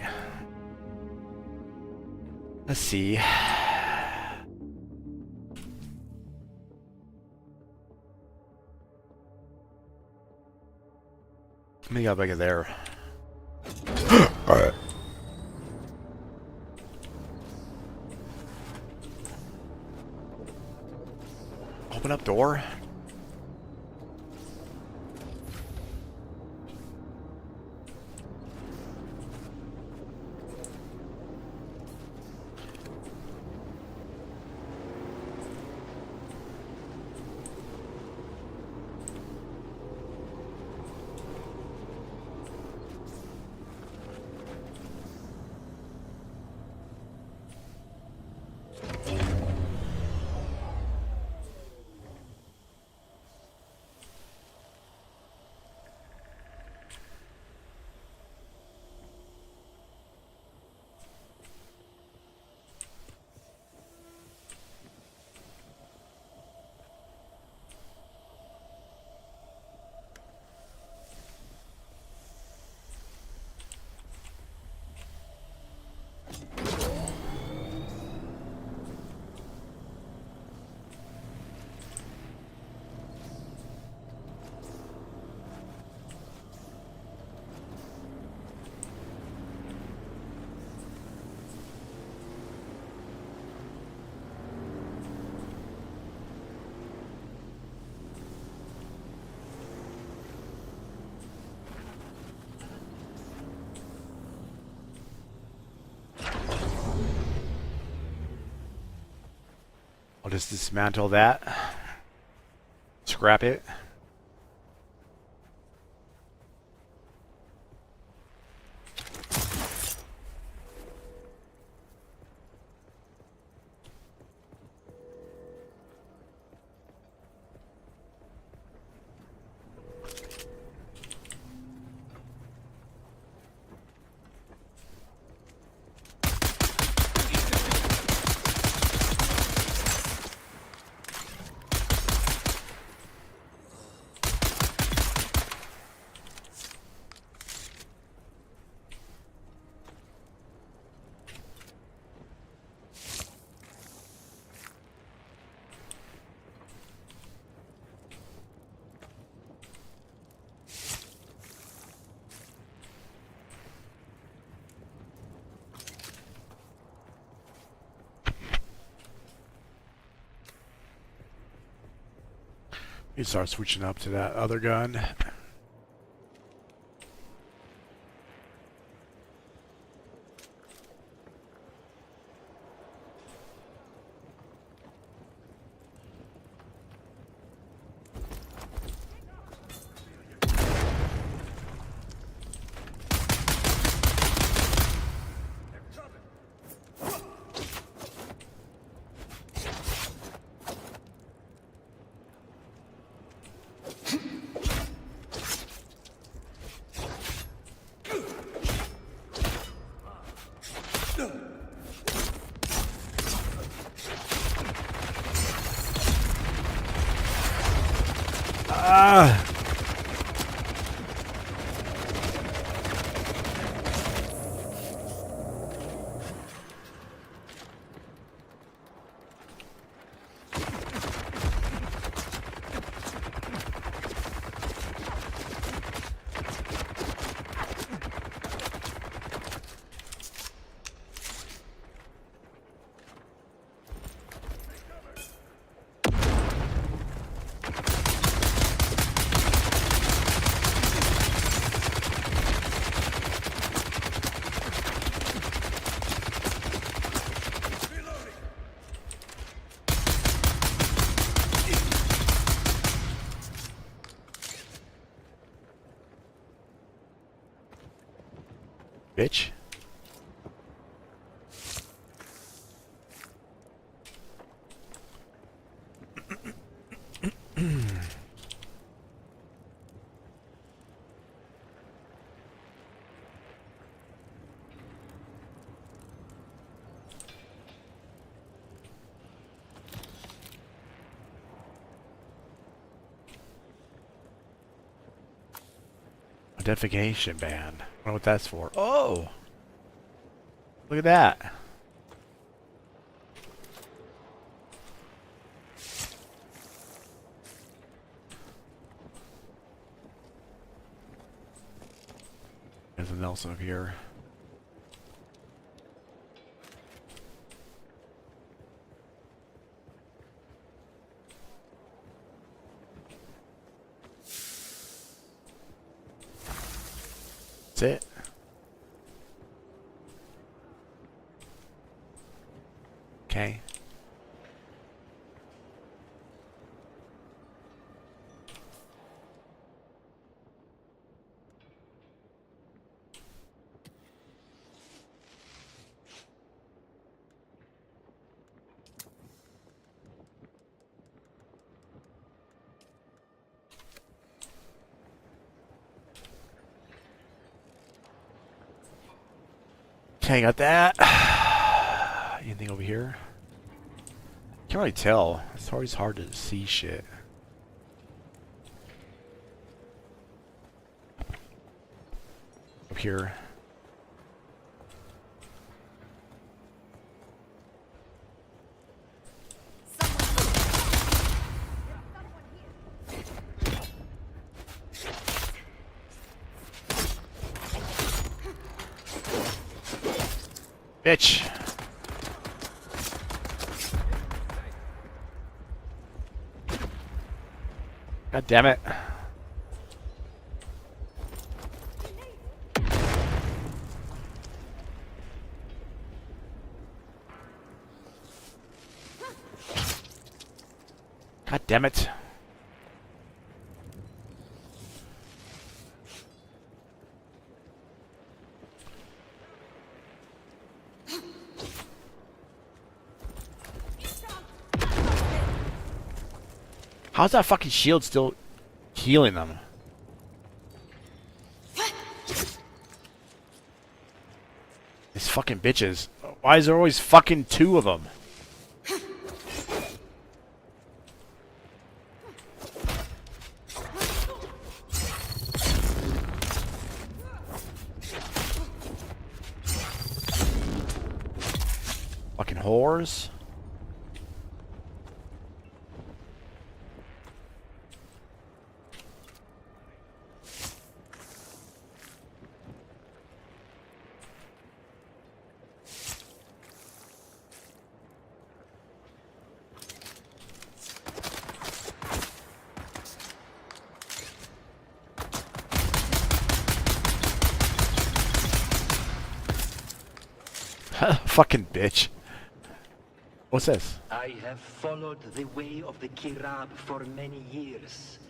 Let's see. Let me go back there. Alright. Open up door. I'll just dismantle that. Scrap it. You start switching up to that other gun. Bitch. Identification band. I wonder what that's for. Oh! Look at that. There's a Nelson up here. That's it. Okay. Okay, got that. Anything over here? Can't really tell. It's always hard to see shit. Up here. Bitch. God damn it. God damn it. How's that fucking shield still healing them? These fucking bitches. Why is there always fucking two of them? Fucking whores. Fucking bitch. What's this? I have followed the way of the Kirab for many years,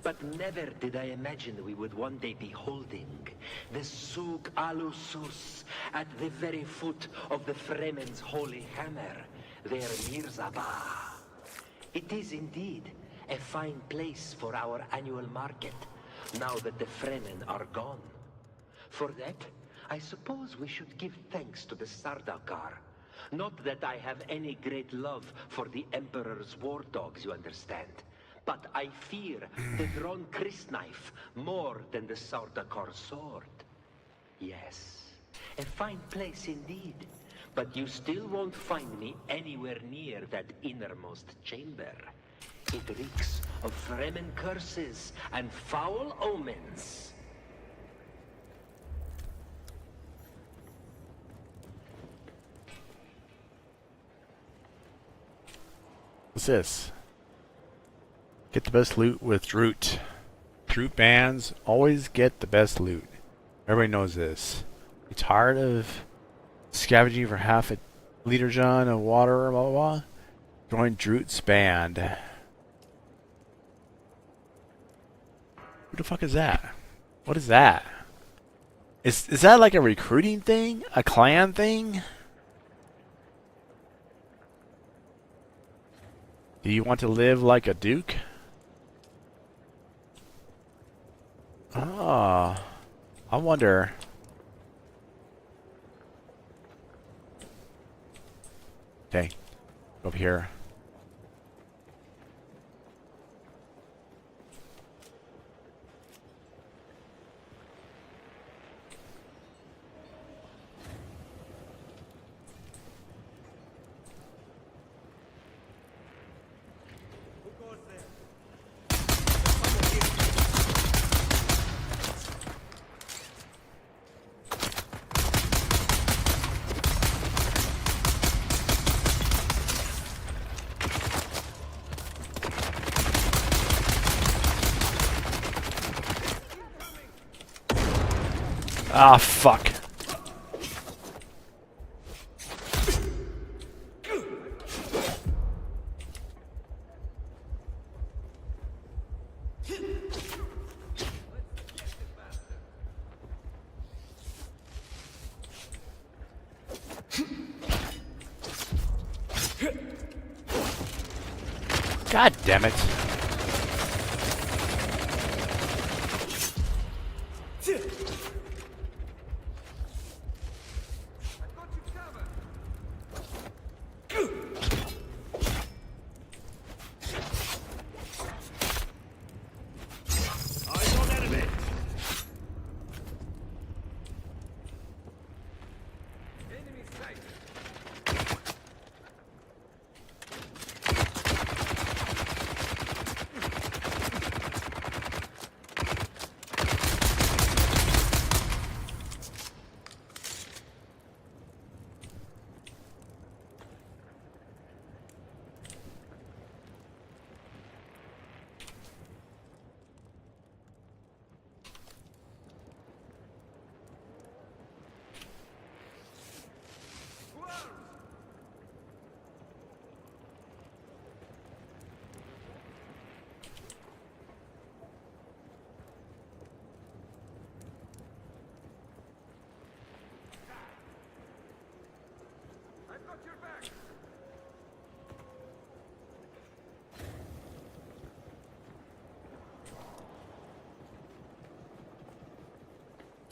but never did I imagine we would one day be holding the Suk Alusus at the very foot of the Fremen's holy hammer, their Mirzabah. It is indeed a fine place for our annual market, now that the Fremen are gone. For that, I suppose we should give thanks to the Sardaukar. Not that I have any great love for the Emperor's war dogs, you understand. But I fear the drawn crysknife more than the Sardaukar sword. Yes, a fine place indeed. But you still won't find me anywhere near that innermost chamber. It reeks of Fremen curses and foul omens. What's this? Get the best loot with Droot. Droot bands always get the best loot. Everybody knows this. You tired of scavenging for half a liter John of water, blah blah blah? Join Droot's band. Who the fuck is that? What is that? Is that like a recruiting thing? A clan thing? Do you want to live like a duke? Ah, I wonder. Okay, over here. Ah, fuck. God damn it.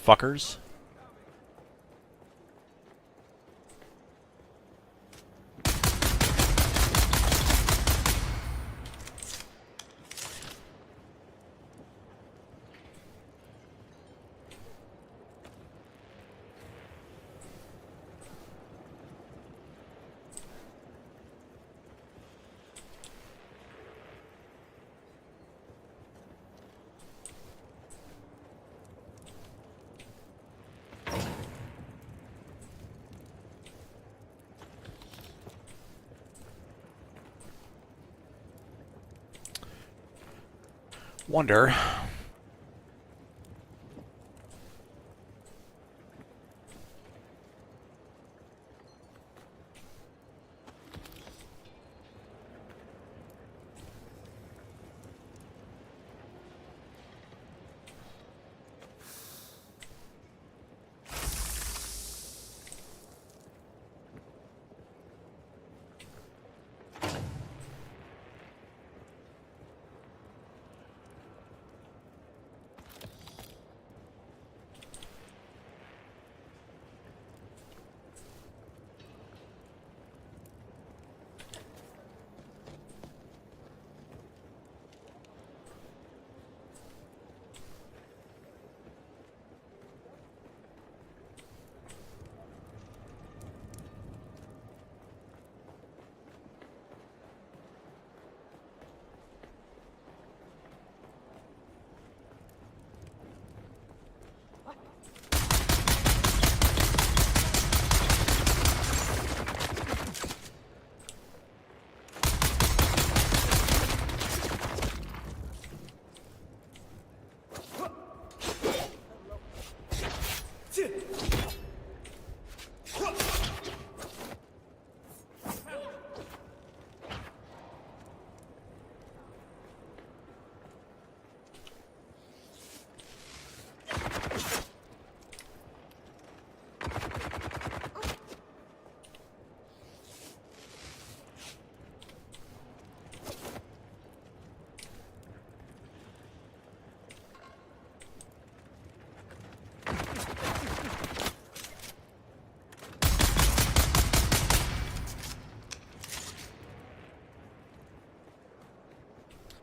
Fuckers. Wonder.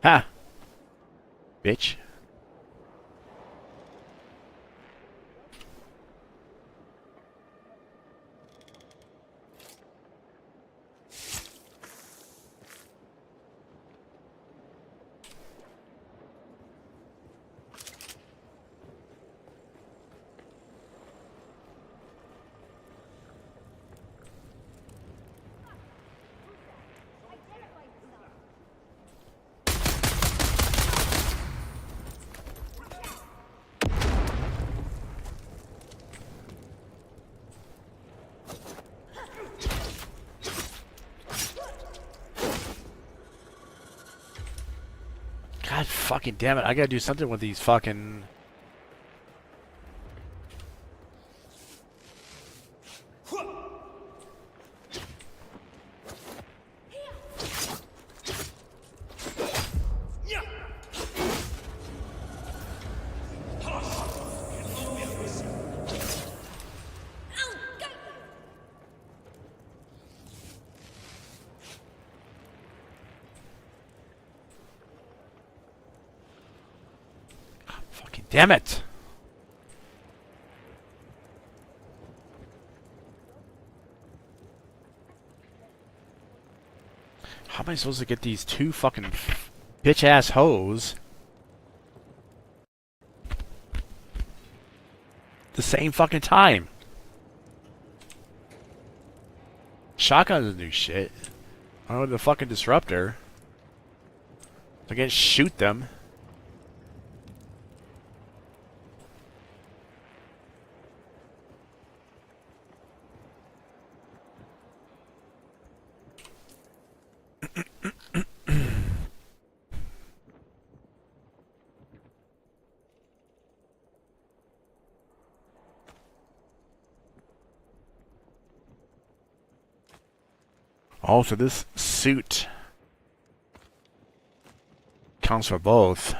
Ha! Bitch. God fucking damn it. I gotta do something with these fucking... Fucking damn it! How am I supposed to get these two fucking bitch-ass hoes the same fucking time? Shotgun doesn't do shit. I don't know the fucking disruptor. I can't shoot them. Also, this suit counts for both.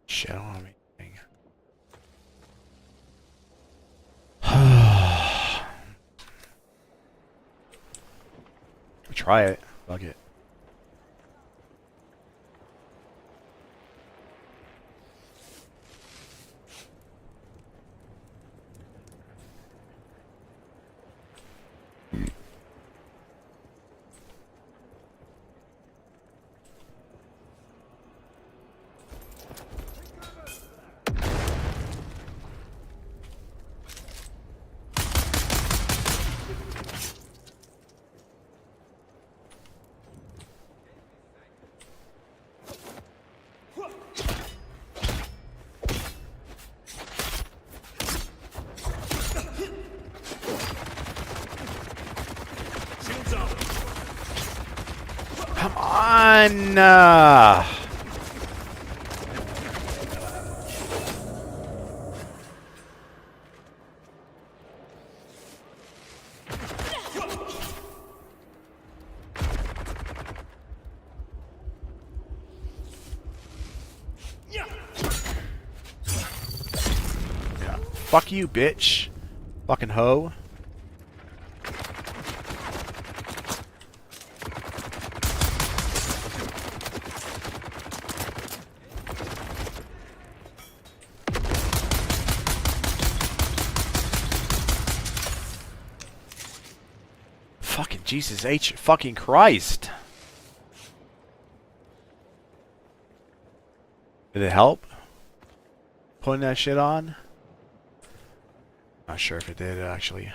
Shit, I don't have anything. Try it. Fuck it. Come on! Yeah. Fuck you, bitch. Fucking hoe. Fucking Jesus H. Fucking Christ. Did it help? Putting that shit on? Not sure if it did, actually.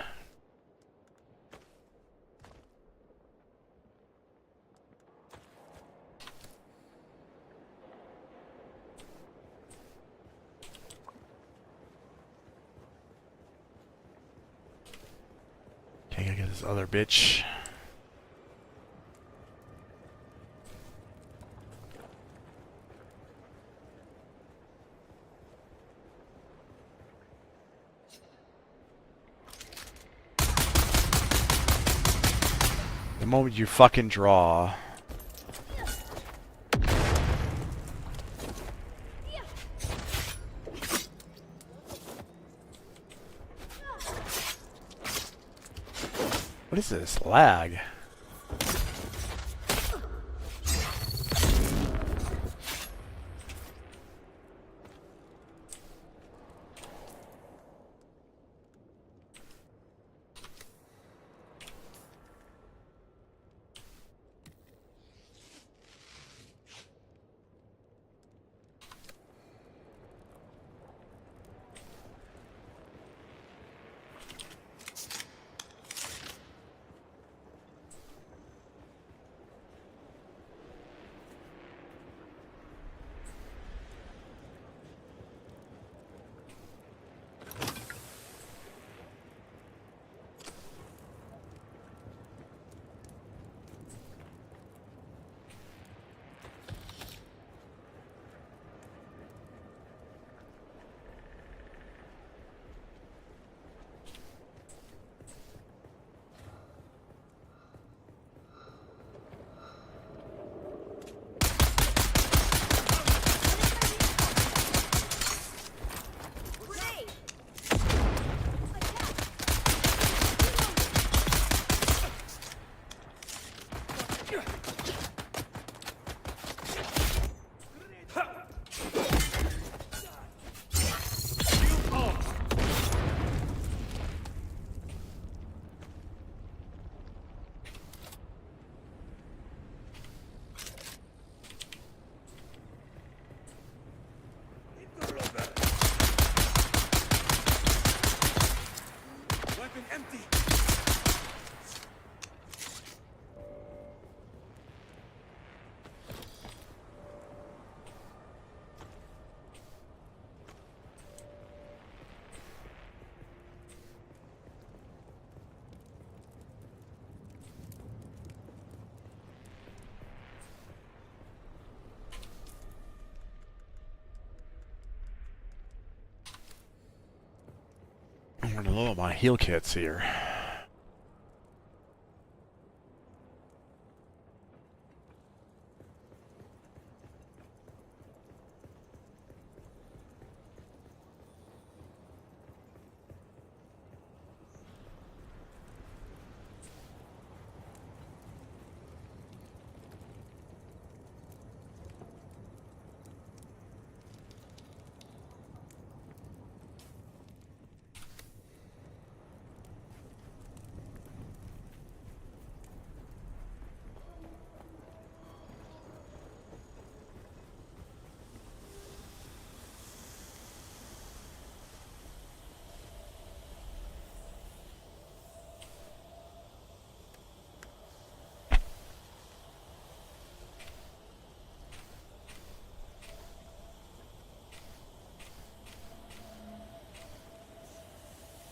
Okay, I get this other bitch. The moment you fucking draw. What is this? Lag? I'm running low on my heal kits here.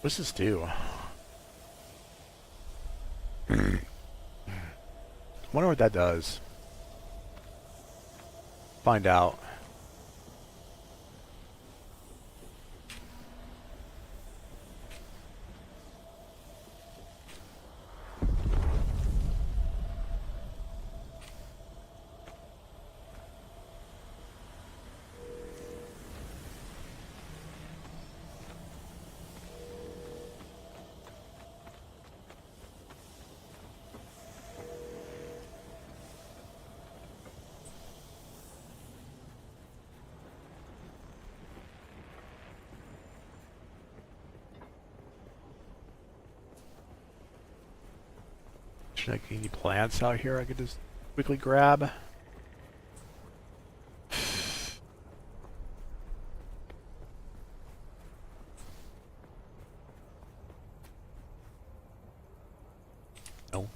What's this do? Wonder what that does. Find out. Should I get any plants out here I could just quickly grab? No.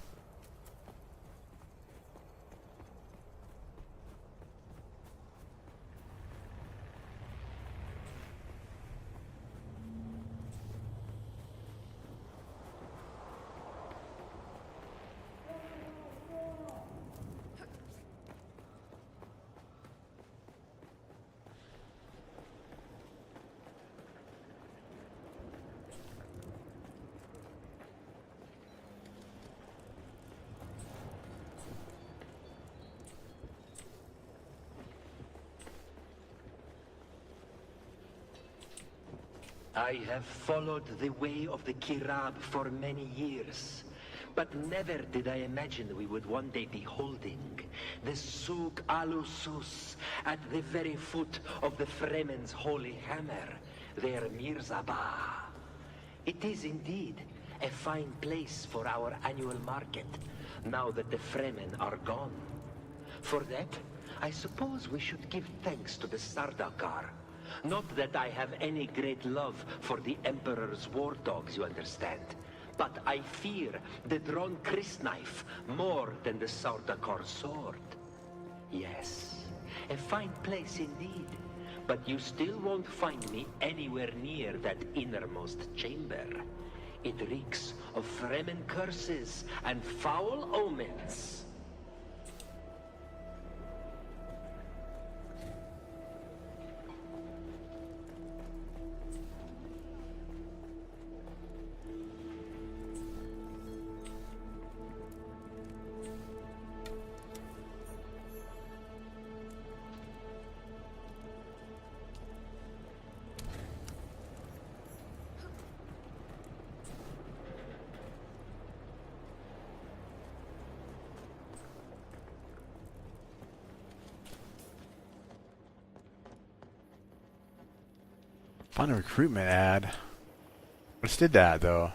I have followed the way of the Kirab for many years, but never did I imagine we would one day be holding the Suk Alusus at the very foot of the Fremen's holy hammer, their Mirzabah. It is indeed a fine place for our annual market, now that the Fremen are gone. For that, I suppose we should give thanks to the Sardaukar. Not that I have any great love for the Emperor's war dogs, you understand. But I fear the drawn crysknife more than the Sardaukar sword. Yes, a fine place indeed. But you still won't find me anywhere near that innermost chamber. It reeks of Fremen curses and foul omens. Find a recruitment ad. Let's did that though.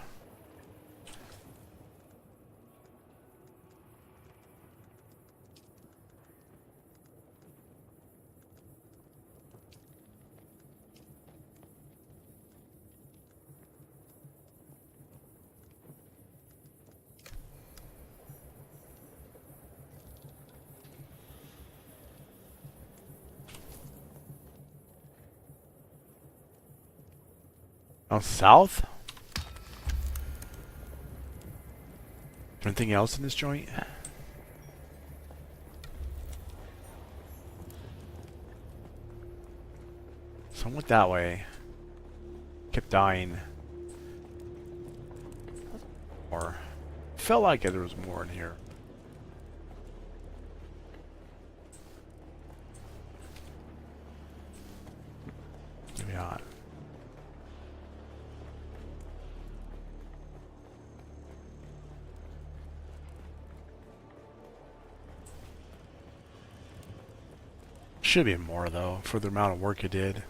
Oh, south? Anything else in this joint? So I went that way. Kept dying. more. Felt like there was more in here. Maybe not. Should be more though, for the amount of work it did.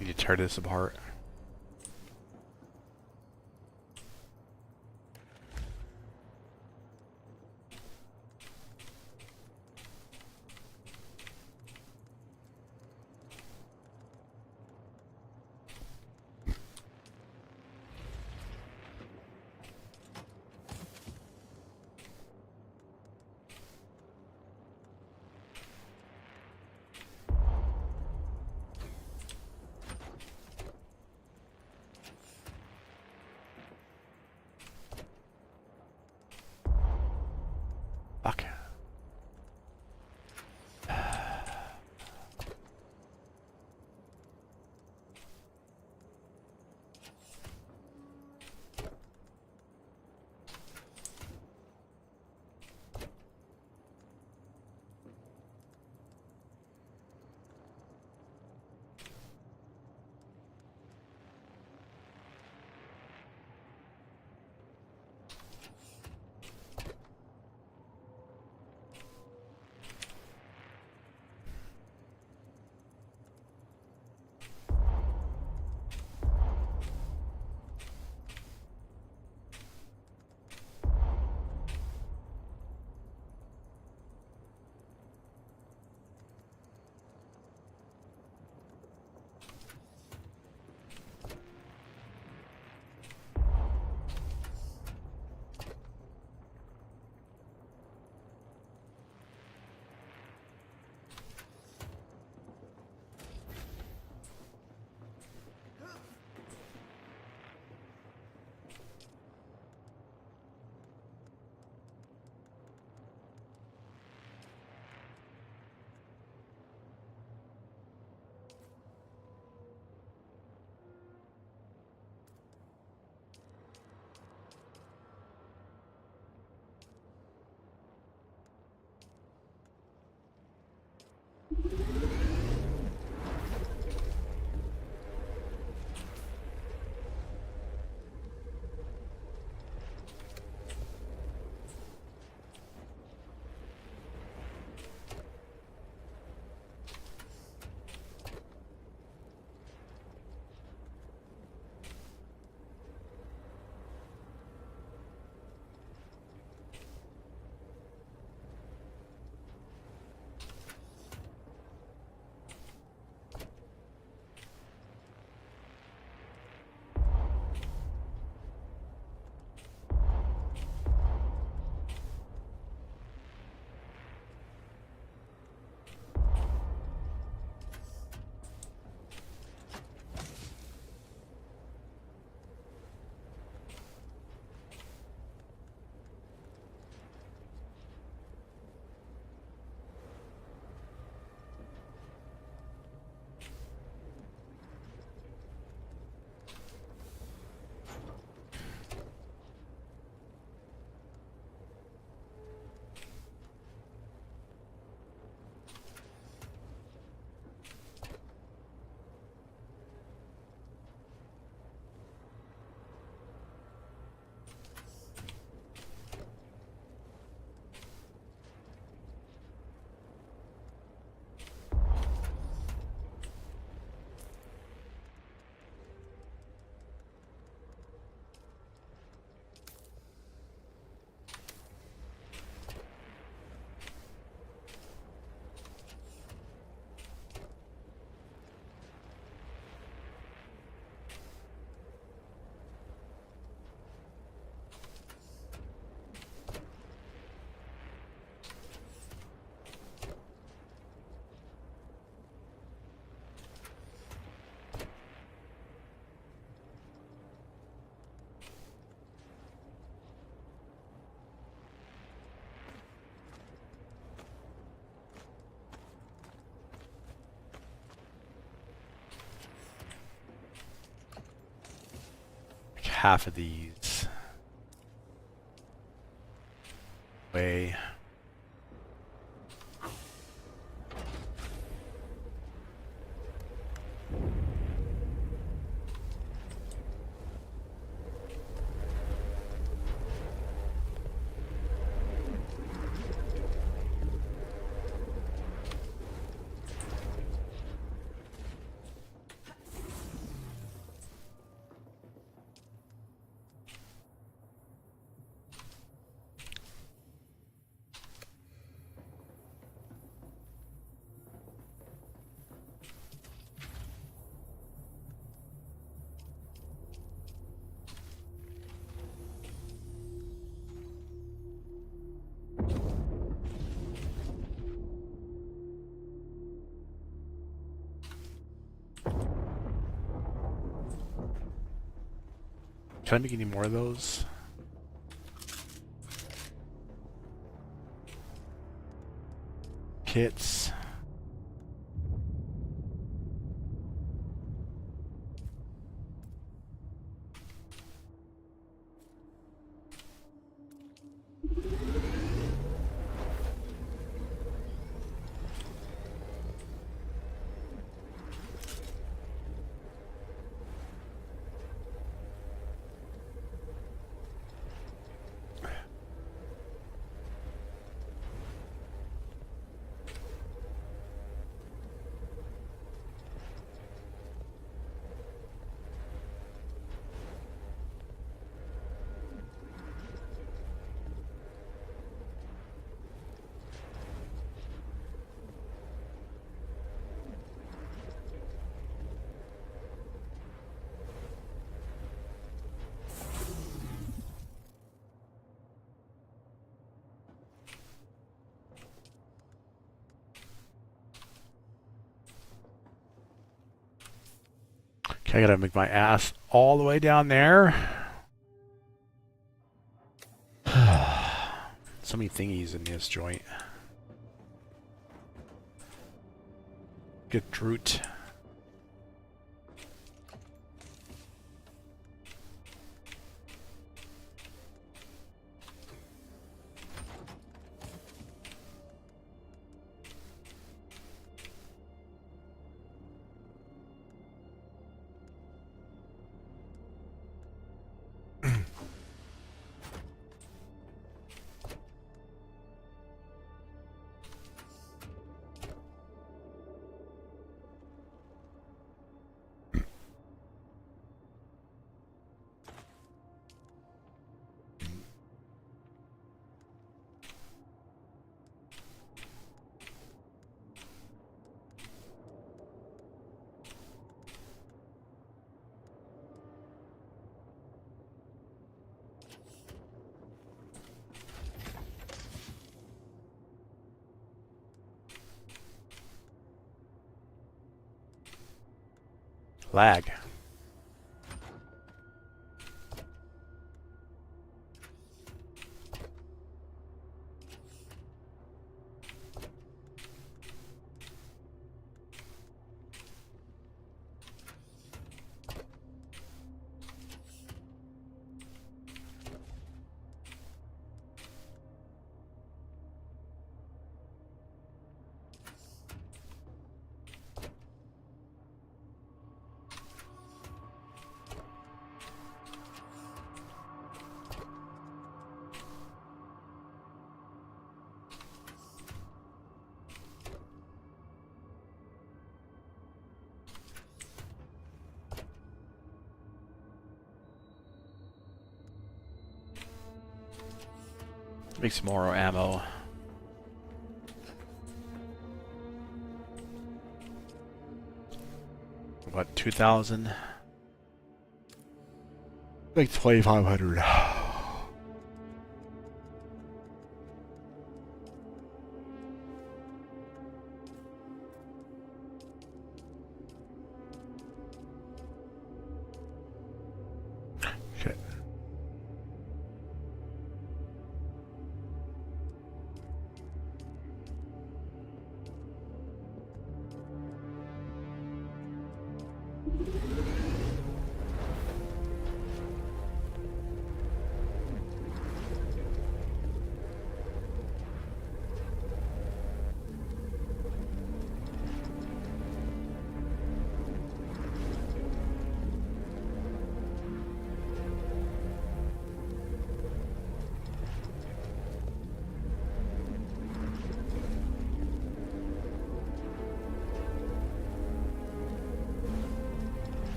Need to tear this apart. half of these. Way. Can I make any more of those? Kits. Okay, I gotta make my ass all the way down there. So many thingies in this joint. Get root. Lag. Make some more ammo. What, 2,000? Make 2,500. Okay.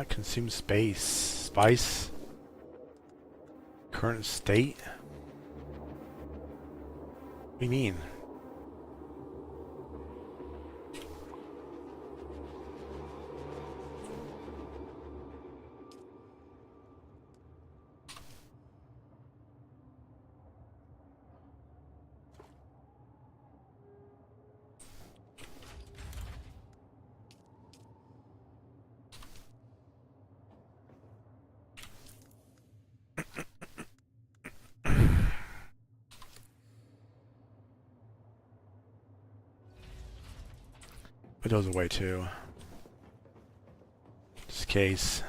Consume space. Spice. Current state? What do you mean? It goes away too. Just case.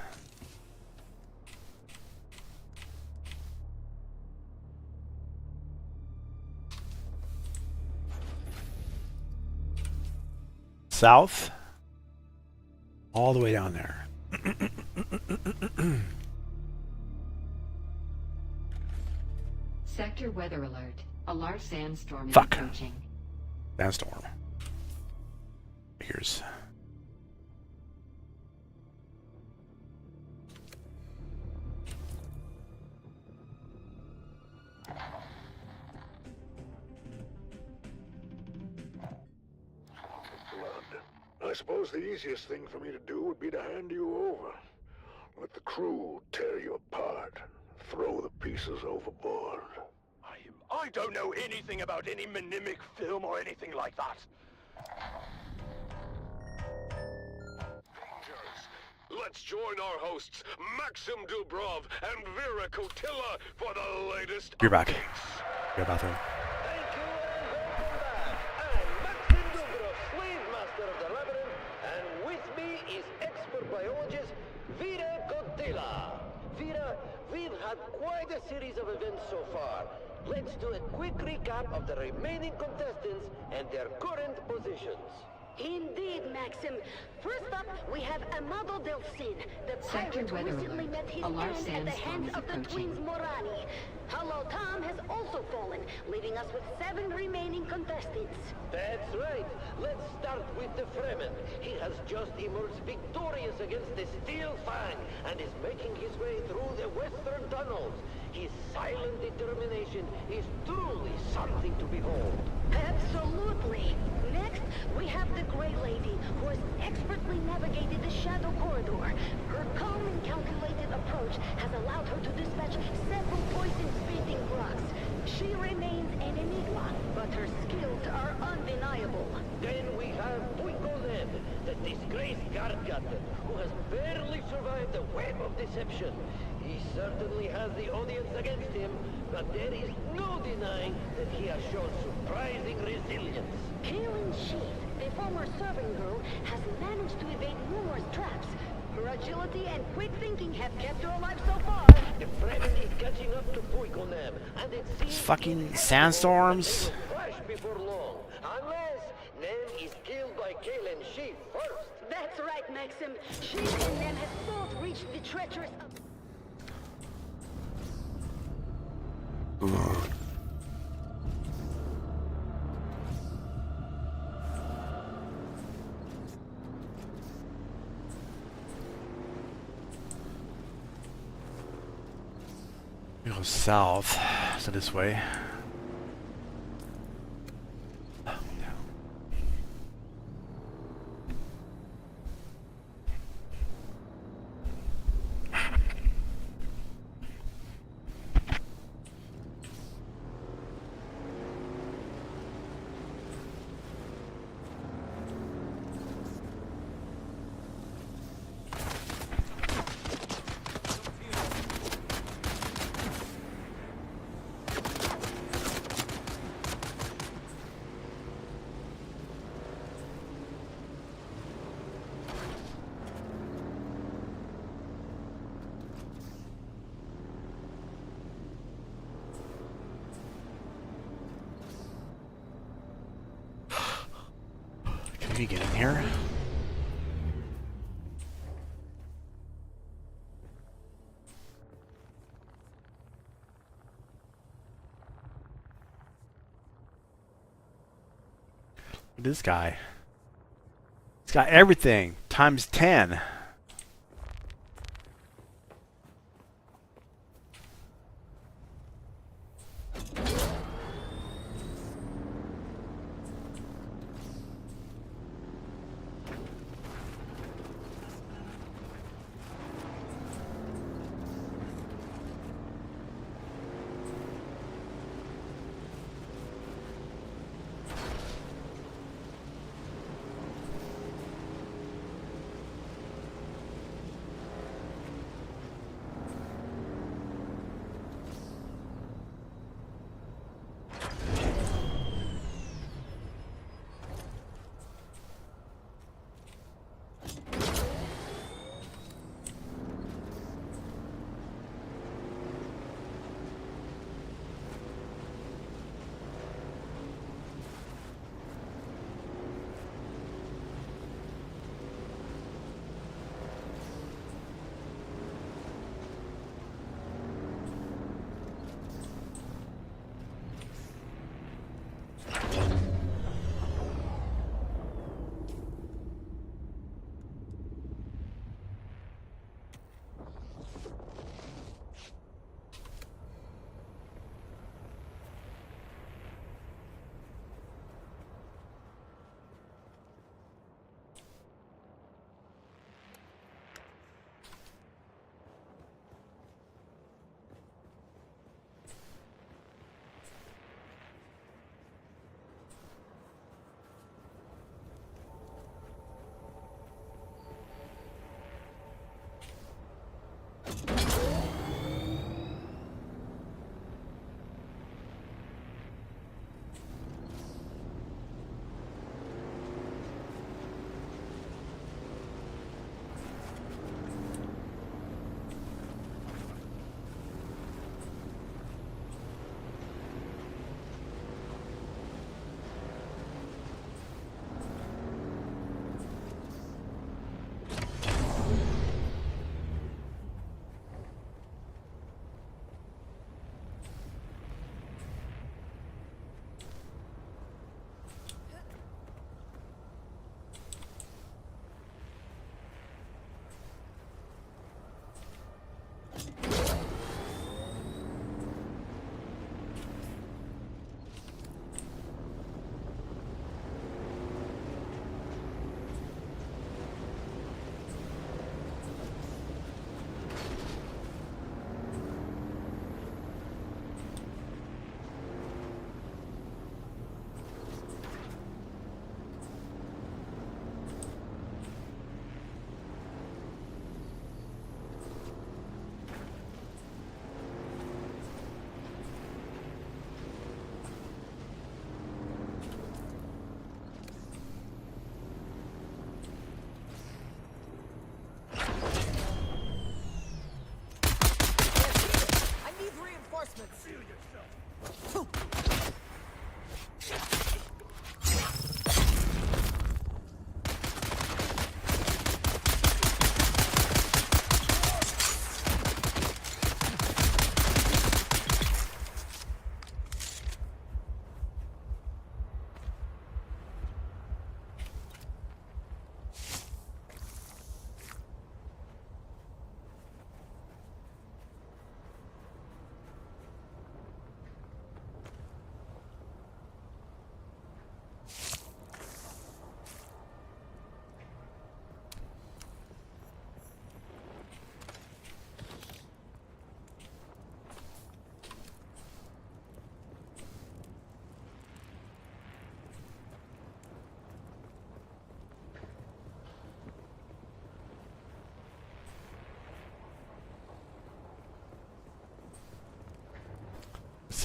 South? All the way down there. Sector weather alert. A large sandstorm is Fuck. approaching. Sandstorm. Here's. I suppose the easiest thing for me to do would be to hand you over. Let the crew tear you apart. Throw the pieces overboard. I don't know anything about any mnemic film or anything like that. Let's join our hosts, Maxim Dubrov and Vera Kotila, for the latest You're back. updates. Go bathroom. Maxim Dubrov, slave master of the labyrinth, and with me is expert biologist Vera Kotila. Vera, we've had quite a series of events so far. Let's do a quick recap of the remaining contestants and their current positions. Indeed, Maxim. First up, we have Amado Delsin, the Sector pirate who weather recently alert. met his A large end at the sandstorm hands is of the approaching. twins Morani. Hello Tom has also fallen, leaving us with 7 remaining contestants. That's right. Let's start with the Fremen. He has just emerged victorious against the Steel Fang and is making his way through the western tunnels. His silent determination is truly something to behold. Absolutely. Next, we have the Grey Lady, who has expertly navigated the Shadow Corridor. Her calm and calculated approach has allowed her to dispatch several poison-spitting rocks. She remains an enigma, but her skills are undeniable. Then we have Puikonen, the disgraced guard captain, who has barely survived the web of deception. He certainly has the audience against him, but there is no denying that he has shown surprising resilience. Chillin, the former serving girl, has managed to evade numerous traps. Her agility and quick thinking have kept her alive so far. The Fremen is catching up to Puikonen, and it seems Fucking sandstorms. crash before long, unless Nem is killed by Kalen Sheep first. That's right, Maxim. She and them have both reached the treacherous... We go south, so this way. Can we get in here? This guy. He's got everything times 10.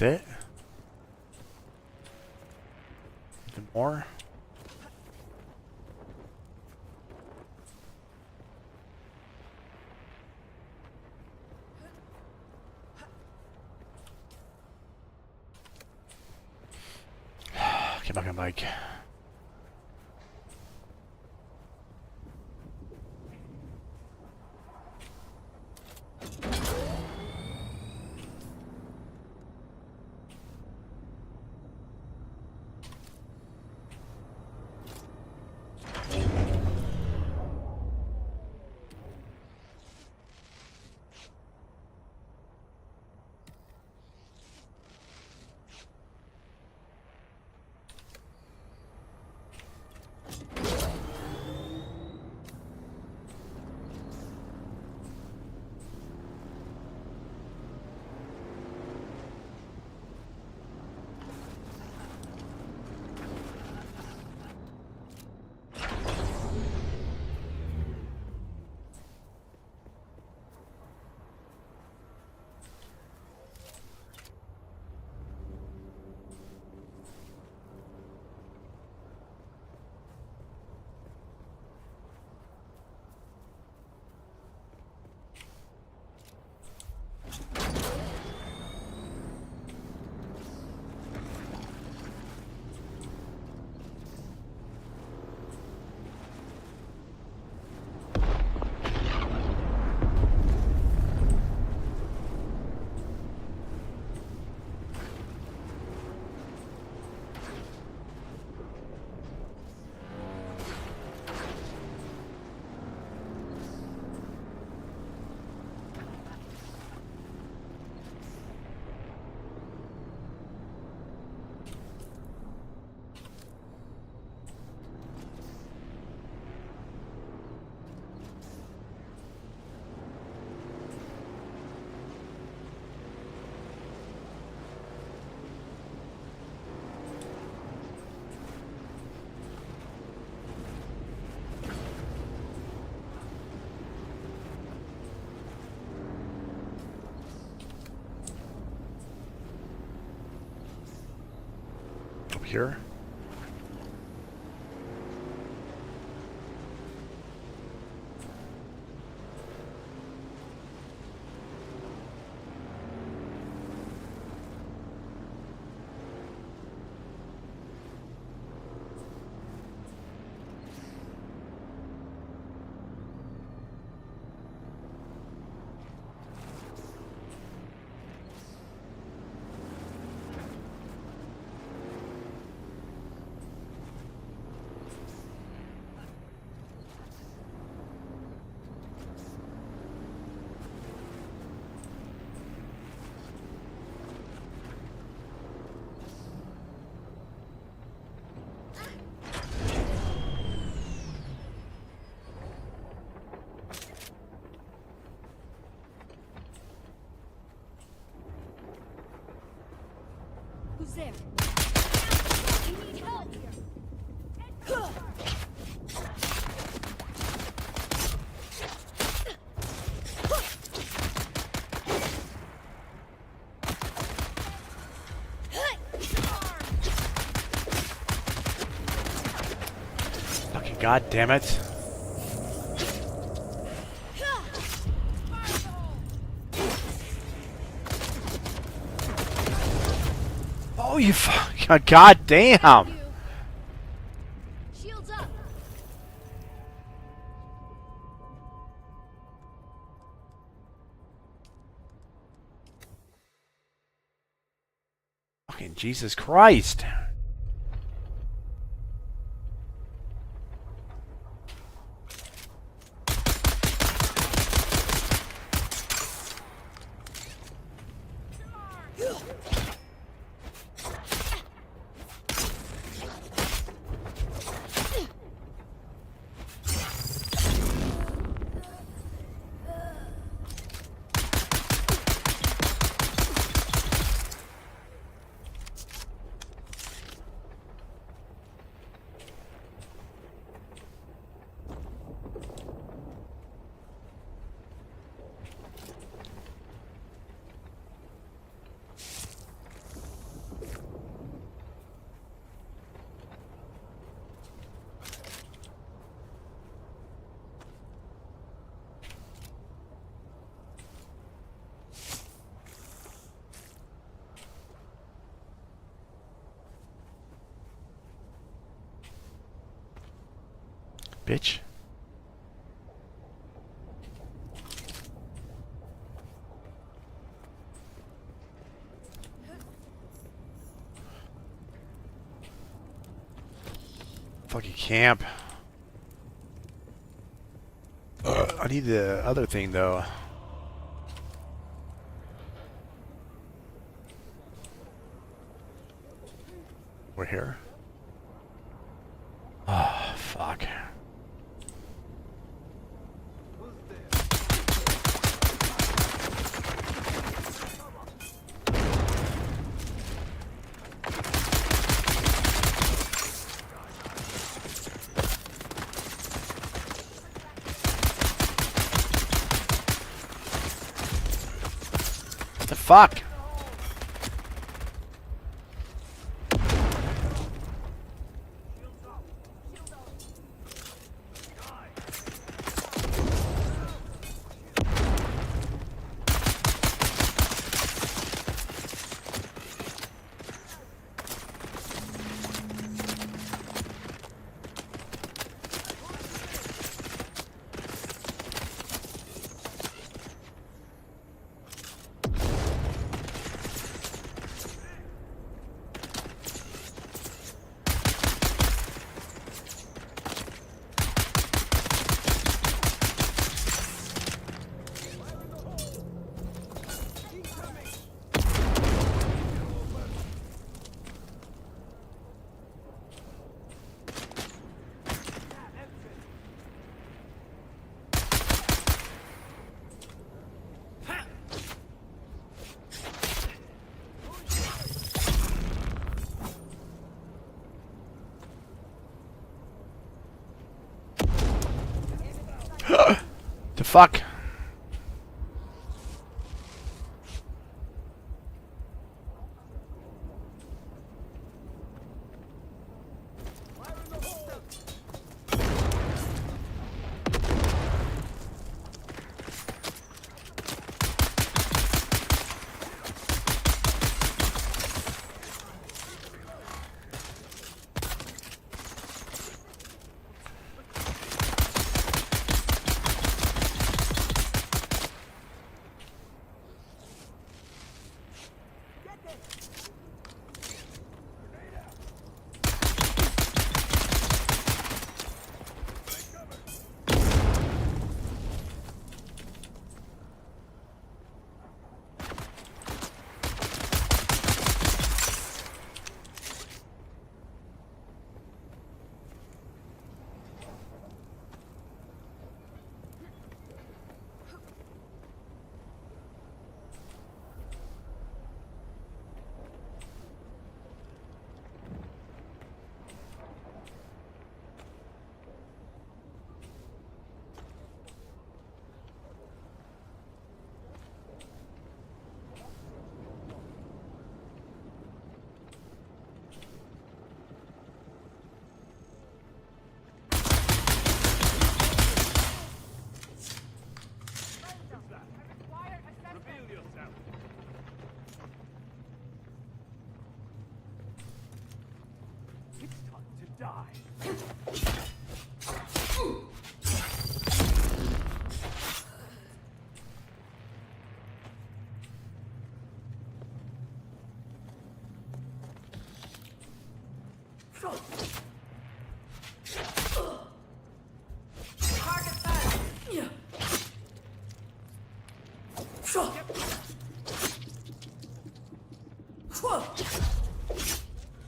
That's it? Nothing more? Get back on bike. Up here. Who's there? We need help here. Fucking god damn it. Oh, you fucking goddamn! Shields up. Fucking Jesus Christ! bitch. Fucking camp. I need the other thing though. We're here. Oh, fuck. What the fuck? The fuck?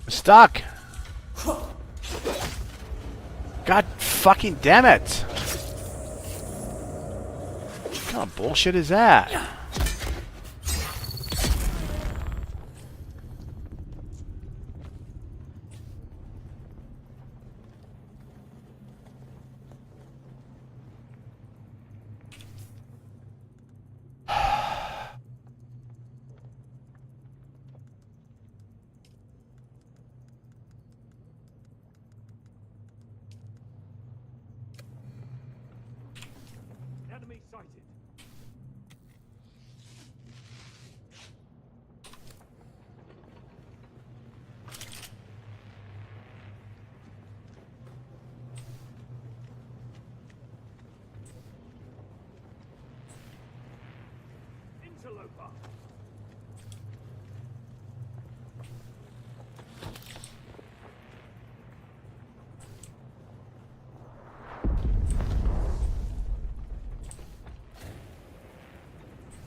Stuck. God fucking damn it. What kind of bullshit is that? Enemy sighted. interloper.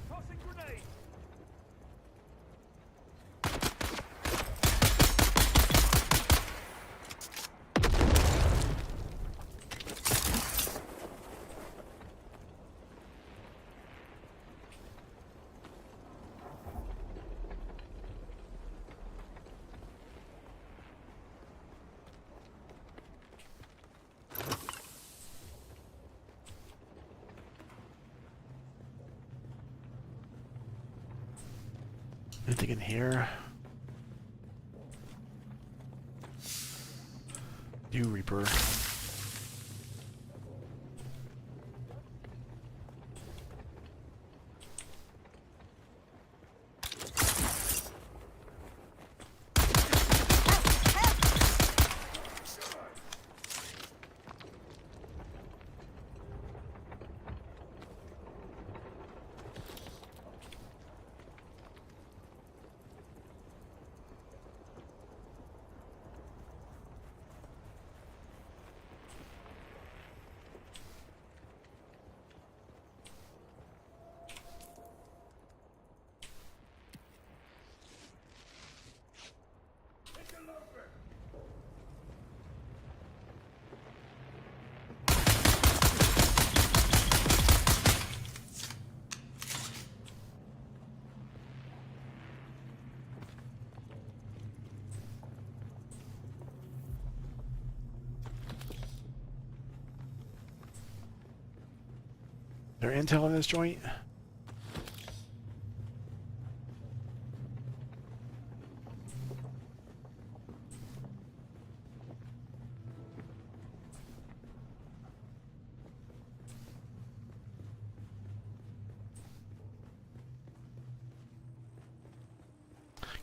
Tossing grenade. Anything in here? You Reaper. There intel in this joint?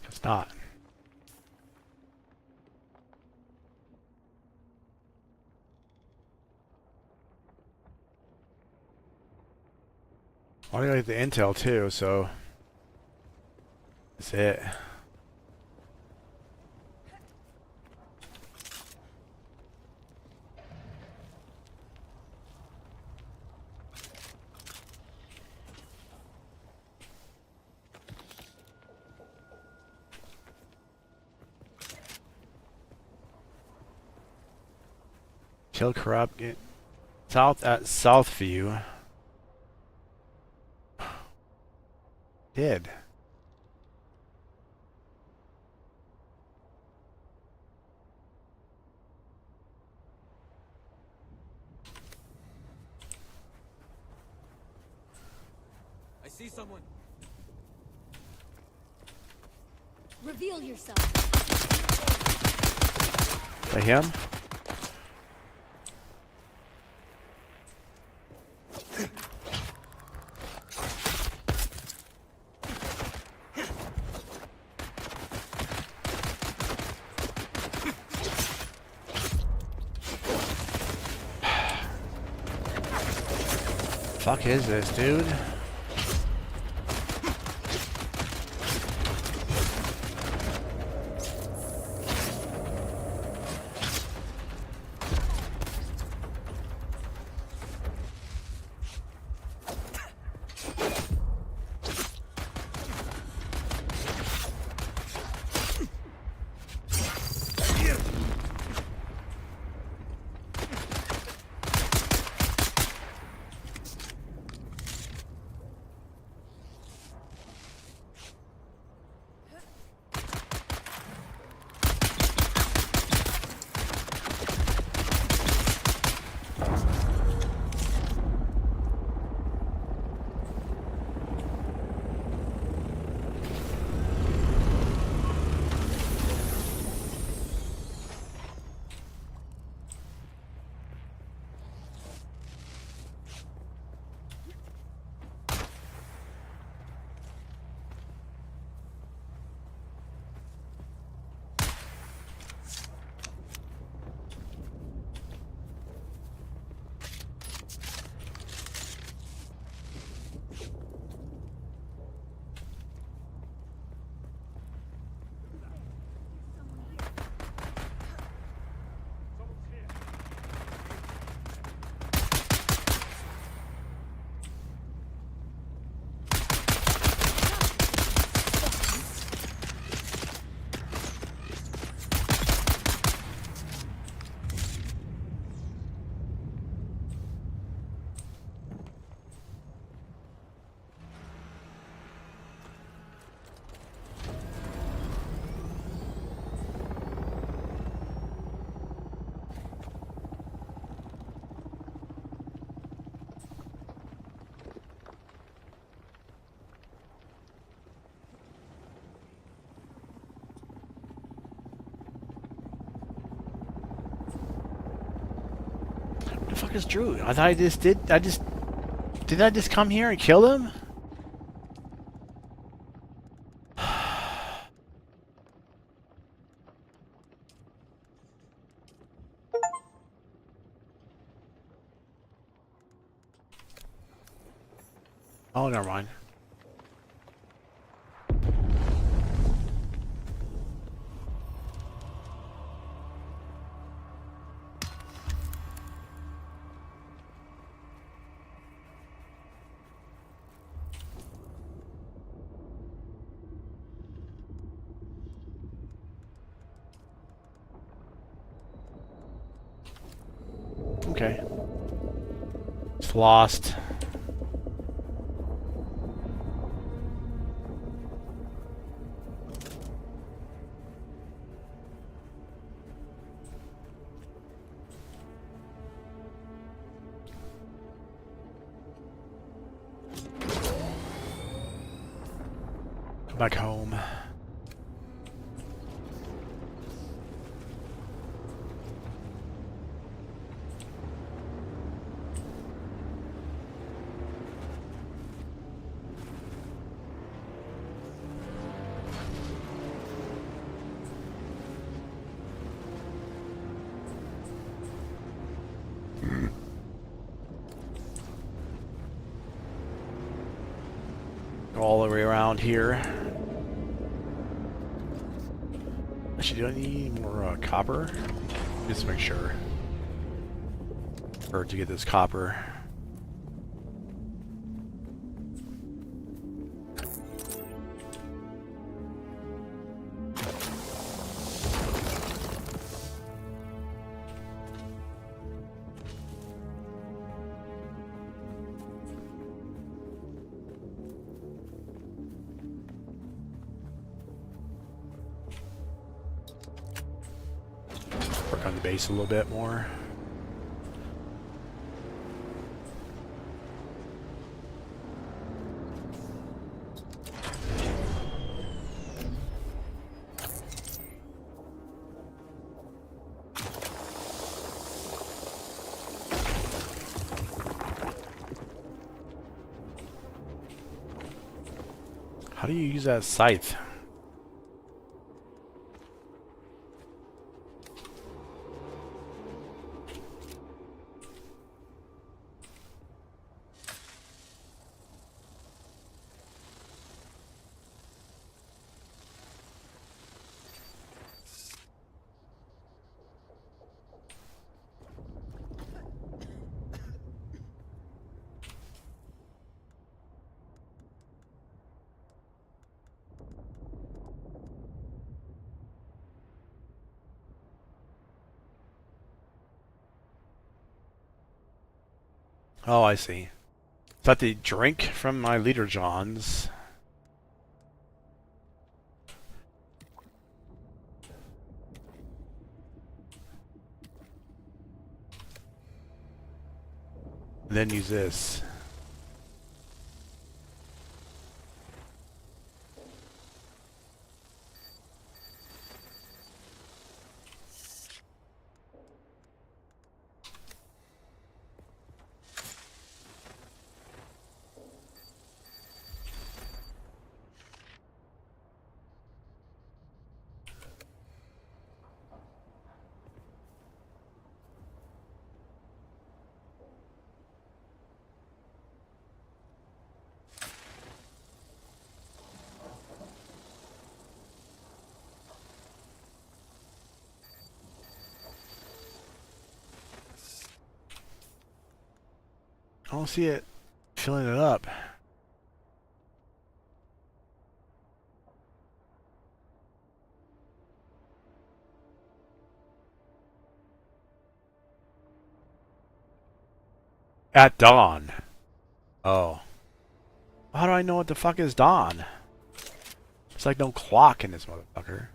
Guess not. I want to get the intel too, so that's it. Kill corrupt. Get south at Southview. Did. I see someone. Reveal yourself. Is that him? Fuck is this, dude? The fuck is Drew? I thought did I just come here and kill him? Oh, never mind. Okay. It's lost. Go back home. All the way around here. Actually, do I need more copper? Just to make sure. Or to get this copper. Work on the base a little bit more. How do you use that scythe? Oh, I see. Is that the drink from my leader John's? And then use this. I don't see it filling it up. At dawn. Oh. How do I know what the fuck is dawn? It's like no clock in this motherfucker.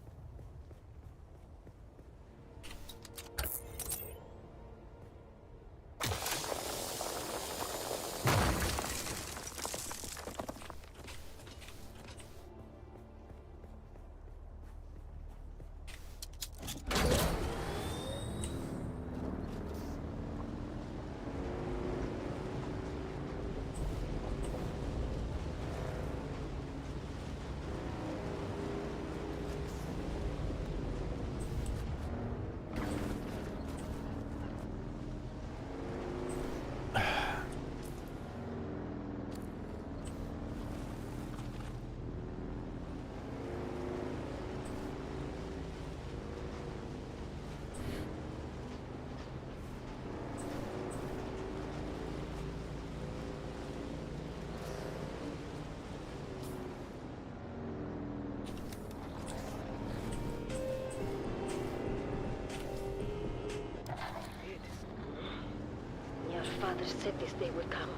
father said this day would come.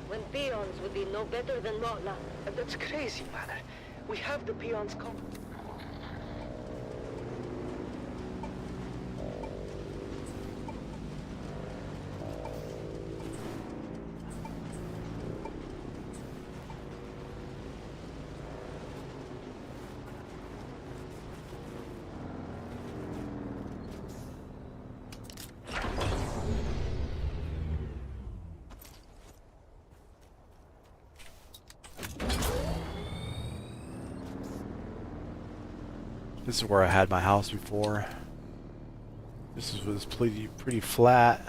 When peons would be no better than Mola. That's crazy, Mother. We have the peons come. This is where I had my house before. This was pretty flat.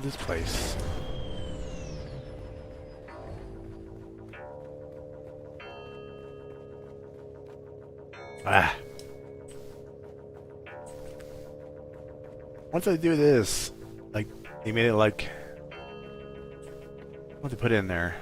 This place. Once I do this, like, they made it like, what to put in there?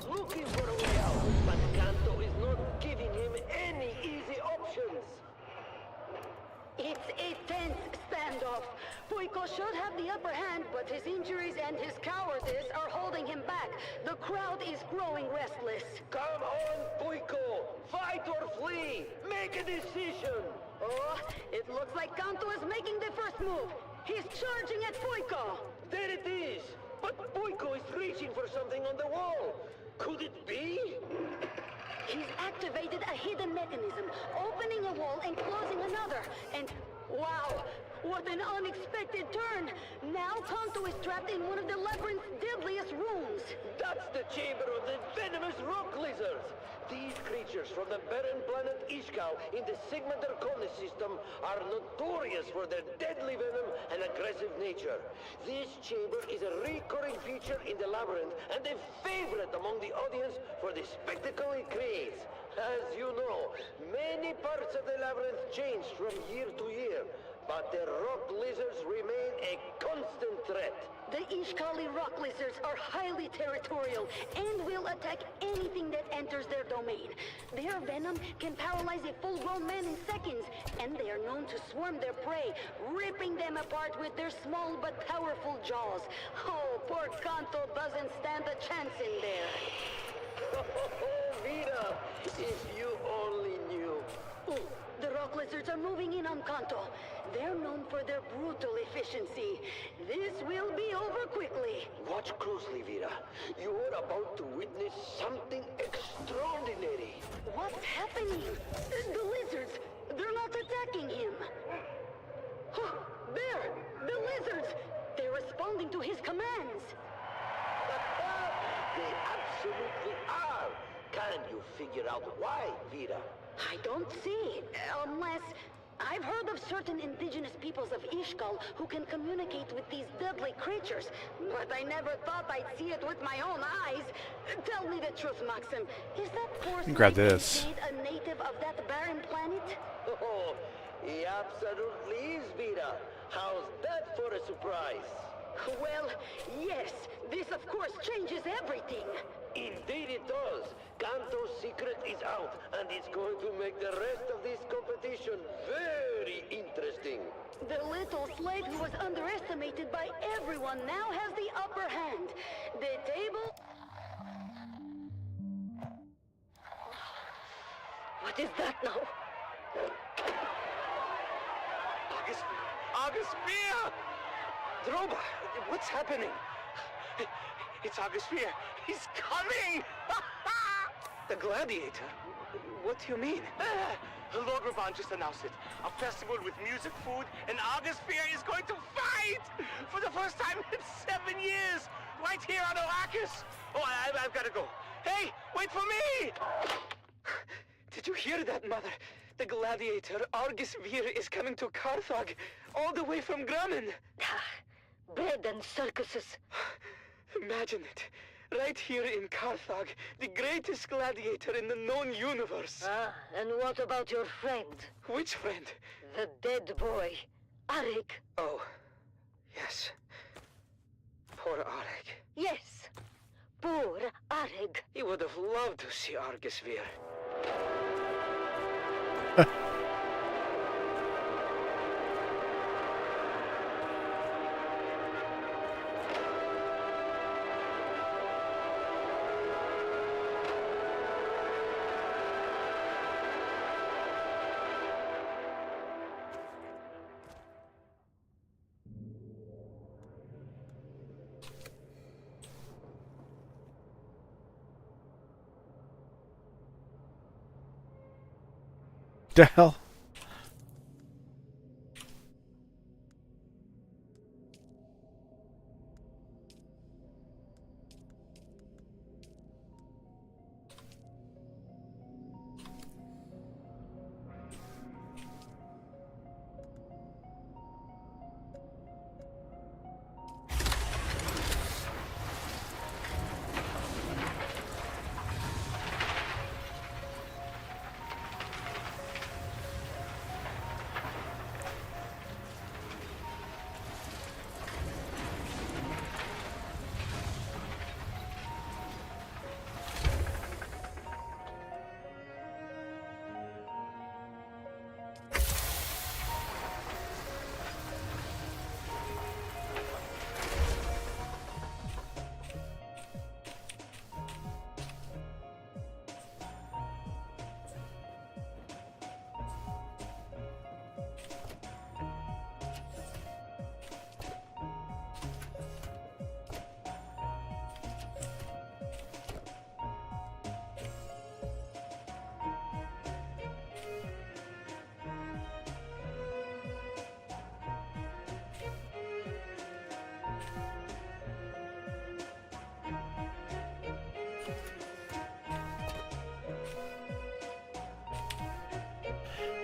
Looking for a way out, but Kanto is not giving him any easy options. It's a tense standoff. Puiko should have the upper hand, but his injuries and his cowardice are holding him back. The crowd is growing restless. Come on, Puiko! Fight or flee! Make a decision! Oh, it looks like Kanto is making the first move. He's charging at Puiko. There it is! But Puiko is reaching for something on the wall. Could it be? He's activated a hidden mechanism, opening a wall and closing another. And wow, what an unexpected turn! Now Kanto is trapped in one of the labyrinth's deadliest rooms. That's the chamber of the venomous rock lizards. These creatures from the barren planet Ishkal in the Sigma Draconis system are notorious for their deadly venom and aggressive nature. This chamber is a recurring feature in the labyrinth and a favorite among the audience for the spectacle it creates. As you know, many parts of the labyrinth change from year to year, but the rock lizards remain a constant threat. The Ishkali rock lizards are highly territorial and will attack anything that enters their domain. Their venom can paralyze a full-grown man in seconds, and they are known to swarm their prey, ripping them apart with their small but powerful jaws. Oh, poor Kanto doesn't stand a chance in there. Oh, Vina, if you only knew. Ooh, the rock lizards are moving in on Kanto. They're known for their brutal efficiency. This will be over quickly. Watch closely, Vera. You are about to witness something extraordinary. What's happening? The lizards, they're not attacking him. There! The lizards! They're responding to his commands. They absolutely are. Can you figure out why, Vera? I don't see, unless... I've heard of certain indigenous peoples of Ishkal who can communicate with these deadly creatures, but I never thought I'd see it with my own eyes. Tell me the truth, Maxim. Is that poor Grab snake this. indeed a native of that barren planet? Oh, he absolutely is, Vera. How's that for a surprise? Well, yes. This, of course, changes everything. Indeed it does. Kanto's secret is out, and it's going to make the rest of this competition very interesting. The little slave who was underestimated by everyone now has the upper hand. The table... What is that now? Augustia! Droba, what's happening? It's Augustia. He's coming! The gladiator? What do you mean? Lord Ravan just announced it. A festival with music, food, and Augustia is going to fight! For the first time in 7 years! Right here on Arrakis! Oh, I've got to go. Hey, wait for me! Did you hear that, Mother? The gladiator, Argus Vir, is coming to Carthage, all the way from Grumman. Bread and circuses. Imagine it. Right here in Carthage, the greatest gladiator in the known universe. Ah, and what about your friend? Which friend? The dead boy, Arik. Oh, yes. Poor Arik. Yes, poor Arik. He would have loved to see Argus Vir. The hell?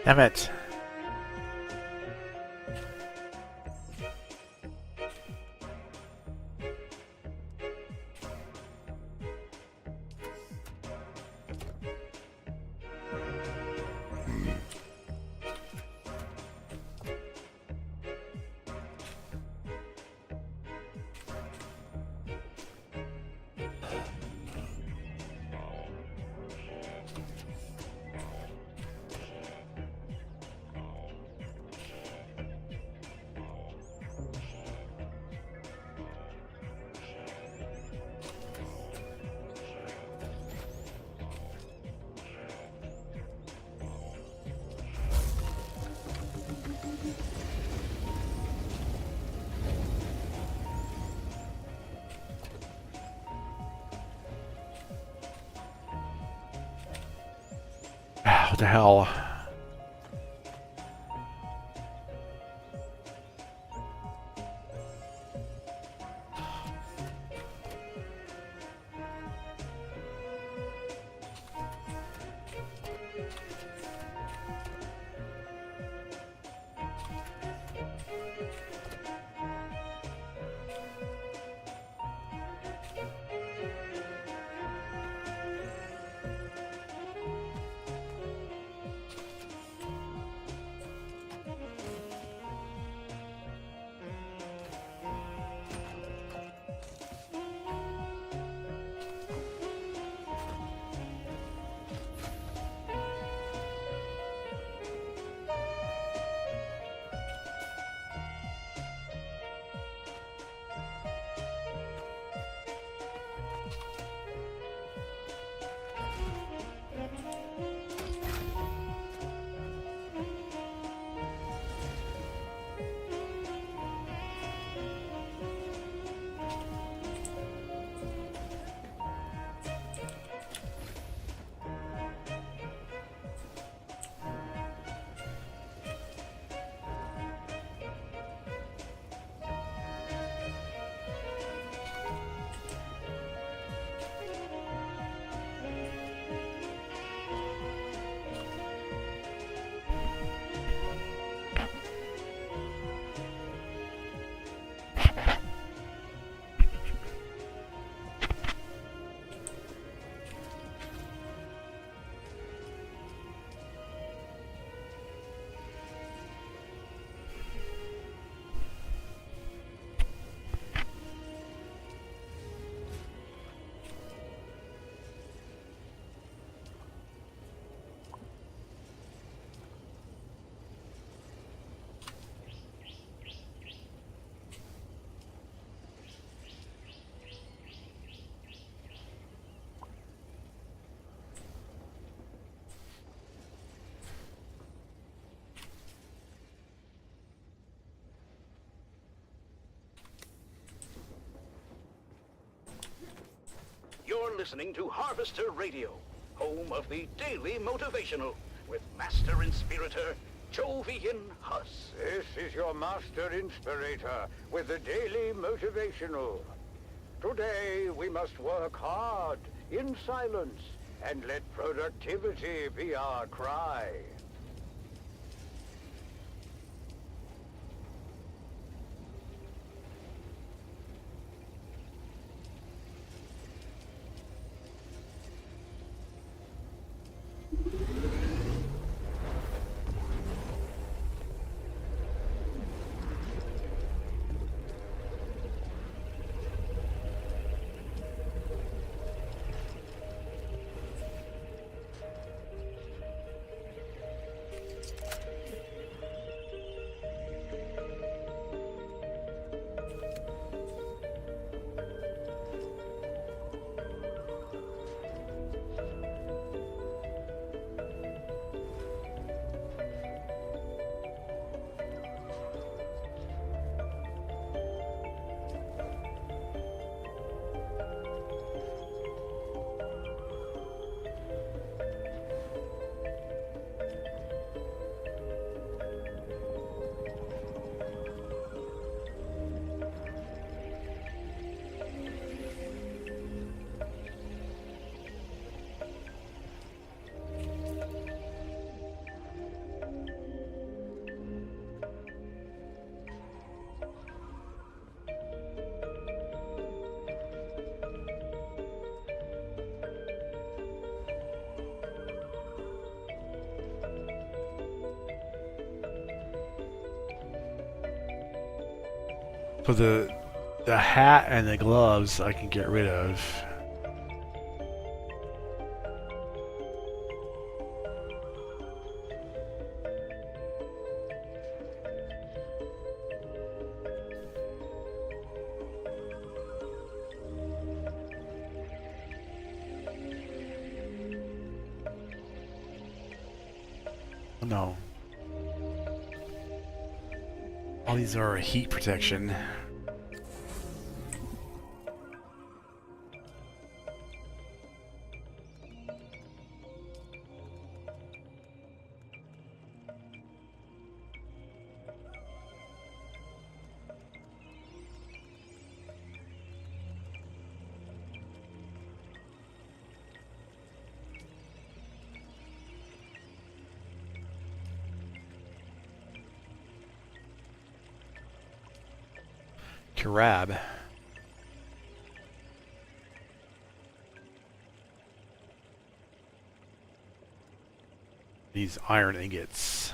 Damn it. What the hell? You're listening to Harvester Radio, home of the Daily Motivational, with Master Inspirator Jovian Huss. This is your Master Inspirator with the Daily Motivational. Today we must work hard, in silence, and let productivity be our cry. So the hat and the gloves I can get rid of. No. All these are heat protection. Grab. These iron ingots.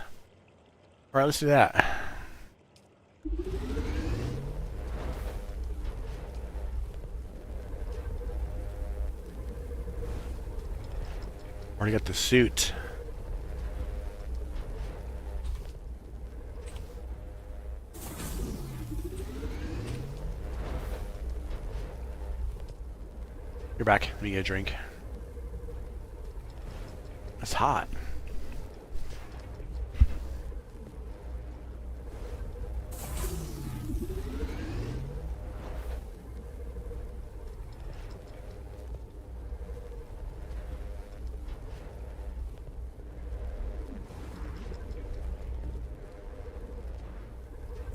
Alright, let's do that. Already got the suit. You're back. Let me get a drink. That's hot.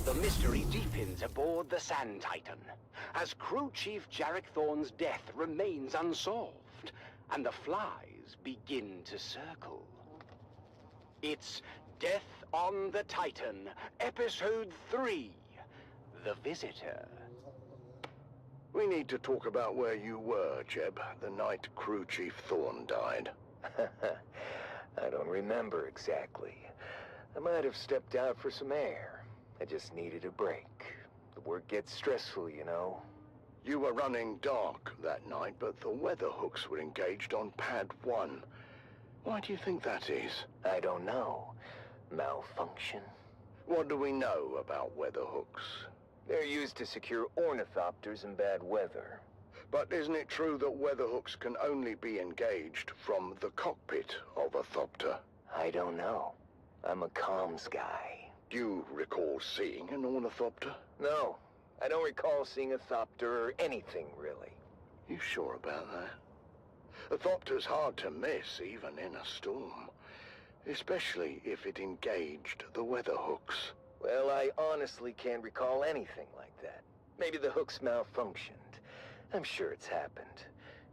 The mystery deepens aboard the Sand Titan, as Crew Chief Jarek Thorne's death remains unsolved, and the flies begin to circle. It's Death on the Titan, Episode 3, The Visitor. We need to talk about where you were, Jeb, the night Crew Chief Thorne died. I don't remember exactly. I might have stepped out for some air. I just needed a break. The work gets stressful, you know. You were running dark that night, but the weather hooks were engaged on Pad 1. Why do you think that is? I don't know. Malfunction? What do we know about weather hooks? They're used to secure ornithopters in bad weather. But isn't it true that weather hooks can only be engaged from the cockpit of a thopter? I don't know. I'm a comms guy. Do you recall seeing an ornithopter? No, I don't recall seeing a thopter or anything, really. You sure about that? A Thopter's hard to miss, even in a storm. Especially if it engaged the weather hooks. Well, I honestly can't recall anything like that. Maybe the hooks malfunctioned. I'm sure it's happened.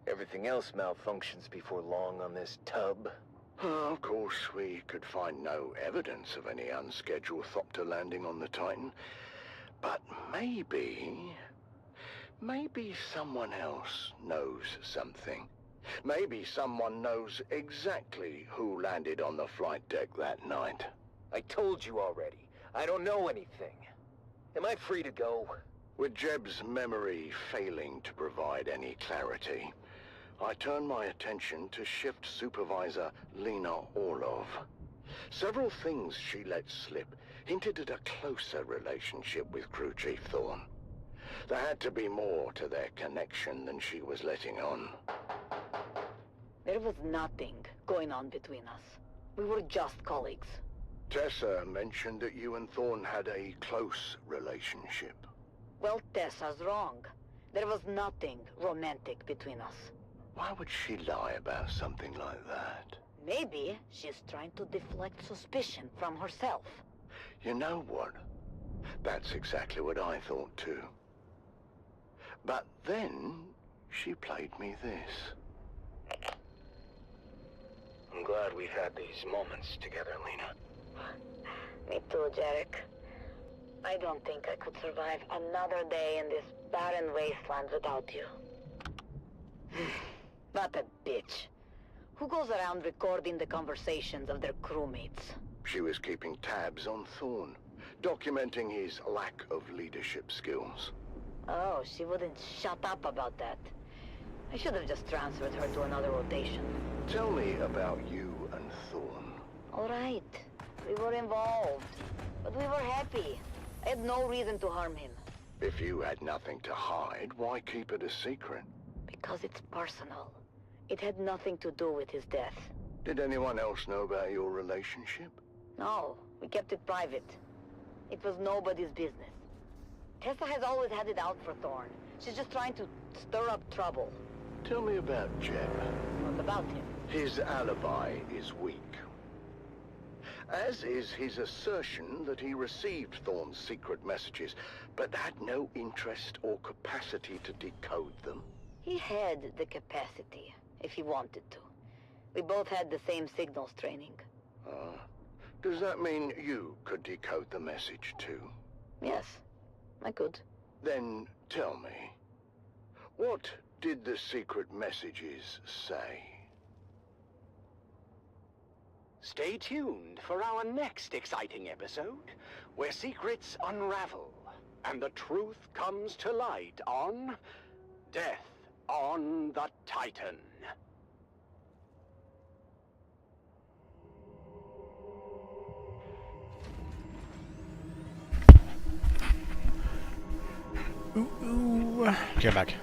Everything else malfunctions before long on this tub. Of course, we could find no evidence of any unscheduled Thopter landing on the Titan. But maybe someone else knows something. Maybe someone knows exactly who landed on the flight deck that night. I told you already. I don't know anything. Am I free to go? With Jeb's memory failing to provide any clarity, I turned my attention to Shift Supervisor Lena Orlov. Several things she let slip hinted at a closer relationship with Crew Chief Thorne. There had to be more to their connection than she was letting on. There was nothing going on between us. We were just colleagues. Tessa mentioned that you and Thorne had a close relationship. Well, Tessa's wrong. There was nothing romantic between us. Why would she lie about something like that? Maybe she's trying to deflect suspicion from herself. You know what? That's exactly what I thought too. But then, she played me this. I'm glad we've had these moments together, Lena. Me too, Jarek. I don't think I could survive another day in this barren wasteland without you. What a bitch. Who goes around recording the conversations of their crewmates? She was keeping tabs on Thorne, documenting his lack of leadership skills. Oh, she wouldn't shut up about that. I should have just transferred her to another rotation. Tell me about you and Thorne. All right. We were involved, but we were happy. I had no reason to harm him. If you had nothing to hide, why keep it a secret? Because it's personal. It had nothing to do with his death. Did anyone else know about your relationship? No, we kept it private. It was nobody's business. Tessa has always had it out for Thorne. She's just trying to stir up trouble. Tell me about Jeb. What about him? His alibi is weak. As is his assertion that he received Thorne's secret messages, but had no interest or capacity to decode them. He had the capacity, if he wanted to. We both had the same signals training. Does that mean you could decode the message too? Yes, I could. Then tell me, what did the secret messages say? Stay tuned for our next exciting episode, where secrets unravel and the truth comes to light on Death on the Titan. Ooh. Get back.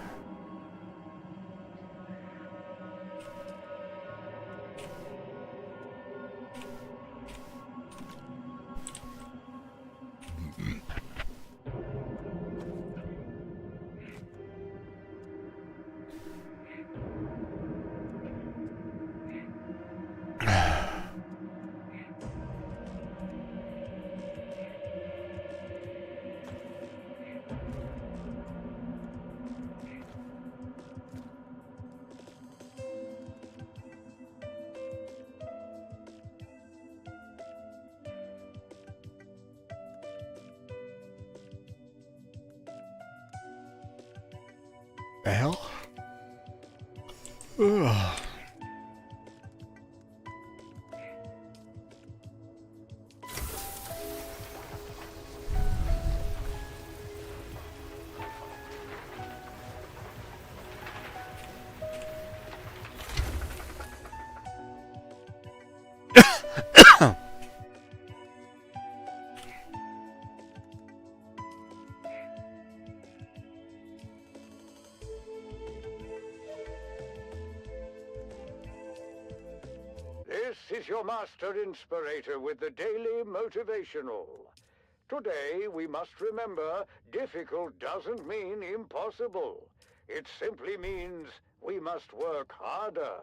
The hell? Ugh. This is your master inspirator with the daily motivational. Today, we must remember difficult doesn't mean impossible. It simply means we must work harder.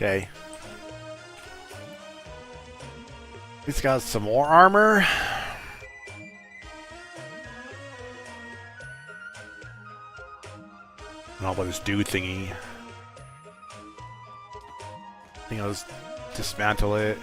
Okay. He's got some more armor. And all about this dude thingy. I think I'll just dismantle it.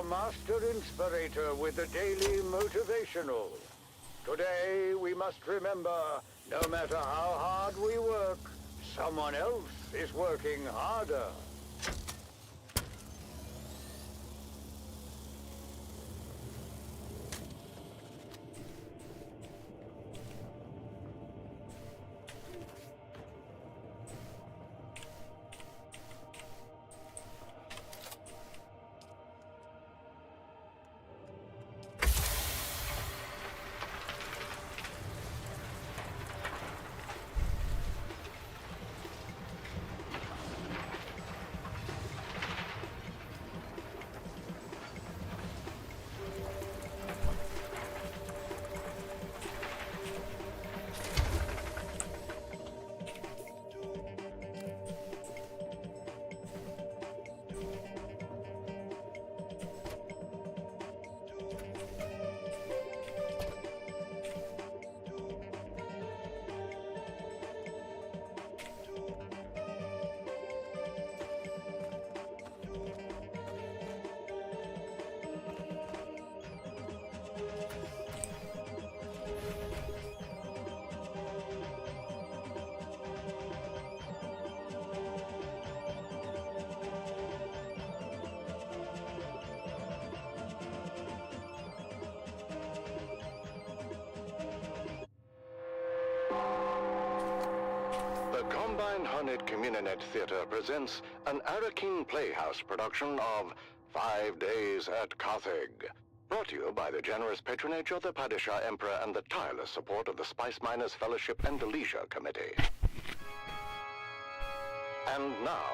your master inspirator with the daily motivational. Today we must remember, no matter how hard we work, someone else is working harder. The Combine Hunted Communinet Theater presents an Arakin Playhouse production of 5 Days at Carthage. Brought to you by the generous patronage of the Padishah Emperor and the tireless support of the Spice Miners Fellowship and the Leisure Committee. And now,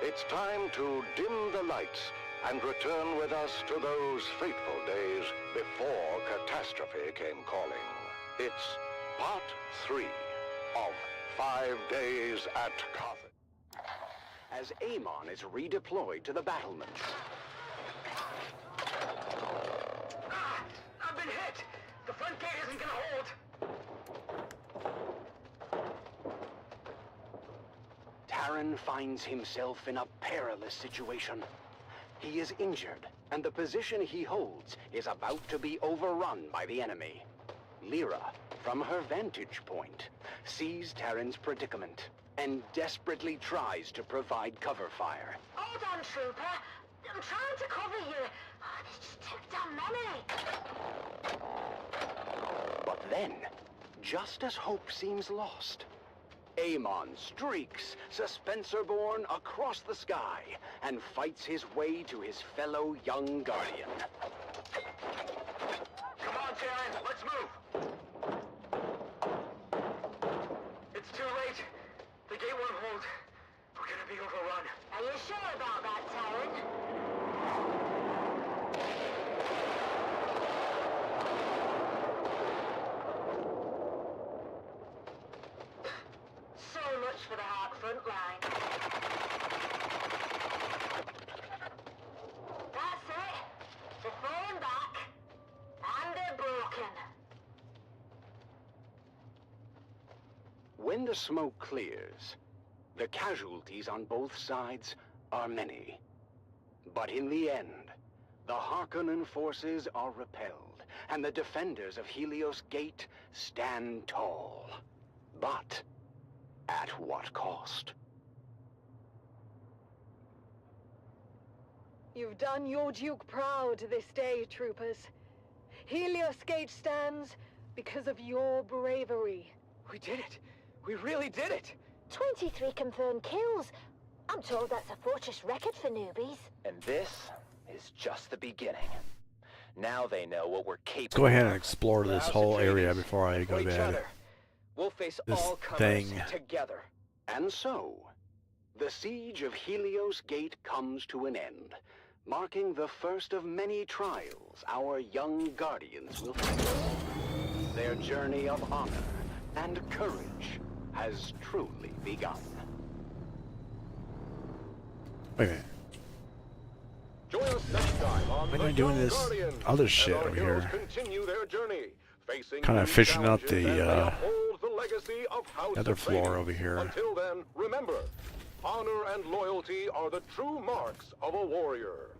it's time to dim the lights and return with us to those fateful days before catastrophe came calling. It's part 3 of 5 Days at Carthage. As Amon is redeployed to the battlement. I've been hit! The front gate isn't gonna hold! Taran finds himself in a perilous situation. He is injured, and the position he holds is about to be overrun by the enemy. Lyra, from her vantage point, sees Taran's predicament and desperately tries to provide cover fire. Hold on, Trooper. I'm trying to cover you. Oh, there's just too damn many. But then, just as hope seems lost, Amon streaks, Suspensor-born, across the sky and fights his way to his fellow young guardian. Come on, Taran, let's move! It's too late. The gate won't hold. We're gonna be overrun. Are you sure about that, Taran? So much for the hard front line. That's it. They're falling back. And they're broken. When the smoke clears, the casualties on both sides are many. But in the end, the Harkonnen forces are repelled, and the defenders of Helios Gate stand tall. But at what cost? You've done your Duke proud this day, troopers. Helios Gate stands because of your bravery. We did it! We really did it! 23 confirmed kills. I'm told that's a fortress record for newbies. And this is just the beginning. Now they know what we're capable Let's go ahead and of. explore this whole area before I go to bed. We'll face This all comers thing. together. And so, the siege of Helios Gate comes to an end, marking the first of many trials our young guardians will face. Their journey of honor and courage has truly begun. Wait a minute. Join us next time on When The are you doing Young this Guardians, other as shit our over heroes here? continue their journey, facing Kind of new fishing out challenges the, as they uphold the legacy of House other Atreides. floor over here. Until then, remember, honor and loyalty are the true marks of a warrior.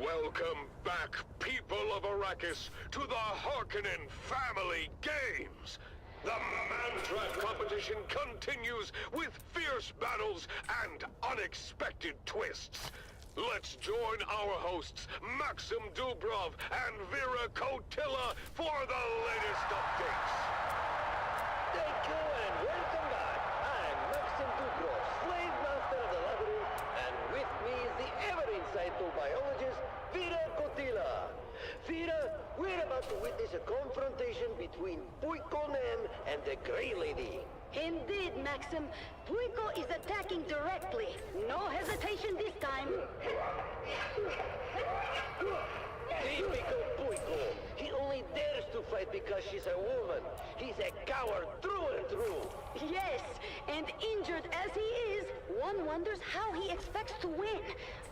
Welcome back, people of Arrakis, to the Harkonnen Family Games! The Man-Trap competition continues with fierce battles and unexpected twists. Let's join our hosts, Maxim Dubrov and Vera Kotila, for the latest updates. Thank you and welcome back. I'm Maxim Dubrov, slave master of the labyrinth, and with me is the ever-insightful biologist, Vera Kotila. Vera, we're about to witness a confrontation between Puikonen and the Grey Lady. Indeed, Maxim. Puiko is attacking directly. No hesitation this time. Typical Puiko. He only dares to fight because she's a woman. He's a coward through and through. Yes, and injured as he is, one wonders how he expects to win.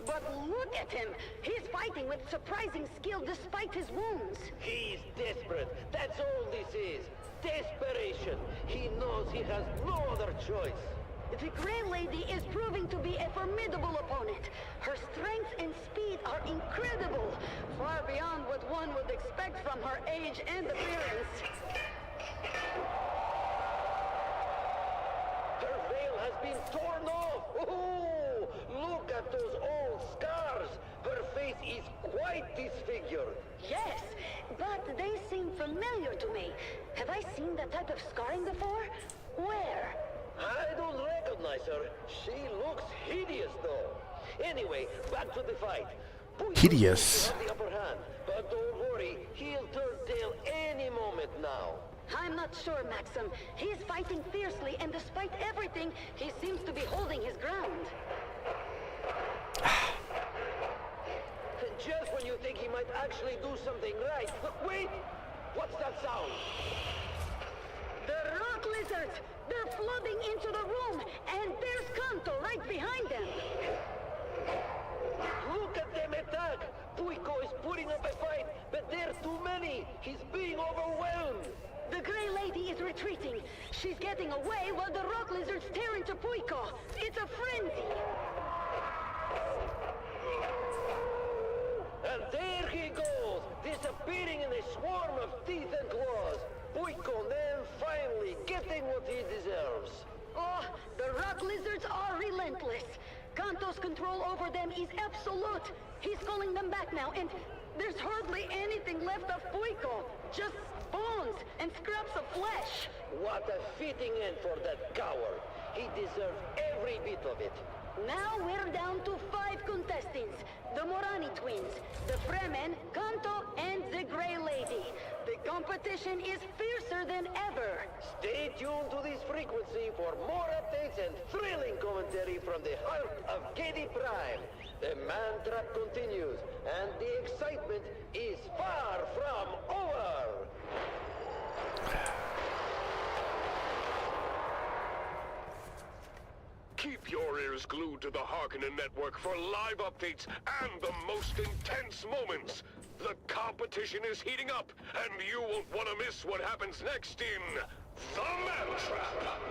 But look at him. He's fighting with surprising skill despite his wounds. He's desperate. That's all this is. Desperation. He knows he has no other choice. The Grey Lady is proving to be a formidable opponent. Her strength and speed are incredible, far beyond what one would expect from her age and appearance. Her veil has been torn off. Ooh, look at those old scars. Her face is quite disfigured. Yes, but they seem familiar to me. Have I seen that type of scarring before? Where? I don't recognize her. She looks hideous, though. Anyway, back to the fight. Hideous. The upper hand, but don't worry, he'll turn tail any moment now. I'm not sure, Maxim. He's fighting fiercely, and despite everything, he seems to be holding his ground. Just when you think he might actually do something right. Wait! What's that sound? The rock lizards! They're flooding into the room, and there's Kanto right behind them. Look at them attack! Puiko is putting up a fight, but there are too many. He's being overwhelmed. The Grey Lady is retreating. She's getting away while the rock lizards tear into Puiko. It's a frenzy. And there he goes, disappearing in a swarm of teeth and claws. Puikonen finally getting what he deserves. Oh, the rock lizards are relentless. Kanto's control over them is absolute. He's calling them back now, and there's hardly anything left of Puiko. Just bones and scraps of flesh. What a fitting end for that coward. He deserves every bit of it. Now we're down to 5 contestants. The Morani twins, the Fremen, Kanto, and the Grey Lady. The competition is fiercer than ever. Stay tuned to this frequency for more updates and thrilling commentary from the heart of Katie Prime. The Man-Trap continues, and the excitement is far from over. Keep your ears glued to the Harkonnen Network for live updates and the most intense moments. The competition is heating up, and you won't want to miss what happens next in The Man-Trap.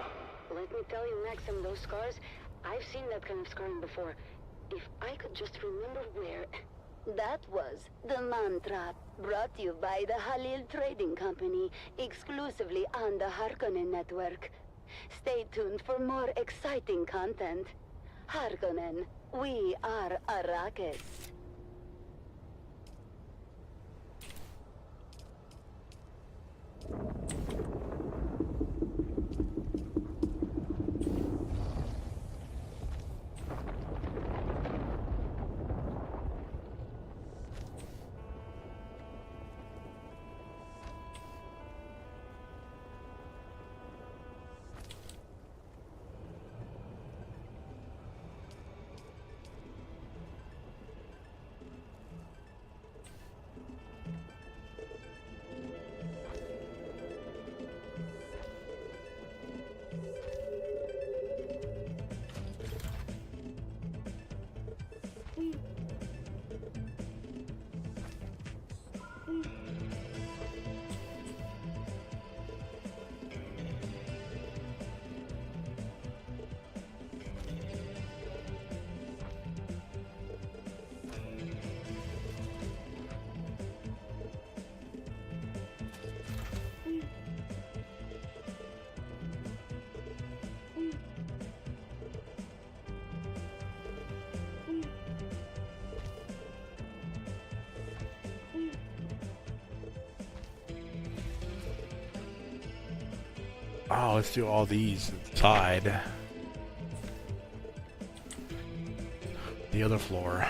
Let me tell you, Maxim, those scars, I've seen that kind of scarring before. If I could just remember where... That was The Man-Trap, brought to you by the Halil Trading Company, exclusively on the Harkonnen Network. Stay tuned for more exciting content. Harkonnen, we are Arrakis. Oh, let's do all these inside. The other floor.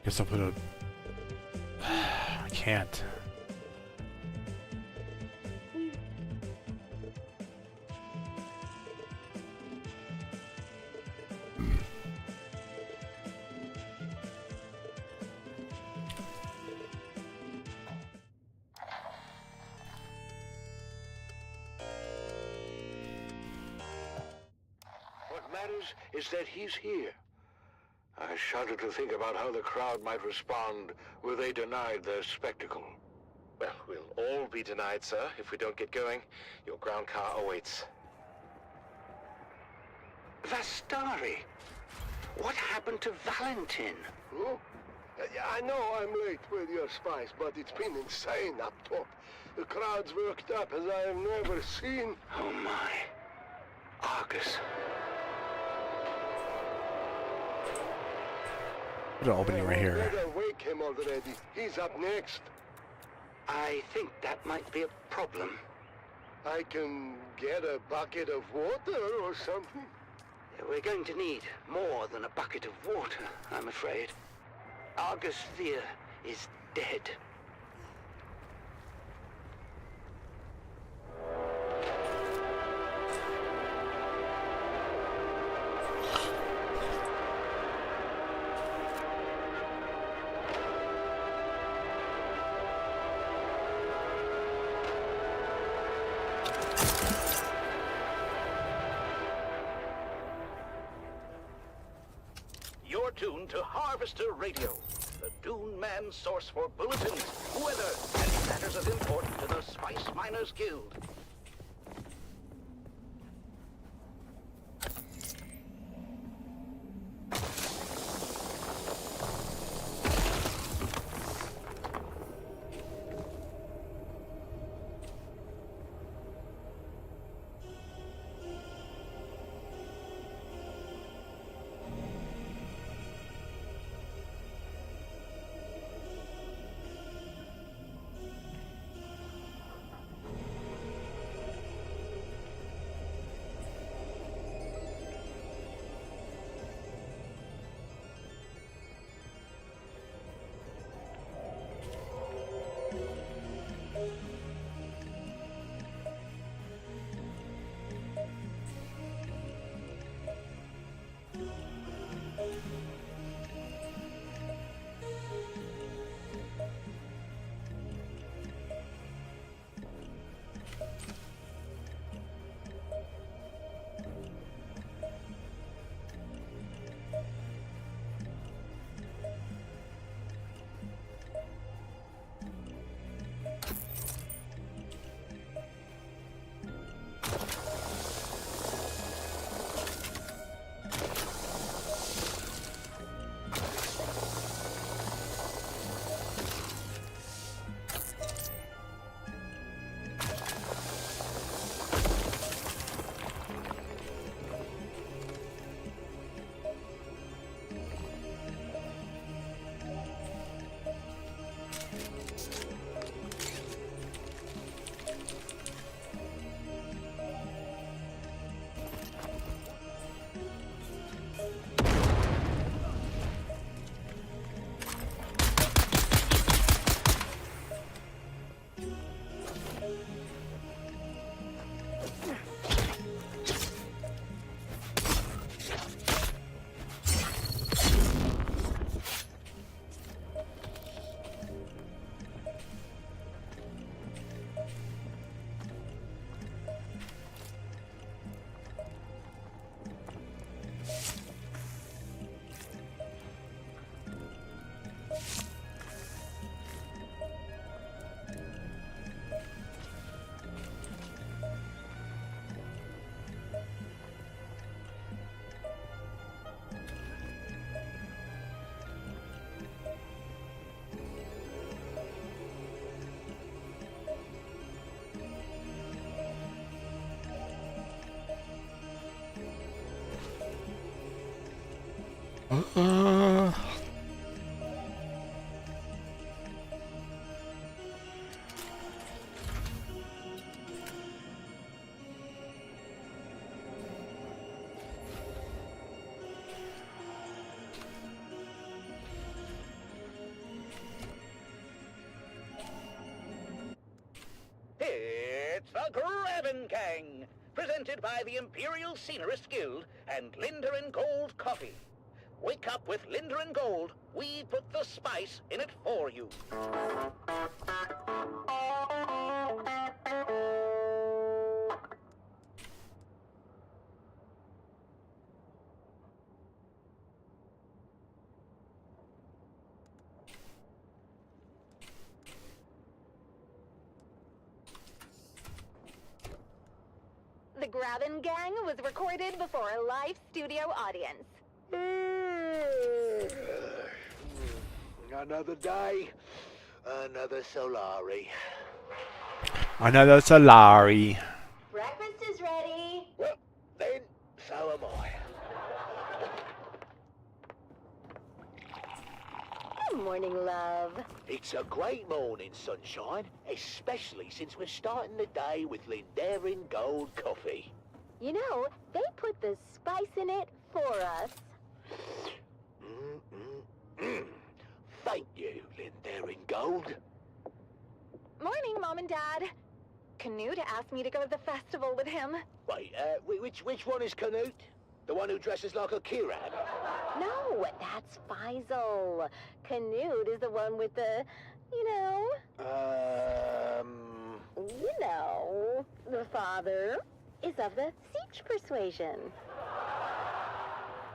Guess I'll put a... I can't. What matters is that he's here. I shudder to think about how the crowd might respond were they denied their spectacle. Well, we'll all be denied, sir, if we don't get going. Your ground car awaits. Vastari! What happened to Valentin? Oh, I know I'm late with your spies, but it's been insane up top. The crowd's worked up as I have never seen. Oh my. Argus. Put an opening right here. Better wake him already. He's up next. I think that might be a problem. I can get a bucket of water or something. We're going to need more than a bucket of water, I'm afraid. Argus Fear is dead. You're tuned to Harvester Radio, the Dune Man source for bulletins, weather, and matters of import to the Spice Miners Guild. It's the Grabbin' Gang, presented by the Imperial Scenarist Guild and Linder and Gold Coffee. Wake up with Linder and Gold. We put the spice in it for you. The Grabbin' Gang was recorded before a live studio audience. Another day, another Solari. Another Solari. Breakfast is ready. Well, then, so am I. Good morning, love. It's a great morning, sunshine, especially since we're starting the day with Lindarian Gold Coffee. You know, they put the spice in it for us. Thank you, Lindarian Gold. Morning, Mom and Dad. Canute asked me to go to the festival with him. Wait, which one is Canute? The one who dresses like a Kirab? No, that's Faisal. Canute is the one with the, the father is of the Siege persuasion.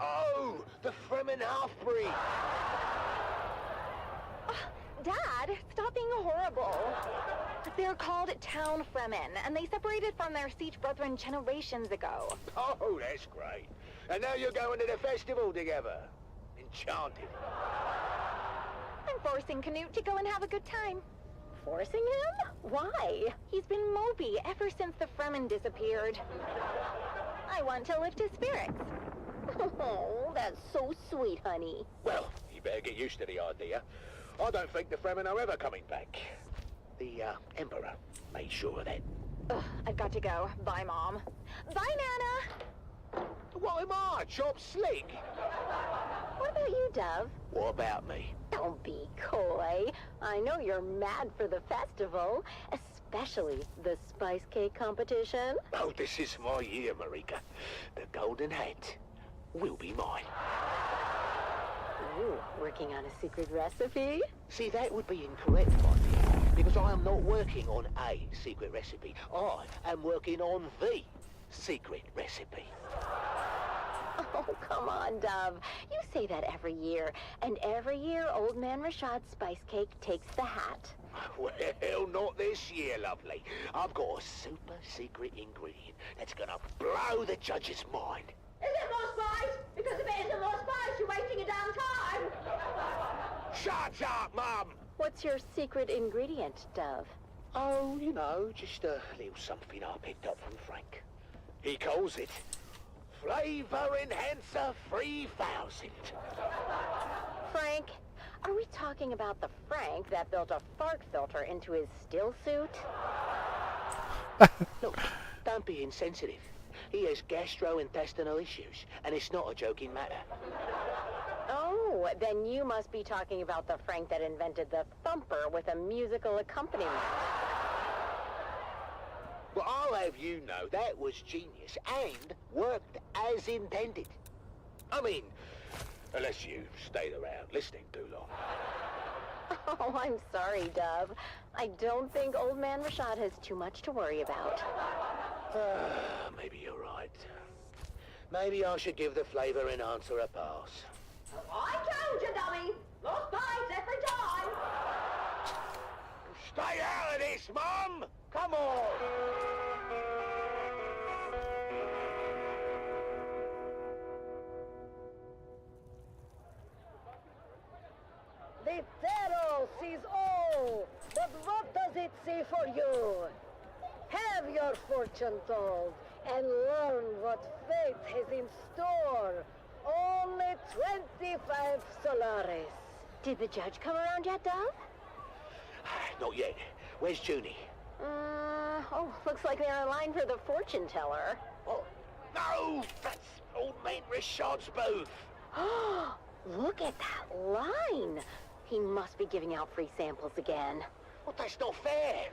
Oh, the Fremen half-breed. Dad, stop being horrible. They're called Town Fremen, and they separated from their Siege brethren generations ago. Oh, that's great. And now you're going to the festival together. Enchanted. I'm forcing Canute to go and have a good time. Forcing him? Why? He's been Moby ever since the Fremen disappeared. I want to lift his spirits. Oh, that's so sweet, honey. Well, you better get used to the idea. I don't think the Fremen are ever coming back. The Emperor made sure of that. Ugh, I've got to go. Bye, Mom. Bye, Nana. What am I, Chop Slick? What about you, Dove? What about me? Don't be coy. I know you're mad for the festival, especially the spice cake competition. Oh, this is my year, Marika. The golden hat will be mine. Ooh, working on a secret recipe? See, that would be incorrect, my dear, because I am not working on a secret recipe. I am working on the secret recipe. Oh, come on, Dove. You say that every year, and every year Old Man Rashad's spice cake takes the hat. Well, not this year, lovely. I've got a super secret ingredient that's gonna blow the judge's mind. Is it more spice? Because if it isn't more spice, you're wasting your damn time. Shut up, Mum! What's your secret ingredient, Dove? Oh, you know, just a little something I picked up from Frank. He calls it Flavor Enhancer 3000. Frank? Are we talking about the Frank that built a fart filter into his still suit? Look, don't be insensitive. He has gastrointestinal issues, and it's not a joking matter. Oh, then you must be talking about the Frank that invented the thumper with a musical accompaniment. Well, I'll have you know that was genius and worked as intended. I mean, unless you stayed around listening too long. Oh, I'm sorry, Dove. I don't think Old Man Rashad has too much to worry about. Maybe you're right. Maybe I should give the flavor enhancer a pass. I told you, dummy. More spice every time. Stay out of this, Mum! Come on! The Pharaoh sees all, but what does it see for you? Have your fortune told and learn what fate has in store Only 25 Solaris. Did the judge come around yet, Dove? Not yet. Where's Junie? Looks like they're in line for the fortune teller. Oh, no! That's old man Richard's booth. Look at that line. He must be giving out free samples again. Well, that's not fair.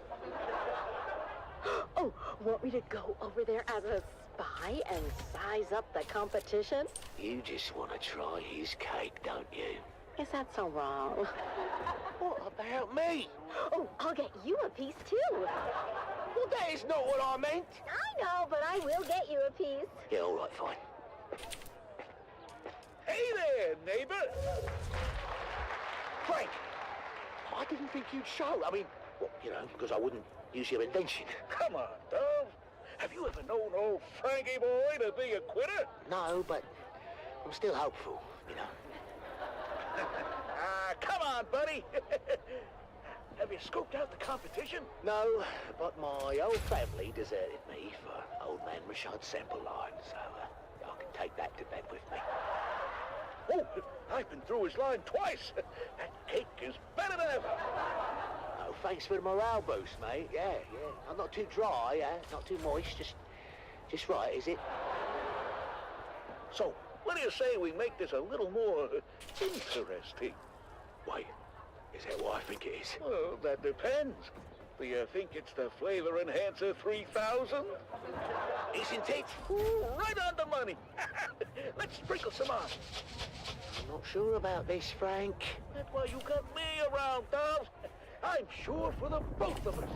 Oh, want me to go over there as a spy and size up the competition? You just want to try his cake, don't you? Is that so wrong? What about me? Oh, I'll get you a piece too. Well, that is not what I meant. I know, but I will get you a piece. Yeah, all right, fine. Hey there, neighbor! Frank! I didn't think you'd show. I mean, well, you know, because I wouldn't use your invention. Come on, Dove. Have you ever known old Frankie boy to be a quitter? No, but I'm still hopeful, you know. Come on, buddy. Have you scoped out the competition? No, but my old family deserted me for old man Richard's sample line, so I can take that to bed with me. Oh, I've been through his line twice. That cake is better than ever. Oh, thanks for the morale boost, mate. Yeah. I'm not too dry, not too moist, just right, is it? So, what do you say we make this a little more interesting? Wait, is that what I think it is? Well, that depends. Do you think it's the Flavor Enhancer 3000? Isn't it? Ooh, right on the money. Let's sprinkle some on. I'm not sure about this, Frank. That's why you got me around, Dove. I'm sure for the both of us.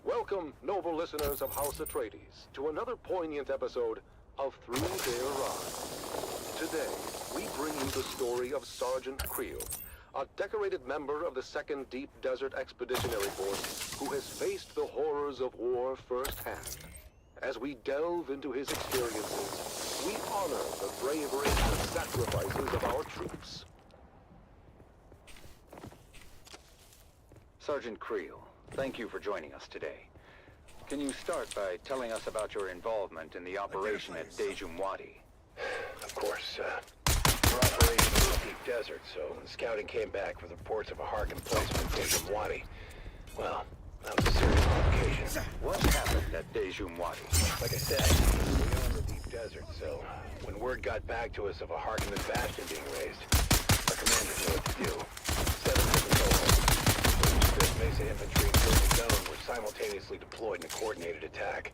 Welcome, noble listeners of House Atreides, to another poignant episode of Through Their Eyes. Today, we bring you the story of Sergeant Creel, a decorated member of the 2nd Deep Desert Expeditionary Force who has faced the horrors of war firsthand. As we delve into his experiences, we honor the bravery and sacrifices of our troops. Sergeant Creel, thank you for joining us today. Can you start by telling us about your involvement in the operation at Dejumwadi? Of course, we're operating in the deep desert, so when scouting came back with reports of a Harkin placement at Dejumwadi, well, that was a serious provocation. What happened at Dejumwadi? Like I said, we're in the deep desert, so when word got back to us of a Harkin bastion being raised, our commanders knew what to do. 7 different cohorts, Fifth Mesa Infantry and Golden Zone were simultaneously deployed in a coordinated attack.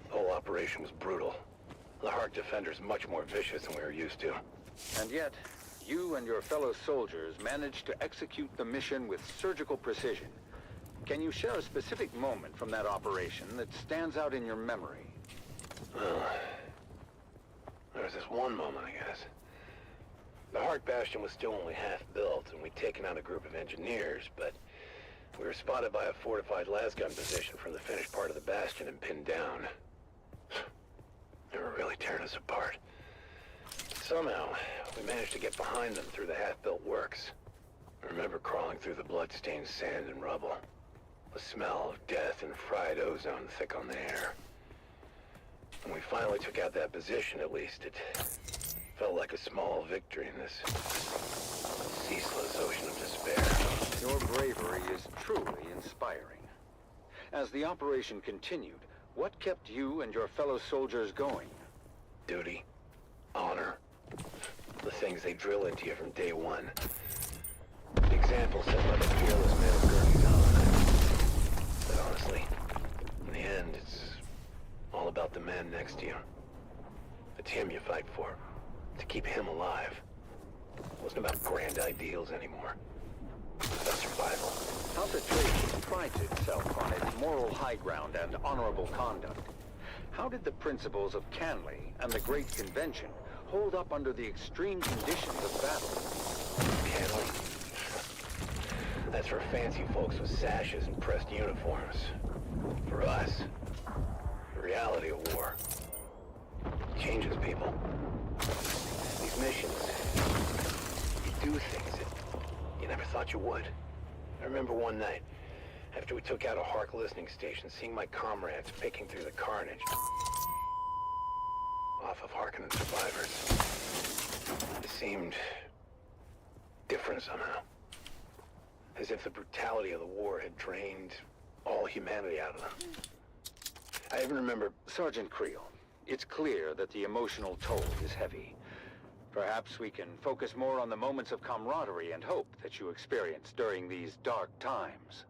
The whole operation was brutal. The Hark defenders much more vicious than we were used to. And yet, you and your fellow soldiers managed to execute the mission with surgical precision. Can you share a specific moment from that operation that stands out in your memory? Well, there was this one moment, I guess. The Hark Bastion was still only half built, and we'd taken out a group of engineers, but we were spotted by a fortified lasgun position from the finished part of the bastion and pinned down. They were really tearing us apart. Somehow, we managed to get behind them through the half-built works. I remember crawling through the blood-stained sand and rubble. The smell of death and fried ozone thick on the air. When we finally took out that position, at least, it felt like a small victory in this ceaseless ocean of despair. Your bravery is truly inspiring. As the operation continued, what kept you and your fellow soldiers going? Duty, honor, the things they drill into you from day one. The example set by the fearless man of Gurney's own. But honestly, in the end, it's all about the man next to you. It's him you fight for, to keep him alive. It wasn't about grand ideals anymore. It was about survival. House Atreides prides itself on its moral high ground and honorable conduct. How did the principles of Canley and the Great Convention hold up under the extreme conditions of battle? Canley? That's for fancy folks with sashes and pressed uniforms. For us, the reality of war changes people. These missions, you do things that you never thought you would. I remember one night, After we took out a Hark listening station, seeing my comrades picking through the carnage off of Harkonnen survivors, it seemed different somehow. As if the brutality of the war had drained all humanity out of them. I even remember... Sergeant Creel, it's clear that the emotional toll is heavy. Perhaps we can focus more on the moments of camaraderie and hope that you experienced during these dark times.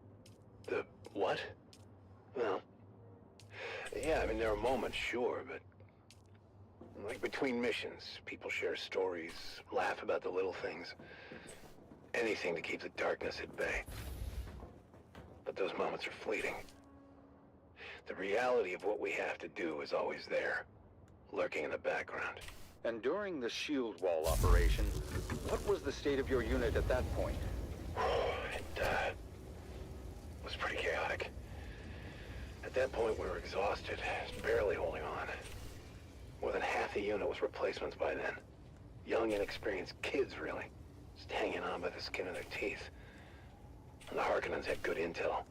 The what? Well, yeah, I mean, there are moments, sure, but... like between missions, people share stories, laugh about the little things. Anything to keep the darkness at bay. But those moments are fleeting. The reality of what we have to do is always there, lurking in the background. And during the shield wall operation, what was the state of your unit at that point? It was pretty chaotic. At that point, we were exhausted, barely holding on. More than half the unit was replacements by then. Young, inexperienced kids, really. Just hanging on by the skin of their teeth. And the Harkonnens had good intel.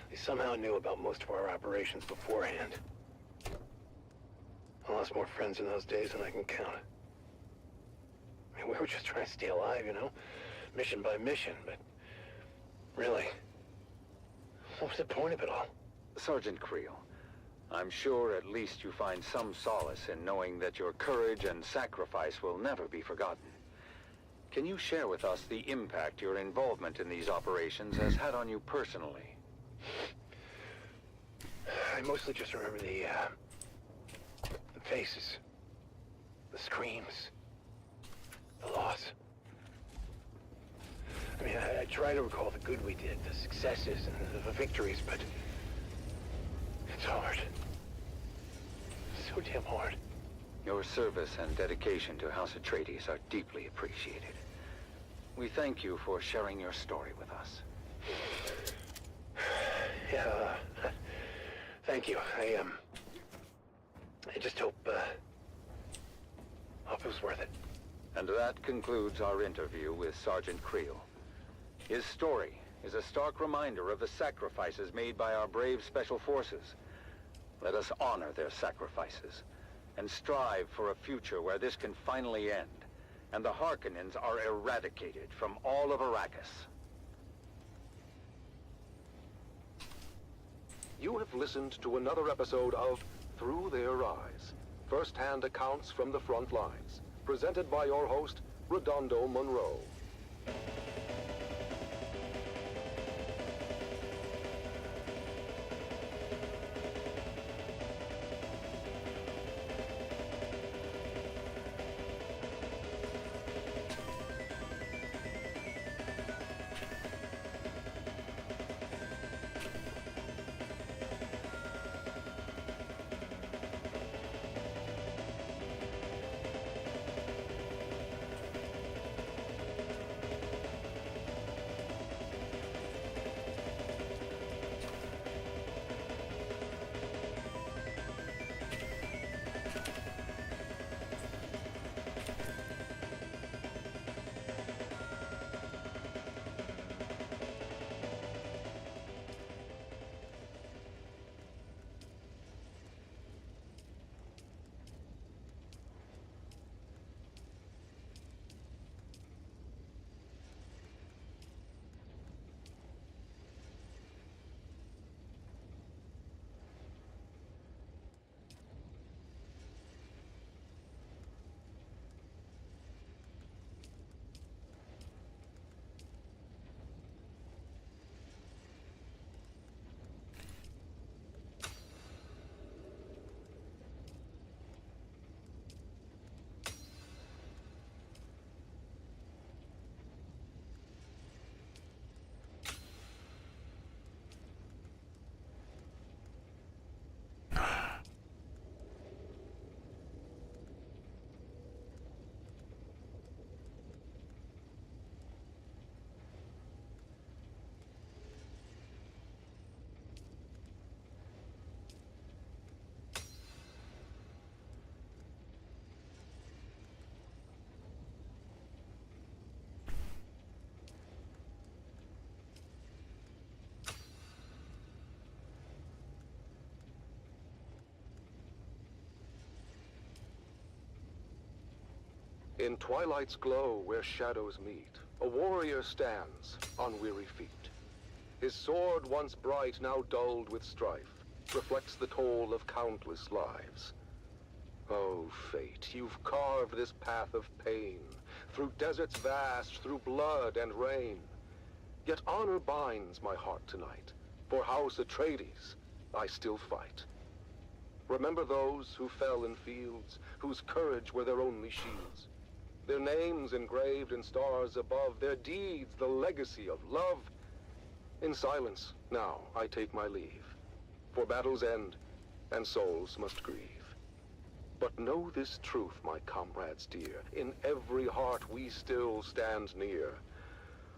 They somehow knew about most of our operations beforehand. I lost more friends in those days than I can count. I mean, we were just trying to stay alive, you know? Mission by mission, but... really... what was the point of it all? Sergeant Creel, I'm sure at least you find some solace in knowing that your courage and sacrifice will never be forgotten. Can you share with us the impact your involvement in these operations has had on you personally? I mostly just remember the faces, the screams, the loss. I mean, I try to recall the good we did, the successes and the victories, but it's hard. So damn hard. Your service and dedication to House Atreides are deeply appreciated. We thank you for sharing your story with us. Yeah, thank you. I just hope it was worth it. And that concludes our interview with Sergeant Creel. His story is a stark reminder of the sacrifices made by our brave special forces. Let us honor their sacrifices and strive for a future where this can finally end and the Harkonnens are eradicated from all of Arrakis. You have listened to another episode of Through Their Eyes, first-hand accounts from the front lines, presented by your host, Redondo Monroe. In twilight's glow where shadows meet, a warrior stands on weary feet. His sword, once bright, now dulled with strife, reflects the toll of countless lives. Oh, fate, you've carved this path of pain, through deserts vast, through blood and rain. Yet honor binds my heart tonight. For House Atreides, I still fight. Remember those who fell in fields, whose courage were their only shields. Their names engraved in stars above, their deeds the legacy of love. In silence, now, I take my leave. For battles end, and souls must grieve. But know this truth, my comrades dear, in every heart we still stand near.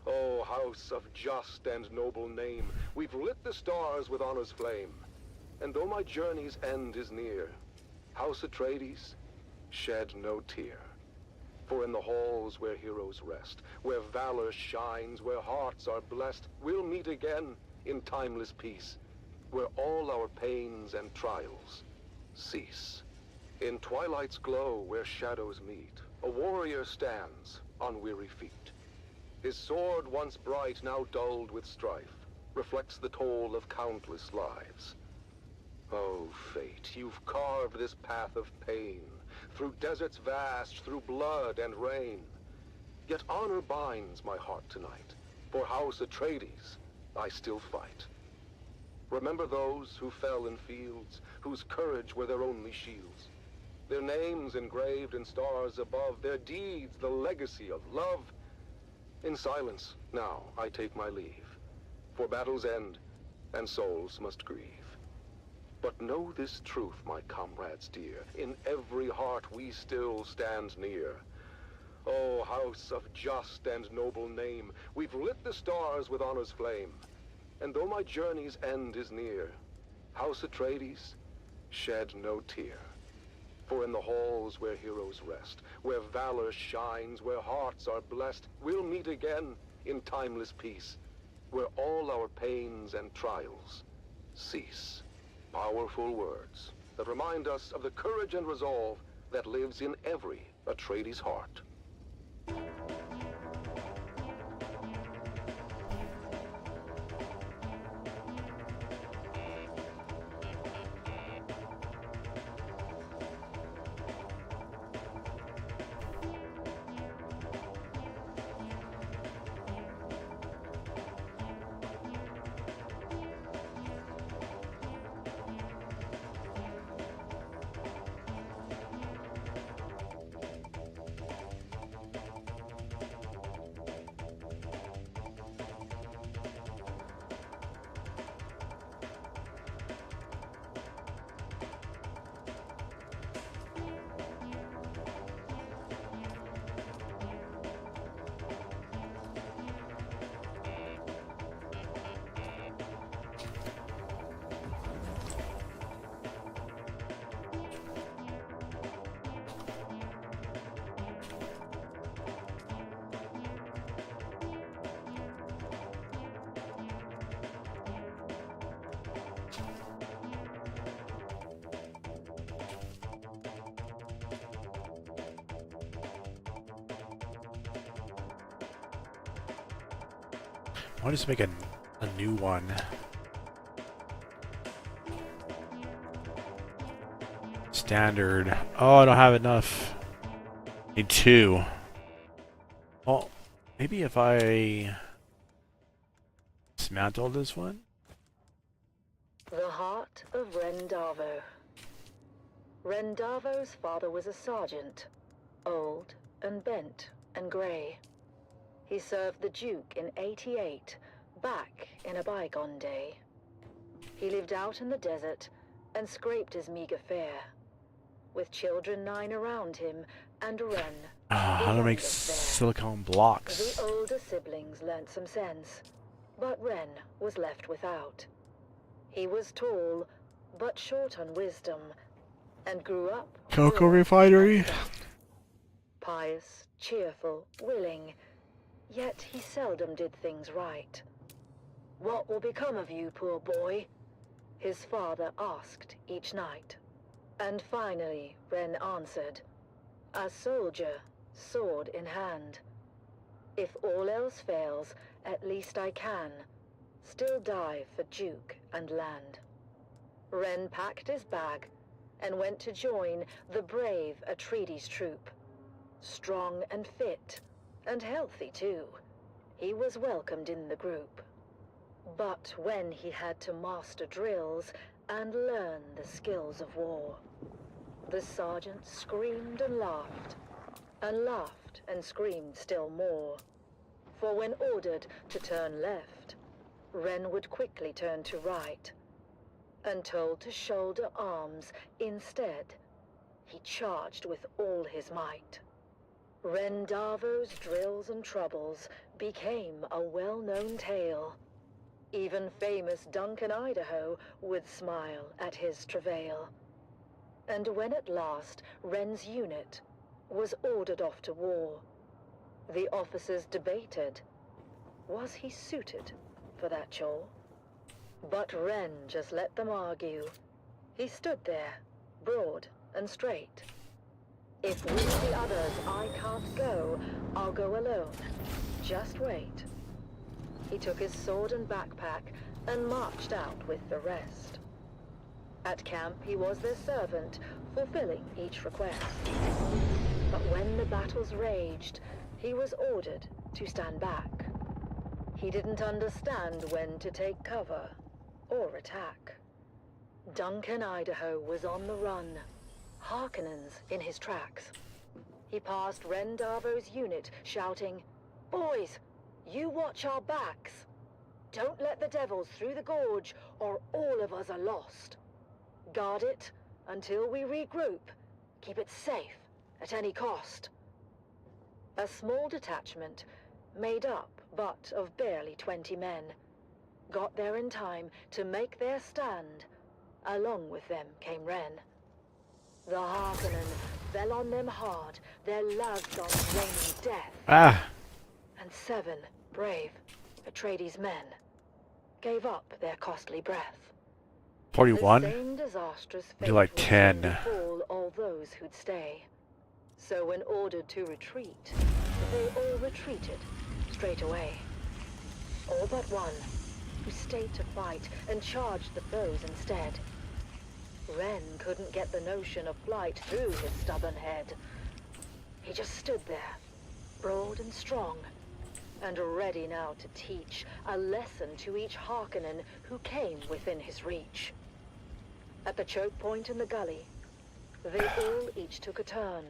O house of just and noble name, we've lit the stars with honor's flame. And though my journey's end is near, House Atreides, shed no tear. For in the halls where heroes rest, where valor shines, where hearts are blessed, we'll meet again in timeless peace, where all our pains and trials cease. In twilight's glow where shadows meet, a warrior stands on weary feet. His sword, once bright, now dulled with strife, reflects the toll of countless lives. Oh, fate, you've carved this path of pain, through deserts vast, through blood and rain. Yet honor binds my heart tonight. For House Atreides, I still fight. Remember those who fell in fields, whose courage were their only shields. Their names engraved in stars above, their deeds the legacy of love. In silence, now, I take my leave. For battles end, and souls must grieve. But know this truth, my comrades dear, in every heart we still stand near. O house of just and noble name, we've lit the stars with honor's flame. And though my journey's end is near, House Atreides, shed no tear. For in the halls where heroes rest, where valor shines, where hearts are blessed, we'll meet again in timeless peace, where all our pains and trials cease. Powerful words that remind us of the courage and resolve that lives in every Atreides heart. I'll just make a new one. Standard. Oh, I don't have enough. Need 2. Well, maybe if I dismantle this one? The heart of Rendavo. Rendavo's father was a sergeant, old and bent and grey. He served the Duke in '88, back in a bygone day. He lived out in the desert and scraped his meager fare, with children 9 around him and Ren. How to make silicone blocks. The older siblings learnt some sense, but Ren was left without. He was tall, but short on wisdom, and grew up Cocoa refinery. Pious, cheerful, willing, yet he seldom did things right. "What will become of you, poor boy?" his father asked each night. And finally, Ren answered, "A soldier, sword in hand. If all else fails, at least I can still dive for Duke and land. Ren packed his bag and went to join the brave Atreides troop. Strong and fit, and healthy too, he was welcomed in the group. But when he had to master drills and learn the skills of war, the sergeant screamed and laughed and screamed still more. For when ordered to turn left, Ren would quickly turn to right, and told to shoulder arms instead, he charged with all his might. Ren Darvo's drills and troubles became a well-known tale. Even famous Duncan Idaho would smile at his travail. And when at last Ren's unit was ordered off to war, the officers debated, was he suited for that chore? But Ren just let them argue. He stood there, broad and straight. If with the others I can't go, I'll go alone. Just wait. He took his sword and backpack and marched out with the rest. At camp he was their servant, fulfilling each request. But when the battles raged, he was ordered to stand back. He didn't understand when to take cover or attack. Duncan Idaho was on the run, Harkonnens in his tracks. He passed Ren Darvo's unit, shouting, "Boys, you watch our backs. Don't let the devils through the gorge, or all of us are lost. Guard it until we regroup. Keep it safe at any cost." A small detachment, made up but of barely 20 men, got there in time to make their stand. Along with them came Ren. The Harkonnen fell on them hard, their Lasdons raining death. And 7 brave Atreides men gave up their costly breath. 41? The same disastrous fate Do like would 10. befall all those who'd stay. So when ordered to retreat, they all retreated straight away. All but one, who stayed to fight and charged the foes instead. Ren couldn't get the notion of flight through his stubborn head. He just stood there, broad and strong, and ready now to teach a lesson to each Harkonnen who came within his reach. At the choke point in the gully, they all each took a turn.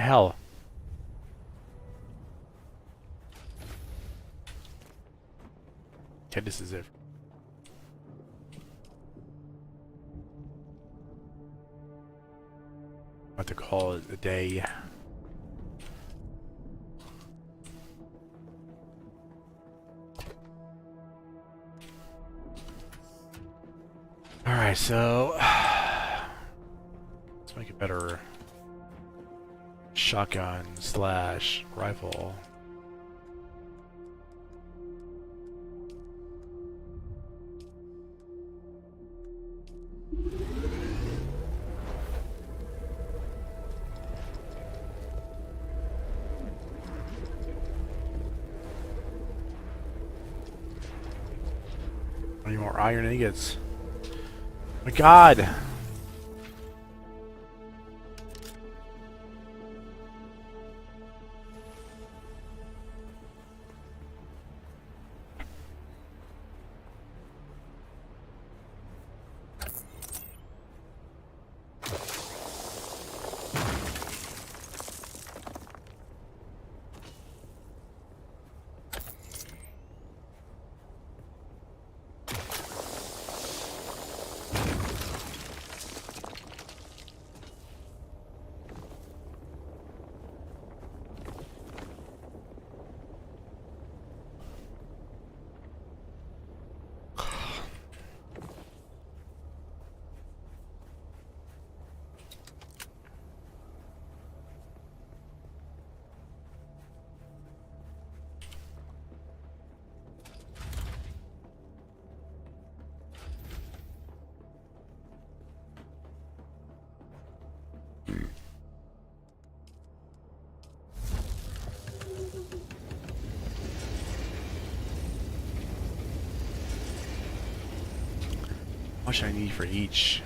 the hell? Okay, this is it. I'm about to call it a day. Alright, so let's make a better shotgun slash rifle. Any more iron ingots? Oh my god! How much I need for each?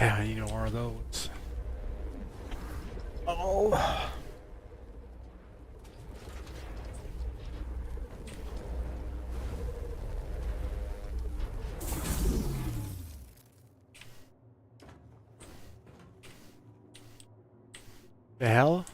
Yeah, I need more of those. Oh. The hell?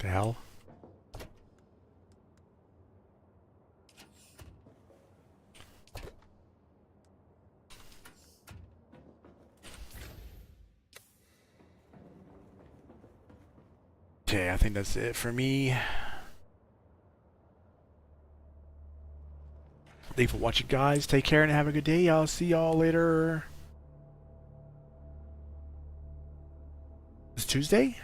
The hell? Okay, I think that's it for me. Thanks for watching, guys. Take care and have a good day. I'll see y'all later. It's Tuesday?